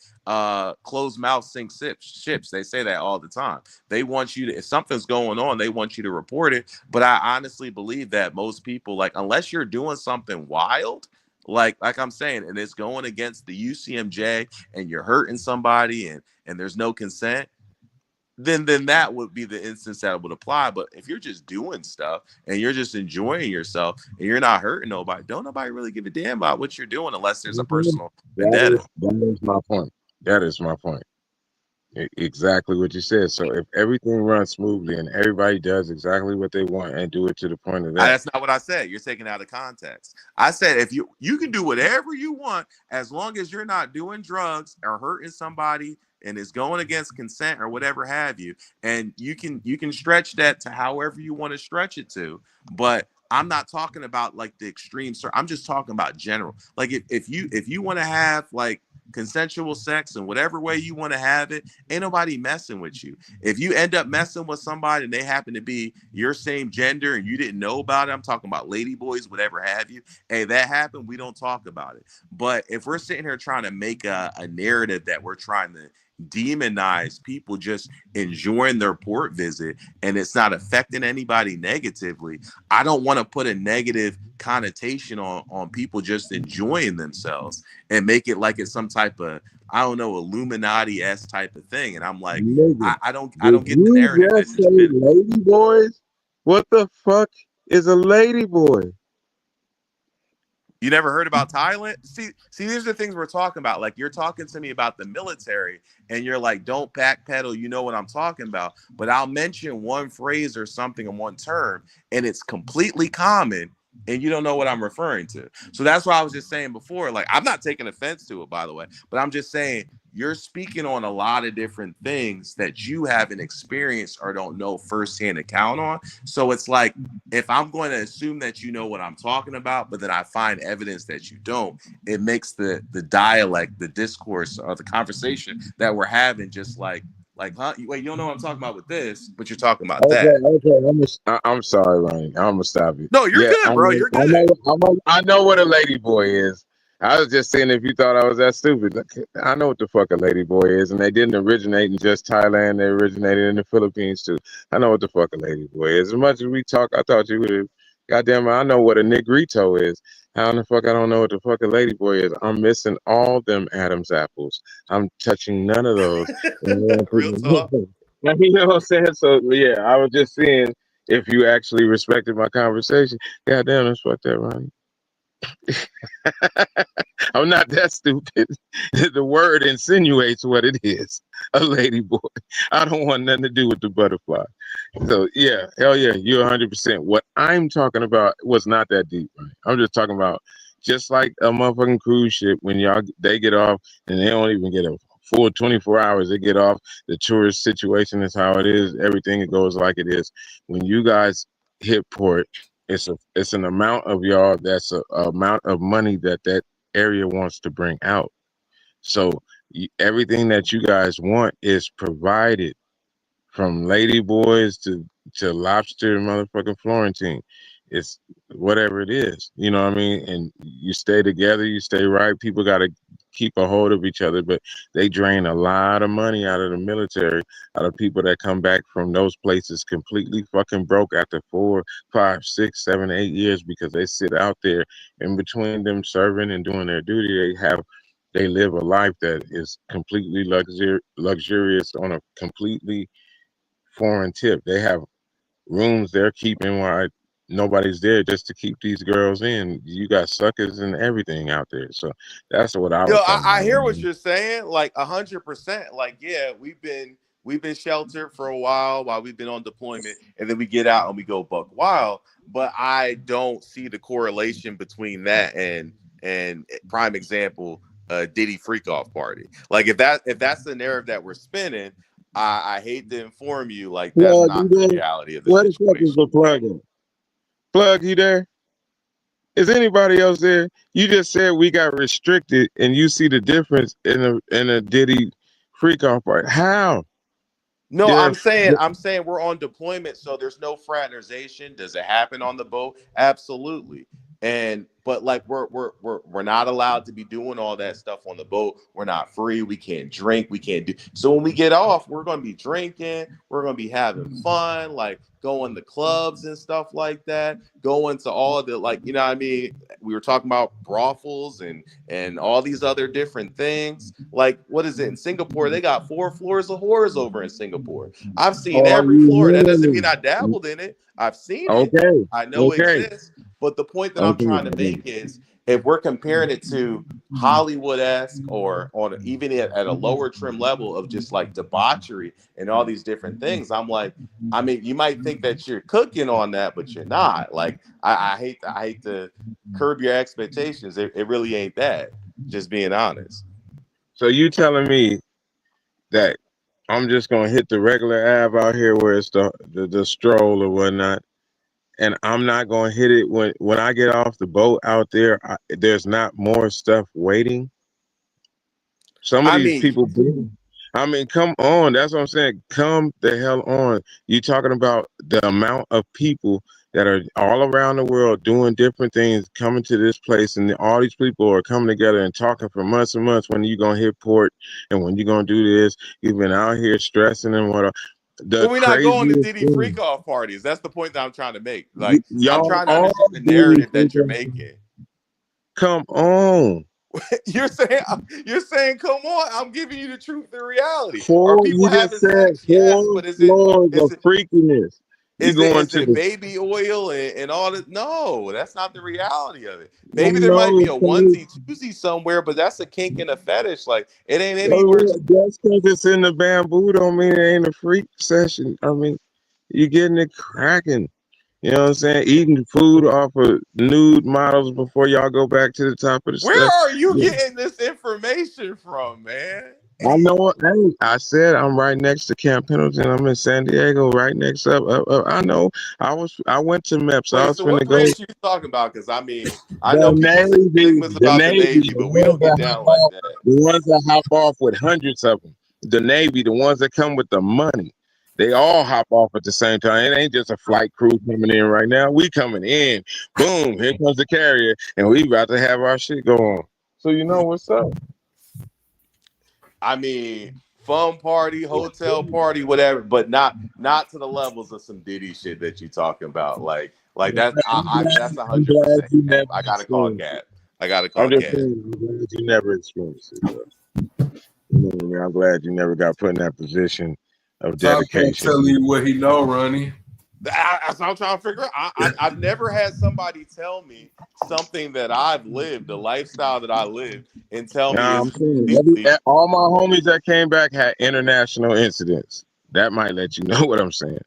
closed mouth sink ships. They say that all the time. They want you to, if something's going on, they want you to report it. But I honestly believe that most people, like, unless you're doing something wild, like I'm saying, and it's going against the UCMJ, and you're hurting somebody, and there's no consent, then that would be the instance that would apply. But if you're just doing stuff and you're just enjoying yourself and you're not hurting nobody, don't nobody really give a damn about what you're doing unless there's a Mhm. personal vendetta. That is my point. That is my point. Exactly what you said. So if everything runs smoothly and everybody does exactly what they want and do it to the point of that, That's not what I said. You're taking out of context. I said if you can do whatever you want as long as you're not doing drugs or hurting somebody and it's going against consent or whatever have you, and you can stretch that to however you want to stretch it to. But I'm not talking about like the extreme. I'm just talking about general. Like if you want to have like consensual sex in whatever way you want to have it, ain't nobody messing with you. If you end up messing with somebody and they happen to be your same gender and you didn't know about it, I'm talking about lady boys, whatever have you. Hey, that happened. We don't talk about it. But if we're sitting here trying to make a narrative that we're trying to demonize people just enjoying their port visit and it's not affecting anybody negatively. I don't want to put a negative connotation on people just enjoying themselves and make it like it's some type of, I don't know, Illuminati-esque type of thing. And I'm like, Nigga, I don't did get the you narrative that just you're say spinning. lady boys? What the fuck is a lady boy? You never heard about Thailand? See, these are the things we're talking about. Like, you're talking to me about the military, and you're like, don't backpedal. You know what I'm talking about. But I'll mention one phrase or something in one term, and it's completely common, and you don't know what I'm referring to. So that's why I was just saying before, like, I'm not taking offense to it, by the way, but I'm just saying you're speaking on a lot of different things that you haven't experienced or don't know firsthand account on. So it's like, if I'm going to assume that you know what I'm talking about, but then I find evidence that you don't, it makes the dialect, the discourse, or the conversation that we're having just like, huh? Wait, you don't know what I'm talking about with this, but you're talking about that. Okay. I'm sorry, Ronnie. I'm gonna stop you. No, you're Yeah, good, bro. You're good. I know what a lady boy is. I was just saying if you thought I was that stupid. Look, I know what the fuck a lady boy is, and they didn't originate in just Thailand. They originated in the Philippines too. I know what the fuck a lady boy is. As much as we talk, I thought you would have. Goddamn, I know what a negrito is. How in the fuck I don't know what the fuck a lady boy is? I'm missing all them Adam's apples. I'm touching none of those. Real talk. You know what I'm saying? So yeah, I was just seeing if you actually respected my conversation. Goddamn, that's fucked up, Ronnie. I'm not that stupid. The word insinuates what it is. A lady boy. I don't want nothing to do with the butterfly. So yeah, hell yeah, you're 100%. What I'm talking about was not that deep, right? I'm just talking about just like a motherfucking cruise ship when they get off and they don't even get a full 24 hours. They get off. The tourist situation is how it is. Everything goes like it is. When you guys hit port, it's an amount of y'all that's a amount of money that area wants to bring out. So everything that you guys want is provided, from lady boys to lobster motherfucking Florentine. It's whatever it is, you know what I mean? And you stay together, you stay right. People got to keep a hold of each other, but they drain a lot of money out of the military, out of people that come back from those places completely fucking broke after 4, 5, 6, 7, 8 years because they sit out there in between them serving and doing their duty. They live a life that is completely luxurious on a completely foreign tip. They have rooms they're keeping while nobody's there just to keep these girls in. You got suckers and everything out there. So that's what I Yo, was talking I about. hear what you're saying, like 100%. Like, yeah, we've been sheltered for a while we've been on deployment, and then we get out and we go buck wild. But I don't see the correlation between that and prime example, Diddy freak off party. Like, if that's the narrative that we're spinning, I hate to inform you, like, that's Plug, not you the there? reality of the Where the fuck is situation. the plug at? Plug, you there? Is anybody else there? You just said we got restricted, and you see the difference in a Diddy freak off party. How? No, There, I'm saying we're on deployment, so there's no fraternization. Does it happen on the boat? Absolutely. But like we're not allowed to be doing all that stuff on the boat. We're not free. We can't drink. We can't do. So when we get off, we're gonna be drinking. We're gonna be having fun, like going to clubs and stuff like that. Going to all of the, like, you know what I mean? We were talking about brothels and all these other different things. Like, what is it in Singapore? They got 4 floors of whores over in Singapore. I've seen are every you floor. That doesn't mean hearing I me? dabbled in it. I've seen it. Okay, I know it okay, exists. But the point that I'm trying to okay. make is, if we're comparing it to Hollywood-esque or on even at a lower trim level of just like debauchery and all these different things, I'm like, I mean, you might think that you're cooking on that, but you're not. Like, I hate to curb your expectations. It really ain't that. Just being honest. So you telling me that I'm just gonna hit the regular Ave out here where it's the stroll or whatnot, and I'm not gonna hit it when I get off the boat out there? There's not more stuff waiting. Some of I these mean, people do. I mean, come on. That's what I'm saying. Come the hell on. You talking about the amount of people that are all around the world doing different things, coming to this place, and all these people are coming together and talking for months and months. When you gonna hit port, and when you gonna do this? You've been out here stressing and what. The But we're not going to craziest Diddy thing, freak off parties. That's the point that I'm trying to make. Like, I'm y'all trying to all understand the doing narrative that you're making. come on. You're saying, come on, I'm giving you the truth, the reality. Are Four, people you just having said sex? Yes, 4 but floors is of it freakiness. You going is to it the baby oil and all that? No, that's not the reality of it. I Maybe there might be know, a onesie, twosie somewhere, but that's a kink and a fetish. Like it ain't anywhere. just because it's in the bamboo don't mean it ain't a freak session. I mean, you getting it cracking. You know what I'm saying? Eating food off of nude models before y'all go back to the top of the Where steps. are you getting this information from, man? I know what I said. I'm right next to Camp Pendleton. I'm in San Diego, right next up. I know. I went to MEPS. I Wait, was so what finna go. branch are you talking about? Because I mean, I know The people say Navy, stigmas about the Navy, the but we ones don't get that hop down like off, that. the ones that hop off with hundreds of them. The Navy, the ones that come with the money, they all hop off at the same time. It ain't just a flight crew coming in right now. We coming in, boom, here comes the carrier, and we about to have our shit go on. So you know what's up. I mean, fun party, hotel party, whatever, but not to the levels of some Diddy shit that you talking about. Like that, that's I'm glad 100% you cap. never I gotta call experienced Cat. it. I gotta I'm call just Cat. saying, I'm glad you never experienced it, bro. You know what I mean? I'm glad you never got put in that position of Top Cat dedication. telling you what he know, Ronnie. That's what I'm trying to figure out. I've never had somebody tell me something that I've lived, the lifestyle that I live, and tell me Now it's I'm saying completely. all my homies that came back had international incidents. That might let you know what I'm saying.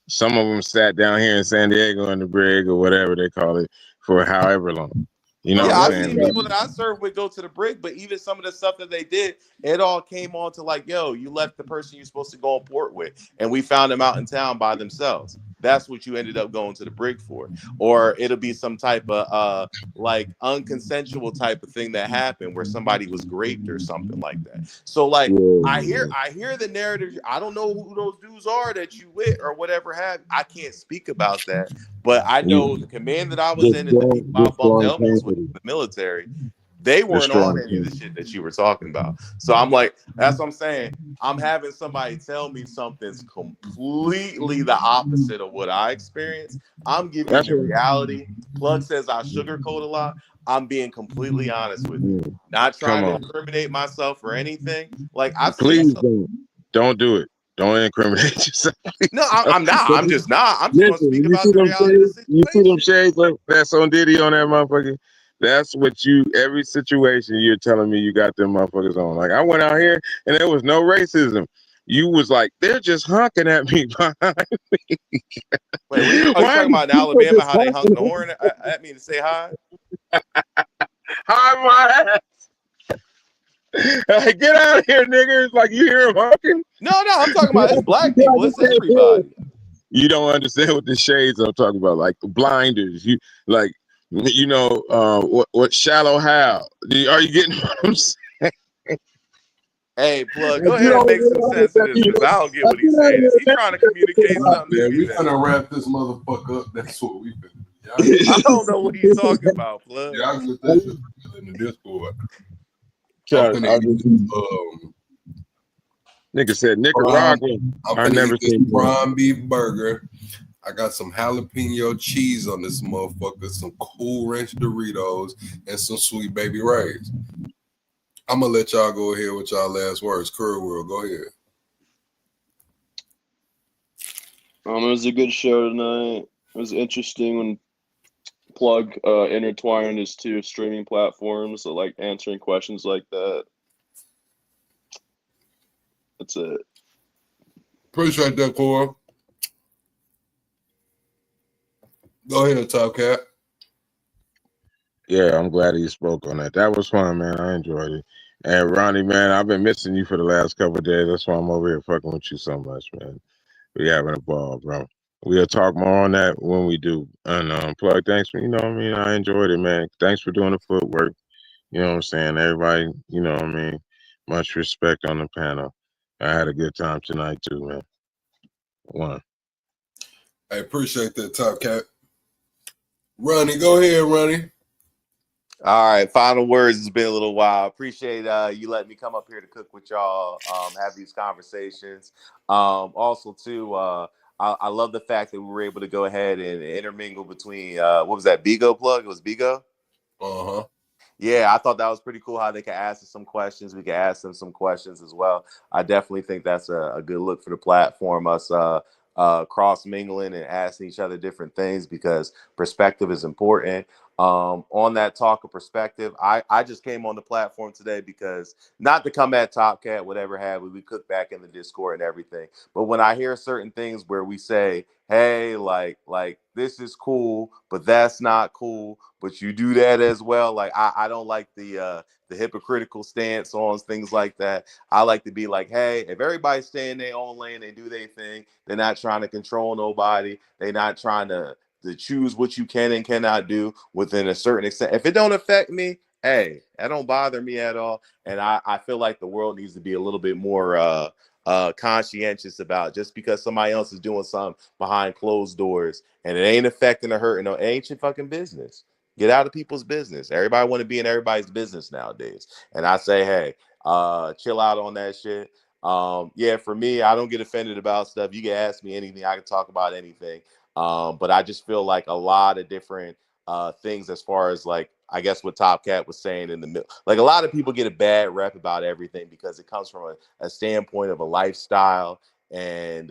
Some of them sat down here in San Diego in the brig or whatever they call it for however long. You know what Yeah, I'm I've saying? seen people that I served with go to the brick, but even some of the stuff that they did, it all came on to like, yo, you left the person you're supposed to go on port with, and we found them out in town by themselves. That's what you ended up going to the brick for. Or it'll be some type of like unconsensual type of thing that happened where somebody was raped or something like that. So like Yeah. I hear the narrative. I don't know who those dudes are that you with or whatever have. I can't speak about that. But I know the You command that I was just in and the don't people I just bumped strong elbows with confidence. in the military, they Just weren't on strong any of the confidence. shit that you were talking about. So I'm like, that's what I'm saying. I'm having somebody tell me something's completely the opposite of what I experienced. I'm giving you That's the what reality. Plug says I sugarcoat a lot. I'm being completely honest with you. yeah. Not Come trying to on. incriminate myself or anything. Like I've seen Please some. don't do it. Don't incriminate yourself. No, I'm not. I'm just not. I'm just gonna Listen, speak you about see the them reality of the shades? You see them situation. shades like that's on Diddy on that motherfucker? That's what every situation you're telling me you got them motherfuckers on. Like I went out here and there was no racism. You was like, they're just honking at me behind me. Wait, what are you Why are talking these about in people Alabama? just How they hung honking the horn at me to say hi? hi my ass? Like, get out of here, niggas. Like you hear them honking? No, I'm talking about it's black people. It's everybody. You don't understand what the shades I'm talking about, like the blinders. You like, what shallow Hal? Are you getting what I'm saying? Hey, plug, Like, go you ahead and don't make some sense of this because I don't get what he's saying. Is he trying to communicate something to Yeah, me we that finna wrap this motherfucker up. That's what we finna do. I don't know what he's talking about, plug? Y'all get that shit in the Discord. I'm Sorry, finna I eat just, this, nigga said prime, Nicaragua. I'm I finna never eat this seen that. prime beef burger. I got some jalapeno cheese on this motherfucker, some Cool Ranch Doritos, and some Sweet Baby Rays. I'm gonna let y'all go ahead with y'all last words. Curry World, go ahead. It was a good show tonight. It was interesting when Plug intertwined his two streaming platforms, so like answering questions like that. That's it. Appreciate that, Cora. Go ahead, Top Cat. Yeah, I'm glad he spoke on that. That was fun, man. I enjoyed it. And Ronnie, man, I've been missing you for the last couple of days. That's why I'm over here fucking with you so much, man. We having a ball, bro. We'll talk more on that when we do. And Plug, thanks for, I mean, I enjoyed it, man. Thanks for doing the footwork. You know what I'm saying? Everybody, I mean, much respect on the panel. I had a good time tonight too, man. One. I appreciate that, Top Cat. Ronnie, go ahead, Ronnie. All right, final words. It's been a little while. Appreciate you letting me come up here to cook with y'all, have these conversations. Also, too, I love the fact that we were able to go ahead and intermingle between what was that, Bigo plug? It was Bigo. Yeah, I thought that was pretty cool how they could ask us some questions. We could ask them some questions as well. I definitely think that's a good look for the platform, us cross mingling and asking each other different things because perspective is important. On that talk of perspective, I just came on the platform today because not to come at Top Cat, whatever have we cook back in the Discord and everything. But when I hear certain things where we say, hey, like this is cool, but that's not cool, but you do that as well. Like I don't like the hypocritical stance on things like that. I like to be like, hey, if everybody's staying in their own lane, they do their thing. They're not trying to control nobody. They're not trying to choose what you can and cannot do within a certain extent. If it don't affect me, hey, that don't bother me at all. And I feel like the world needs to be a little bit more conscientious about just because somebody else is doing something behind closed doors and it ain't affecting or hurting, no, it ain't your fucking business. Get out of people's business. Everybody want to be in everybody's business nowadays. And I say, hey, chill out on that shit. Yeah, for me, I don't get offended about stuff. You can ask me anything. I can talk about anything. But I just feel like a lot of different things as far as like, I guess what Top Cat was saying in the middle. Like a lot of people get a bad rep about everything because it comes from a standpoint of a lifestyle and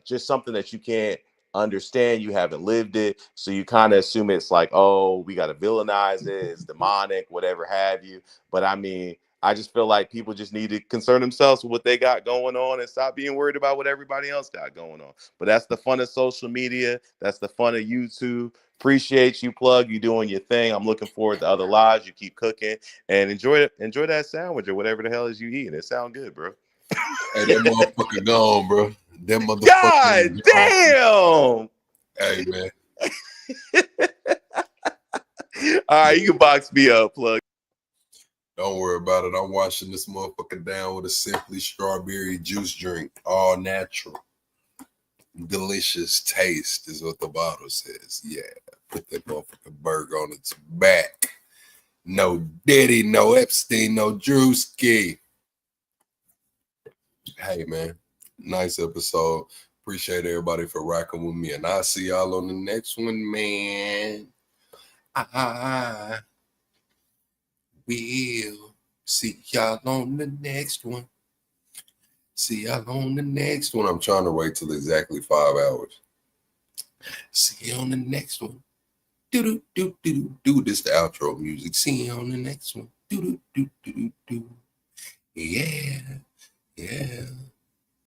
just something that you can't understand. You haven't lived it. So you kind of assume it's like, oh, we got to villainize it. It's demonic, whatever have you. But I mean, I just feel like people just need to concern themselves with what they got going on and stop being worried about what everybody else got going on. But that's the fun of social media. That's the fun of YouTube. Appreciate you, Plug. You doing your thing. I'm looking forward to other lives. You keep cooking and enjoy it. Enjoy that sandwich or whatever the hell is you eating. It sounds good, bro. Hey, that motherfucker gone, bro. That motherfucker God damn. Hey, man. All right, you can box me up, Plug. Don't worry about it. I'm washing this motherfucker down with a Simply strawberry juice drink. All natural. Delicious taste is what the bottle says. Yeah. Put that motherfucking burger on its back. No Diddy, no Epstein, no Drewski. Hey, man. Nice episode. Appreciate everybody for rocking with me. And I'll see y'all on the next one, man. I will see y'all on the next one. See y'all on the next one. I'm trying to wait till exactly 5 hours. See you on the next one. Do this the outro music. See you on the next one. Do. Yeah.